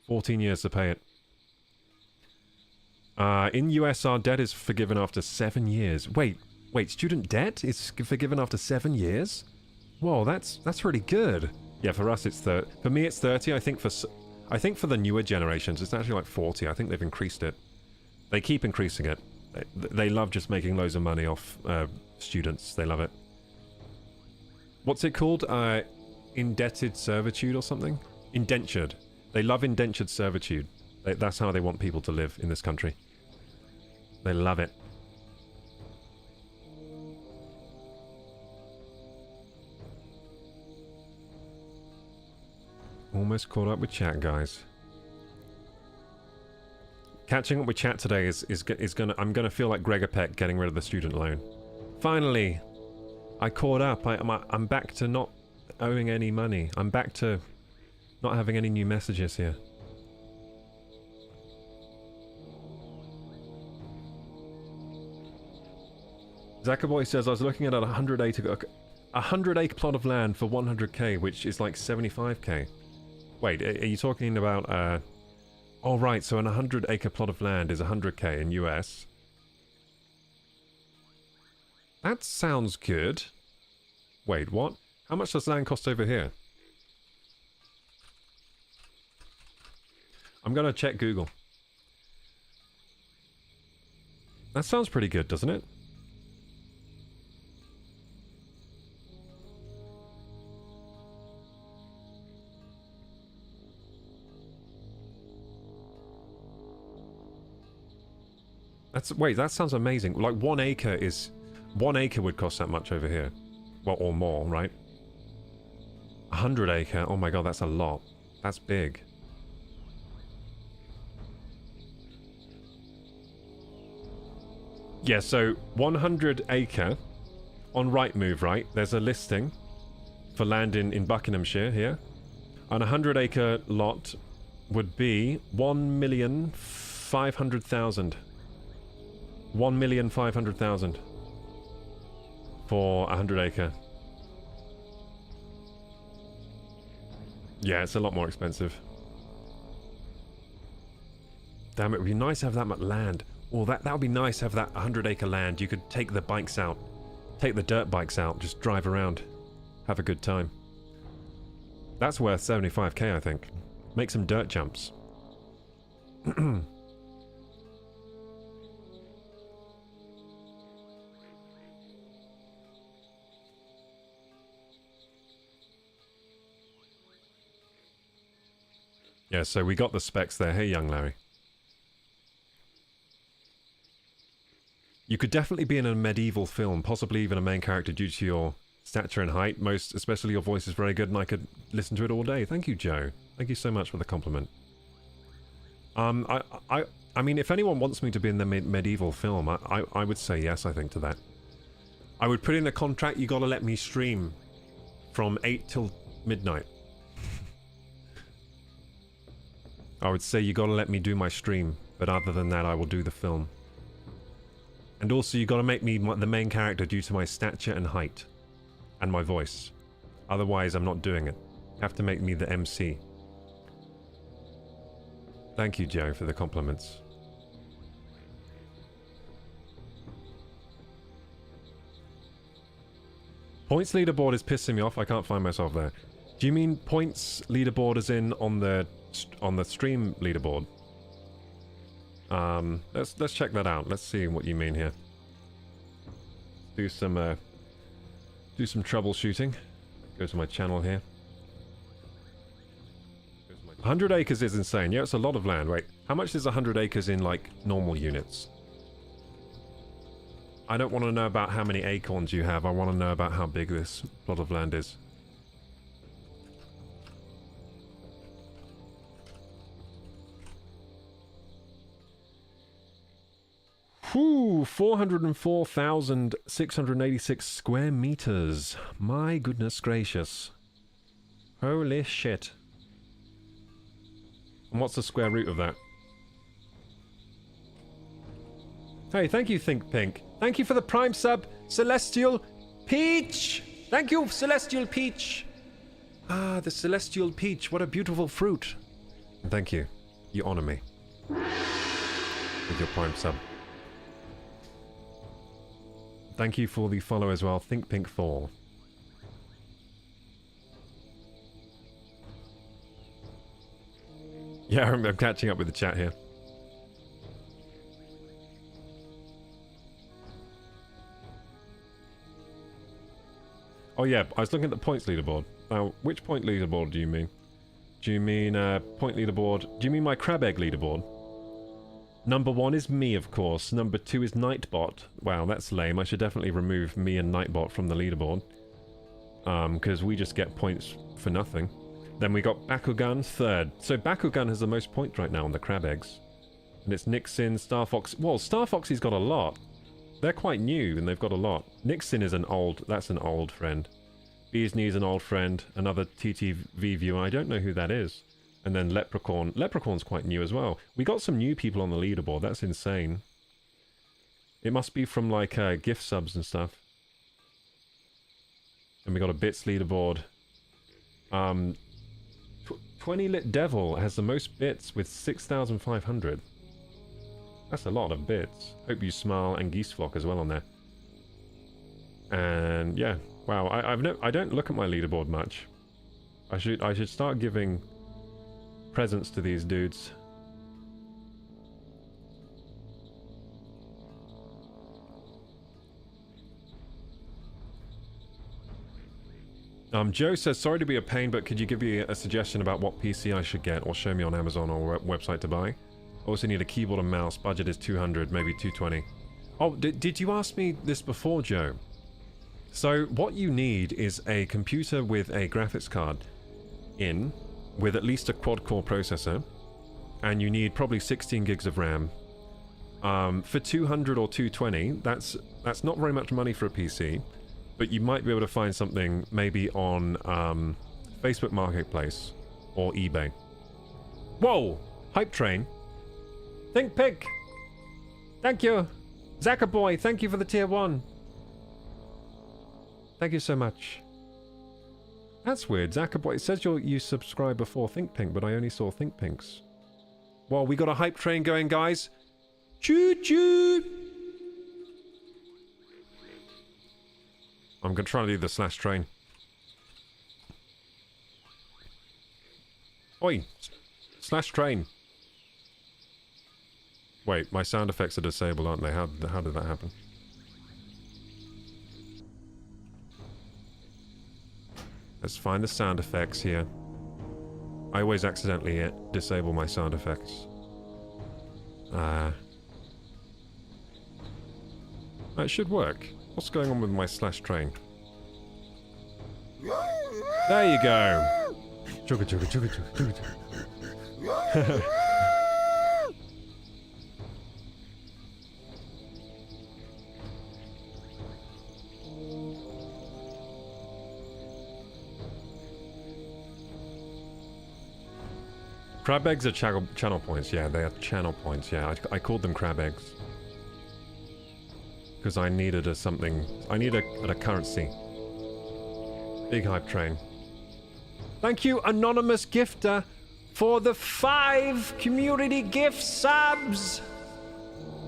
14 years to pay it. In US, our debt is forgiven after 7 years. Wait, student debt is forgiven after 7 years? Whoa, that's really good. Yeah, for us it's 30. For me it's 30. I think for the newer generations it's actually like 40. I think they've increased it. They keep increasing it. They love just making loads of money off students. They love it. What's it called? Indebted servitude or something? Indentured. They love indentured servitude. That's how they want people to live in this country. They love it. Almost caught up with chat, guys. Catching up with chat today is gonna. I'm gonna feel like Gregor Peck getting rid of the student loan. Finally, I caught up. I'm back to not owing any money. I'm back to not having any new messages here. Zakaboy says I was looking at a 100 acre plot of land for 100k, which is like 75k. Wait, are you talking about oh right, so an 100 acre plot of land is 100k in US. That sounds good. Wait, what? How much does land cost over here? I'm gonna check Google. That sounds pretty good, doesn't it? Wait, that sounds amazing. Like 1 acre is... 1 acre would cost that much over here. Well, or more, right? 100 acre, oh my god, that's a lot. That's big. Yeah, so 100 acre on Rightmove, right? There's a listing for land in Buckinghamshire here. And a 100 acre lot would be 1,500,000. 1,500,000 for 100 acre. Yeah, it's a lot more expensive. Damn, it would be nice to have that much land. Oh, that would be nice to have that 100 acre land. You could take the bikes out. Take the dirt bikes out. Just drive around. Have a good time. That's worth 75k, I think. Make some dirt jumps. Yeah, so we got the specs there. Hey, young Larry. You could definitely be in a medieval film, possibly even a main character due to your stature and height. Especially your voice is very good and I could listen to it all day. Thank you, Joe. Thank you so much for the compliment. I mean, if anyone wants me to be in the medieval film, I would say yes, I think, to that. I would put in the contract, you gotta let me stream from 8 till midnight. I would say you gotta let me do my stream, but other than that I will do the film. And also you gotta make me the main character due to my stature and height. And my voice. Otherwise I'm not doing it. You have to make me the MC. Thank you, Joe, for the compliments. Points leaderboard is pissing me off. I can't find myself there. Do you mean points leaderboard as in on the stream leaderboard? Let's check that out. Let's see what you mean here. Do some troubleshooting. Go to my channel here. 100 acres is insane. Yeah, it's a lot of land. Wait, how much is 100 acres in like normal units? I don't want to know about how many acorns you have. I want to know about how big this plot of land is. Whew, 404,686 square meters. My goodness gracious. Holy shit. And what's the square root of that? Hey, thank you, Think Pink. Thank you for the Prime sub, Celestial Peach! Thank you, Celestial Peach! Ah, the Celestial Peach, what a beautiful fruit. Thank you. You honor me. With your Prime sub. Thank you for the follow as well, Think Pink 4. Yeah, I'm catching up with the chat here. Oh yeah, I was looking at the points leaderboard. Now, which point leaderboard do you mean? Do you mean point leaderboard? Do you mean my crab egg leaderboard? Number 1 is me, of course. Number 2 is Nightbot. Wow, that's lame. I should definitely remove me and Nightbot from the leaderboard. Because we just get points for nothing. Then we got Bakugan 3rd. So Bakugan has the most points right now on the crab eggs. And it's Nixon, Star Fox. Well, Star Foxy's got a lot. They're quite new and they've got a lot. Nixon is an old... That's an old friend. Bee's Knee's an old friend. Another TTV viewer. I don't know who that is. And then Leprechaun. Leprechaun's quite new as well. We got some new people on the leaderboard. That's insane. It must be from like gift subs and stuff. And we got a bits leaderboard. 20 Lit Devil has the most bits with 6,500. That's a lot of bits. Hope You Smile and Geese Flock as well on there. And yeah, wow. I don't look at my leaderboard much. I should start giving presents to these dudes. Joe says, sorry to be a pain, but could you give me a suggestion about what PC I should get, or show me on Amazon or website to buy? I also need a keyboard and mouse. Budget is 200, maybe 220. Oh, did you ask me this before, Joe? So what you need is a computer with a graphics card in, with at least a quad-core processor, and you need probably 16 gigs of RAM. For 200 or 220, that's not very much money for a PC. But you might be able to find something maybe on Facebook Marketplace or eBay. Whoa! Hype Train. Think Pig. Thank you. Zackerboy, thank you for the tier 1. Thank you so much. That's weird. Zackerboy, it says you subscribed before Think Pink, but I only saw Think Pinks. Well, we got a Hype Train going, guys. Choo-choo! I'm going to try to do the slash train. Oi! Slash train. Wait, my sound effects are disabled, aren't they? How did that happen? Let's find the sound effects here. I always accidentally disable my sound effects. That should work. What's going on with my slash train? There you go. Chugga chugga chugga chugga chugga. Crab eggs are channel points. Yeah, they are channel points. Yeah, I called them crab eggs. Because I needed I needed a currency. Big Hype Train. Thank you, Anonymous Gifter, for the 5 community gift subs.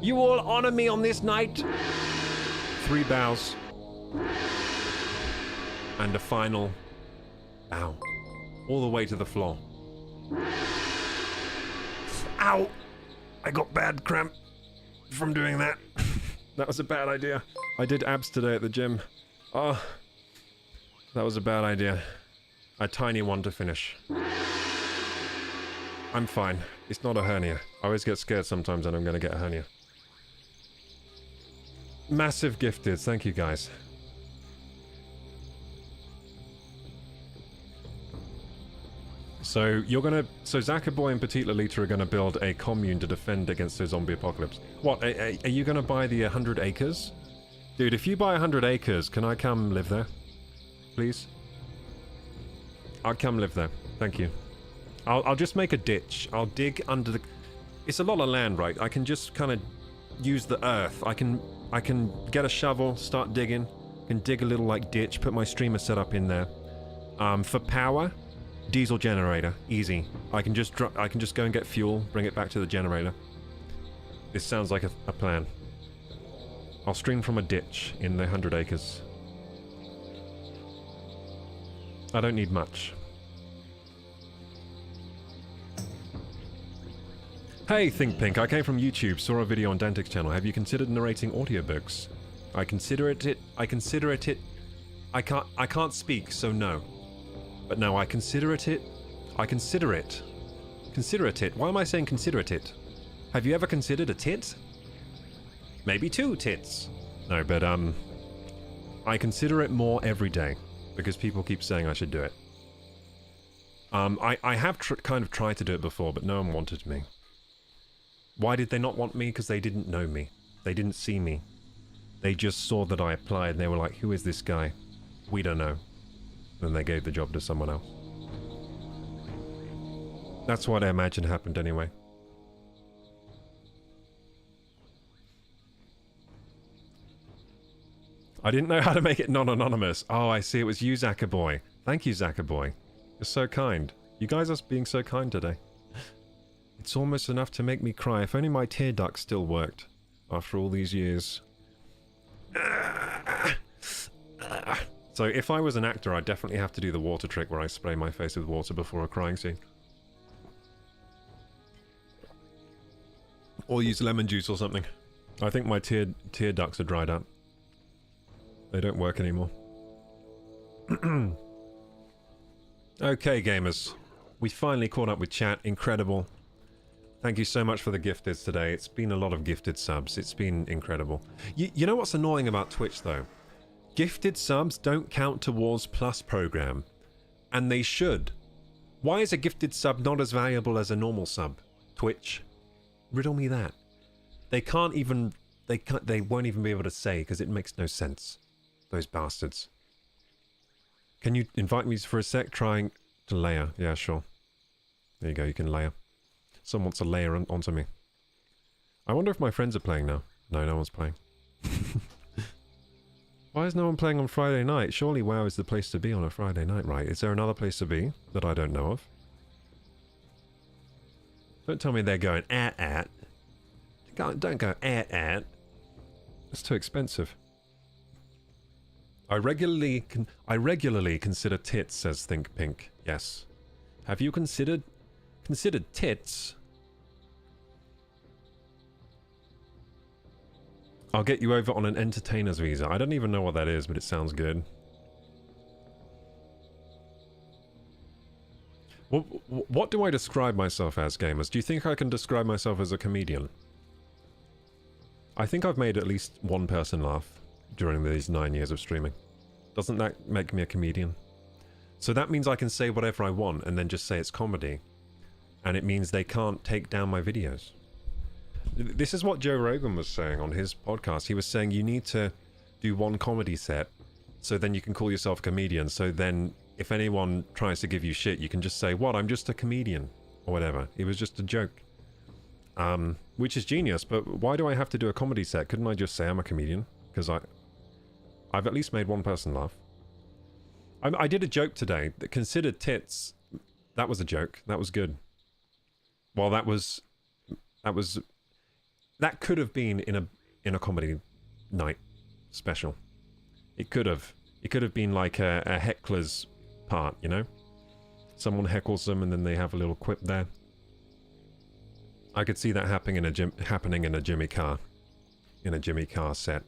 You all honor me on this night. 3 bows. And a final bow. All the way to the floor. Ow! I got bad cramp from doing that. That was a bad idea. I did abs today at the gym. Oh, that was a bad idea. A tiny one to finish. I'm fine. It's not a hernia. I always get scared sometimes that I'm going to get a hernia. Massive gifted. Thank you, guys. So you're gonna, so Zackerboy and Petite Lolita are gonna build a commune to defend against the zombie apocalypse. What, are you gonna buy the 100 acres? Dude, if you buy 100 acres, can I come live there? Please? I'll come live there. Thank you. I'll just make a ditch. I'll dig under the... It's a lot of land, right? I can just kind of use the earth. I can get a shovel, start digging. I can dig a little, like, ditch, put my streamer setup in there. For power... Diesel generator, easy. I can just go and get fuel, bring it back to the generator. This sounds like a plan. I'll stream from a ditch in the 100 acres. I don't need much. Hey, Think Pink, I came from YouTube, saw a video on Dantic's channel. Have you considered narrating audiobooks? I can't speak, so no. But no, I consider it. Why am I saying consider it? Have you ever considered a tit? Maybe 2 tits. No, but I consider it more every day because people keep saying I should do it. I have kind of tried to do it before, but no one wanted me. Why did they not want me? Because they didn't know me. They didn't see me. They just saw that I applied and they were like, who is this guy? We don't know. Then they gave the job to someone else. That's what I imagine happened anyway. I didn't know how to make it non-anonymous. Oh, I see. It was you, Zackerboy. Thank you, Zackerboy. You're so kind. You guys are being so kind today. It's almost enough to make me cry. If only my tear duct still worked after all these years. So if I was an actor, I'd definitely have to do the water trick where I spray my face with water before a crying scene. Or use lemon juice or something. I think my tear ducts are dried up. They don't work anymore. Okay, gamers. We finally caught up with chat. Incredible. Thank you so much for the gifteds today. It's been a lot of gifted subs. It's been incredible. You know what's annoying about Twitch, though? Gifted subs don't count towards Plus program. And they should. Why is a gifted sub not as valuable as a normal sub? Twitch? Riddle me that. They won't even be able to say, because it makes no sense. Those bastards. Can you invite me for a sec? Trying to layer. Yeah, sure. There you go, you can layer. Someone wants to layer onto me. I wonder if my friends are playing now. No, no one's playing. Why is no one playing on Friday night? Surely WoW is the place to be on a Friday night, right? Is there another place to be that I don't know of? Don't tell me they're going at. Don't go at. It's too expensive. I regularly consider tits, says Think Pink. Yes. Have you considered tits? I'll get you over on an entertainer's visa. I don't even know what that is, but it sounds good. What do I describe myself as, gamers? Do you think I can describe myself as a comedian? I think I've made at least one person laugh during these 9 years of streaming. Doesn't that make me a comedian? So that means I can say whatever I want and then just say it's comedy. And it means they can't take down my videos. This is what Joe Rogan was saying on his podcast. He was saying you need to do one comedy set so then you can call yourself a comedian. So then if anyone tries to give you shit, you can just say, what, I'm just a comedian or whatever. It was just a joke. Which is genius, but why do I have to do a comedy set? Couldn't I just say I'm a comedian? Because I've at least made one person laugh. I did a joke today that considered tits. That was a joke. That was good. Well, that could have been in a comedy night special. It could have been like a heckler's part, you know? Someone heckles them and then they have a little quip there. I could see that happening in a Jimmy Carr set.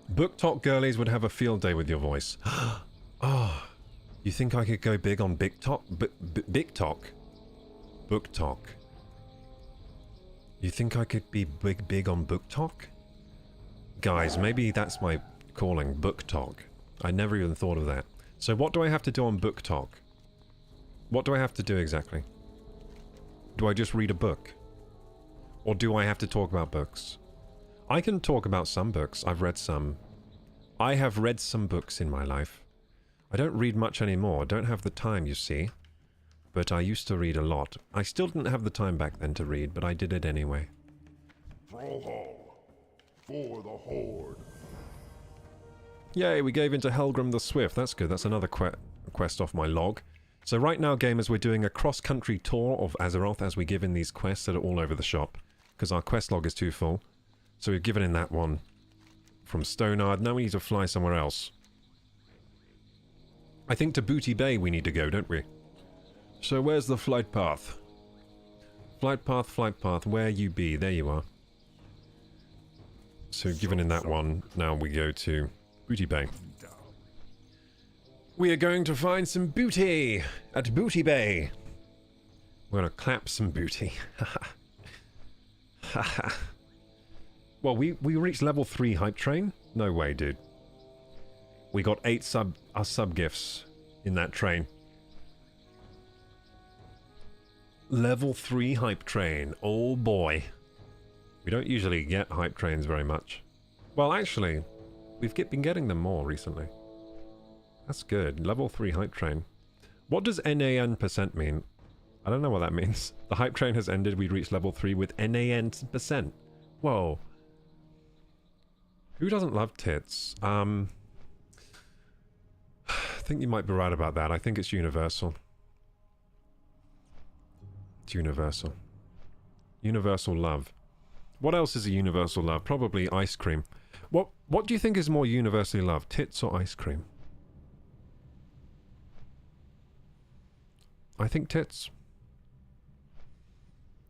Book Talk girlies would have a field day with your voice. Oh, you think I could go big on Big Talk? Big Talk? Book Talk. You think I could be big on Book Talk? Guys, maybe that's my calling, Book Talk. I never even thought of that. So what do I have to do on Book Talk? What do I have to do exactly? Do I just read a book? Or do I have to talk about books? I can talk about some books. I've read some. I have read some books in my life. I don't read much anymore. I don't have the time, you see. But I used to read a lot. I still didn't have the time back then to read, but I did it anyway. Thrallhall, for the Horde. Yay, we gave into Helgrim the Swift. That's good. That's another quest off my log. So right now, gamers, we're doing a cross-country tour of Azeroth as we give in these quests that are all over the shop. Because our quest log is too full. So we've given in that one from Stonard. Now we need to fly somewhere else. I think to Booty Bay we need to go, don't we? So where's the flight path? Flight path, where you be? There you are. So given in that one, now we go to Booty Bay. We are going to find some booty at Booty Bay. We're gonna clap some booty. Well, we reached level 3 hype train? No way, dude. We got 8 sub gifts in that train. Level 3 hype train. Oh boy. We don't usually get hype trains very much. Well, actually, we've been getting them more recently. That's good. Level 3 hype train. What does NAN% mean? I don't know what that means. The hype train has ended. We reached level 3 with NAN%. Whoa. Who doesn't love tits? I think you might be right about that. I think it's universal. It's universal. Universal love. What else is a universal love? Probably ice cream. What do you think is more universally loved? Tits or ice cream? I think tits.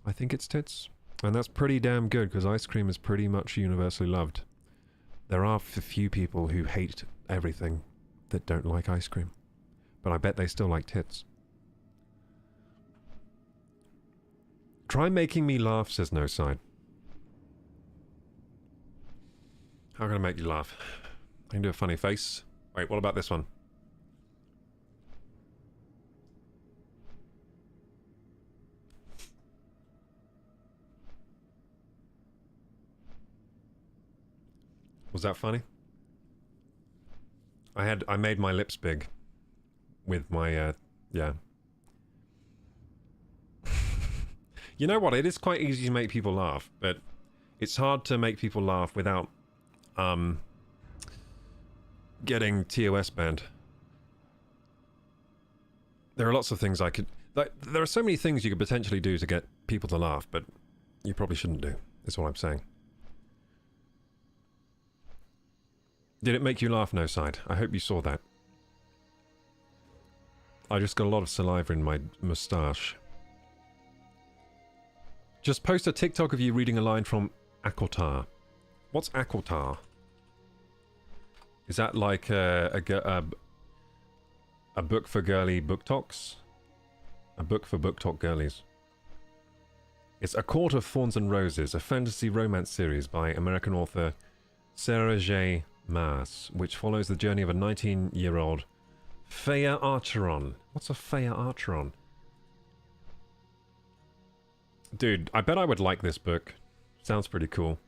I think it's tits. And that's pretty damn good, because ice cream is pretty much universally loved. There are a few people who hate everything that don't like ice cream. But I bet they still like tits. Try making me laugh, says No Side. How can I make you laugh? I can do a funny face. Wait, what about this one? Was that funny? I made my lips big with my yeah. You know what? It is quite easy to make people laugh, but it's hard to make people laugh without getting TOS banned. There are lots of things I could... there are so many things you could potentially do to get people to laugh, but you probably shouldn't do, is what I'm saying. Did it make you laugh, No Side? I hope you saw that. I just got a lot of saliva in my moustache. Just post a TikTok of you reading a line from Akotar. What's Akotar? Is that like a book for girly book talks? A book for book talk girlies. It's A Court of Thorns and Roses, a fantasy romance series by American author Sarah J. Maas, which follows the journey of a 19-year-old Faya Archeron. What's a Faya Archeron? Dude, I bet I would like this book. Sounds pretty cool.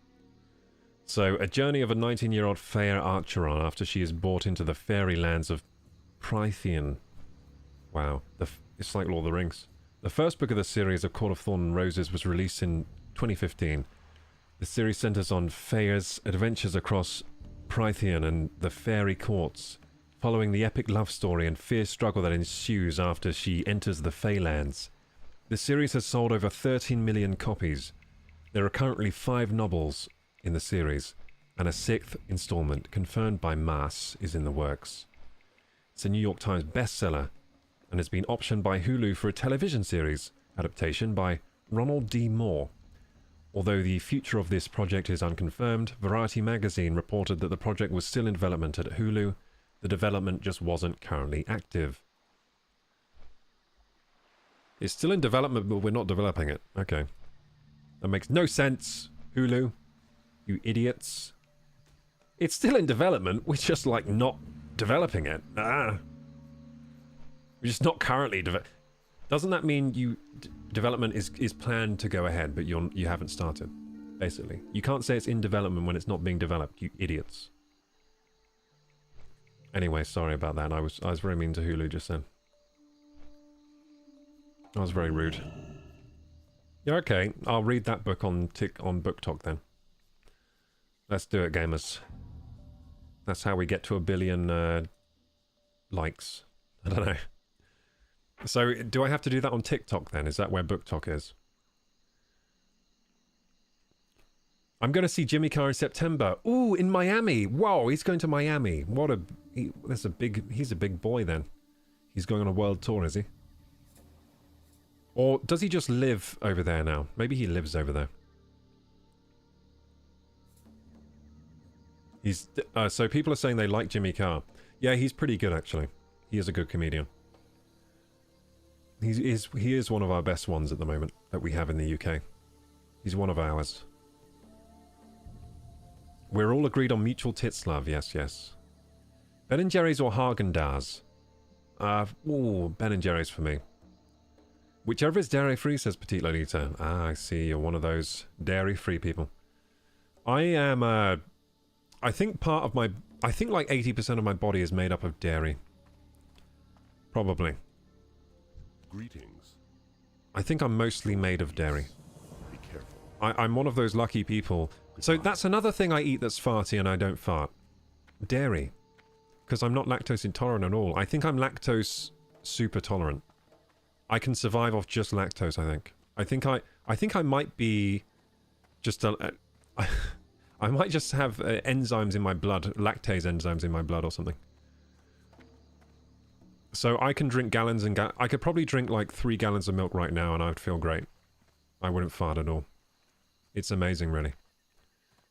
So, a journey of a 19-year-old Faya Archeron after she is brought into the fairy lands of Prythian. Wow, it's like Lord of the Rings. The first book of the series, A Court of Thorns and Roses, was released in 2015. The series centers on Faya's adventures across Prythian and the fairy courts, following the epic love story and fierce struggle that ensues after she enters the Feylands. The series has sold over 13 million copies. There are currently 5 novels in the series, and a 6th installment, confirmed by Maas, is in the works. It's a New York Times bestseller, and has been optioned by Hulu for a television series adaptation by Ronald D. Moore. Although the future of this project is unconfirmed, Variety magazine reported that the project was still in development at Hulu. The development just wasn't currently active. It's still in development, but we're not developing it. Okay. That makes no sense, Hulu. You idiots. It's still in development, we're just, like, not developing it. We're just not currently Doesn't that mean development is planned to go ahead, but you haven't started, basically? You can't say it's in development when it's not being developed, you idiots. Anyway, sorry about that. I was very mean to Hulu just then. I was very rude. Yeah, okay. I'll read that book on Book Talk then. Let's do it, gamers. That's how we get to 1 billion likes. I don't know. So, do I have to do that on TikTok then? Is that where Book Talk is? I'm going to see Jimmy Carr in September. Ooh, in Miami. Whoa, he's going to Miami. He's a big boy then. He's going on a world tour, is he? Or does he just live over there now? Maybe he lives over there. He's so people are saying they like Jimmy Carr. Yeah, he's pretty good actually. He is a good comedian. He is one of our best ones at the moment that we have in the UK. He's one of ours. We're all agreed on mutual tits love. Yes, yes. Ben & Jerry's or Haagen-Dazs? Ben & Jerry's for me. Whichever is dairy-free, says Petite Lolita. Ah, I see. You're one of those dairy-free people. I am, I think part of my... I think like 80% of my body is made up of dairy. Probably. Greetings. I think I'm mostly made of dairy. Be careful. I'm one of those lucky people. So that's another thing I eat that's farty and I don't fart. Dairy. Because I'm not lactose intolerant at all. I think I'm lactose super tolerant. I can survive off just lactose, I think. I think I might be just a... I might just have enzymes in my blood, lactase enzymes in my blood or something. So I can drink gallons and I could probably drink like 3 gallons of milk right now and I would feel great. I wouldn't fart at all. It's amazing, really.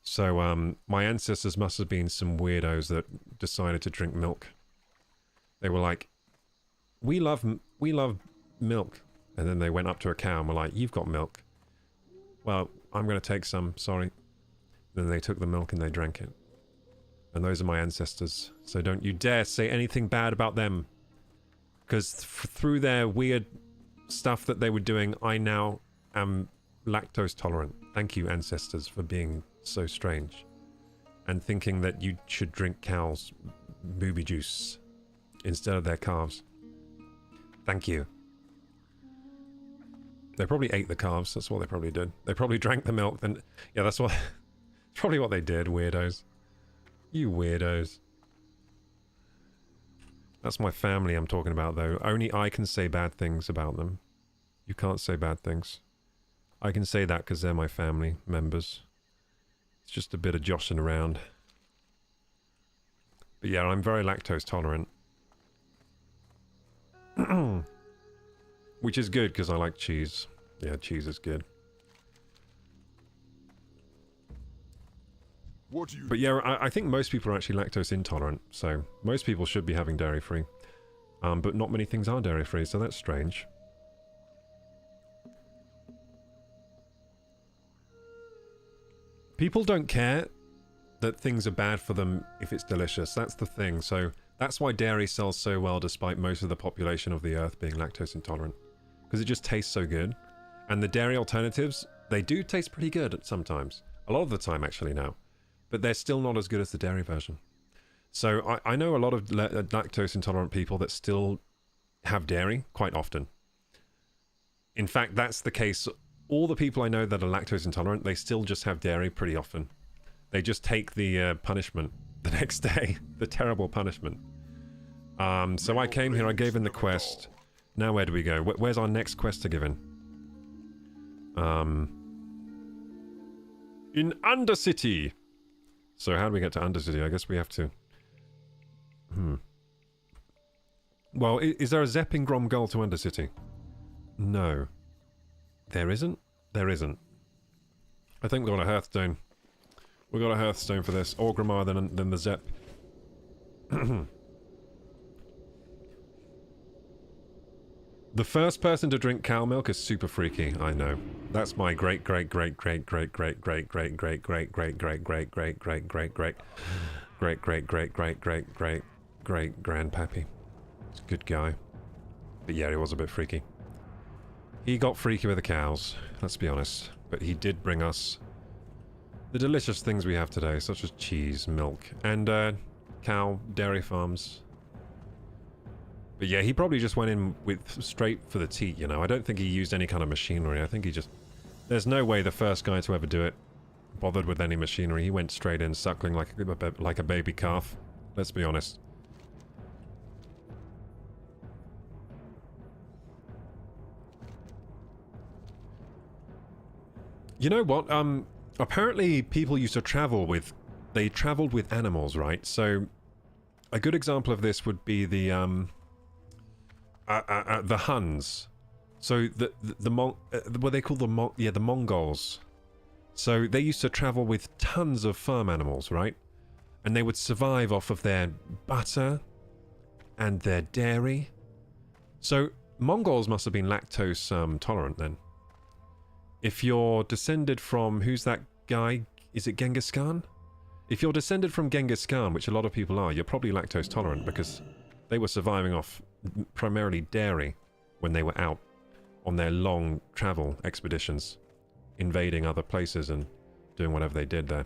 So my ancestors must have been some weirdos that decided to drink milk. They were like, we love milk. And then they went up to a cow and were like, you've got milk. Well, I'm going to take some, sorry. Then they took the milk and they drank it. And those are my ancestors. So don't you dare say anything bad about them. Because through their weird stuff that they were doing, I now am lactose tolerant. Thank you, ancestors, for being so strange. And thinking that you should drink cows' booby juice instead of their calves. Thank you. They probably ate the calves. That's what they probably did. They probably drank the milk. And yeah, that's what... probably what they did, weirdos. You weirdos. That's my family I'm talking about, though. Only I can say bad things about them. You can't say bad things. I can say that because they're my family members. It's just a bit of joshing around. But yeah, I'm very lactose tolerant. Which is good because I like cheese. Yeah, cheese is good. But yeah, I think most people are actually lactose intolerant, so most people should be having dairy-free. But not many things are dairy-free, so that's strange. People don't care that things are bad for them if it's delicious. That's the thing. So that's why dairy sells so well despite most of the population of the earth being lactose intolerant. Because it just tastes so good. And the dairy alternatives, they do taste pretty good sometimes. A lot of the time, actually, now. But they're still not as good as the dairy version. So I know a lot of lactose intolerant people that still have dairy quite often. In fact, that's the case. All the people I know that are lactose intolerant, they still just have dairy pretty often. They just take the punishment the next day. The terrible punishment. So I came here, I gave in the quest. Now where do we go? Where's our next quest to give in? In Undercity! So how do we get to Undercity? I guess we have to... Well, is there a Zeppingrom goal to Undercity? No. There isn't? There isn't. I think we've got a Hearthstone. We've got a Hearthstone for this. Orgrimmar than the Zepp. The first person to drink cow milk is super freaky, I know. That's my great grandpappy. He's a good guy. But yeah, he was a bit freaky. He got freaky with the cows, let's be honest. But he did bring us the delicious things we have today, such as cheese, milk, and cow dairy farms. But yeah, he probably just went in with straight for the teat, you know. I don't think he used any kind of machinery. I think he just... There's no way the first guy to ever do it bothered with any machinery. He went straight in, suckling like a baby calf. Let's be honest. You know what? Apparently people used to travel with... They traveled with animals, right? So, a good example of this would be the, the Huns. So what they call the Mongols. So they used to travel with tons of farm animals, right? And they would survive off of their butter and their dairy. So Mongols must have been lactose tolerant then. If you're descended from, who's that guy? Is it Genghis Khan? If you're descended from Genghis Khan, which a lot of people are, you're probably lactose tolerant because they were surviving off primarily dairy when they were out on their long travel expeditions, invading other places and doing whatever they did there.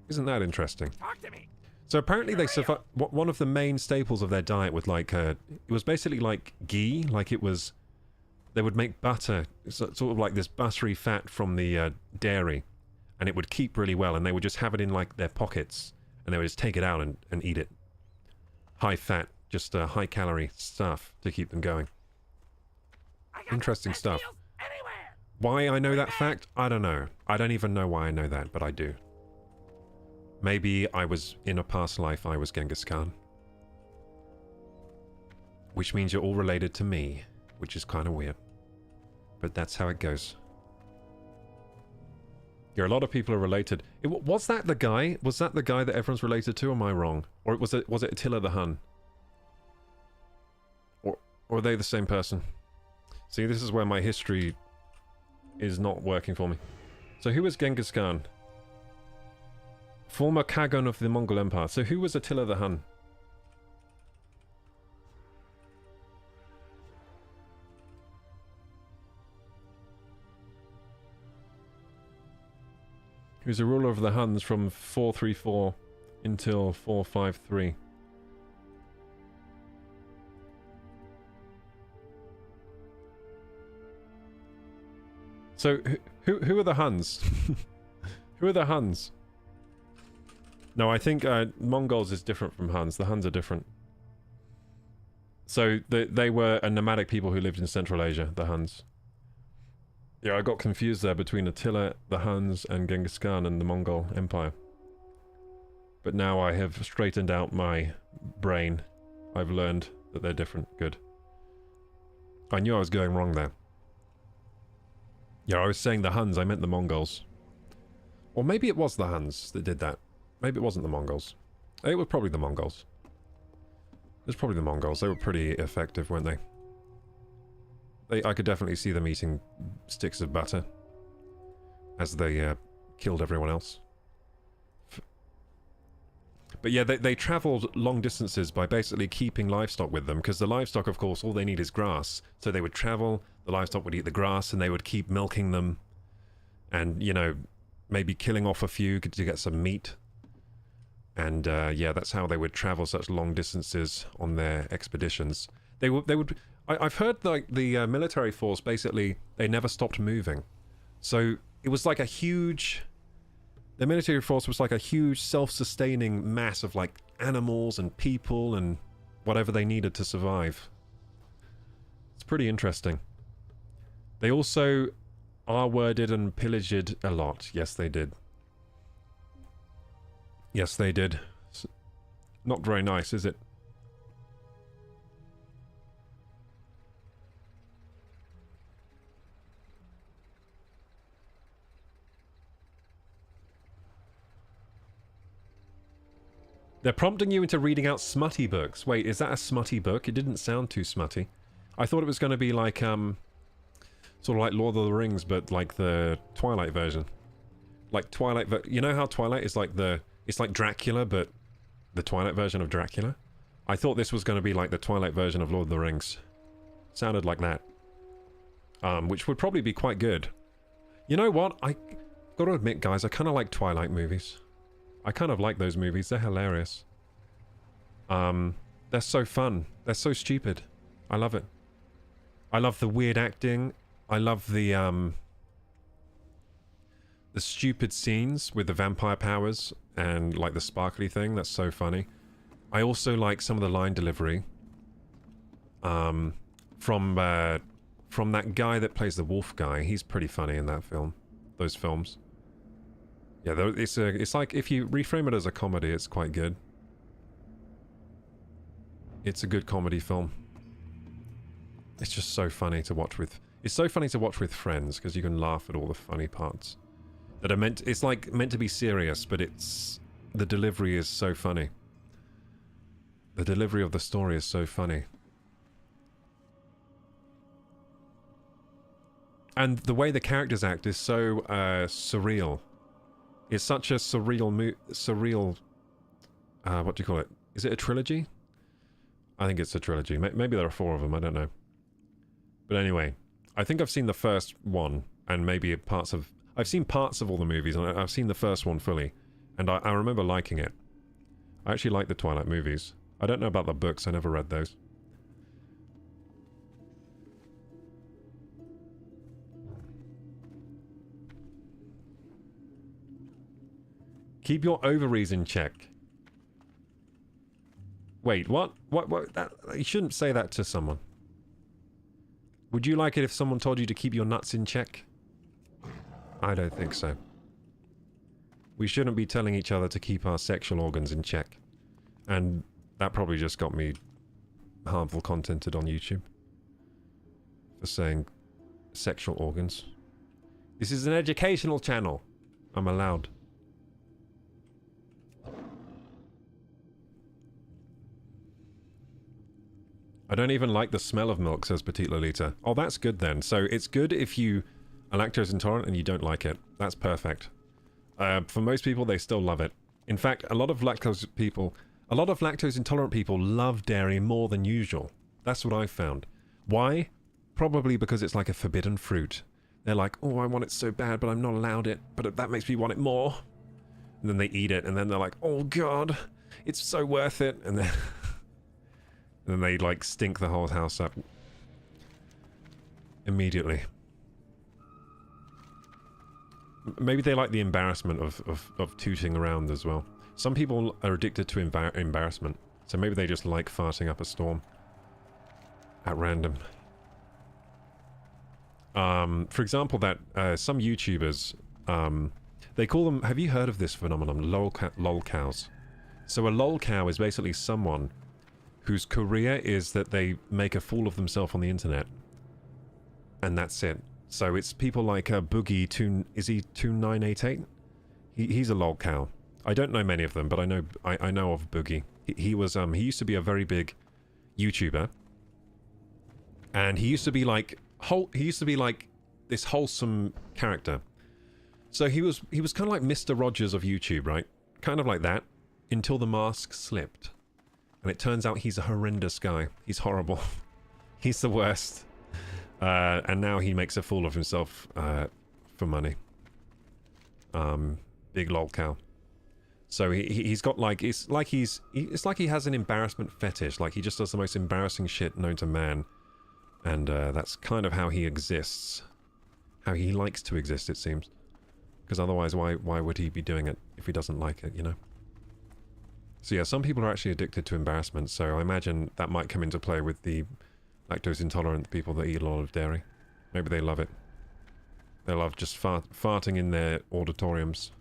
Isn't that interesting? Talk to me. So apparently they survived. One of the main staples of their diet was like it was basically like ghee, like it was. They would make butter, sort of like this buttery fat from the dairy, and it would keep really well. And they would just have it in like their pockets, and they would just take it out and eat it. High fat, just high calorie stuff to keep them going. Interesting stuff. Why I know that fact, I don't know. I don't even know why I know that, but I do. Maybe I was, in a past life, I was Genghis Khan. Which means you're all related to me, which is kind of weird. But that's how it goes. Yeah, a lot of people are related. Was that the guy? Was that the guy that everyone's related to, or am I wrong? Or was it Attila the Hun? Or are they the same person? See, this is where my history is not working for me. So who was Genghis Khan? Former Khagan of the Mongol Empire. So who was Attila the Hun? He was a ruler of the Huns from 434 until 453. So who are the Huns? Who are the Huns? No, I think Mongols is different from Huns. The Huns are different. So they were a nomadic people who lived in Central Asia, the Huns. Yeah, I got confused there between Attila, the Huns, and Genghis Khan and the Mongol Empire. But now I have straightened out my brain. I've learned that they're different. Good. I knew I was going wrong there. Yeah, I was saying the Huns, I meant the Mongols. Or maybe it was the Huns that did that. Maybe it wasn't the Mongols. It was probably the Mongols. It was probably the Mongols. They were pretty effective, weren't they? I could definitely see them eating sticks of butter as they killed everyone else. But yeah, they traveled long distances by basically keeping livestock with them, because the livestock, of course, all they need is grass. So they would travel, the livestock would eat the grass, and they would keep milking them and, you know, maybe killing off a few to get some meat. And yeah, that's how they would travel such long distances on their expeditions. They would. I've heard like the military force, basically they never stopped moving. So it was like a huge. The military force was like a huge self-sustaining mass of like animals and people and whatever they needed to survive. It's pretty interesting. They also R-worded and pillaged a lot. Yes, they did. Yes, they did. Not very nice, is it? They're prompting you into reading out smutty books. Wait, is that a smutty book? It didn't sound too smutty. I thought it was going to be like, sort of like Lord of the Rings, but like the Twilight version. Like Twilight, you know how Twilight is like it's like Dracula, but the Twilight version of Dracula? I thought this was going to be like the Twilight version of Lord of the Rings. Sounded like that. Which would probably be quite good. You know what? I gotta admit, guys, I kind of like Twilight movies. I kind of like those movies. They're hilarious. They're so fun. They're so stupid. I love it. I love the weird acting. I love the stupid scenes with the vampire powers and like the sparkly thing. That's so funny. I also like some of the line delivery from that guy that plays the wolf guy. He's pretty funny in that film. Those films. Yeah, it's like if you reframe it as a comedy, it's quite good. It's a good comedy film. It's just so funny to watch with... It's so funny to watch with friends, because you can laugh at all the funny parts. That are meant... It's like meant to be serious, but it's... The delivery is so funny. The delivery of the story is so funny. And the way the characters act is so surreal. It's such a surreal... what do you call it? Is it a trilogy? I think it's a trilogy. Maybe there are 4 of them, I don't know. But anyway, I think I've seen the first one, and maybe parts of... I've seen parts of all the movies, and I've seen the first one fully. And I remember liking it. I actually like the Twilight movies. I don't know about the books, I never read those. Keep your ovaries in check. Wait, what? What? That, you shouldn't say that to someone. Would you like it if someone told you to keep your nuts in check? I don't think so. We shouldn't be telling each other to keep our sexual organs in check. And that probably just got me harmful contented on YouTube. For saying sexual organs. This is an educational channel. I'm allowed. I don't even like the smell of milk, says Petite Lolita. Oh, that's good then. So it's good if you are lactose intolerant and you don't like it. That's perfect. For most people, they still love it. In fact, a lot of lactose intolerant people love dairy more than usual. That's what I've found. Why? Probably because it's like a forbidden fruit. They're like, oh, I want it so bad, but I'm not allowed it. But that makes me want it more. And then they eat it, and then they're like, oh god, it's so worth it. And then... And then they, like, stink the whole house up. Immediately. Maybe they like the embarrassment of tooting around as well. Some people are addicted to embarrassment. So maybe they just like farting up a storm. At random. For example, that some YouTubers, they call them... Have you heard of this phenomenon? Lol cows. So a lol cow is basically someone... whose career is that they make a fool of themselves on the internet. And that's it. So it's people like Boogie, is he 2988? He's a lol cow. I don't know many of them, but I know of Boogie. He used to be a very big YouTuber. And he used to be like this wholesome character. So he was kind of like Mr. Rogers of YouTube, right? Kind of like that, until the mask slipped. And it turns out he's a horrendous guy. He's horrible. He's the worst. And now he makes a fool of himself for money. Big lol cow. So he's got like... It's like he has an embarrassment fetish. Like he just does the most embarrassing shit known to man. And that's kind of how he exists. How he likes to exist, it seems. Because otherwise, why would he be doing it if he doesn't like it, you know? So yeah, some people are actually addicted to embarrassment, so I imagine that might come into play with the lactose intolerant people that eat a lot of dairy. Maybe they love it. They love just farting in their auditoriums.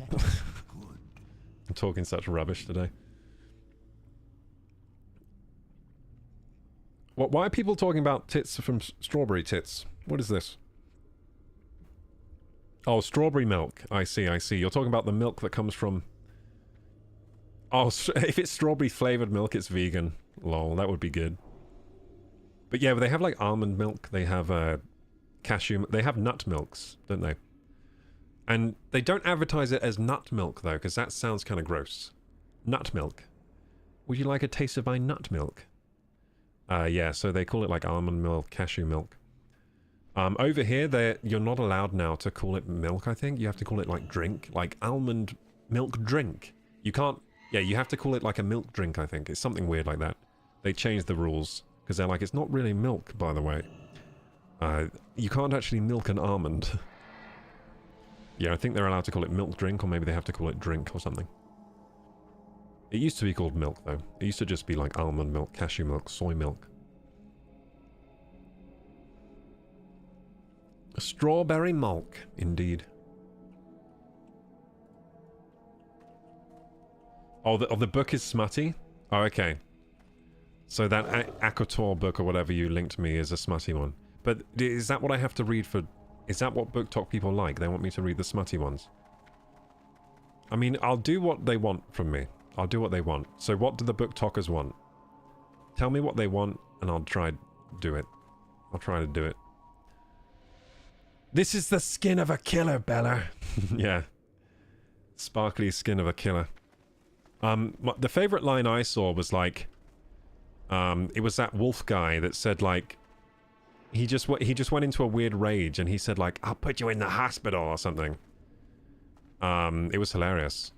I'm talking such rubbish today. Why are people talking about tits from strawberry tits? What is this? Oh, strawberry milk. I see, I see. You're talking about the milk that comes from... Oh, if it's strawberry flavored milk, it's vegan. Lol, that would be good. But yeah, they have like almond milk. They have cashew... They have nut milks, don't they? And they don't advertise it as nut milk, though, because that sounds kind of gross. Nut milk. Would you like a taste of my nut milk? Yeah, so they call it like almond milk, cashew milk. Over here, you're not allowed now to call it milk, I think. You have to call it, like, drink. Like, almond milk drink. You can't... Yeah, you have to call it, like, a milk drink, I think. It's something weird like that. They changed the rules. Because they're like, it's not really milk, by the way. You can't actually milk an almond. Yeah, I think they're allowed to call it milk drink, or maybe they have to call it drink or something. It used to be called milk, though. It used to just be, like, almond milk, cashew milk, soy milk. Strawberry milk, indeed. Oh, the book is smutty? Oh, okay. So that Akotor book or whatever you linked me is a smutty one. But is that what I have to read for... Is that what book talk people like? They want me to read the smutty ones? I mean, I'll do what they want from me. I'll do what they want. So what do the book talkers want? Tell me what they want and I'll try to do it. I'll try to do it. This is the skin of a killer, Bella. Yeah. Sparkly skin of a killer. The favorite line I saw was like... it was that wolf guy that said like... He just went into a weird rage and he said like, I'll put you in the hospital or something. It was hilarious.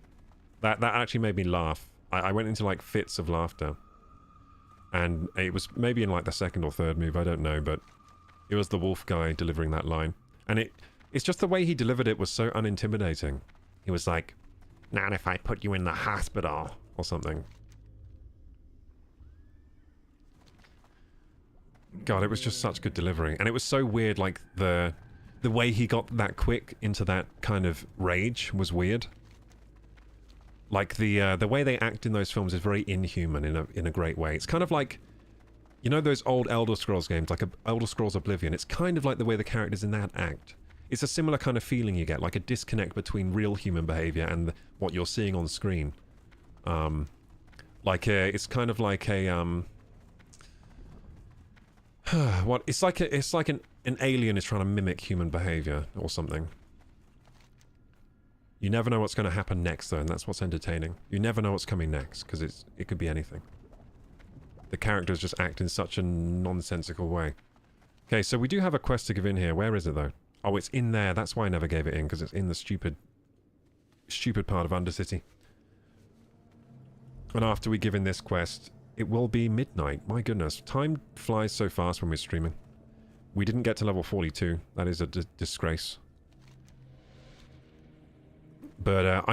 That actually made me laugh. I went into like fits of laughter. And it was maybe in like the second or third move, I don't know, but it was the wolf guy delivering that line. And it's just the way he delivered it was so unintimidating. He was like, not if I put you in the hospital or something. God, it was just such good delivery. And it was so weird, like the way he got that quick into that kind of rage was weird. Like the way they act in those films is very inhuman in a great way. It's kind of like, you know those old Elder Scrolls games, like Elder Scrolls Oblivion? It's kind of like the way the characters in that act. It's a similar kind of feeling you get, like a disconnect between real human behavior and what you're seeing on screen. It's kind of like a what? It's like an alien is trying to mimic human behavior or something. You never know what's going to happen next, though, and that's what's entertaining. You never know what's coming next, because it could be anything. The characters just act in such a nonsensical way. Okay, so we do have a quest to give in here. Where is it, though? Oh, it's in there. That's why I never gave it in, because it's in the stupid part of Undercity. And after we give in this quest, it will be midnight. My goodness, time flies so fast when we're streaming. We didn't get to level 42. That is a disgrace. But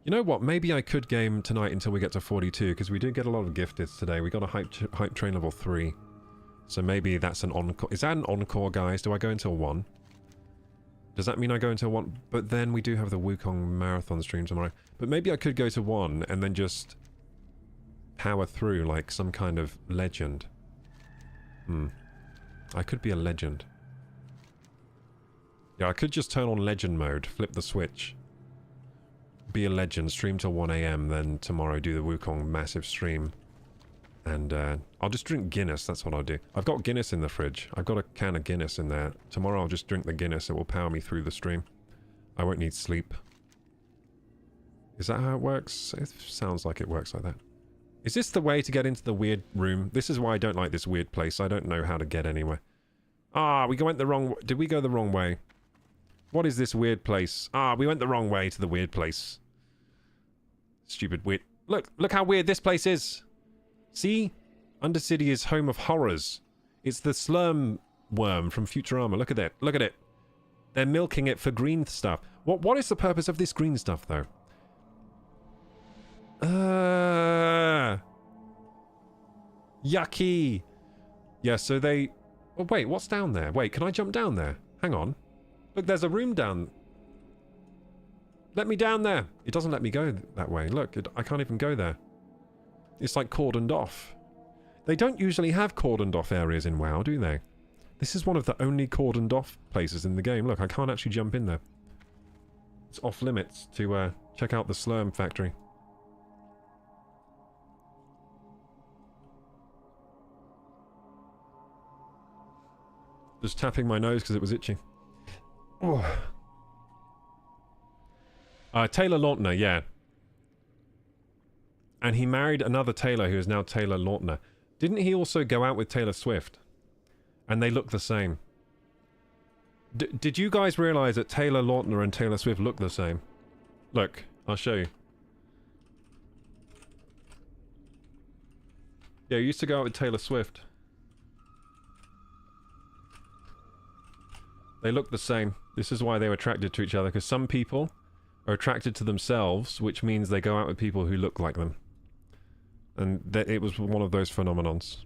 you know what? Maybe I could game tonight until we get to 42, because we did get a lot of gifteds today. We got a hype train level 3. So maybe that's an encore. Is that an encore, guys? Do I go until 1? Does that mean I go until 1? But then we do have the Wukong marathon stream tomorrow. But maybe I could go to 1 and then just power through like some kind of legend. I could be a legend. Yeah, I could just turn on legend mode, flip the switch. Be a legend, stream till 1 AM, then tomorrow do the Wukong massive stream. And I'll just drink Guinness, that's what I'll do. I've got Guinness in the fridge. I've got a can of Guinness in there. Tomorrow I'll just drink the Guinness, it will power me through the stream. I won't need sleep. Is that how it works? It sounds like it works like that. Is this the way to get into the weird room? This is why I don't like this weird place. I don't know how to get anywhere. Ah, we went the wrong way. Did we go the wrong way? What is this weird place? Ah, we went the wrong way to the weird place. Stupid weird. Look how weird this place is. See? Undercity is home of horrors. It's the slurm worm from Futurama. Look at it. Look at it. They're milking it for green stuff. What is the purpose of this green stuff, though? Yucky. Yeah, so they... Oh, wait, what's down there? Wait, can I jump down there? Hang on. Look, there's a room down... Let me down there. It doesn't let me go that way. Look, I can't even go there. It's like cordoned off. They don't usually have cordoned off areas in WoW, do they? This is one of the only cordoned off places in the game. Look, I can't actually jump in there. It's off limits to check out the Slurm factory. Just tapping my nose because it was itchy. Oh. Taylor Lautner, yeah. And he married another Taylor who is now Taylor Lautner. Didn't he also go out with Taylor Swift? And they look the same. Did you guys realize that Taylor Lautner and Taylor Swift look the same? Look, I'll show you. Yeah, he used to go out with Taylor Swift. They look the same. This is why they were attracted to each other, because some people are attracted to themselves, which means they go out with people who look like them. And it was one of those phenomenons.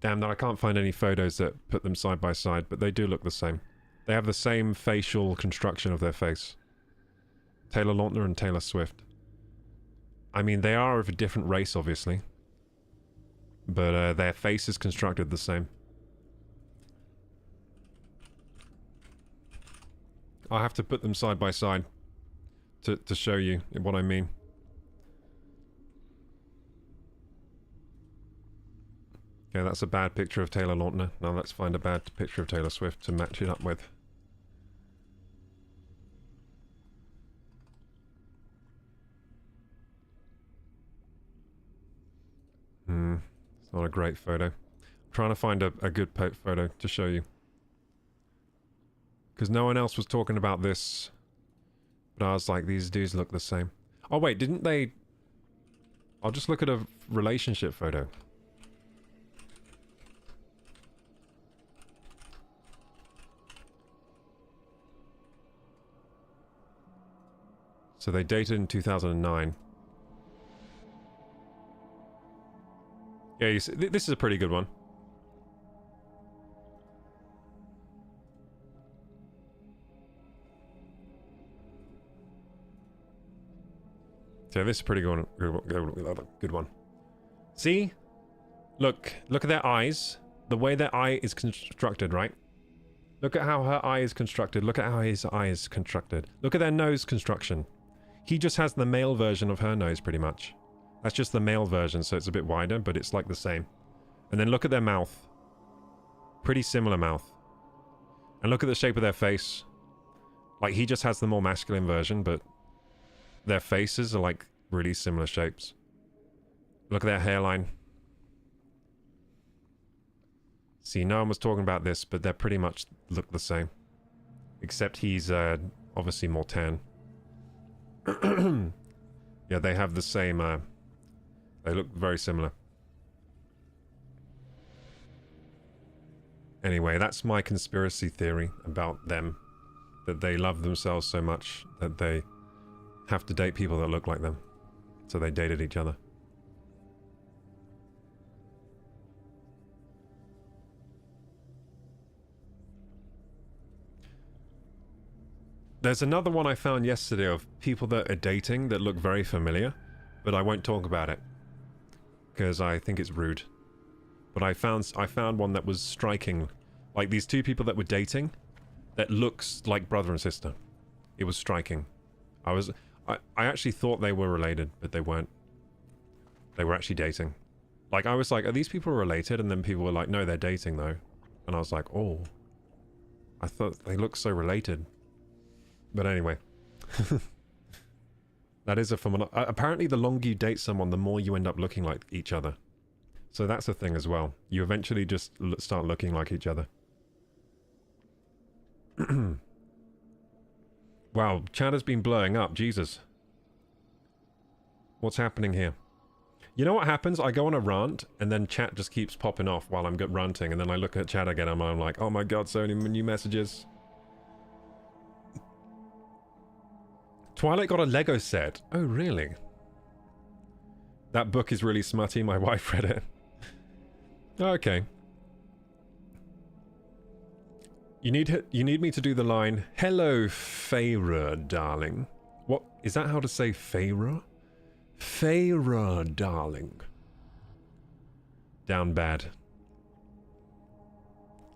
Damn, that I can't find any photos that put them side by side, but they do look the same. They have the same facial construction of their face. Taylor Lautner and Taylor Swift. I mean, they are of a different race, obviously. But their face is constructed the same. I'll have to put them side by side to show you what I mean. Okay, that's a bad picture of Taylor Lautner. Now let's find a bad picture of Taylor Swift to match it up with. It's not a great photo. I'm trying to find a good photo to show you. Because no one else was talking about this. But I was like, these dudes look the same. Oh wait, didn't they... I'll just look at a relationship photo. So they dated in 2009. Yeah, you see, this is a pretty good one. So this is a pretty good one. Good one. See? Look at their eyes. The way their eye is constructed, right? Look at how her eye is constructed. Look at how his eye is constructed. Look at their nose construction. He just has the male version of her nose, pretty much. That's just the male version, so it's a bit wider, but it's like the same. And then look at their mouth. Pretty similar mouth. And look at the shape of their face. Like, he just has the more masculine version, but their faces are like really similar shapes. Look at their hairline. See, no one was talking about this, but they pretty much look the same. Except he's obviously more tan. Yeah, they have the same... they look very similar. Anyway, that's my conspiracy theory about them. That they love themselves so much that they have to date people that look like them. So they dated each other. There's another one I found yesterday of people that are dating that look very familiar, but I won't talk about it because I think it's rude. But I found one that was striking, like these two people that were dating that looks like brother and sister. It was striking. I actually thought they were related, but they weren't. They were actually dating. Like, I was like, are these people related? And then people were like, no, they're dating though. And I was like, oh, I thought they looked so related. But anyway, that is a phenomenon. Apparently, the longer you date someone, the more you end up looking like each other. So that's a thing as well. You eventually just start looking like each other. Wow, chat has been blowing up. Jesus. What's happening here? You know what happens? I go on a rant, and then chat just keeps popping off while I'm ranting, and then I look at chat again, and I'm like, oh my god, so many new messages. Twilight got a Lego set. Oh, really? That book is really smutty. My wife read it. Okay. You need me to do the line, hello, Feyre, darling. What? Is that how to say Feyre? Feyre, darling. Down bad.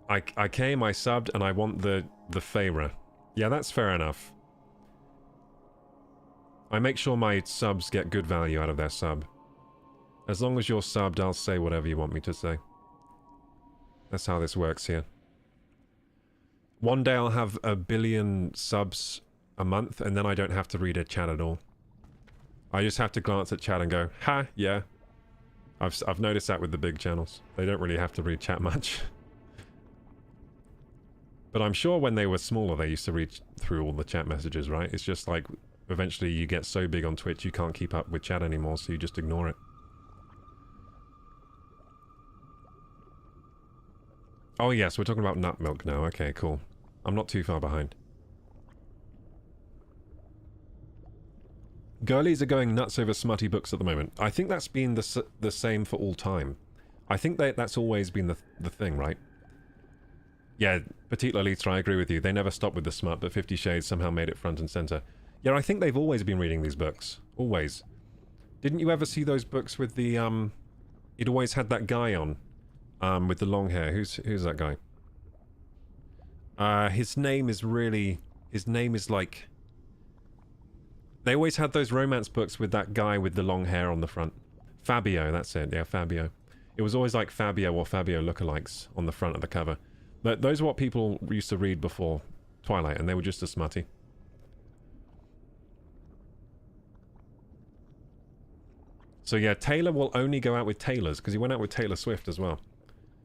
I came, I subbed, and I want the Feyre. Yeah, that's fair enough. I make sure my subs get good value out of their sub. As long as you're subbed, I'll say whatever you want me to say. That's how this works here. One day I'll have 1 billion subs a month, and then I don't have to read a chat at all. I just have to glance at chat and go, ha, yeah. I've noticed that with the big channels. They don't really have to read chat much. But I'm sure when they were smaller, they used to read through all the chat messages, right? It's just like, eventually you get so big on Twitch, you can't keep up with chat anymore, so you just ignore it. Oh yes, we're talking about nut milk now. Okay, cool. I'm not too far behind. Girlies are going nuts over smutty books at the moment. I think that's been the same for all time. I think that's always been the thing, right? Yeah, Petite Lolita, I agree with you. They never stopped with the smut, but 50 Shades somehow made it front and center. Yeah, I think they've always been reading these books. Always. Didn't you ever see those books with the, it always had that guy on, with the long hair. Who's that guy? His name is like... They always had those romance books with that guy with the long hair on the front. Fabio, that's it. Yeah, Fabio. It was always like Fabio or Fabio lookalikes on the front of the cover. But those are what people used to read before Twilight, and they were just as smutty. So yeah, Taylor will only go out with Taylors, because he went out with Taylor Swift as well.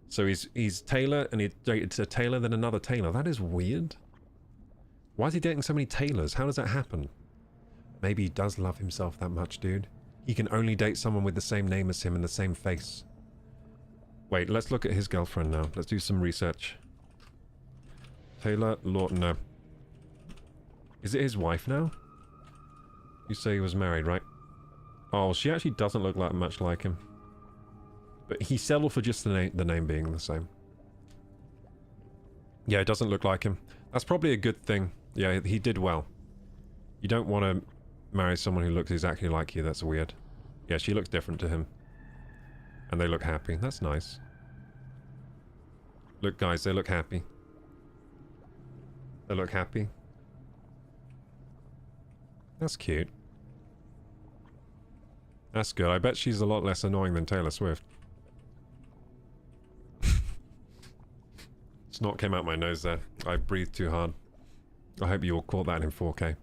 So he's Taylor, and he dated a Taylor, then another Taylor. That is weird. Why is he dating so many Taylors? How does that happen? Maybe he does love himself that much, dude. He can only date someone with the same name as him and the same face. Wait, let's look at his girlfriend now. Let's do some research. Taylor Lawton, no. Is it his wife now? You say he was married, right? Oh, she actually doesn't look like much like him. But he settled for just the name being the same. Yeah, it doesn't look like him. That's probably a good thing. Yeah, he did well. You don't want to marry someone who looks exactly like you. That's weird. Yeah, she looks different to him. And they look happy. That's nice. Look, guys, they look happy. They look happy. That's cute. That's good. I bet she's a lot less annoying than Taylor Swift. Snot came out my nose there. I breathed too hard. I hope you all caught that in 4K.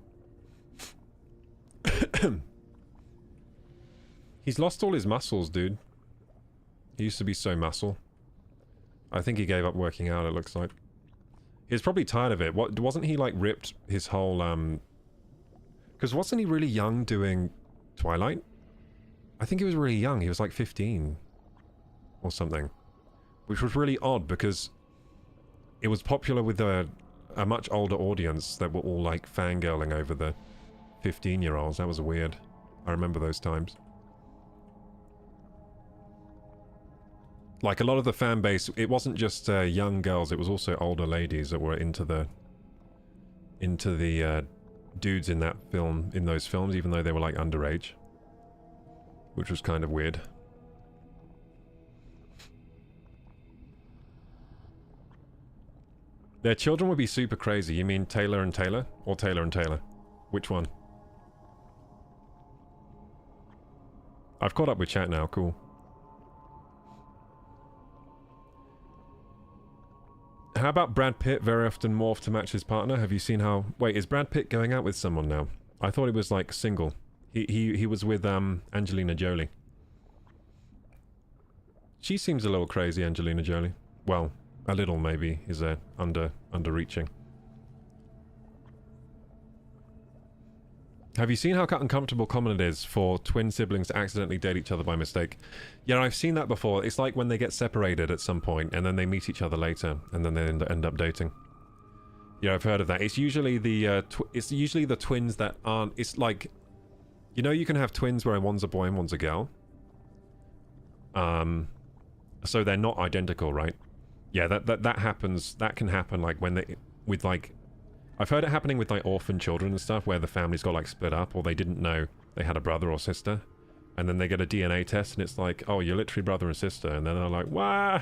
He's lost all his muscles, dude. He used to be so muscle. I think he gave up working out, it looks like. He was probably tired of it. Wasn't he, like, ripped his whole, Because wasn't he really young doing Twilight? I think he was really young. He was, like, 15. Or something. Which was really odd, because it was popular with a much older audience that were all, like, fangirling over the 15-year-olds. That was weird. I remember those times. Like, a lot of the fan base, it wasn't just young girls, it was also older ladies that were into the dudes in that film, in those films, even though they were, like, underage. Which was kind of weird. Their children would be super crazy. You mean Taylor and Taylor? Or Taylor and Taylor? Which one? I've caught up with chat now, cool. How about Brad Pitt very often morph to match his partner? Have you seen how... Wait, is Brad Pitt going out with someone now? I thought he was, like, single. He was with, Angelina Jolie. She seems a little crazy, Angelina Jolie. Well, a little, maybe, is underreaching. Have you seen how uncomfortable common it is for twin siblings to accidentally date each other by mistake? Yeah, I've seen that before. It's like when they get separated at some point, and then they meet each other later, and then they end up dating. Yeah, I've heard of that. It's usually the twins that aren't... It's like... You know, you can have twins where one's a boy and one's a girl. So they're not identical, right? Yeah, that happens. That can happen, like, when they... With, like... I've heard it happening with, like, orphan children and stuff, where the families got, like, split up, or they didn't know they had a brother or sister. And then they get a DNA test, and it's like, oh, you're literally brother and sister. And then they're like, wah!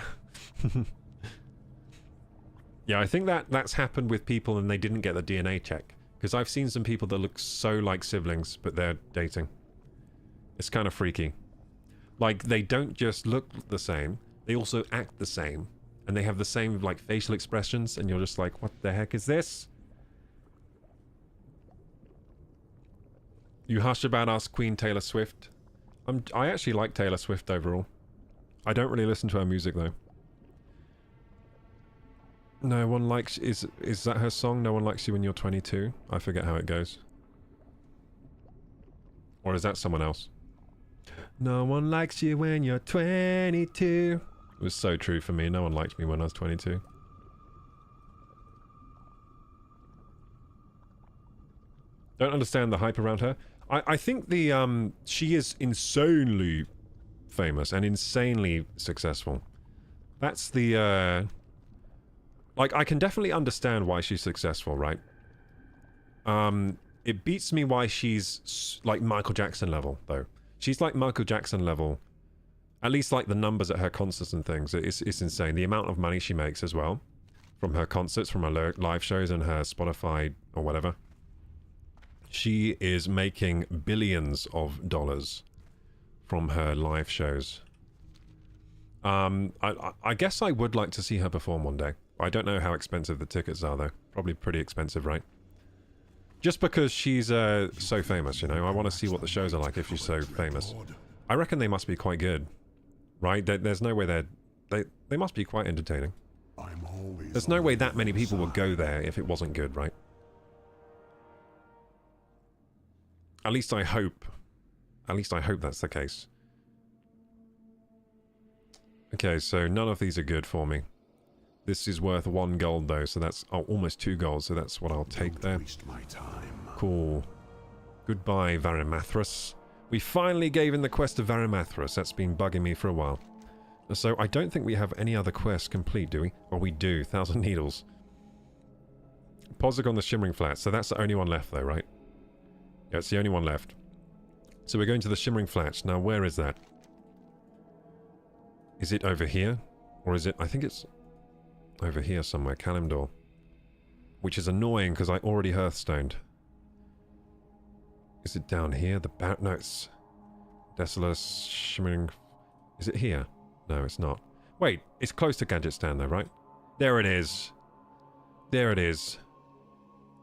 Yeah, I think that's happened with people and they didn't get the DNA check. Because I've seen some people that look so like siblings, but they're dating. It's kind of freaky. Like, they don't just look the same, they also act the same. And they have the same, like, facial expressions, and you're just like, what the heck is this? You hush about us, Queen Taylor Swift. I actually like Taylor Swift overall. I don't really listen to her music, though. No one likes... Is that her song? No one likes you when you're 22? I forget how it goes. Or is that someone else? No one likes you when you're 22. It was so true for me. No one liked me when I was 22. Don't understand the hype around her. I think the, she is insanely famous and insanely successful. That's the, like, I can definitely understand why she's successful, right? It beats me why she's, like, Michael Jackson level, though. She's like Michael Jackson level. At least like the numbers at her concerts and things. It's insane. The amount of money she makes as well. From her concerts, from her live shows and her Spotify or whatever. She is making billions of dollars from her live shows. I guess I would like to see her perform one day. I don't know how expensive the tickets are though. Probably pretty expensive, right? Just because she's so famous, you know. I want to see what the shows are like if she's so famous. I reckon they must be quite good. Right? There's no way they must be quite entertaining. There's no way that many people would go there if it wasn't good, right? At least I hope. At least I hope that's the case. Okay, so none of these are good for me. This is worth 1 gold though, so that's almost 2 gold, so that's what I'll take there. Cool. Goodbye, Varimathras. We finally gave in the quest of Varimathras. That's been bugging me for a while. So I don't think we have any other quests complete, do we? Well, we do. 1,000 Needles. Pozygon the Shimmering Flats. So that's the only one left though, right? Yeah, it's the only one left. So we're going to the Shimmering Flats. Now, where is that? Is it over here? Or is it... I think it's over here somewhere. Kalimdor. Which is annoying because I already Hearthstoned. Is it down here? No, it's... Desolus, Shimmering... Is it here? No, it's not. Wait, it's close to Gadgetzan though, right? There it is. There it is.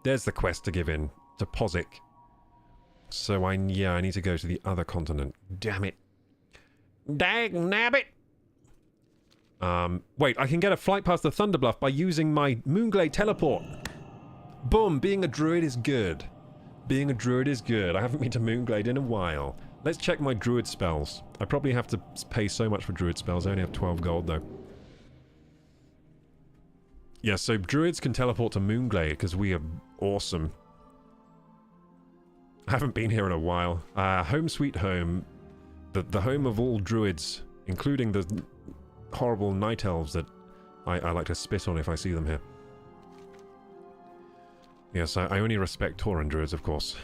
There's the quest to give in. To Pozik. So I need to go to the other continent. Damn it. Dang nabbit! Wait, I can get a flight past the Thunderbluff by using my Moonglade teleport. Boom, being a druid is good. Being a druid is good. I haven't been to Moonglade in a while. Let's check my druid spells. I probably have to pay so much for druid spells. I only have 12 gold though. Yeah, so druids can teleport to Moonglade because we are awesome. I haven't been here in a while. Home sweet home. The home of all druids, including the horrible night elves that I like to spit on if I see them here. Yes, I only respect Tauren Druids, of course.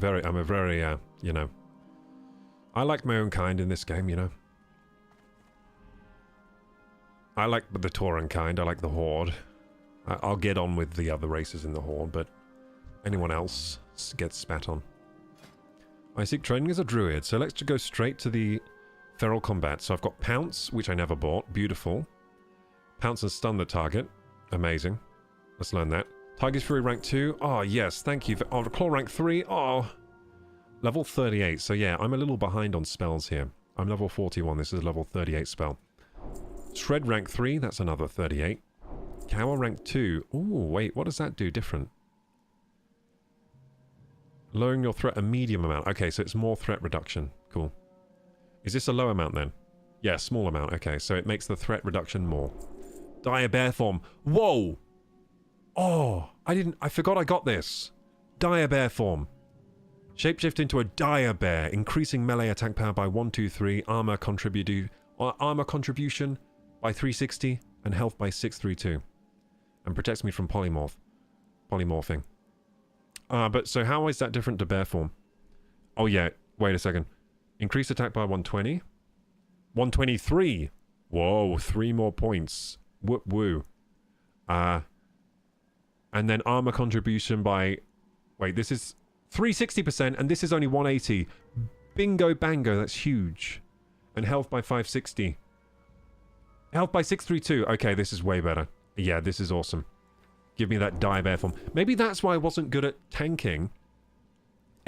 I'm a very, you know... I like my own kind in this game, you know. I like the Tauren kind, I like the Horde. I'll get on with the other races in the Horde, but anyone else gets spat on. I seek training as a druid, so let's just go straight to the feral combat. So I've got Pounce, which I never bought. Beautiful. Pounce and stun the target. Amazing. Let's learn that. Tiger's Fury rank 2. Oh, yes, thank you. Oh, Claw rank 3. Oh. Level 38. So yeah, I'm a little behind on spells here. I'm level 41. This is a level 38 spell. Shred rank 3. That's another 38. Cower rank 2. Ooh, wait. What does that do different? Lowering your threat a medium amount. Okay, so it's more threat reduction. Cool. Is this a low amount then? Yeah, small amount. Okay, so it makes the threat reduction more. Dire Bear Form. Whoa! Oh, I forgot I got this. Dire Bear Form. Shapeshift into a Dire Bear, increasing melee attack power by 123, armor contribution by 360, and health by 632. And protects me from polymorphing. But so how is that different to bear form? Oh yeah, wait a second. Increase attack by 120. 123! Whoa, 3 more points. Whoop woo. And then armor contribution by... Wait, this is 360% and this is only 180. Bingo bango, that's huge. And health by 560. Health by 632. Okay, this is way better. Yeah, this is awesome. Give me that Dire Bear Form. Maybe that's why I wasn't good at tanking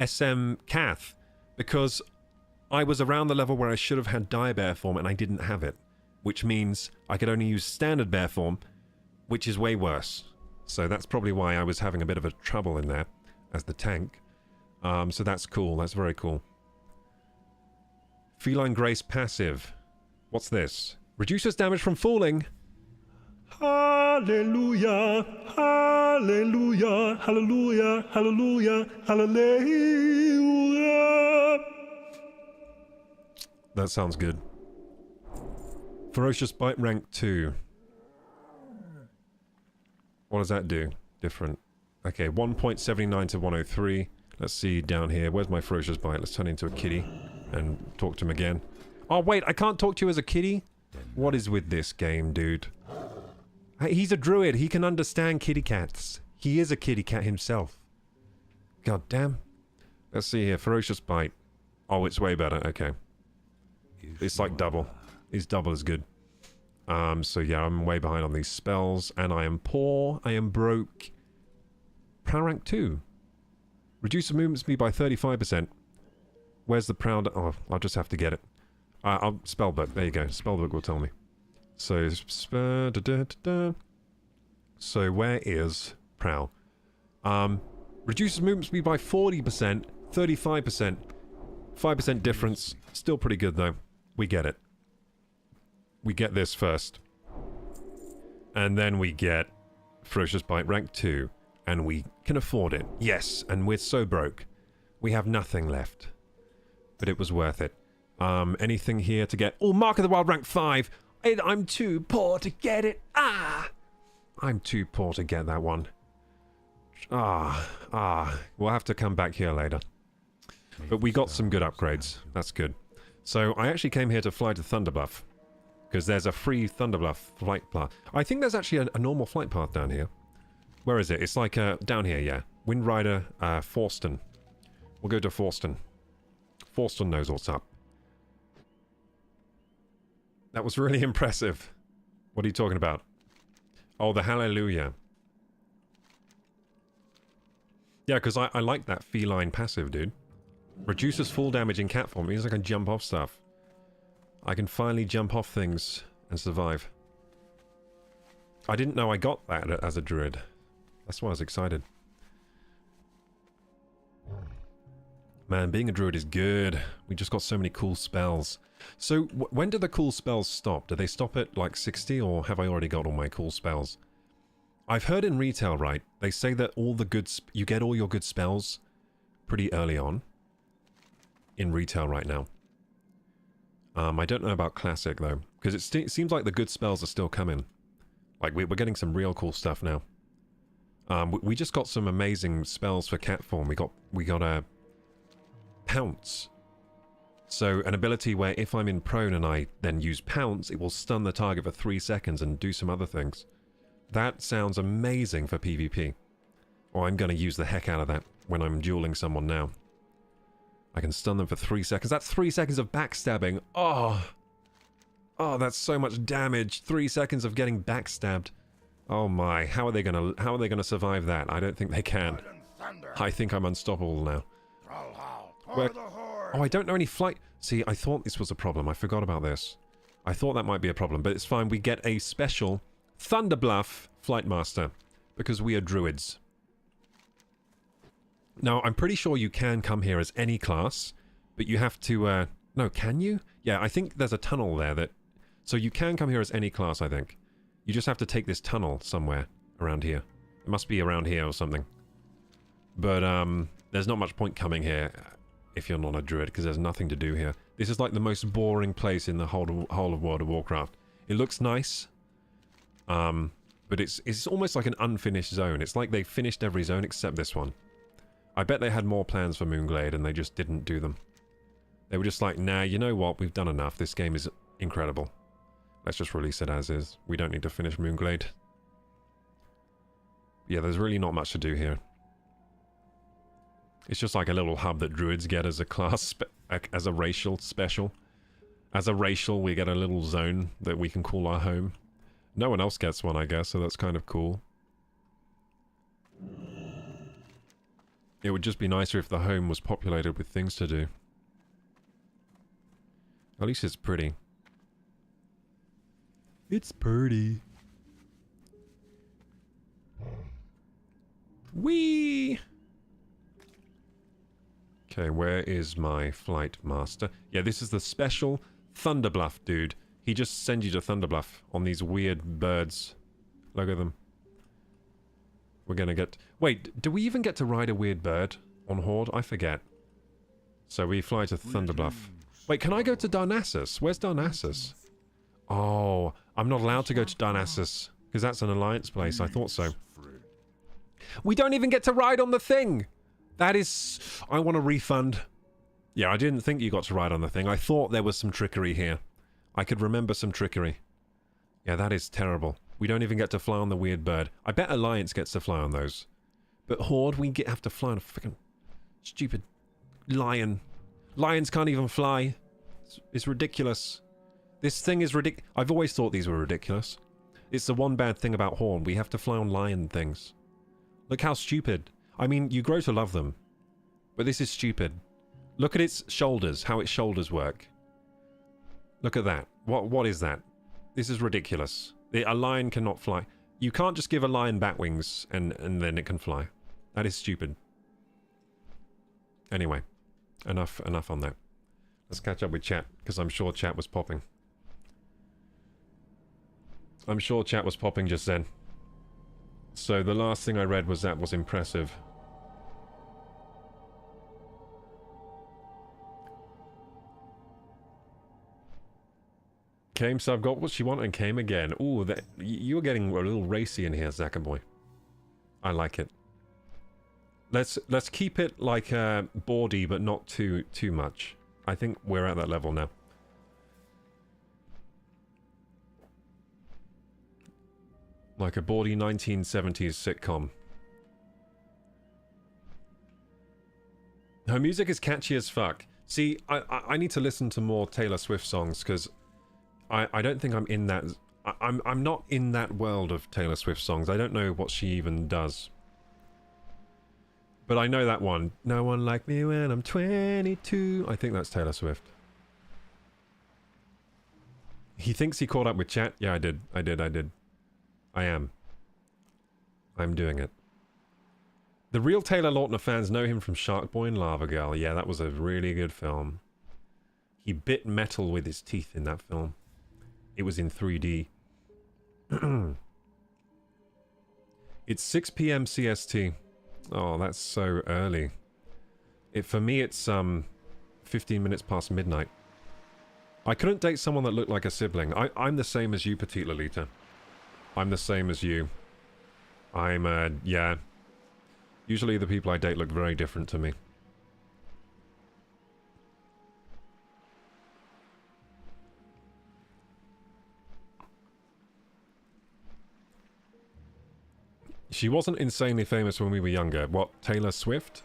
SM Cath. Because I was around the level where I should have had Dire Bear Form and I didn't have it. Which means I could only use Standard Bear Form, which is way worse. So that's probably why I was having a bit of a trouble in there as the tank. So that's cool. That's very cool. Feline Grace passive. What's this? Reduces damage from falling. Hallelujah, hallelujah, hallelujah, hallelujah, hallelujah. That sounds good. Ferocious Bite rank 2. What does that do? Different. Okay, 1.79 to 103. Let's see down here. Where's my Ferocious Bite? Let's turn it into a kitty. and talk to him again. Oh, wait, I can't talk to you as a kitty? What is with this game, dude? He's a druid. He can understand kitty cats. He is a kitty cat himself. God damn. Let's see here. Ferocious Bite. Oh, it's way better. Okay. It's like double. It's double as good. So yeah, I'm way behind on these spells. And I am poor. I am broke. Prowl rank 2. Reduce movement speed by 35%. Where's the prowl? Oh, I'll just have to get it. Spellbook. There you go. Spellbook will tell me. So, so where is prowl? Reduces movement speed by 40%, 35%, 5% difference. Still pretty good though. We get it. We get this first. And then we get Ferocious Bite rank 2. And we can afford it. Yes, and we're so broke. We have nothing left. But it was worth it. Anything here to get... Oh, Mark of the Wild rank 5. I'm too poor to get it. I'm too poor to get that one. We'll have to come back here later. But we got some good upgrades. That's good. So I actually came here to fly to Thunderbluff. Because there's a free Thunderbluff flight path. I think there's actually a normal flight path down here. Where is it? It's like down here, yeah. Wind Rider, Forston. We'll go to Forston. Forston knows what's up. That was really impressive. What are you talking about? Oh, the Hallelujah. Yeah, because I like that feline passive, dude. Reduces full damage in cat form. It means I can jump off stuff. I can finally jump off things and survive. I didn't know I got that as a druid. That's why I was excited. Man, being a druid is good. We just got so many cool spells. So, when do the cool spells stop? Do they stop at, like, 60, or have I already got all my cool spells? I've heard in retail, right, they say that all the good... you get all your good spells pretty early on. In retail right now. I don't know about Classic, though. Because it seems like the good spells are still coming. Like, we're getting some real cool stuff now. We just got some amazing spells for cat form. We got a... Pounce. So, an ability where if I'm in prone and I then use Pounce, it will stun the target for 3 seconds and do some other things. That sounds amazing for PvP. Or I'm going to use the heck out of that when I'm dueling someone now. I can stun them for 3 seconds. That's 3 seconds of backstabbing. Oh, that's so much damage. 3 seconds of getting backstabbed. Oh my, how are they gonna survive that? I don't think they can. I think I'm unstoppable now. Oh, I don't know any flight... See, I thought this was a problem. I forgot about this. I thought that might be a problem, but it's fine. We get a special Thunderbluff Flight Master, because we are druids. Now, I'm pretty sure you can come here as any class, but you have to... no, can you? Yeah, I think there's a tunnel there that... So you can come here as any class, I think. You just have to take this tunnel somewhere around here. It must be around here or something. But, there's not much point coming here if you're not a druid, because there's nothing to do here. This is like the most boring place in the whole of World of Warcraft. It looks nice, but it's almost like an unfinished zone. It's like they finished every zone except this one. I bet they had more plans for Moonglade and they just didn't do them. They were just like, nah, you know what? We've done enough. This game is incredible. Let's just release it as is. We don't need to finish Moonglade. Yeah, there's really not much to do here. It's just like a little hub that druids get as a class, as a racial special. As a racial, we get a little zone that we can call our home. No one else gets one, I guess, so that's kind of cool. It would just be nicer if the home was populated with things to do. At least it's pretty. It's pretty. Whee! Okay, where is my flight master? Yeah, this is the special Thunderbluff dude. He just sends you to Thunderbluff on these weird birds. Look at them. We're gonna get... Wait, do we even get to ride a weird bird on Horde? I forget. So we fly to Thunderbluff. Wait, can I go to Darnassus? Where's Darnassus? Oh, I'm not allowed to go to Darnassus, because that's an alliance place. I thought so. We don't even get to ride on the thing! That is... I want a refund. Yeah, I didn't think you got to ride on the thing. I thought there was some trickery here. I could remember some trickery. Yeah, that is terrible. We don't even get to fly on the weird bird. I bet Alliance gets to fly on those. But Horde, have to fly on a freaking stupid lion. Lions can't even fly. It's ridiculous. This thing is ridiculous. I've always thought these were ridiculous. It's the one bad thing about Horde. We have to fly on lion things. Look how stupid. I mean, you grow to love them. But this is stupid. Look at its shoulders, how its shoulders work. Look at that. What is that? This is ridiculous. A lion cannot fly. You can't just give a lion bat wings and then it can fly. That is stupid. Anyway, enough on that. Let's catch up with chat, because I'm sure chat was popping. I'm sure chat was popping just then. So the last thing I read was that was impressive. Came, so I've got what she wanted and came again. Ooh, you're getting a little racy in here, Zakaboy. I like it. Let's keep it like boardy, but not too much. I think we're at that level now. Like a bawdy 1970s sitcom. Her music is catchy as fuck. See, I need to listen to more Taylor Swift songs, because I don't think I'm in that... I'm not in that world of Taylor Swift songs. I don't know what she even does. But I know that one. No one like me when I'm 22. I think that's Taylor Swift. He thinks he caught up with chat. Yeah, I did. I am. I'm doing it. The real Taylor Lautner fans know him from Shark Boy and Lava Girl. Yeah, that was a really good film. He bit metal with his teeth in that film. It was in 3D. It's 6 p.m. CST. Oh, that's so early. For me, it's 15 minutes past midnight. I couldn't date someone that looked like a sibling. I'm the same as you, Petite Lolita. I'm the same as you. Yeah. Usually the people I date look very different to me. She wasn't insanely famous when we were younger. What, Taylor Swift?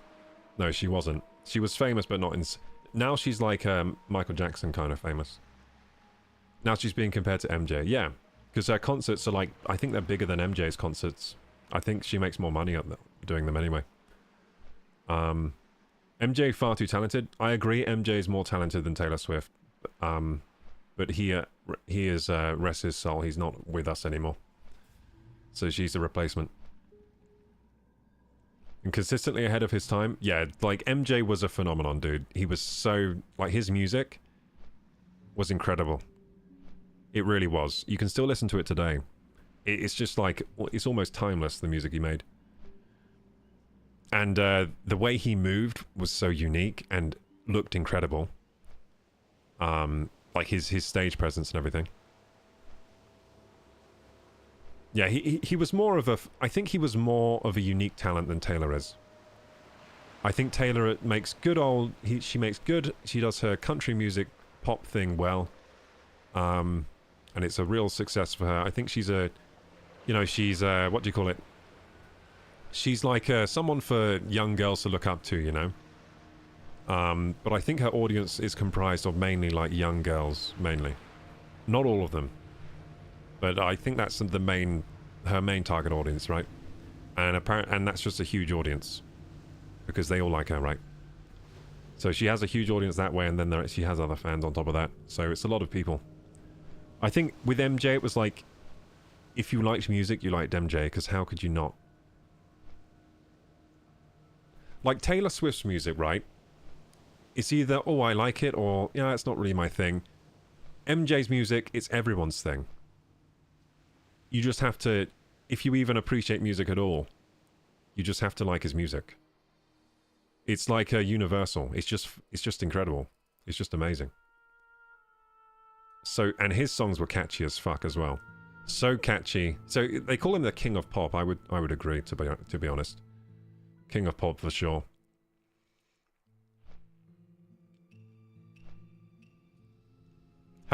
No, she wasn't. She was famous, but not now she's like Michael Jackson kind of famous. Now she's being compared to MJ. Yeah, because her concerts are like, I think they're bigger than MJ's concerts. I think she makes more money doing them anyway. MJ far too talented. I agree, MJ is more talented than Taylor Swift. But he is rest his soul. He's not with us anymore. So she's a replacement. And consistently ahead of his time. Yeah, like MJ was a phenomenon, dude. He was so... like, his music was incredible. It really was. You can still listen to it today. It's just like... it's almost timeless, the music he made. And the way he moved was so unique and looked incredible. Like his stage presence and everything. Yeah, he was more of a... I think he was more of a unique talent than Taylor is. I think Taylor makes good old... she makes good... she does her country music pop thing well. And it's a real success for her. I think she's a... you know, she's... what do you call it? She's like someone for young girls to look up to, you know? But I think her audience is comprised of mainly like young girls, mainly. Not all of them. But I think that's her main target audience, right? And that's just a huge audience. Because they all like her, right? So she has a huge audience that way, and then she has other fans on top of that. So it's a lot of people. I think with MJ, it was like, if you liked music, you liked MJ, because how could you not? Like Taylor Swift's music, right? It's either, oh, I like it, or, yeah, it's not really my thing. MJ's music, it's everyone's thing. You just have to, if you even appreciate music at all, you just have to like his music. It's like a universal. It's just incredible. It's just amazing. So, and his songs were catchy as fuck as well. So catchy. So they call him the king of pop. I would agree, to be honest. King of pop for sure.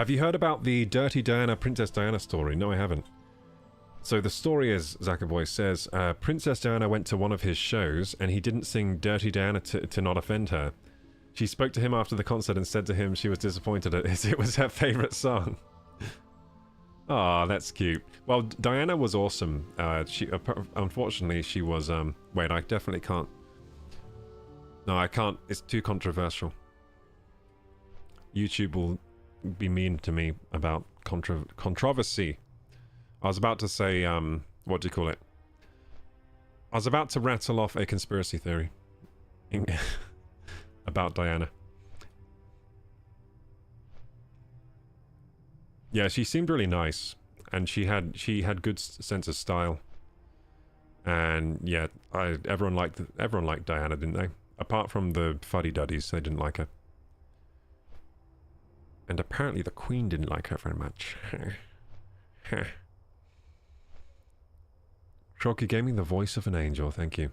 Have you heard about the Dirty Diana, Princess Diana story? No, I haven't. So the story is, Zakaboy says, Princess Diana went to one of his shows and he didn't sing Dirty Diana to not offend her. She spoke to him after the concert and said to him she was disappointed as it was her favourite song. Ah, that's cute. Well, Diana was awesome. Unfortunately, she was, wait, I definitely can't. No, I can't. It's too controversial. YouTube will be mean to me about controversy. I was about to say, what do you call it? I was about to rattle off a conspiracy theory about Diana. Yeah, she seemed really nice, and she had good sense of style. And yeah, everyone liked Diana, didn't they? Apart from the fuddy-duddies, they didn't like her. And apparently the Queen didn't like her very much. KorokuGaming, the voice of an angel, thank you.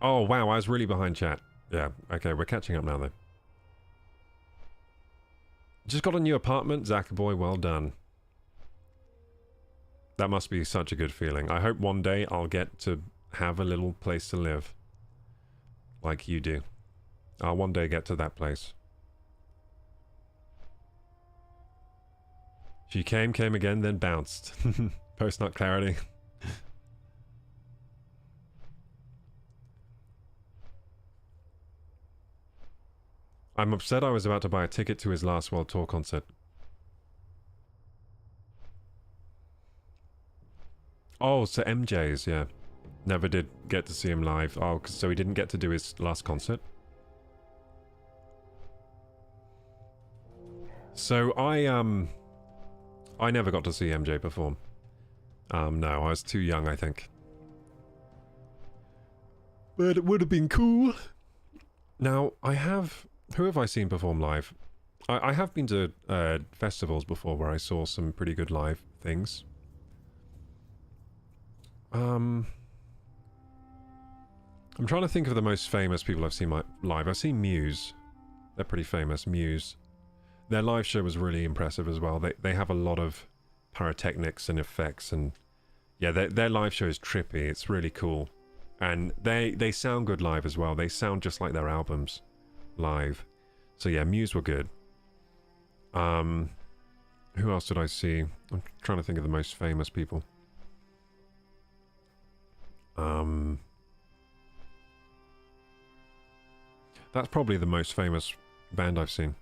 Oh wow, I was really behind chat. Yeah, okay, we're catching up now though. Just got a new apartment, Zakaboy, well done. That must be such a good feeling. I hope one day I'll get to have a little place to live. Like you do. I'll one day get to that place. She came again, then bounced. Post-nut clarity. I'm upset I was about to buy a ticket to his last World Tour concert. Oh, so MJ's, yeah. Never did get to see him live. Oh, so he didn't get to do his last concert? So I never got to see MJ perform. No, I was too young, I think. But it would have been cool. Now, who have I seen perform live? I have been to festivals before where I saw some pretty good live things. I'm trying to think of the most famous people I've seen live. I've seen Muse. They're pretty famous, Muse. Their live show was really impressive as well. They have a lot of pyrotechnics and effects, and yeah, their live show is trippy. It's really cool. And they sound good live as well. They sound just like their albums live. So yeah, Muse were good. Who else did I see? I'm trying to think of the most famous people. That's probably the most famous band I've seen.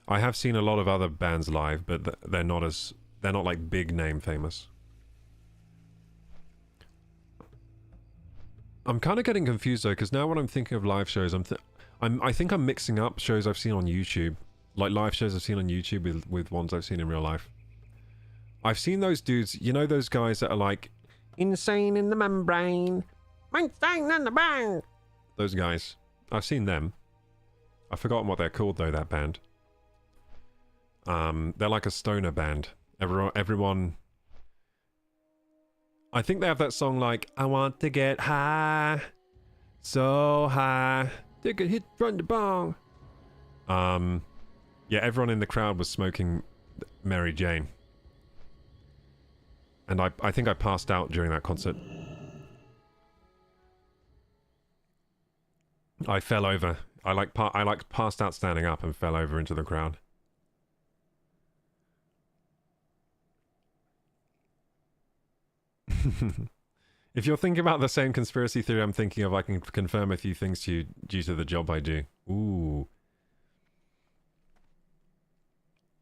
I have seen a lot of other bands live, but they're not like big name famous. I'm kind of getting confused though, because now when I'm thinking of live shows, I think I'm mixing up shows I've seen on YouTube, like live shows I've seen on YouTube with ones I've seen in real life. I've seen those dudes, you know, those guys that are like insane in the membrane, insane in the brain. Those guys, I've seen them. I've forgotten what they're called though. That band. They're like a stoner band. Everyone. I think they have that song like, I want to get high, so high, take a hit from the bong. Yeah, everyone in the crowd was smoking Mary Jane. And I think I passed out during that concert. I fell over. I passed out standing up and fell over into the crowd. If you're thinking about the same conspiracy theory I'm thinking of, I can confirm a few things to you due to the job I do. Ooh.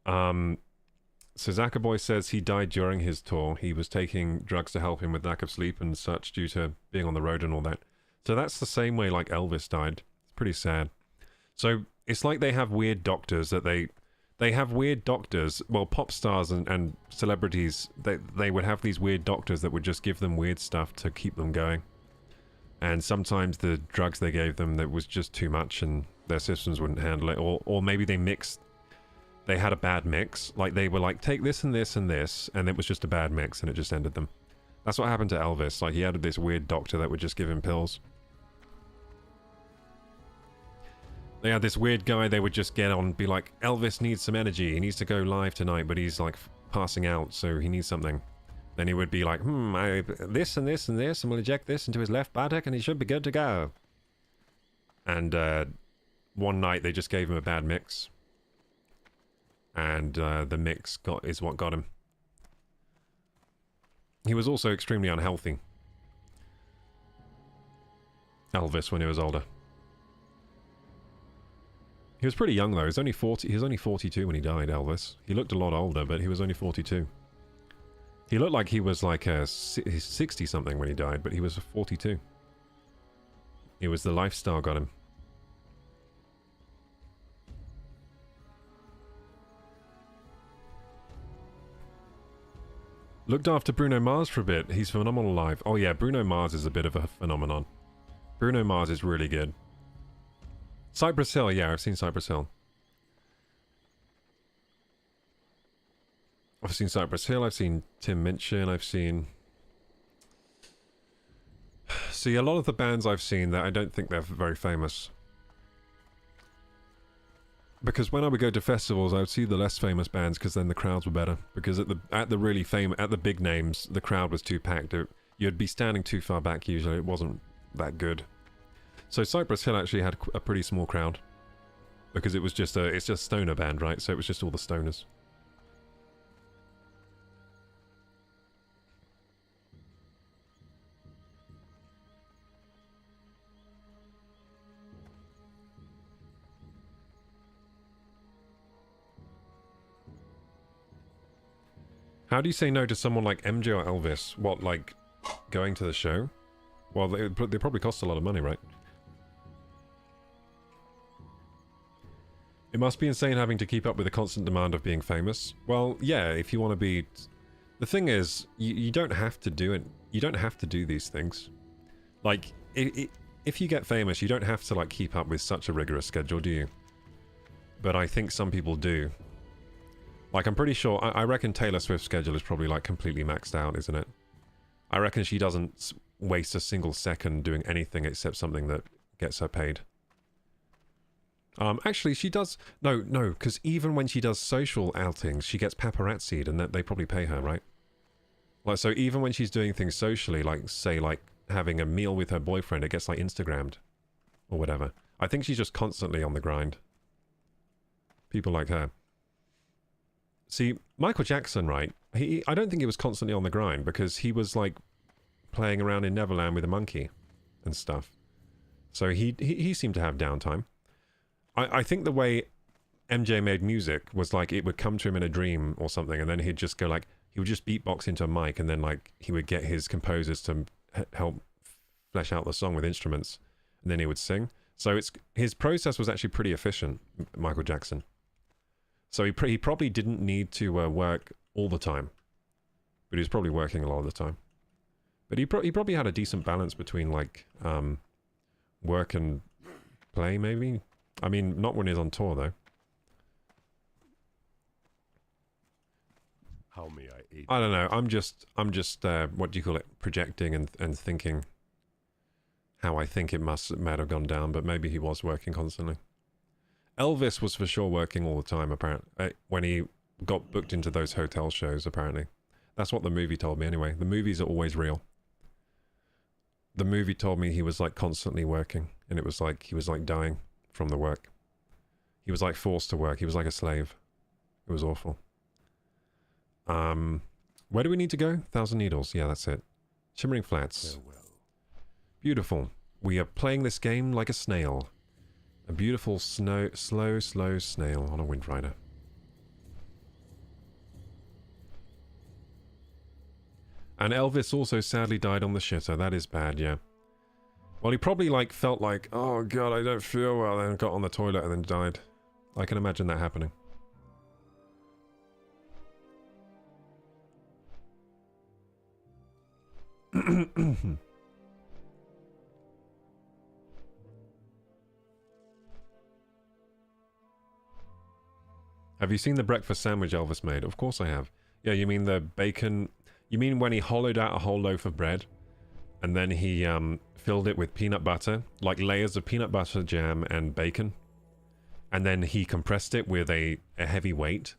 So Zakaboy says he died during his tour. He was taking drugs to help him with lack of sleep and such due to being on the road and all that. So that's the same way like Elvis died. It's pretty sad. So it's like they have weird doctors that they have weird doctors. Well, pop stars and celebrities, they would have these weird doctors that would just give them weird stuff to keep them going. And sometimes the drugs they gave them, that was just too much and their systems wouldn't handle it. Or maybe they had a bad mix. Like they were like, take this and this and this, and it was just a bad mix and it just ended them. That's what happened to Elvis. Like he had this weird doctor that would just give him pills. They had this weird guy they would just get on and be like, Elvis needs some energy. He needs to go live tonight, but he's like passing out, so he needs something. Then he would be like, this and this and this, and we'll inject this into his left buttock and he should be good to go. And one night they just gave him a bad mix. And the mix is what got him. He was also extremely unhealthy. Elvis, when he was older. He was pretty young though. He was only 40. He was only 42 when he died, Elvis. He looked a lot older, but he was only 42. He looked like he was like 60 something when he died, but he was 42. It was the lifestyle got him. Looked after Bruno Mars for a bit. He's phenomenal live. Oh yeah, Bruno Mars is a bit of a phenomenon. Bruno Mars is really good. Cypress Hill, yeah, I've seen Cypress Hill. I've seen Cypress Hill, I've seen Tim Minchin, I've seen... See, a lot of the bands I've seen, that I don't think they're very famous. Because when I would go to festivals, I would see the less famous bands, because then the crowds were better. Because at the big names, the crowd was too packed. You'd be standing too far back usually, it wasn't that good. So Cypress Hill actually had a pretty small crowd. Because it was just it's just stoner band, right? So it was just all the stoners. How do you say no to someone like MJ or Elvis? What, like, going to the show? Well, they probably cost a lot of money, right? It must be insane having to keep up with the constant demand of being famous. Well, yeah, if you want to be... The thing is, you don't have to do it. You don't have to do these things. Like, if you get famous, you don't have to, like, keep up with such a rigorous schedule, do you? But I think some people do. Like, I'm pretty sure... I reckon Taylor Swift's schedule is probably, like, completely maxed out, isn't it? I reckon she doesn't waste a single second doing anything except something that gets her paid. Actually, she does... No, because even when she does social outings, she gets paparazzi'd, and that they probably pay her, right? Like, so even when she's doing things socially, like, say, like, having a meal with her boyfriend, it gets, like, Instagrammed. Or whatever. I think she's just constantly on the grind. People like her. See, Michael Jackson, right? I don't think he was constantly on the grind, because he was, like, playing around in Neverland with a monkey and stuff. So he seemed to have downtime. I think the way MJ made music was like it would come to him in a dream or something, and then he'd just go like, he would just beatbox into a mic, and then like he would get his composers to help flesh out the song with instruments, and then he would sing. So his process was actually pretty efficient, Michael Jackson. So he probably didn't need to work all the time, but he was probably working a lot of the time. But he probably had a decent balance between like work and play, maybe. I mean, not when he's on tour, though. How may I aid? I don't know. I'm just what do you call it? Projecting and thinking how I think it might have gone down, but maybe he was working constantly. Elvis was for sure working all the time, apparently, when he got booked into those hotel shows, apparently. That's what the movie told me, anyway. The movies are always real. The movie told me he was, like, constantly working, and it was like he was, like, dying from the work. He was like forced to work. He was like a slave. It was awful. Where do we need to go? 1,000 Needles. Yeah, that's it. Shimmering Flats. Farewell. Beautiful. We are playing this game like a snail. A beautiful slow snail on a Windrider. And Elvis also sadly died on the shitter. That is bad, yeah. Well, he probably, like, felt like, oh, God, I don't feel well, and got on the toilet and then died. I can imagine that happening. Have you seen the breakfast sandwich Elvis made? Of course I have. Yeah, you mean the bacon... You mean when he hollowed out a whole loaf of bread, and then he filled it with peanut butter, like layers of peanut butter jam and bacon, and then he compressed it with a heavy weight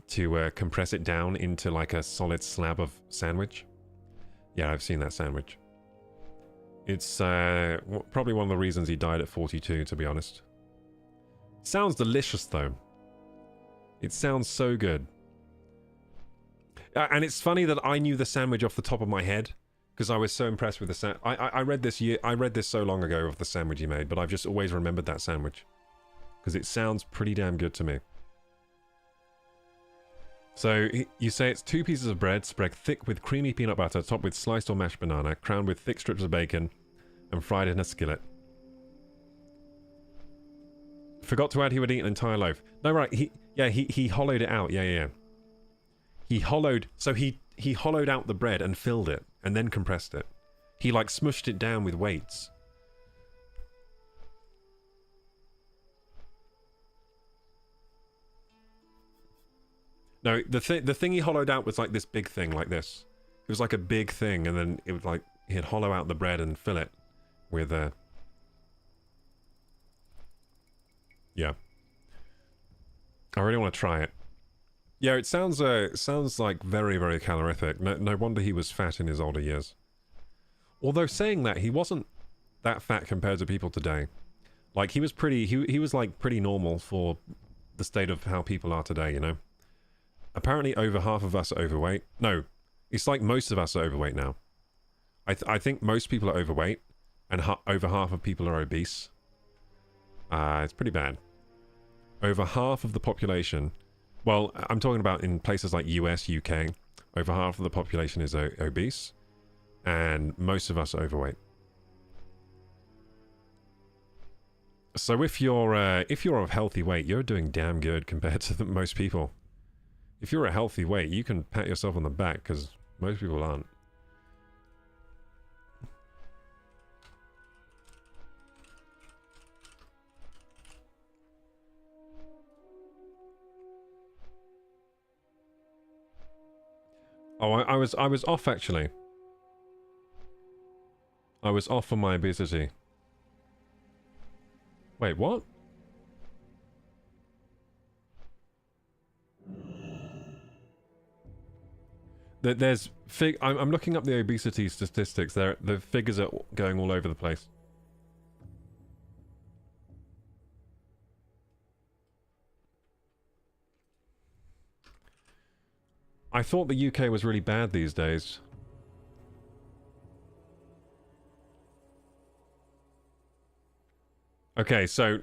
to compress it down into like a solid slab of sandwich. Yeah, I've seen that sandwich. It's probably one of the reasons he died at 42, to be honest. Sounds delicious, though. It sounds so good. And it's funny that I knew the sandwich off the top of my head, because I was so impressed with the sandwich. I read this so long ago of the sandwich he made, but I've just always remembered that sandwich. Because it sounds pretty damn good to me. So, you say it's 2 pieces of bread spread thick with creamy peanut butter, topped with sliced or mashed banana, crowned with thick strips of bacon, and fried in a skillet. Forgot to add he would eat an entire loaf. No, right, he hollowed it out, yeah. He hollowed out the bread and filled it, and then compressed it. He, like, smushed it down with weights. No, the thing he hollowed out was like this big thing, like this. It was like a big thing, and then it would like he'd hollow out the bread and fill it with yeah. I really want to try it. Yeah, it sounds like very, very calorific. No wonder he was fat in his older years. Although saying that, he wasn't that fat compared to people today. Like he was he was like pretty normal for the state of how people are today, you know. Apparently over half of us are overweight. No, it's like most of us are overweight now. I think most people are overweight, and over half of people are obese. It's pretty bad. Over half of the population, well, I'm talking about in places like US, UK, over half of the population is obese, and most of us are overweight. So if you're of healthy weight, you're doing damn good compared to most people. If you're a healthy weight, you can pat yourself on the back, because most people aren't. Oh, I was off, actually. I was off for my obesity. Wait, what? I'm looking up the obesity statistics. The figures are going all over the place. I thought the UK was really bad these days. Okay, so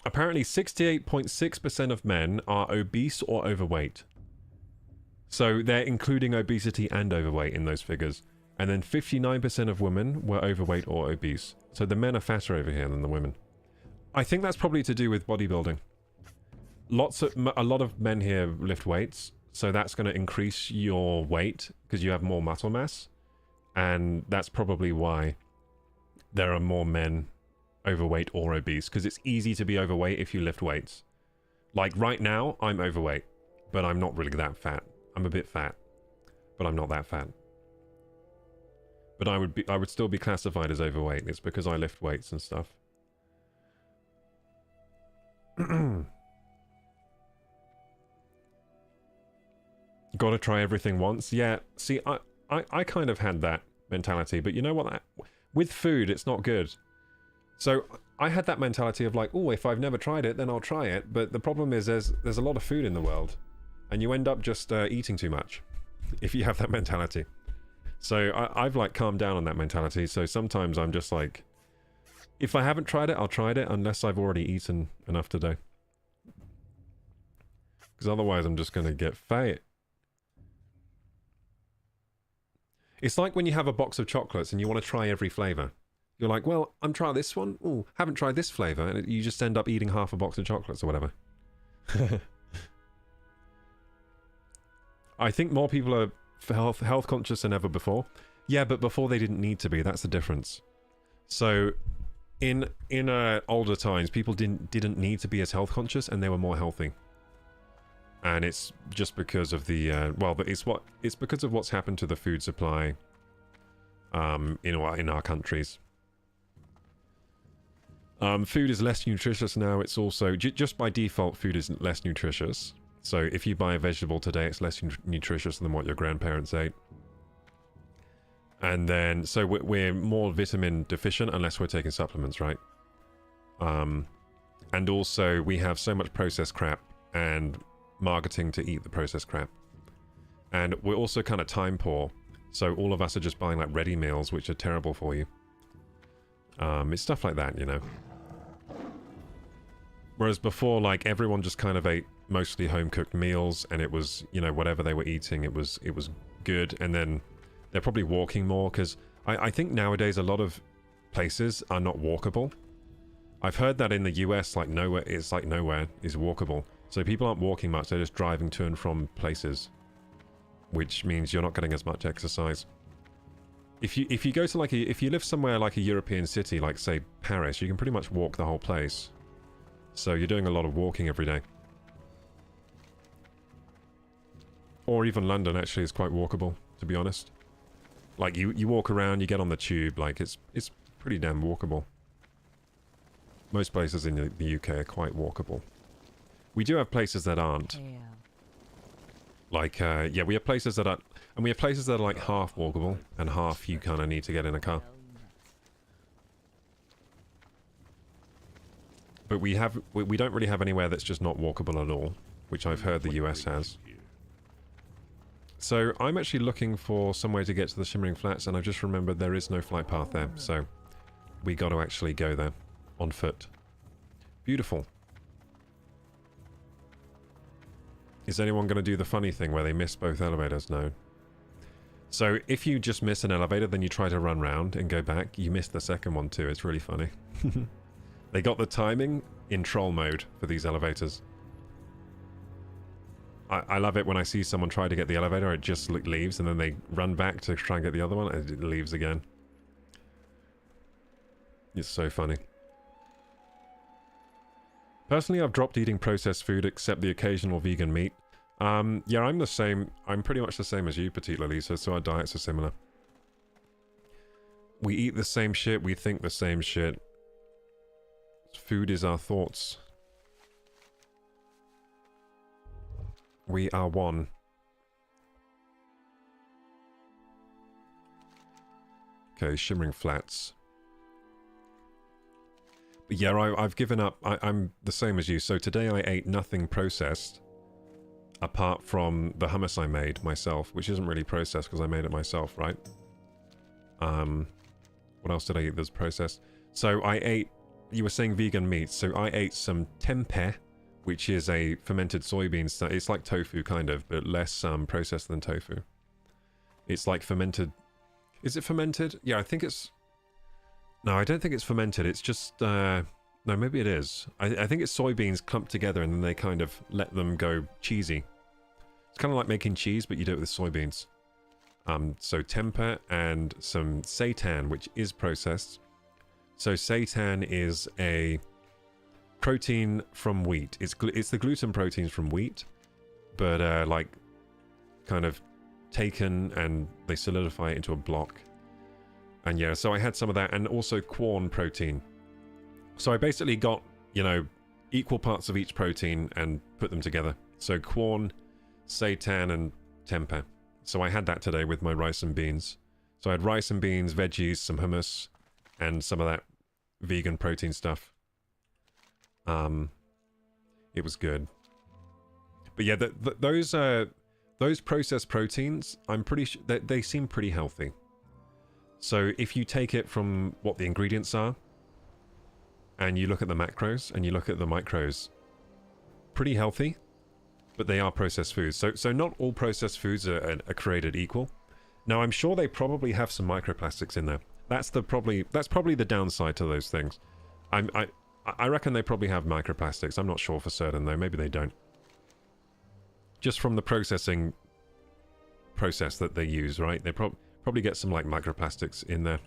apparently 68.6% of men are obese or overweight. So they're including obesity and overweight in those figures. And then 59% of women were overweight or obese. So the men are fatter over here than the women. I think that's probably to do with bodybuilding. A lot of men here lift weights, so that's going to increase your weight because you have more muscle mass. And that's probably why there are more men overweight or obese, because it's easy to be overweight if you lift weights. Like right now, I'm overweight, but I'm not really that fat. I'm a bit fat, but I'm not that fat. But I would still be classified as overweight. It's because I lift weights and stuff. Gotta try everything once. Yeah, see, I kind of had that mentality, but you know what? With food, it's not good. So I had that mentality of like, oh, if I've never tried it, then I'll try it. But the problem is there's a lot of food in the world. And you end up just eating too much if you have that mentality. So I've like calmed down on that mentality. So sometimes I'm just like, if I haven't tried it, I'll try it unless I've already eaten enough today. Because otherwise I'm just going to get fat. It's like when you have a box of chocolates and you want to try every flavor. You're like, well, I'm trying this one. Oh, haven't tried this flavor. And you just end up eating half a box of chocolates or whatever. I think more people are health conscious than ever before. Yeah, but before they didn't need to be. That's the difference. So, in older times, people didn't need to be as health conscious, and they were more healthy. And it's just because of the it's because of what's happened to the food supply. In our countries. Food is less nutritious now. It's also, just by default, food is less nutritious. So if you buy a vegetable today, it's less nutritious than what your grandparents ate. And then, so we're more vitamin deficient unless we're taking supplements, right? And also, we have so much processed crap and marketing to eat the processed crap. And we're also kind of time poor. So all of us are just buying like ready meals, which are terrible for you. It's stuff like that, you know. Whereas before, like, everyone just kind of ate mostly home-cooked meals, and it was, you know, whatever they were eating, it was good. And then they're probably walking more, because I think nowadays a lot of places are not walkable. I've heard that in the US, like, nowhere is walkable. So people aren't walking much, they're just driving to and from places, which means you're not getting as much exercise. If you go to like if you live somewhere like a European city, like say Paris, you can pretty much walk the whole place. So you're doing a lot of walking every day. Or even London actually is quite walkable, to be honest. Like you walk around, you get on the tube, like it's pretty damn walkable. Most places in the UK are quite walkable. We do have places that aren't. Yeah. Like, yeah, we have places that are... And we have places that are like half walkable, and half you kind of need to get in a car. But we don't really have anywhere that's just not walkable at all, which I've heard the US has. So I'm actually looking for somewhere to get to the Shimmering Flats, and I've just remembered there is no flight path there, so we got to actually go there on foot. Beautiful. Is anyone going to do the funny thing where they miss both elevators? No. So if you just miss an elevator, then you try to run round and go back, you miss the second one too. It's really funny. They got the timing in troll mode for these elevators. I love it when I see someone try to get the elevator, it just leaves, and then they run back to try and get the other one, and it leaves again. It's so funny. Personally, I've dropped eating processed food except the occasional vegan meat. Yeah, I'm the same. I'm pretty much the same as you, Petite Lalisa, so our diets are similar. We eat the same shit, we think the same shit. Food is our thoughts. We are one. Okay, Shimmering Flats. But yeah, I've given up. I'm the same as you. So today I ate nothing processed. Apart from the hummus I made myself, which isn't really processed because I made it myself, right? What else did I eat that's processed? So I ate, you were saying vegan meat, so I ate some tempeh, which is a fermented soybeans. It's like tofu, kind of, but less processed than tofu. It's like fermented. Is it fermented? Yeah, I think it's... No, I don't think it's fermented. It's just... No, maybe it is. I think it's soybeans clumped together and then they kind of let them go cheesy. It's kind of like making cheese, but you do it with soybeans. So tempeh and some seitan, which is processed. So seitan is a protein from wheat. It's the gluten proteins from wheat, but like kind of taken and they solidify it into a block. And yeah, so I had some of that, and also corn protein. So I basically got, you know, equal parts of each protein and put them together. So corn, seitan, and tempeh. So I had that today with my rice and beans. So I had rice and beans, veggies, some hummus, and some of that vegan protein stuff. It was good. But yeah, those processed proteins, I'm pretty sure they seem pretty healthy. So if you take it from what the ingredients are, and you look at the macros, and you look at the micros, pretty healthy, but they are processed foods. So not all processed foods are created equal. Now, I'm sure they probably have some microplastics in there. That's probably the downside to those things. I reckon they probably have microplastics. I'm not sure for certain, though. Maybe they don't. Just from the process that they use, right? They probably get some, like, microplastics in there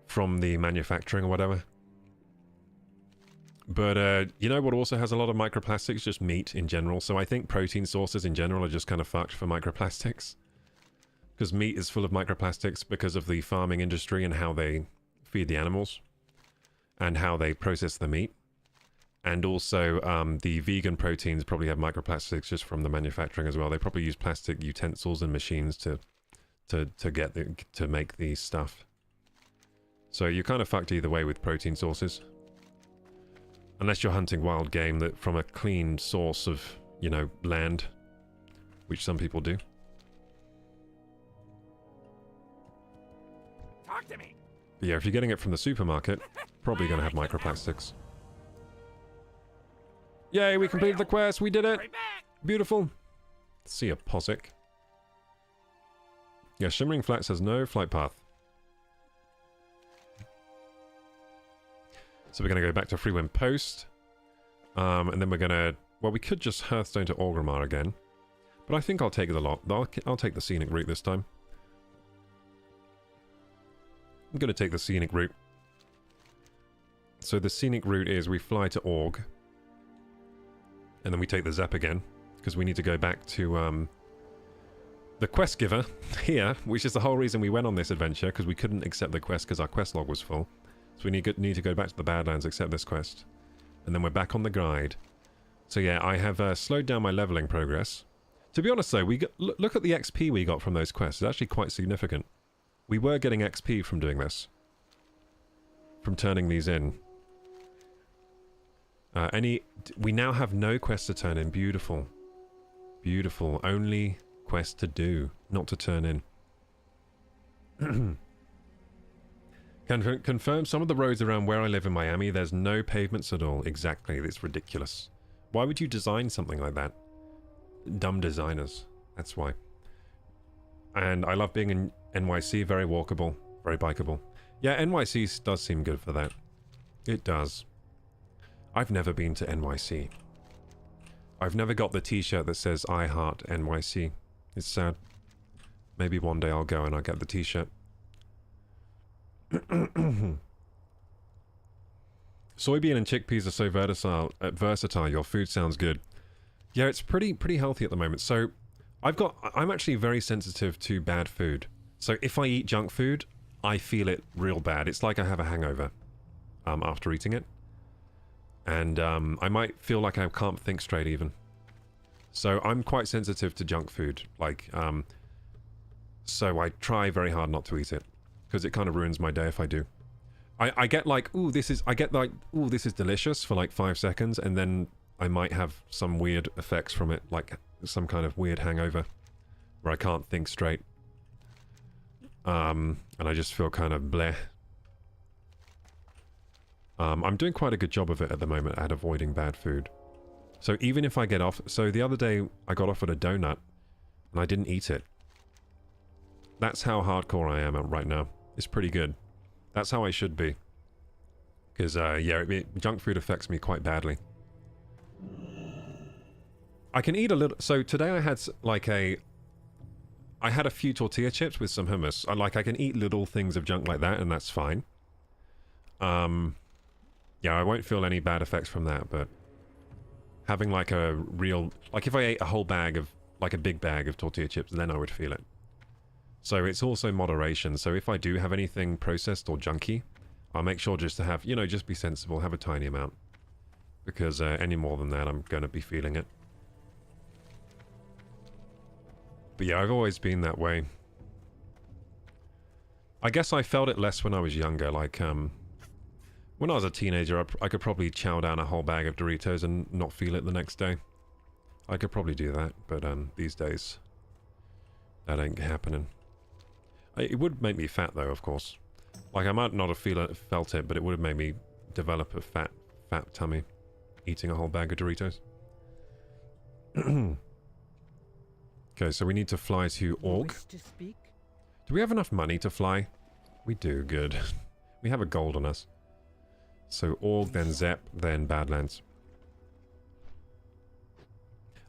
from the manufacturing or whatever. But, you know what also has a lot of microplastics? Just meat in general. So I think protein sources in general are just kind of fucked for microplastics. Because meat is full of microplastics because of the farming industry and how they feed the animals. and how they process the meat. And also, the vegan proteins probably have microplastics just from the manufacturing as well. They probably use plastic utensils and machines to make these stuff. So you're kind of fucked either way with protein sources. Unless you're hunting wild game that from a clean source of, you know, land, which some people do. Talk to me. But yeah, if you're getting it from the supermarket, probably going to have microplastics. Yay, we completed the quest. We did it. Beautiful. See a Posic. Yeah, Shimmering Flats has no flight path. So we're going to go back to Freewind Post. And then we're going to... Well, we could just Hearthstone to Orgrimmar again. But I think I'll take the lot. I'll take the scenic route this time. I'm going to take the scenic route. So the scenic route is we fly to Org. And then we take the Zep again, because we need to go back to the quest giver here, which is the whole reason we went on this adventure, because we couldn't accept the quest because our quest log was full. So we need to go back to the Badlands, accept this quest. And then we're back on the guide. So yeah, I have slowed down my leveling progress. To be honest though, look at the XP we got from those quests. It's actually quite significant. We were getting XP from doing this. From turning these in. We now have no quest to turn in. Beautiful. Beautiful. Only quest to do, not to turn in. Can confirm some of the roads around where I live in Miami, there's no pavements at all. Exactly. It's ridiculous. Why would you design something like that? Dumb designers. That's why. And I love being in NYC. Very walkable. Very bikeable. Yeah, NYC does seem good for that. It does. I've never been to NYC. I've never got the t-shirt that says I heart NYC. It's sad. Maybe one day I'll go and I'll get the t-shirt. Soybean and chickpeas are so versatile. Your food sounds good. Yeah, it's pretty healthy at the moment. So I'm actually very sensitive to bad food. So if I eat junk food, I feel it real bad. It's like I have a hangover after eating it. And I might feel like I can't think straight even. So I'm quite sensitive to junk food. Like, so I try very hard not to eat it. Because it kind of ruins my day if I do. I get like, ooh, this is delicious for like 5 seconds. And then I might have some weird effects from it. Like some kind of weird hangover. Where I can't think straight. And I just feel kind of bleh. I'm doing quite a good job of it at the moment at avoiding bad food. So even if I get off... So the other day I got offered a donut and I didn't eat it. That's how hardcore I am right now. It's pretty good. That's how I should be. Because, yeah, junk food affects me quite badly. I can eat a little... So today I had like I had a few tortilla chips with some hummus. I can eat little things of junk like that and that's fine. Yeah, I won't feel any bad effects from that, but having like a real... Like if I ate a whole bag of... Like a big bag of tortilla chips, then I would feel it. So it's also moderation. So if I do have anything processed or junky, I'll make sure just to have... You know, just be sensible. Have a tiny amount. Because any more than that, I'm going to be feeling it. But yeah, I've always been that way. I guess I felt it less when I was younger. Like, when I was a teenager, I could probably chow down a whole bag of Doritos and not feel it the next day. I could probably do that, but these days, that ain't happening. It would make me fat, though, of course. Like, I might not have felt it, but it would have made me develop a fat tummy, eating a whole bag of Doritos. Okay, so we need to fly to Org. Do we have enough money to fly? We do, good. We have a gold on us. So Org, then Zep, then Badlands.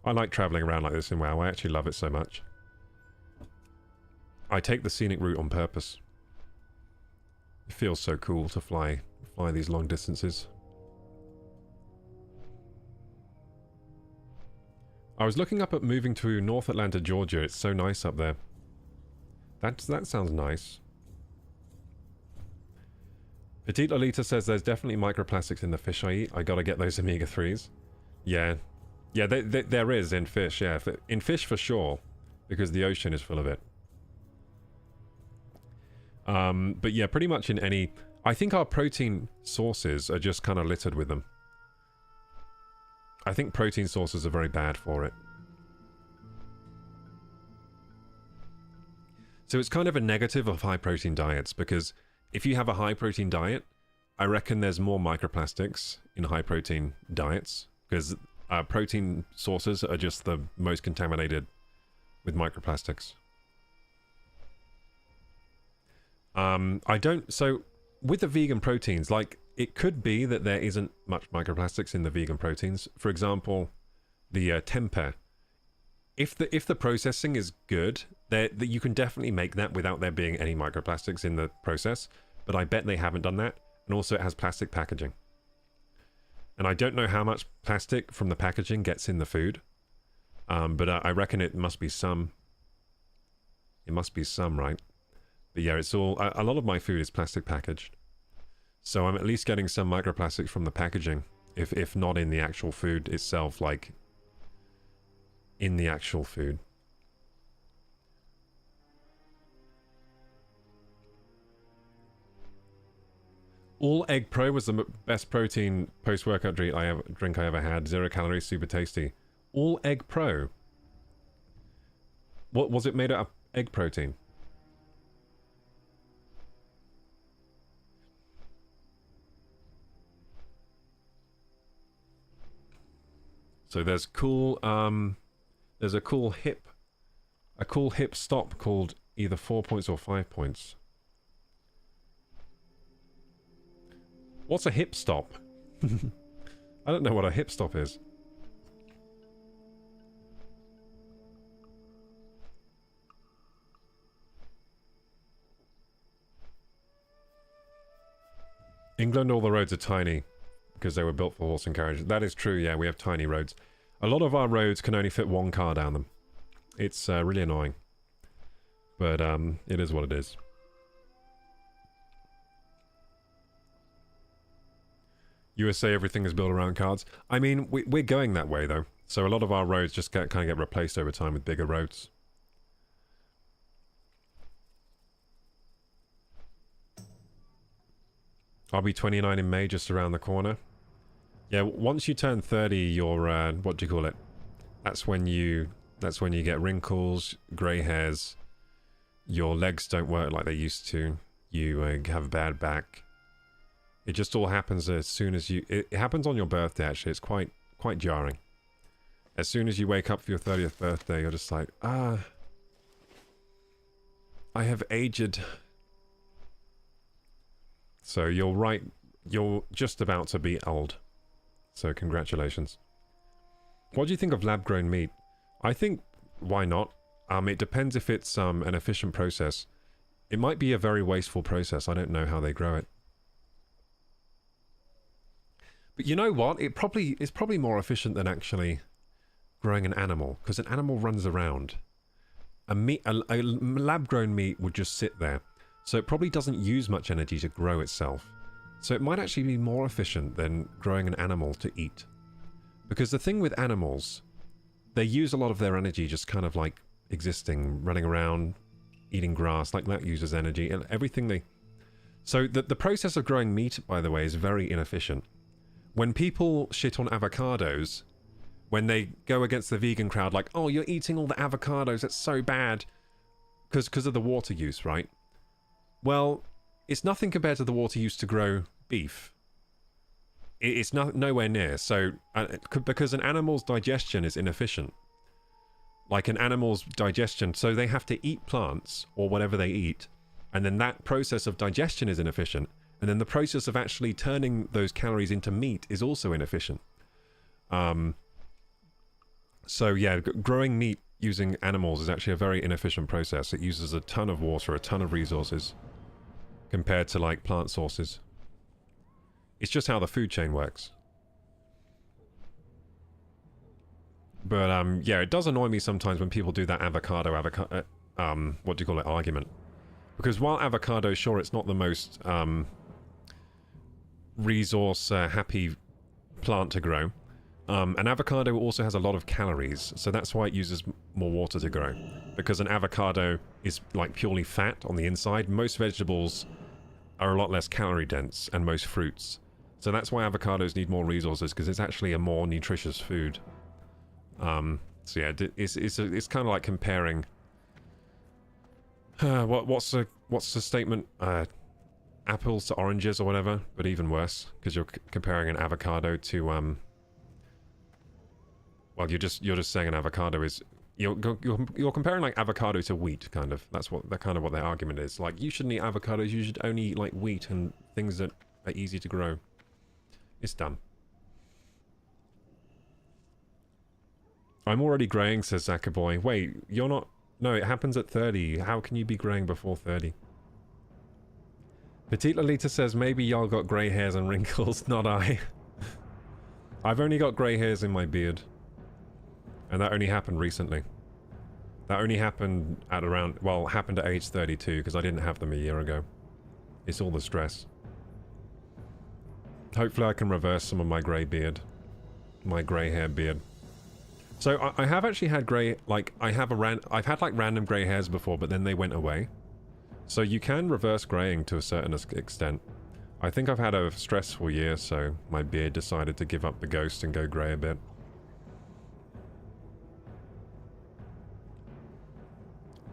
I like traveling around like this in WoW. I actually love it so much. I take the scenic route on purpose. It feels so cool to fly these long distances. I was looking up at moving to North Atlanta, Georgia. It's so nice up there. That sounds nice. Petite Lolita says there's definitely microplastics in the fish I eat. I gotta get those omega-3s. Yeah. Yeah, there is in fish, yeah. In fish for sure, because the ocean is full of it. But yeah, pretty much in any... I think our protein sources are just kind of littered with them. I think protein sources are very bad for it. So it's kind of a negative of high protein diets, because if you have a high protein diet, I reckon there's more microplastics in high protein diets, because protein sources are just the most contaminated with microplastics. So with the vegan proteins, like, it could be that there isn't much microplastics in the vegan proteins. For example, the tempeh. If the processing is good, you can definitely make that without there being any microplastics in the process. But I bet they haven't done that. And also it has plastic packaging. And I don't know how much plastic from the packaging gets in the food. But I reckon it must be some. It must be some, right? But yeah, it's all... a lot of my food is plastic packaged. So I'm at least getting some microplastics from the packaging. If not in the actual food itself, like... in the actual food. All Egg Pro was the best protein post-workout drink I ever had. 0 calories, super tasty. All Egg Pro. What was it made out of? Egg protein. So there's cool, there's a cool hip stop called either 4 points or 5 points. What's a hip stop? I don't know what a hip stop is. England, all the roads are tiny because they were built for horse and carriage. That is true, yeah, we have tiny roads. A lot of our roads can only fit one car down them. It's really annoying. But it is what it is. USA, everything is built around cars. I mean, we're going that way, though. So a lot of our roads just kind of get replaced over time with bigger roads. I'll be 29 in May, just around the corner. Yeah, once you turn 30, you're, what do you call it? That's when you get wrinkles, grey hairs, your legs don't work like they used to, you have a bad back. It just all happens as soon as you... It happens on your birthday, actually. It's quite jarring. As soon as you wake up for your 30th birthday, you're just like, I have aged. So you're right, you're just about to be old. So congratulations. What do you think of lab-grown meat? I think, why not? It depends if it's an efficient process. It might be a very wasteful process. I don't know how they grow it. But you know what? It's probably more efficient than actually growing an animal, because an animal runs around. A lab-grown meat would just sit there. So it probably doesn't use much energy to grow itself. So it might actually be more efficient than growing an animal to eat. Because the thing with animals, they use a lot of their energy just kind of like existing, running around, eating grass, like that uses energy, and everything they... So the process of growing meat, by the way, is very inefficient. When people shit on avocados, when they go against the vegan crowd, like, oh, you're eating all the avocados, that's so bad, because of the water use, right? Well, it's nothing compared to the water used to grow beef. It's nowhere near. So, because an animal's digestion is inefficient. Like an animal's digestion, so they have to eat plants, or whatever they eat, and then that process of digestion is inefficient, and then the process of actually turning those calories into meat is also inefficient. So yeah, growing meat using animals is actually a very inefficient process. It uses a ton of water, a ton of resources, compared to like plant sources. It's just how the food chain works. But yeah, it does annoy me sometimes when people do that avocado, what do you call it, argument. Because while avocado, sure, it's not the most resource happy plant to grow. An avocado also has a lot of calories, so that's why it uses more water to grow. Because an avocado is like purely fat on the inside. Most vegetables are a lot less calorie dense, and most fruits. So that's why avocados need more resources, because it's actually a more nutritious food. So yeah, it's kind of like comparing. What's the statement? Apples to oranges or whatever, but even worse, because you're comparing an avocado to well, you're just saying an avocado is you're comparing like avocado to wheat, kind of. That's kind of what their argument is. Like, you shouldn't eat avocados. You should only eat like wheat and things that are easy to grow. It's dumb. I'm already graying, says Zakaboy. Wait, you're not. No, it happens at 30. How can you be graying before 30? Petite Lolita says, maybe y'all got grey hairs and wrinkles, not I. I've only got grey hairs in my beard. And that only happened recently. That only happened at around, well, happened at age 32, because I didn't have them a year ago. It's all the stress. Hopefully I can reverse some of my grey beard. My grey hair beard. So I have actually had grey, like, I've had like random grey hairs before, but then they went away. So you can reverse greying to a certain extent. I think I've had a stressful year, so my beard decided to give up the ghost and go grey a bit.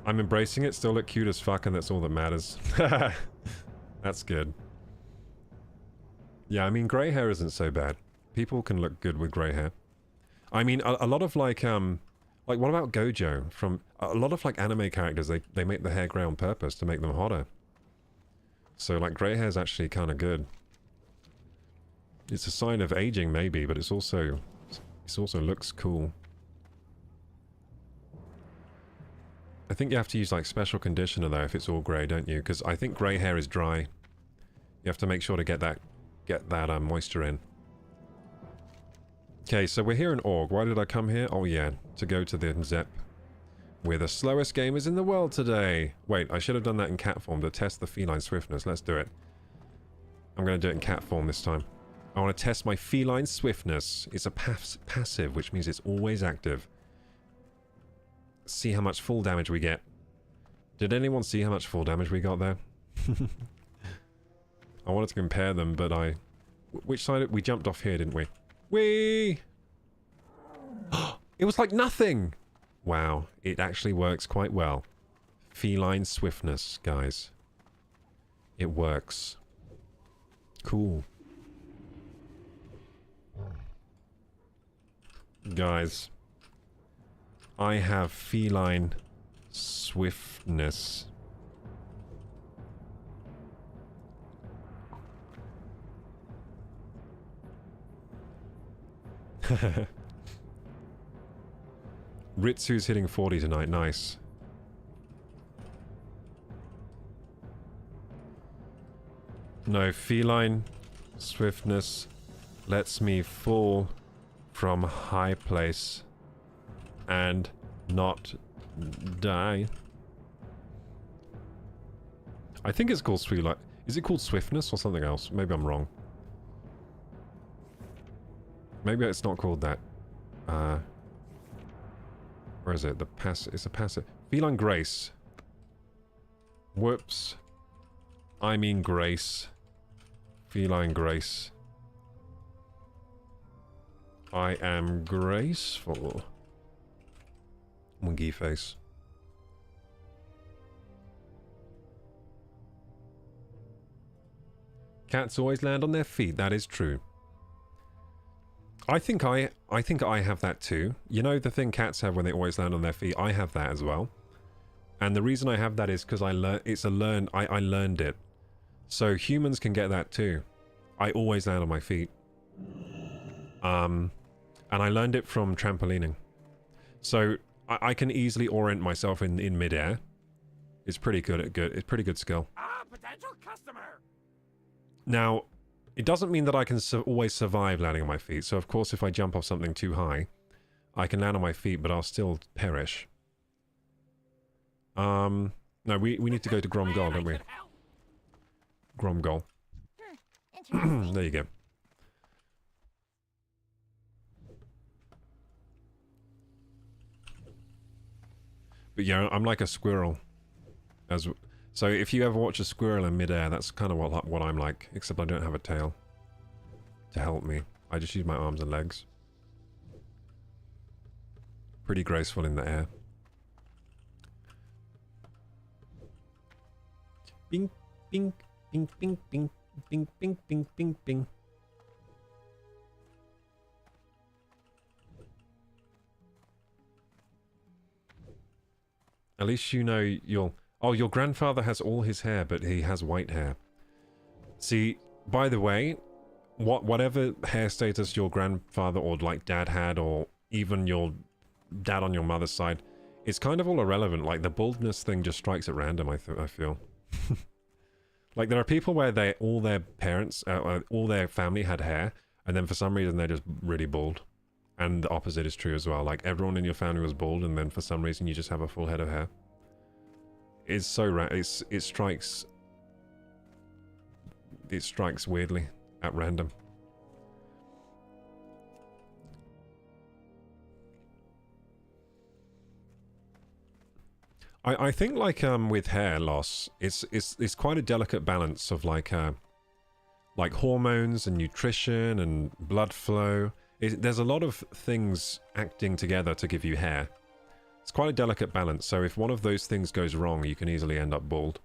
I'm embracing it, still look cute as fuck, and that's all that matters. That's good. Yeah, I mean, grey hair isn't so bad. People can look good with grey hair. I mean, a lot of like what about Gojo? From a lot of like anime characters, they make the hair grey on purpose to make them hotter. So like grey hair is actually kind of good. It's a sign of aging maybe, but it also looks cool. I think you have to use like special conditioner though if it's all grey, don't you? Because I think grey hair is dry. You have to make sure to get that moisture in. Okay, so we're here in Org. Why did I come here? Oh yeah, to go to the Zep. We're the slowest gamers in the world today. Wait, I should have done that in cat form to test the feline swiftness. Let's do it. I'm going to do it in cat form this time. I want to test my feline swiftness. It's a passive, which means it's always active. See how much full damage we get. Did anyone see how much full damage we got there? I wanted to compare them, but which side? We jumped off here, didn't we? Whee! It was like nothing! Wow, it actually works quite well. Feline swiftness, guys. It works. Cool. Guys. I have feline swiftness. Ritsu's hitting 40 tonight, nice. No, feline swiftness lets me fall from high place and not die. I think it's called feline. Is it called swiftness or something else? Maybe I'm wrong. Maybe it's not called that. Where is it? It's a passive. Feline grace. Whoops. I mean grace. Feline grace. I am graceful. Monkey face. Cats always land on their feet, that is true. I think I have that too. You know the thing cats have when they always land on their feet? I have that as well. And the reason I have that is because I learned it. So humans can get that too. I always land on my feet. And I learned it from trampolining. So I can easily orient myself in midair. It's pretty good. It's pretty good skill. Potential customer. Now, it doesn't mean that I can always survive landing on my feet. So of course, if I jump off something too high, I can land on my feet, but I'll still perish. No, we need to go to Gromgol, don't we? Gromgol. There you go. But yeah, I'm like a squirrel. So if you ever watch a squirrel in midair, that's kind of what I'm like, except I don't have a tail to help me. I just use my arms and legs. Pretty graceful in the air. Bing, bing, bing, bing, bing, bing, bing, bing, bing, bing. At least you know you'll... Oh, your grandfather has all his hair, but he has white hair. See, by the way, whatever hair status your grandfather or like dad had, or even your dad on your mother's side, it's kind of all irrelevant. Like the baldness thing just strikes at random, I feel. Like there are people where all their parents, all their family had hair, and then for some reason they're just really bald. And the opposite is true as well. Like everyone in your family was bald, and then for some reason you just have a full head of hair. It's so it strikes weirdly at random. I think like with hair loss, it's quite a delicate balance of like hormones and nutrition and blood flow. There's a lot of things acting together to give you hair. It's quite a delicate balance, so if one of those things goes wrong, you can easily end up bald.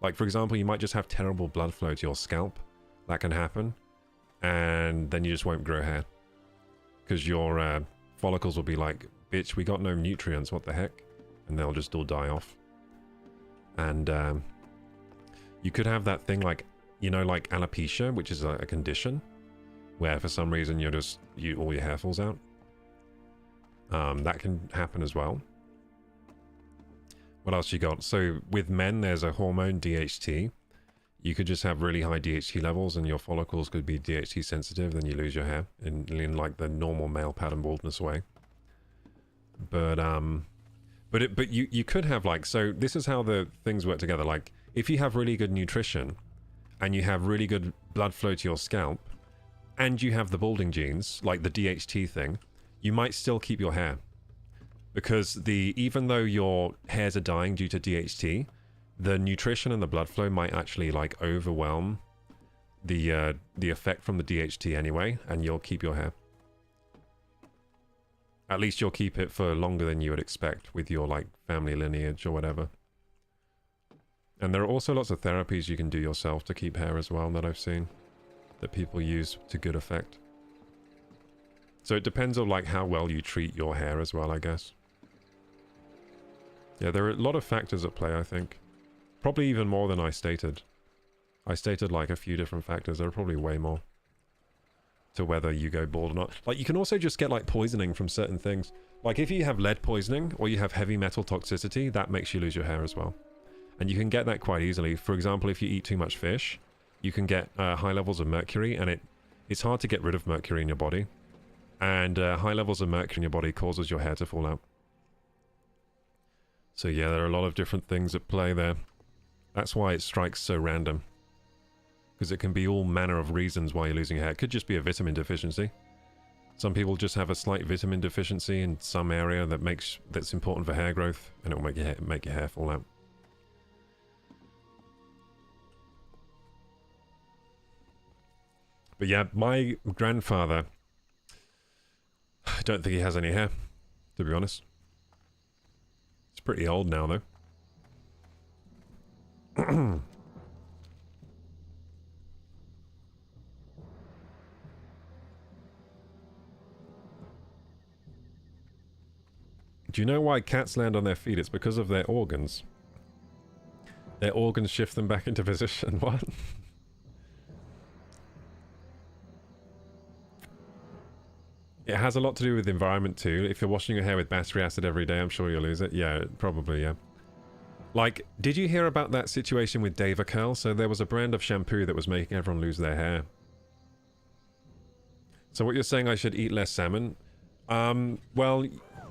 Like, for example, you might just have terrible blood flow to your scalp. That can happen. And then you just won't grow hair. Because your follicles will be like, bitch, we got no nutrients, what the heck? And they'll just all die off. And you could have that thing like, you know, like alopecia, which is a condition. Where for some reason all your hair falls out. That can happen as well. What else you got? So with men, there's a hormone, DHT. You could just have really high DHT levels and your follicles could be DHT sensitive, then you lose your hair in like the normal male pattern baldness way. But you could have like, so this is how the things work together. Like if you have really good nutrition and you have really good blood flow to your scalp and you have the balding genes, like the DHT thing, you might still keep your hair. Because even though your hairs are dying due to DHT, the nutrition and the blood flow might actually like overwhelm the effect from the DHT anyway, and you'll keep your hair. At least you'll keep it for longer than you would expect with your like family lineage or whatever. And there are also lots of therapies you can do yourself to keep hair as well that I've seen that people use to good effect. So it depends on like how well you treat your hair as well, I guess. Yeah, there are a lot of factors at play, I think. Probably even more than I stated. I stated like a few different factors. There are probably way more to whether you go bald or not. Like you can also just get like poisoning from certain things. Like if you have lead poisoning or you have heavy metal toxicity, that makes you lose your hair as well. And you can get that quite easily. For example, if you eat too much fish, you can get high levels of mercury, and it's hard to get rid of mercury in your body. And high levels of mercury in your body causes your hair to fall out. So yeah, there are a lot of different things at play there. That's why it strikes so random. Because it can be all manner of reasons why you're losing hair. It could just be a vitamin deficiency. Some people just have a slight vitamin deficiency in some area that's important for hair growth, and it will make your hair fall out. But yeah, my grandfather, I don't think he has any hair, to be honest. He's pretty old now, though. Do you know why cats land on their feet? It's because of their organs. Their organs shift them back into position. What? It has a lot to do with the environment too. If you're washing your hair with battery acid every day, I'm sure you'll lose it. Yeah, probably, yeah. Like, did you hear about that situation with Dava Curl? So there was a brand of shampoo that was making everyone lose their hair. So what you're saying, I should eat less salmon? Well,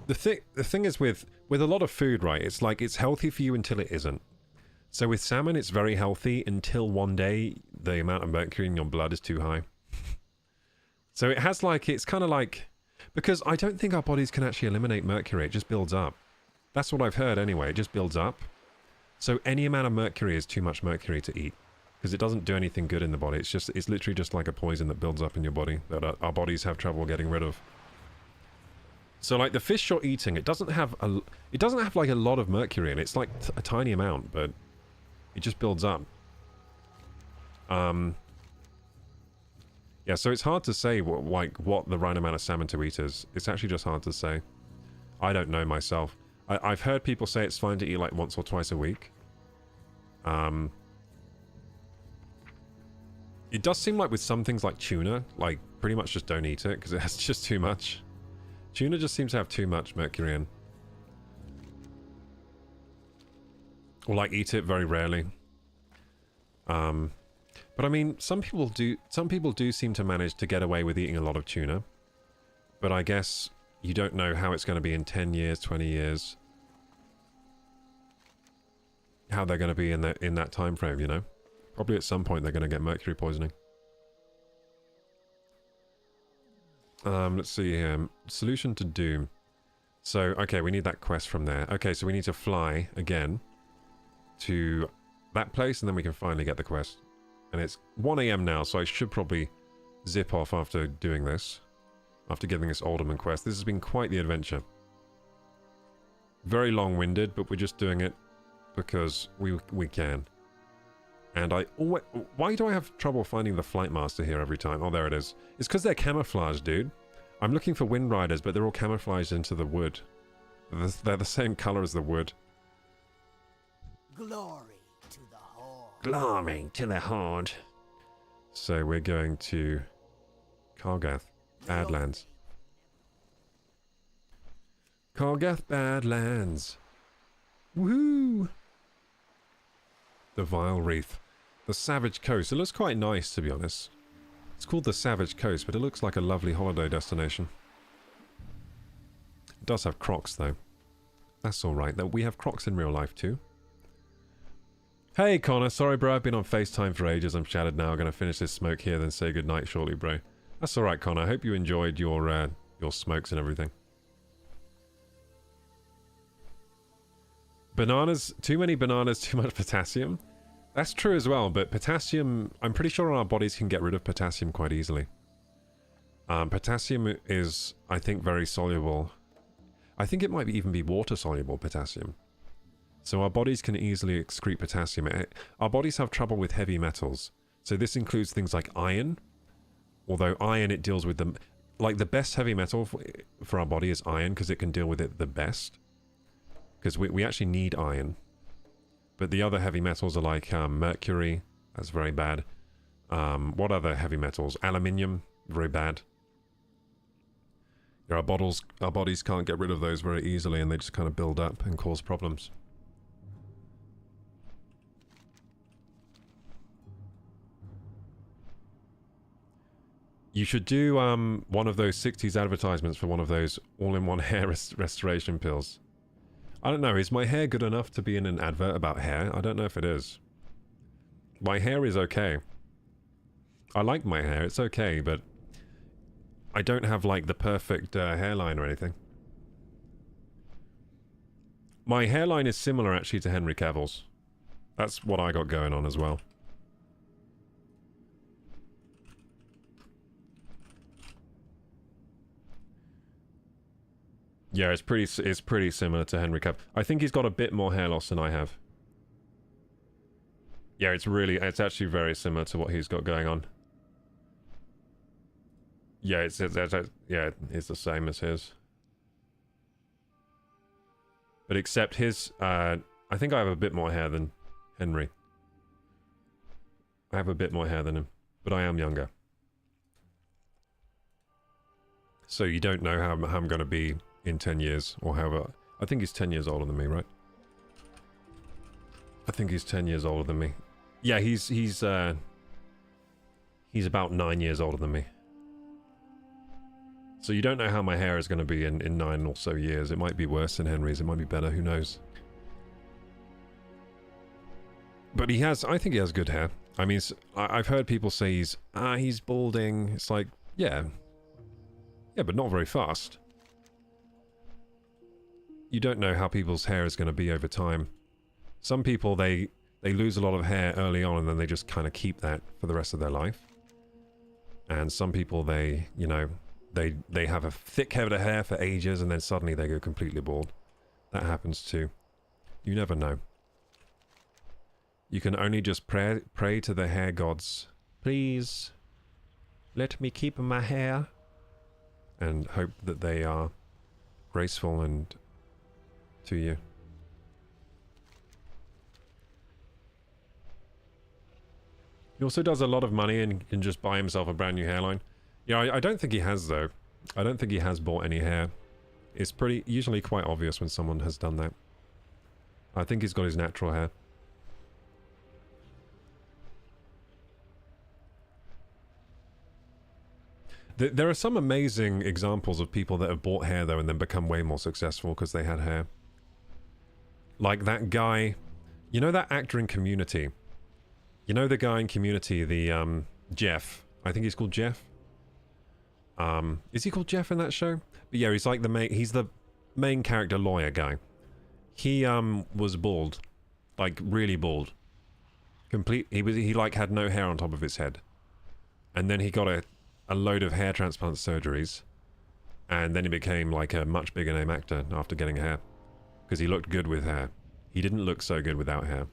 the thing is with a lot of food, right? It's like it's healthy for you until it isn't. So with salmon, it's very healthy until one day the amount of mercury in your blood is too high. So it has like, it's kind of like, because I don't think our bodies can actually eliminate mercury. It just builds up. That's what I've heard anyway. It just builds up. So any amount of mercury is too much mercury to eat. Because it doesn't do anything good in the body. It's literally just like a poison that builds up in your body that our bodies have trouble getting rid of. So like the fish you're eating, it doesn't have like a lot of mercury in it. It's like a tiny amount, but it just builds up. Yeah, so it's hard to say what the right amount of salmon to eat is. It's actually just hard to say. I don't know myself. I've heard people say it's fine to eat like once or twice a week. It does seem like with some things like tuna, like pretty much just don't eat it because it has just too much. Tuna just seems to have too much mercury in. Or like eat it very rarely. But I mean, some people do seem to manage to get away with eating a lot of tuna. But I guess you don't know how it's going to be in 10 years, 20 years. How they're going to be in that time frame, you know? Probably at some point they're going to get mercury poisoning. Let's see here. Solution to Doom. So, okay, we need that quest from there. Okay, so we need to fly again to that place and then we can finally get the quest. And it's 1 AM now, so I should probably zip off after doing this. After getting this Alderman quest. This has been quite the adventure. Very long-winded, but we're just doing it because we can. And why do I have trouble finding the Flight Master here every time? Oh, there it is. It's because they're camouflaged, dude. I'm looking for Wind Riders, but they're all camouflaged into the wood. They're the same color as the wood. Glory to the Horde. Glory to the Horde. So we're going to Kargath, Badlands. Kargath, Badlands. Woohoo! The Vile Wreath. The Savage Coast. It looks quite nice, to be honest. It's called the Savage Coast, but it looks like a lovely holiday destination. It does have crocs, though. That's alright, though. We have crocs in real life, too. Hey, Connor. Sorry, bro. I've been on FaceTime for ages. I'm shattered now. I'm going to finish this smoke here, then say goodnight shortly, bro. That's alright, Connor. I hope you enjoyed your smokes and everything. Bananas. Too many bananas, too much potassium. That's true as well, but potassium, I'm pretty sure our bodies can get rid of potassium quite easily. Potassium is, I think, very soluble. I think it might even be water-soluble potassium. So our bodies can easily excrete potassium. Our bodies have trouble with heavy metals. So this includes things like iron. Although iron, it deals with them... Like, the best heavy metal for our body is iron, because it can deal with it the best. Because we actually need iron. But the other heavy metals are like mercury. That's very bad. What other heavy metals? Aluminium. Very bad. Yeah, our bodies can't get rid of those very easily, and they just kind of build up and cause problems. You should do one of those 60s advertisements for one of those all-in-one hair restoration pills. I don't know, is my hair good enough to be in an advert about hair? I don't know if it is. My hair is okay. I like my hair, it's okay, but I don't have, like, the perfect hairline or anything. My hairline is similar, actually, to Henry Cavill's. That's what I got going on as well. Yeah, it's pretty similar to Henry Cavill. I think he's got a bit more hair loss than I have. Yeah, it's actually very similar to what he's got going on. Yeah, it's the same as his. But except his, I think I have a bit more hair than Henry. I have a bit more hair than him, but I am younger. So you don't know how I'm going to be in 10 years, or however. I think he's 10 years older than me, right? I think he's 10 years older than me. Yeah, he's about 9 years older than me. So you don't know how my hair is going to be in 9 or so years. It might be worse than Henry's, it might be better, who knows? But he has, I think he has good hair. I mean, I've heard people say he's balding. It's like, yeah. Yeah, but not very fast. You don't know how people's hair is going to be over time. Some people, they lose a lot of hair early on and then they just kind of keep that for the rest of their life. And some people, they have a thick head of hair for ages and then suddenly they go completely bald. That happens too. You never know. You can only just pray to the hair gods. Please, let me keep my hair. And hope that they are graceful and to you. He also does a lot of money and can just buy himself a brand new hairline. Yeah, I don't think he has though. I don't think he has bought any hair. It's usually quite obvious when someone has done that. I think he's got his natural hair. There are some amazing examples of people that have bought hair though and then become way more successful because they had hair. Like that guy, you know that actor in Community? You know the guy in Community, the Jeff. I think he's called Jeff. Is he called Jeff in that show? But yeah, he's like he's the main character lawyer guy. He was bald. Like really bald. He like had no hair on top of his head. And then he got a load of hair transplant surgeries, and then he became like a much bigger name actor after getting hair, because he looked good with hair. He didn't look so good without hair.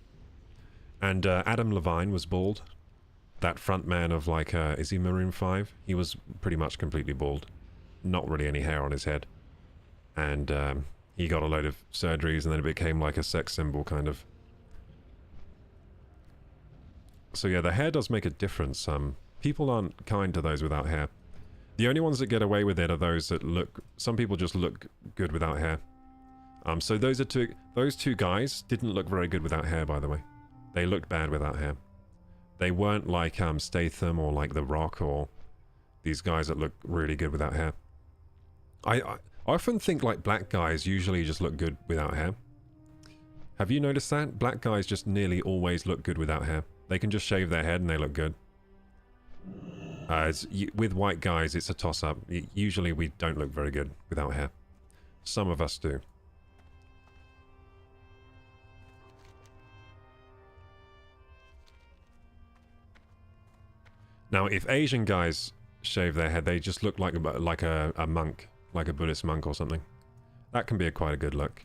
And Adam Levine was bald. That front man of like, is he Maroon 5? He was pretty much completely bald. Not really any hair on his head. And he got a load of surgeries and then it became like a sex symbol kind of. So yeah, the hair does make a difference. People aren't kind to those without hair. The only ones that get away with it are those that look... Some people just look good without hair. So those two guys didn't look very good without hair, by the way. They looked bad without hair. They weren't like Statham or like The Rock or these guys that look really good without hair. I often think like black guys usually just look good without hair. Have you noticed that? Black guys just nearly always look good without hair. They can just shave their head and they look good. With white guys, it's a toss-up. Usually we don't look very good without hair. Some of us do. Now, if Asian guys shave their head, they just look like a monk, like a Buddhist monk or something. That can be quite a good look.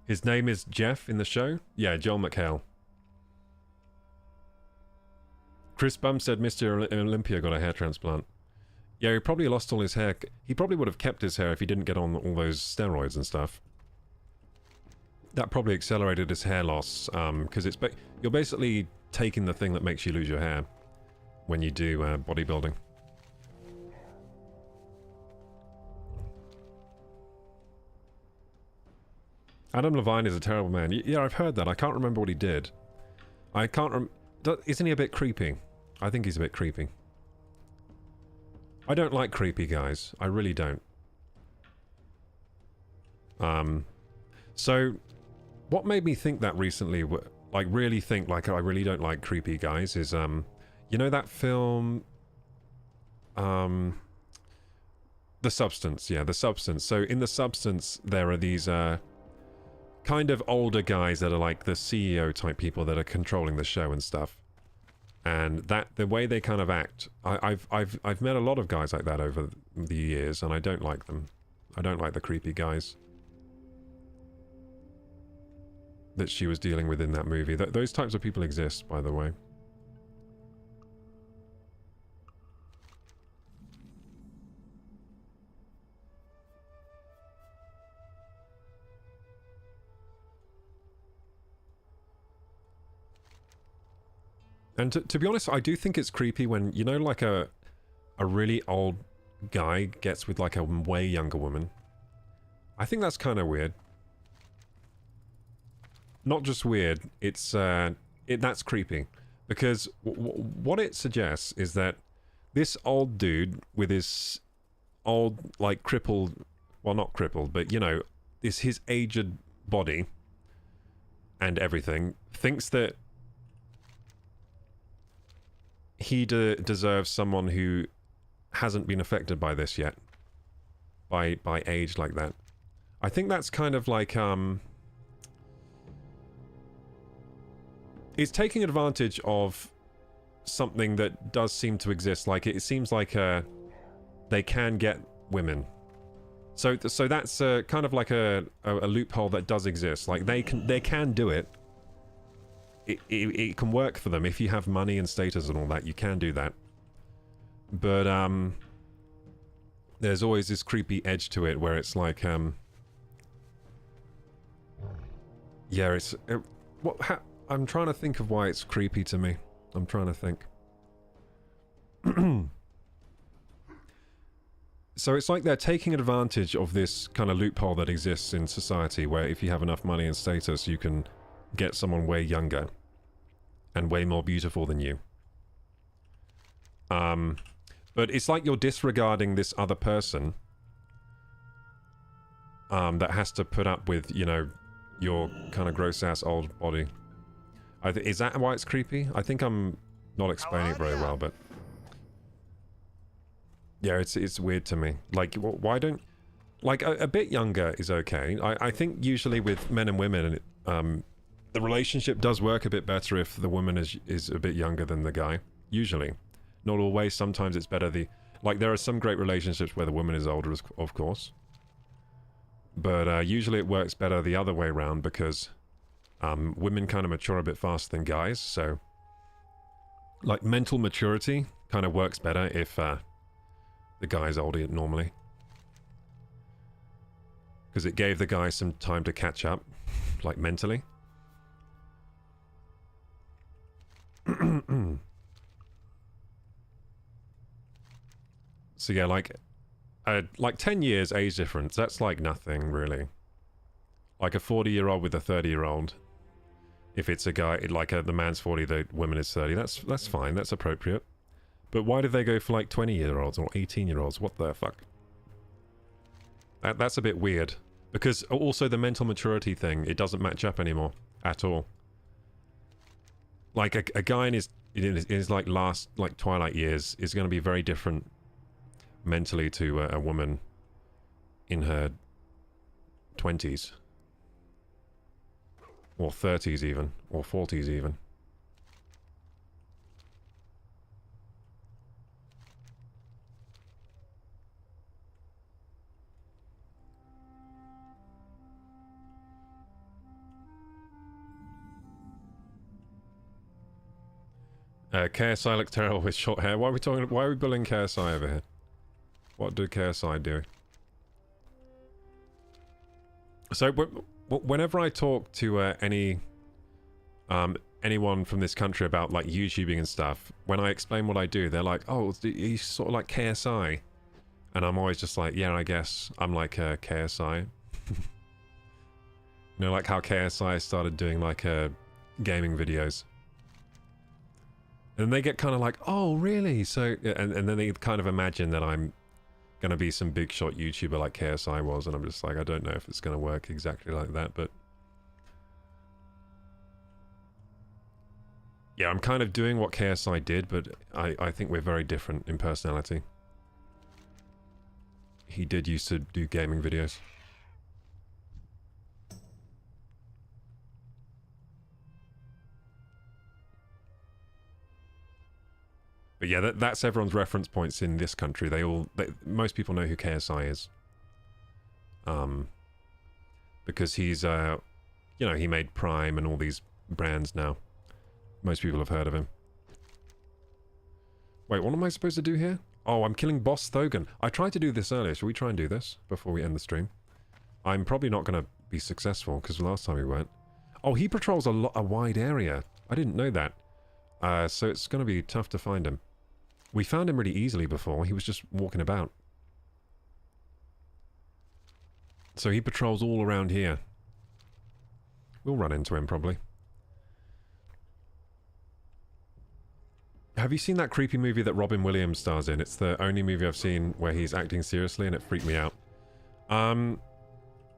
His name is Jeff in the show? Yeah, Joel McHale. Chris Bum said Mr. Olympia got a hair transplant. Yeah, he probably lost all his hair. He probably would have kept his hair if he didn't get on all those steroids and stuff. That probably accelerated his hair loss, because you're basically taking the thing that makes you lose your hair when you do bodybuilding. Adam Levine is a terrible man. Yeah, I've heard that. I can't remember what he did. I can't isn't he a bit creepy? I think he's a bit creepy. I don't like creepy guys. I really don't. So, what made me think that recently, like really think like I really don't like creepy guys, is, you know that film, The Substance? Yeah, The Substance. So in The Substance, there are these, kind of older guys that are like the CEO type people that are controlling the show and stuff. And the way they kind of act, I've met a lot of guys like that over the years, and I don't like them. I don't like the creepy guys that she was dealing with in that movie. Those types of people exist, by the way. And to be honest, I do think it's creepy when, you know, like a really old guy gets with like a way younger woman. I think that's kind of weird. Not just weird, it's that's creepy. Because what it suggests is that this old dude with his old, like, crippled... Well, not crippled, but, you know, is his aged body and everything, thinks that he deserves someone who hasn't been affected by this yet, by age like that. I think that's kind of like it's taking advantage of something that does seem to exist. Like it seems like they can get women. So that's kind of like a loophole that does exist. Like they can do it. It can work for them if you have money and status and all that. You can do that. But there's always this creepy edge to it where it's like yeah, it's I'm trying to think of why it's creepy to me. I'm trying to think. So it's like they're taking advantage of this kind of loophole that exists in society where if you have enough money and status, you can get someone way younger and way more beautiful than you. But it's like you're disregarding this other person that has to put up with, you know, your kind of gross-ass old body. Is that why it's creepy? I think I'm not explaining it very well, but... yeah, it's weird to me. Like, why don't... like, a bit younger is okay. I think usually with men and women, the relationship does work a bit better if the woman is a bit younger than the guy. Usually. Not always. Sometimes it's better like, there are some great relationships where the woman is older, of course. But usually it works better the other way around because women kind of mature a bit faster than guys, so... like, mental maturity kind of works better if the guy's older normally. Because it gave the guy some time to catch up, like, mentally. So yeah, like 10 years age difference, that's like nothing, really. Like a 40-year-old with a 30-year-old. If it's a guy, like the man's 40, the woman is 30, that's fine, that's appropriate. But why did they go for like 20-year-olds or 18-year-olds? What the fuck? That's a bit weird. Because also the mental maturity thing, it doesn't match up anymore at all. Like a guy in his like last like twilight years is going to be very different mentally to a woman in her 20s. Or 30s even. Or 40s even. KSI looks terrible with short hair. Why are we bullying KSI over here? What do KSI do? So whenever I talk to anyone from this country about like YouTubing and stuff, when I explain what I do, they're like, "Oh, he's sort of like KSI," and I'm always just like, "Yeah, I guess I'm like KSI." You know, like how KSI started doing like gaming videos. And they get kind of like, "Oh, really?" So, and then they kind of imagine that I'm going to be some big shot YouTuber like KSI was, and I'm just like, I don't know if it's going to work exactly like that, but... yeah, I'm kind of doing what KSI did, but I think we're very different in personality. He did used to do gaming videos. But yeah, that's everyone's reference points in this country. Most people know who KSI is. Because he's, you know, he made Prime and all these brands now. Most people have heard of him. Wait, what am I supposed to do here? Oh, I'm killing Boss Thogan. I tried to do this earlier. Should we try and do this before we end the stream? I'm probably not going to be successful, because last time we weren't. Oh, he patrols a wide area. I didn't know that. So it's going to be tough to find him. We found him really easily before. He was just walking about. So he patrols all around here. We'll run into him, probably. Have you seen that creepy movie that Robin Williams stars in? It's the only movie I've seen where he's acting seriously, and it freaked me out.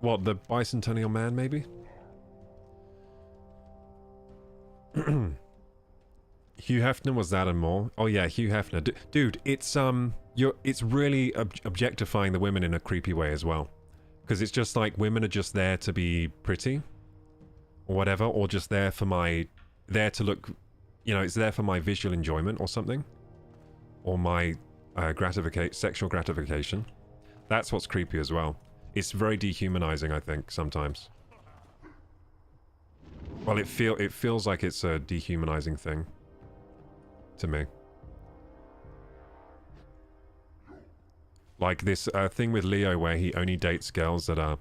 What, the Bicentennial Man, maybe? Hugh Hefner was that and more. Oh yeah, Hugh Hefner. Dude, it's it's really objectifying the women in a creepy way as well. Because it's just like women are just there to be pretty. Or whatever, or just there to look, you know, it's there for my visual enjoyment or something. Or my sexual gratification. That's what's creepy as well. It's very dehumanizing, I think, sometimes. Well, it feels like it's a dehumanizing thing. To me. Like this thing with Leo where he only dates girls that are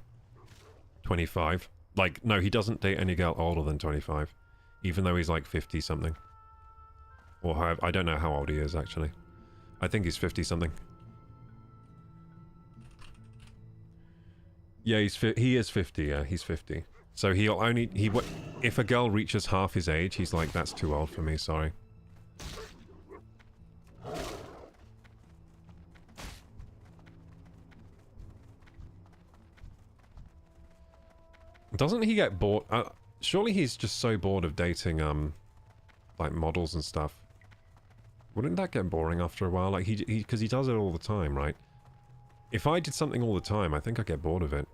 25. Like, no, he doesn't date any girl older than 25. Even though he's like 50 something. Or however, I don't know how old he is actually. I think he's 50 something. Yeah, he is 50, yeah, he's 50. So he'll only, if a girl reaches half his age, he's like, that's too old for me, sorry. Doesn't he get bored? Surely he's just so bored of dating, like models and stuff. Wouldn't that get boring after a while? Like, because he does it all the time, right? If I did something all the time, I think I'd get bored of it.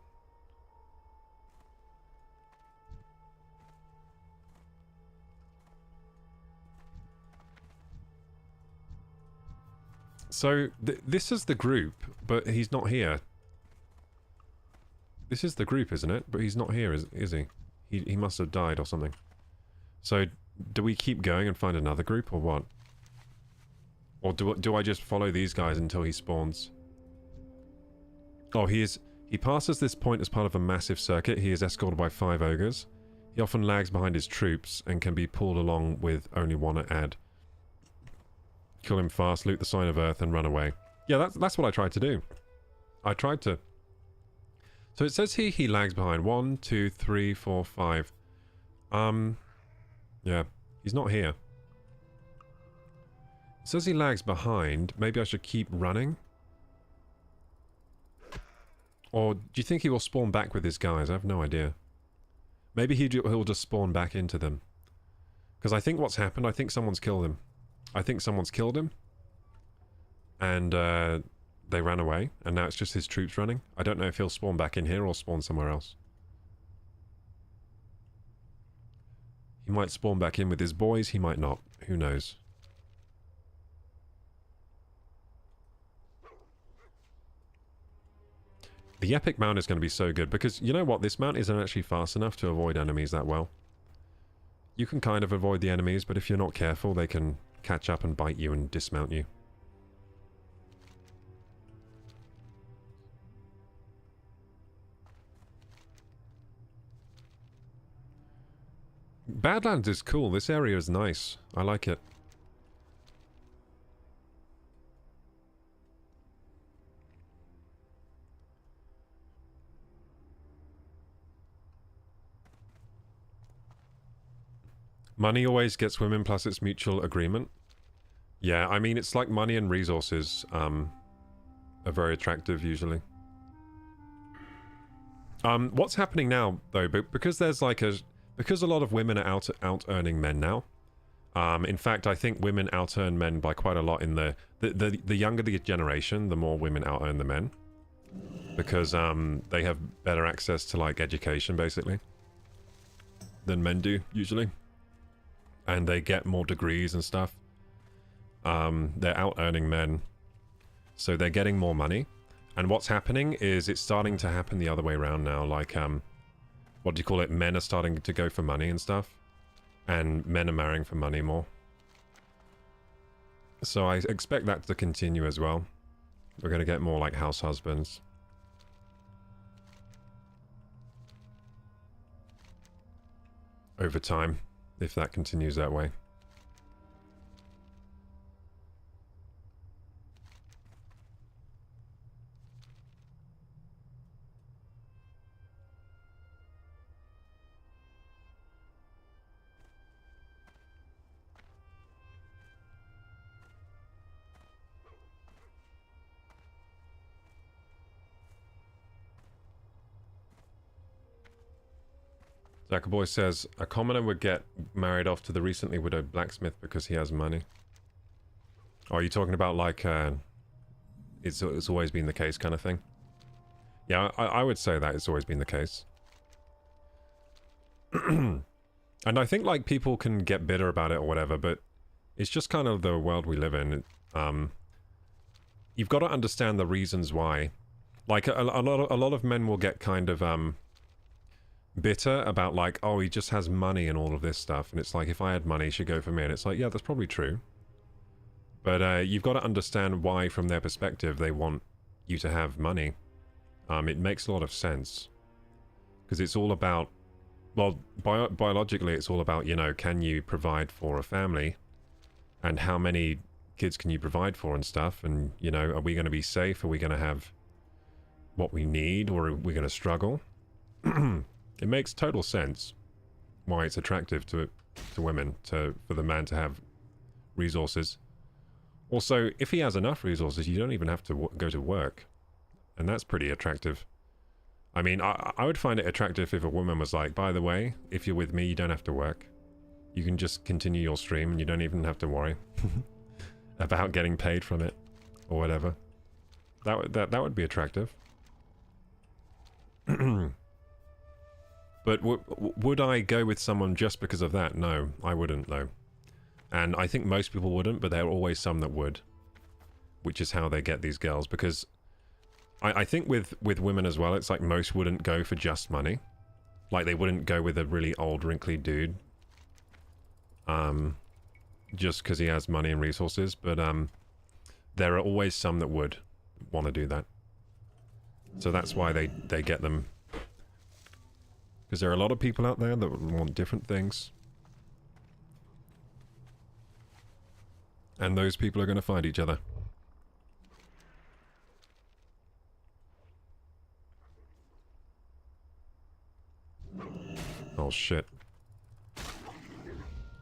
So, this is the group, but he's not here. This is the group, isn't it? But he's not here, is he? He must have died or something. So, do we keep going and find another group, or what? Or do I just follow these guys until he spawns? Oh, he passes this point as part of a massive circuit. He is escorted by 5 ogres. He often lags behind his troops and can be pulled along with only one at add. Kill him fast, loot the sign of Earth, and run away. Yeah, that's what I tried to do. I tried to... So it says he lags behind. 1, 2, 3, 4, 5. Yeah, he's not here. It says he lags behind. Maybe I should keep running? Or do you think he will spawn back with his guys? I have no idea. Maybe he'll just spawn back into them. Because I think what's happened, I think someone's killed him. I think someone's killed him. And, they ran away, and now it's just his troops running. I don't know if he'll spawn back in here or spawn somewhere else. He might spawn back in with his boys, he might not. Who knows? The epic mount is going to be so good, because you know what? This mount isn't actually fast enough to avoid enemies that well. You can kind of avoid the enemies, but if you're not careful, they can catch up and bite you and dismount you. Badlands is cool. This area is nice. I like it. Money always gets women plus its mutual agreement. Yeah, I mean, it's like money and resources are very attractive usually. What's happening now, though, because there's like because a lot of women are out earning men now. In fact, I think women out earn men by quite a lot in the younger the generation, the more women out earn the men. Because they have better access to like education basically than men do usually. And they get more degrees and stuff. They're out earning men. So they're getting more money. And what's happening is it's starting to happen the other way around now. Like, what do you call it? Men are starting to go for money and stuff. And men are marrying for money more. So I expect that to continue as well. We're going to get more like house husbands. Over time, if that continues that way. Jackaboy says, a commoner would get married off to the recently widowed blacksmith because he has money. Oh, are you talking about like, it's always been the case kind of thing? Yeah, I would say that it's always been the case. And I think like people can get bitter about it or whatever, but it's just kind of the world we live in. You've got to understand the reasons why. Like a lot of men will get kind of bitter about like, oh, he just has money and all of this stuff, and it's like, if I had money, he should go for me. And it's like, yeah, that's probably true. But you've got to understand why, from their perspective, they want you to have money. It makes a lot of sense. Because it's all about, well, biologically, it's all about, you know, can you provide for a family? And how many kids can you provide for and stuff? And, you know, are we going to be safe? Are we going to have what we need? Or are we going to struggle? It makes total sense why it's attractive to women, for the man to have resources. Also, if he has enough resources, you don't even have to go to work. And that's pretty attractive. I mean, I would find it attractive if a woman was like, by the way, if you're with me, you don't have to work. You can just continue your stream and you don't even have to worry about getting paid from it or whatever. That would be attractive. But would I go with someone just because of that? No, I wouldn't, though. And I think most people wouldn't, but there are always some that would. Which is how they get these girls. Because I think with women as well, it's like most wouldn't go for just money. Like, they wouldn't go with a really old, wrinkly dude. Just because he has money and resources. But there are always some that would want to do that. So that's why they get them. Because there are a lot of people out there that want different things. And those people are going to find each other. Oh shit.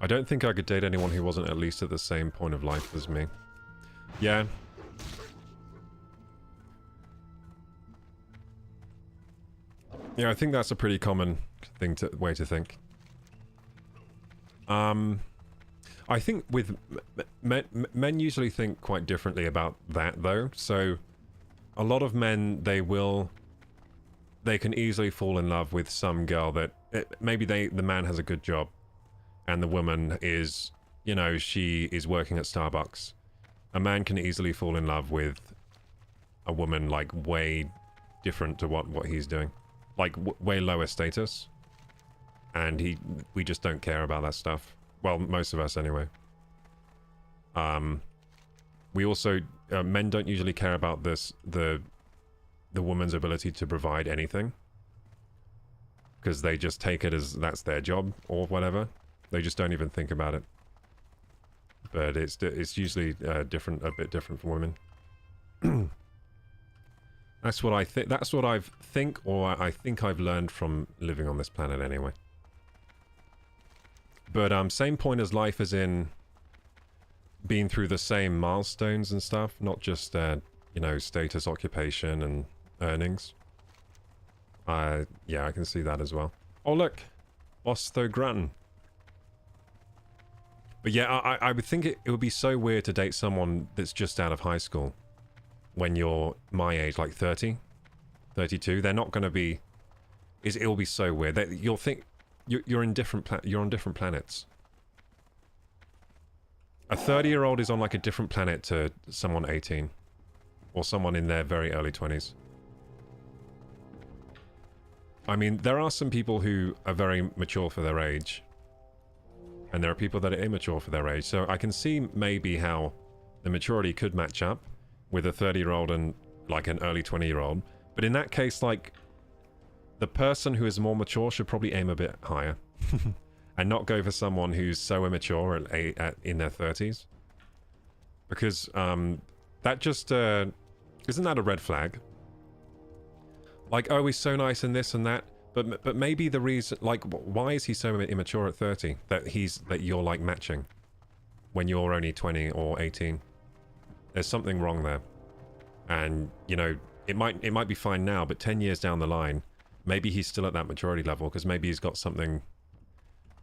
I don't think I could date anyone who wasn't at least at the same point of life as me. Yeah. Yeah, I think that's a pretty common way to think. I think with men usually think quite differently about that, though. So a lot of men, they can easily fall in love with some girl that maybe the man has a good job, and the woman is, you know, she is working at Starbucks. A man can easily fall in love with a woman like way different to what he's doing. Like, way lower status. And we just don't care about that stuff. Well, most of us anyway. We also, men don't usually care about the woman's ability to provide anything. Because they just take it as that's their job or whatever. They just don't even think about it. But it's usually a bit different for women. That's what I think. That's what I think I've learned from living on this planet anyway. But same point as life, as in being through the same milestones and stuff, not just you know, status, occupation, and earnings. Yeah, I can see that as well. Oh look, Ostogran. But yeah, I would think it would be so weird to date someone that's just out of high school. When you're my age, like 30, 32, they're not going to be... It will be so weird. You'll think... You're on different planets. A 30-year-old is on like a different planet to someone 18. Or someone in their very early 20s. I mean, there are some people who are very mature for their age. And there are people that are immature for their age. So I can see maybe how the maturity could match up with a 30-year-old and like an early 20-year-old. But in that case, like, the person who is more mature should probably aim a bit higher. And not go for someone who's so immature in their 30s. Because that just... isn't that a red flag? Like, oh, he's so nice and this and that. But maybe the reason... Like, why is he so immature at 30? That you're, like, matching. When you're only 20 or 18. There's something wrong there. And, you know, it might be fine now, but 10 years down the line, maybe he's still at that maturity level, because maybe he's got something...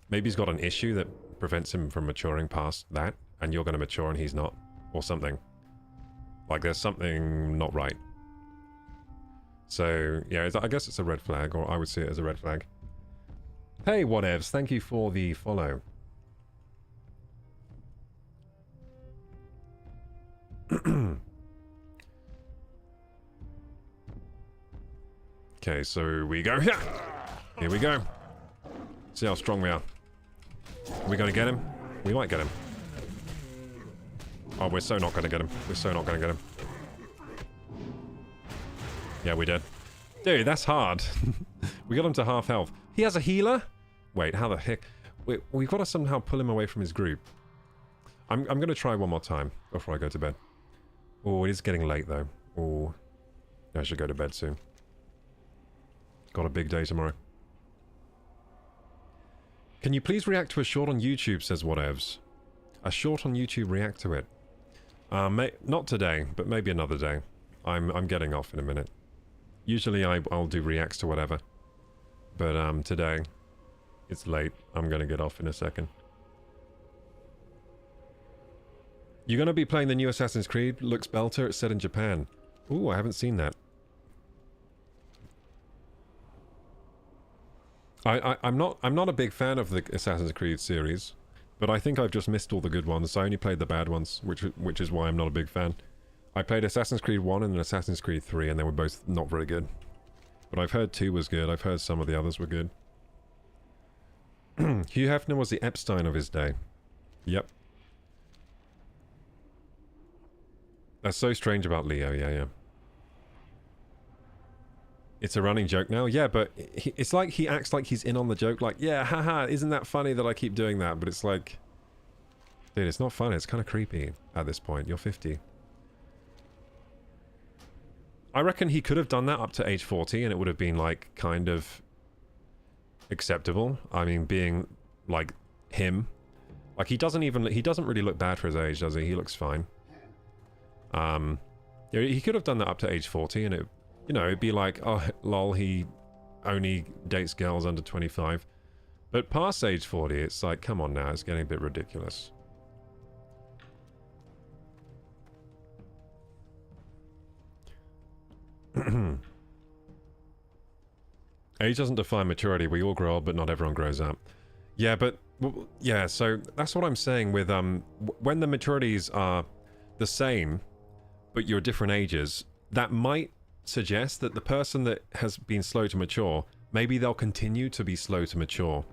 Maybe he's got an issue that prevents him from maturing past that, and you're going to mature and he's not, or something. Like, there's something not right. So, yeah, I guess it's a red flag, or I would see it as a red flag. Hey, whatevs, thank you for the follow. Okay, so we go here. Here we go. See how strong we are. Are we going to get him? We might get him. Oh, we're so not going to get him. We're so not going to get him. Yeah, we did. Dude, that's hard. We got him to half health. He has a healer? Wait, how the heck? We've got to somehow pull him away from his group. I'm going to try one more time before I go to bed. Oh, it is getting late, though. Oh, I should go to bed soon. Got a big day tomorrow. Can you please react to a short on YouTube, says whatevs. A short on YouTube, react to it. Not today, but maybe another day. I'm getting off in a minute. Usually I'll do reacts to whatever. But today, it's late. I'm gonna get off in a second. You're gonna be playing the new Assassin's Creed? Looks belter, it's set in Japan. Ooh, I haven't seen that. I'm not a big fan of the Assassin's Creed series, but I think I've just missed all the good ones. I only played the bad ones, which is why I'm not a big fan. I played Assassin's Creed 1 and Assassin's Creed 3, and they were both not very good. But I've heard 2 was good. I've heard some of the others were good. Hugh Hefner was the Epstein of his day. Yep. That's so strange about Leo, yeah. It's a running joke now? Yeah, but it's like he acts like he's in on the joke, like, yeah, haha, isn't that funny that I keep doing that? But it's like... Dude, it's not funny, it's kind of creepy at this point. You're 50. I reckon he could have done that up to age 40 and it would have been, like, kind of... acceptable. I mean, being, like, him. Like, he doesn't really look bad for his age, does he? He looks fine. Yeah, he could have done that up to age 40 and it... You know, it'd be like, oh, lol, he only dates girls under 25. But past age 40, it's like, come on now, it's getting a bit ridiculous. Age doesn't define maturity. We all grow old, but not everyone grows up. Yeah, but... Yeah, so that's what I'm saying with... when the maturities are the same, but you're different ages, that might... suggest that the person that has been slow to mature, maybe they'll continue to be slow to mature.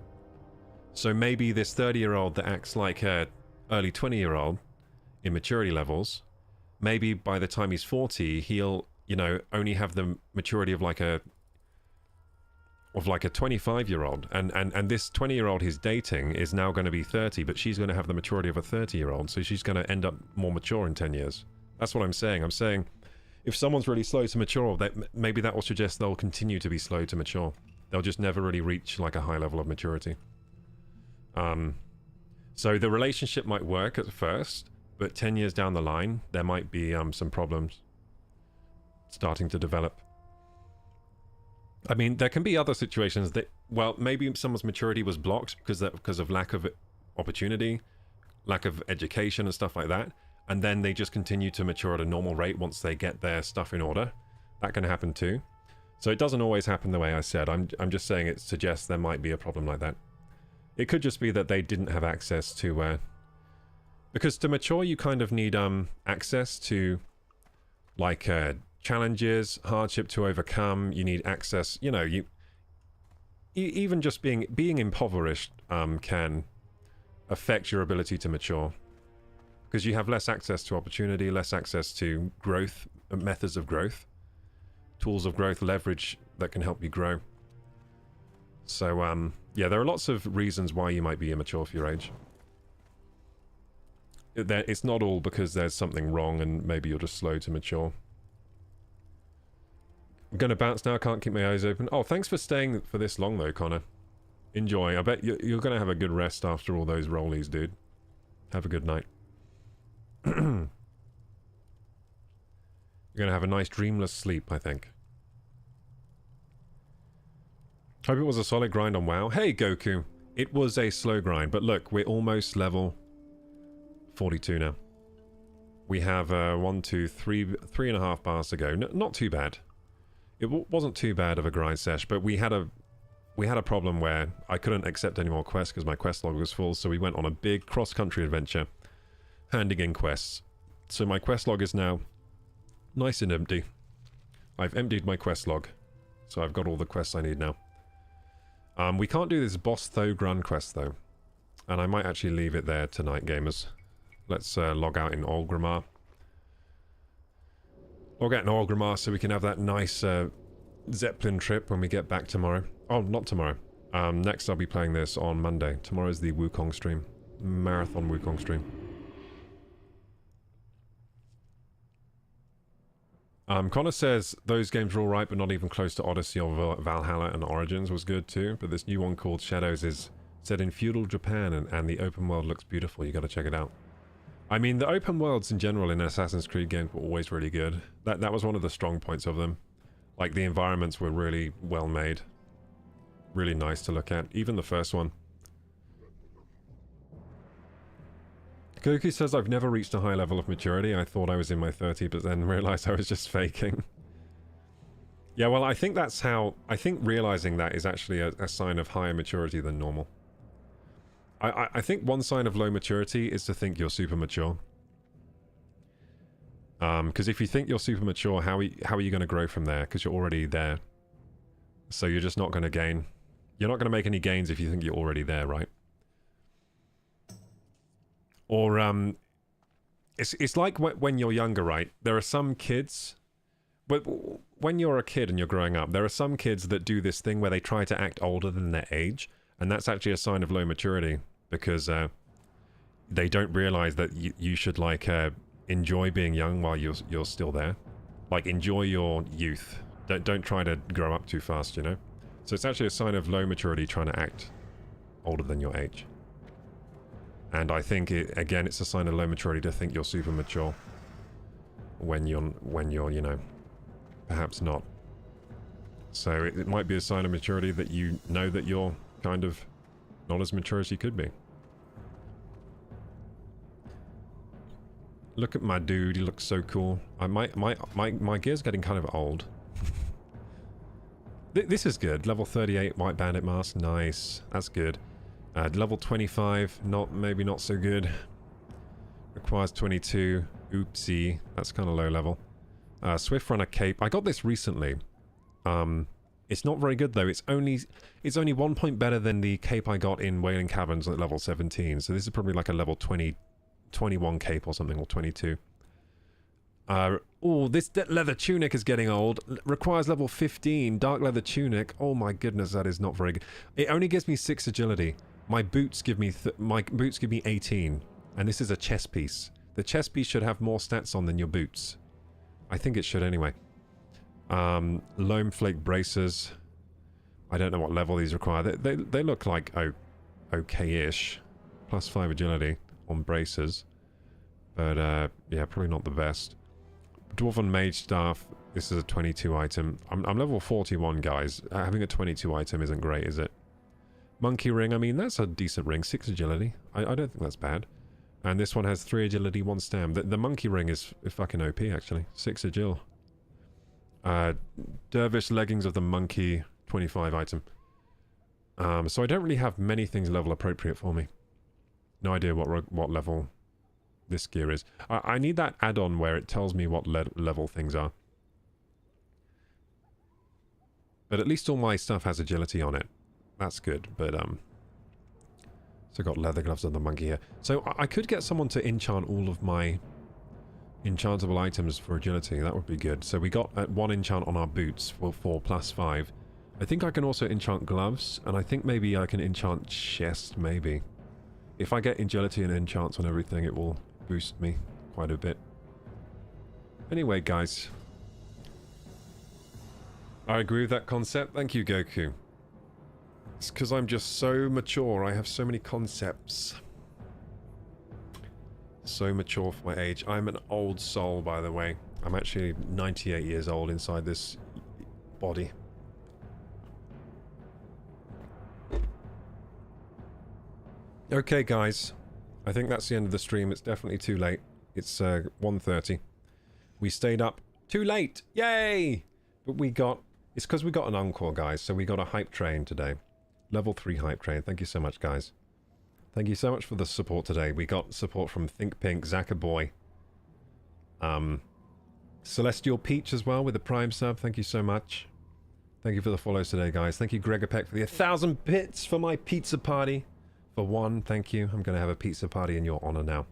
So maybe this 30-year-old that acts like a early 20-year-old in maturity levels, maybe by the time he's 40, he'll, you know, only have the maturity of like a 25-year-old. And this 20-year-old he's dating is now going to be 30, but she's going to have the maturity of a 30-year-old, so she's going to end up more mature in 10 years. That's what I'm saying. I'm saying... If someone's really slow to mature, maybe that will suggest they'll continue to be slow to mature. They'll just never really reach like a high level of maturity. So the relationship might work at first, but 10 years down the line, there might be some problems starting to develop. I mean, there can be other situations that, well, maybe someone's maturity was blocked because of lack of opportunity, lack of education and stuff like that. And then they just continue to mature at a normal rate once they get their stuff in order. That can happen too. So it doesn't always happen the way I said. I'm just saying it suggests there might be a problem like that. It could just be that they didn't have access to... because to mature, you kind of need access to, like, challenges, hardship to overcome. You need access... You know, even just being impoverished can affect your ability to mature. Because you have less access to opportunity, less access to growth, methods of growth, tools of growth, leverage that can help you grow. So, yeah, there are lots of reasons why you might be immature for your age. It's not all because there's something wrong and maybe you're just slow to mature. I'm going to bounce now, can't keep my eyes open. Oh, thanks for staying for this long though, Connor. Enjoy. I bet you're going to have a good rest after all those rollies, dude. Have a good night. You're going to have a nice dreamless sleep, I think. Hope it was a solid grind on WoW. Hey, Goku. It was a slow grind, but look, we're almost level 42 now. We have 1, 2, 3, 3.5 bars to go. Not too bad. It wasn't too bad of a grind sesh, but we had a problem where I couldn't accept any more quests because my quest log was full, so we went on a big cross-country adventure, handing in quests. So my quest log is now nice and empty. I've emptied my quest log, so I've got all the quests I need now. We can't do this boss Thogrun quest though, and I might actually leave it there tonight, gamers. Let's log out in Orgrimmar. Log out in Orgrimmar so we can have that nice Zeppelin trip when we get back tomorrow. Oh, not tomorrow. Next I'll be playing this on Monday. Tomorrow's the Wukong stream. Marathon Wukong stream. Connor says those games are alright, but not even close to Odyssey or Valhalla, and Origins was good too. But this new one called Shadows is set in feudal Japan, and the open world looks beautiful. You gotta check it out. I mean, the open worlds in general in Assassin's Creed games were always really good. That was one of the strong points of them. Like, the environments were really well made. Really nice to look at. Even the first one. Goku says, I've never reached a high level of maturity. I thought I was in my 30s, but then realized I was just faking. Yeah, well, I think that's how... I think realizing that is actually a sign of higher maturity than normal. I think one sign of low maturity is to think you're super mature. Because if you think you're super mature, how are you going to grow from there? Because you're already there. So you're just not going to gain. You're not going to make any gains if you think you're already there, right? Or, it's like when you're younger, right? There are some kids... But when you're a kid and you're growing up, there are some kids that do this thing where they try to act older than their age. And that's actually a sign of low maturity. Because they don't realize that you should, like, enjoy being young while you're still there. Like, enjoy your youth. Don't try to grow up too fast, you know? So it's actually a sign of low maturity trying to act older than your age. And I think, again, it's a sign of low maturity to think you're super mature. When you're, you know, perhaps not. So it might be a sign of maturity that you know that you're kind of not as mature as you could be. Look at my dude, he looks so cool. My gear's getting kind of old. This is good. Level 38 White Bandit Mask, nice. That's good. Level 25, maybe not so good. Requires 22. Oopsie, that's kind of low level. Swift Runner Cape. I got this recently. It's not very good though. It's only 1 point better than the cape I got in Wailing Caverns at level 17. So this is probably like a level 21 cape or something, or 22. Oh, this leather tunic is getting old. Requires level 15 dark leather tunic. Oh my goodness, that is not very good. It only gives me 6 agility. My boots give me 18, and this is a chest piece. The chest piece should have more stats on than your boots. I think it should anyway. Loam flake bracers. I don't know what level these require. They look like okay-ish. Plus 5 agility on bracers. But yeah, probably not the best. Dwarven Mage Staff. This is a 22 item. I'm level 41, guys. Having a 22 item isn't great, is it? Monkey Ring. I mean, that's a decent ring. 6 agility. I don't think that's bad. And this one has 3 agility, 1 stam. The Monkey Ring is fucking OP, actually. 6 agil. Dervish Leggings of the Monkey. 25 item. So I don't really have many things level appropriate for me. No idea what level this gear is. I need that add-on where it tells me what level things are. But at least all my stuff has agility on it. That's good, but so I got leather gloves on the monkey here. So I could get someone to enchant all of my enchantable items for agility. That would be good. So we got 1 enchant on our boots for plus 5. I think I can also enchant gloves, and I think maybe I can enchant chest, maybe. If I get agility and enchants on everything, it will boost me quite a bit. Anyway, guys. I agree with that concept. Thank you, Goku. It's because I'm just so mature. I have so many concepts. So mature for my age. I'm an old soul, by the way. I'm actually 98 years old inside this body. Okay, guys. I think that's the end of the stream. It's definitely too late. It's 1:30. We stayed up too late. Yay! But we got... It's because we got an encore, guys. So we got a hype train today. Level 3 hype train. Thank you so much, guys. Thank you so much for the support today. We got support from Think Pink, Zakaboy, Celestial Peach as well with the Prime sub. Thank you so much. Thank you for the follows today, guys. Thank you, Gregapec, for the 1,000 bits for my pizza party. For one, thank you. I'm going to have a pizza party in your honor now.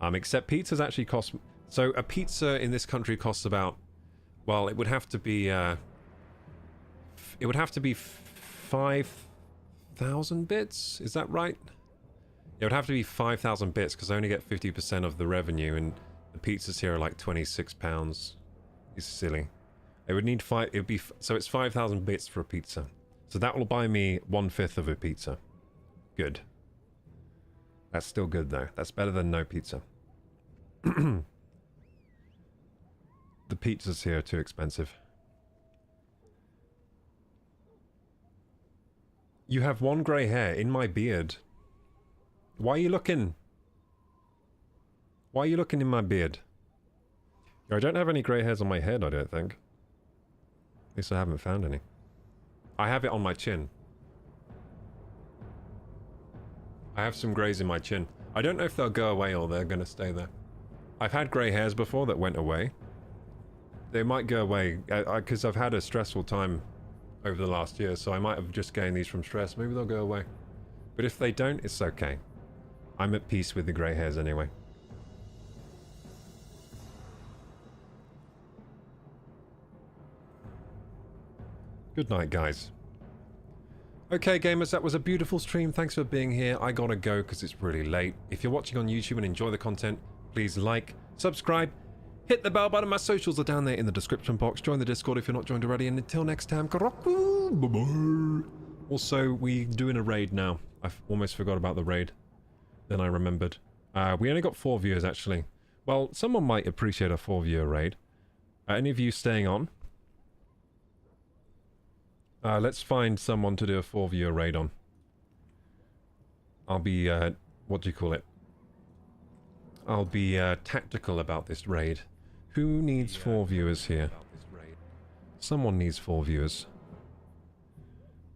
Except pizzas actually cost... So a pizza in this country costs about... Well, it would have to be... It would have to be 5,000 bits? Is that right? It would have to be 5,000 bits because I only get 50% of the revenue, and the pizzas here are like £26. It's silly. It would need five... It would be... So it's 5,000 bits for a pizza. So that will buy me 1/5 of a pizza. Good. That's still good, though. That's better than no pizza. The pizzas here are too expensive. You have one grey hair in my beard. Why are you looking? Why are you looking in my beard? I don't have any grey hairs on my head, I don't think. At least I haven't found any. I have it on my chin. I have some greys in my chin. I don't know if they'll go away or they're going to stay there. I've had grey hairs before that went away. They might go away because I've had a stressful time over the last year, so I might have just gained these from stress. Maybe they'll go away. But if they don't, it's okay. I'm at peace with the grey hairs anyway. Good night, guys. Okay, gamers, that was a beautiful stream. Thanks for being here. I gotta go because it's really late. If you're watching on YouTube and enjoy the content, please like, subscribe, hit the bell button. My socials are down there in the description box. Join the Discord if you're not joined already. And until next time, Koroku, bye-bye. Also, we're doing a raid now. I almost forgot about the raid. Then I remembered. We only got 4 viewers, actually. Well, someone might appreciate a 4-viewer raid. Any of you staying on? Let's find someone to do a 4-viewer raid on. I'll be, what do you call it? I'll be, tactical about this raid. Who needs 4 viewers here? Someone needs 4 viewers.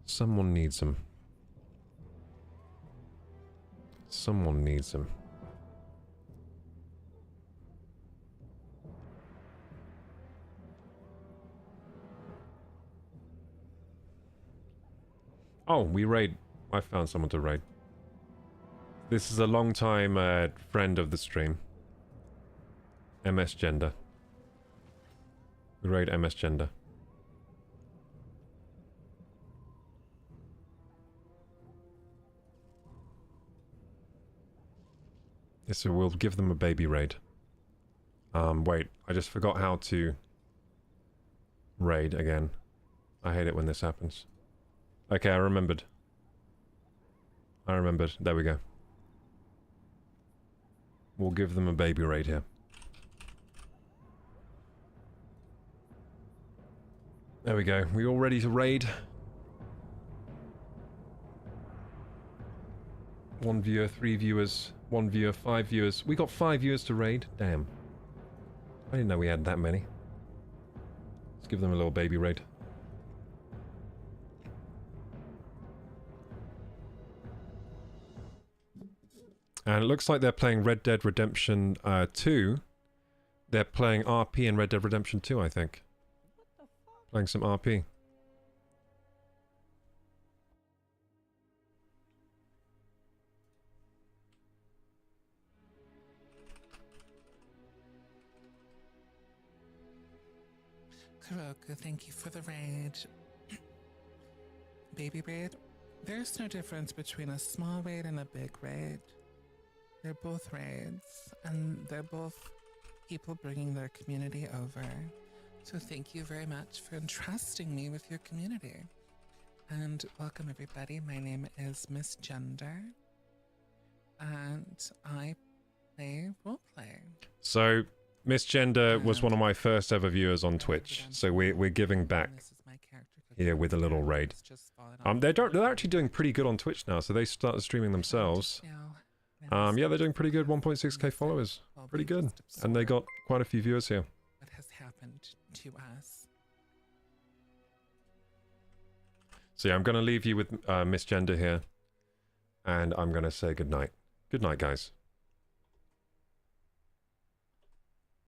Someone needs them. Someone needs them. Oh, we raid. I found someone to raid. This is a long time friend of the stream. MS Gender. We raid MS Gender. Yes, so we'll give them a baby raid. Wait, I just forgot how to raid again. I hate it when this happens. Okay, I remembered. There we go. We'll give them a baby raid here. There we go. We all ready to raid? 1 viewer, 3 viewers, 1 viewer, 5 viewers. We got 5 viewers to raid. Damn. I didn't know we had that many. Let's give them a little baby raid. And it looks like they're playing Red Dead Redemption 2. They're playing RP in Red Dead Redemption 2, I think. Playing some RP. Koroku, thank you for the raid. Baby raid? There's no difference between a small raid and a big raid. They're both raids, and they're both people bringing their community over. So thank you very much for entrusting me with your community. And welcome everybody, my name is Miss Gender, and I play roleplay. So, Miss Gender was one of my first ever viewers on Twitch, so we're giving back. This is my character here with a little raid. They're actually doing pretty good on Twitch now, so they started streaming themselves. Yeah, they're doing pretty good. 1.6k followers, pretty good, and they got quite a few viewers here. What has happened to us? So yeah, I'm going to leave you with Miss Gender here, and I'm going to say good night. Good night, guys.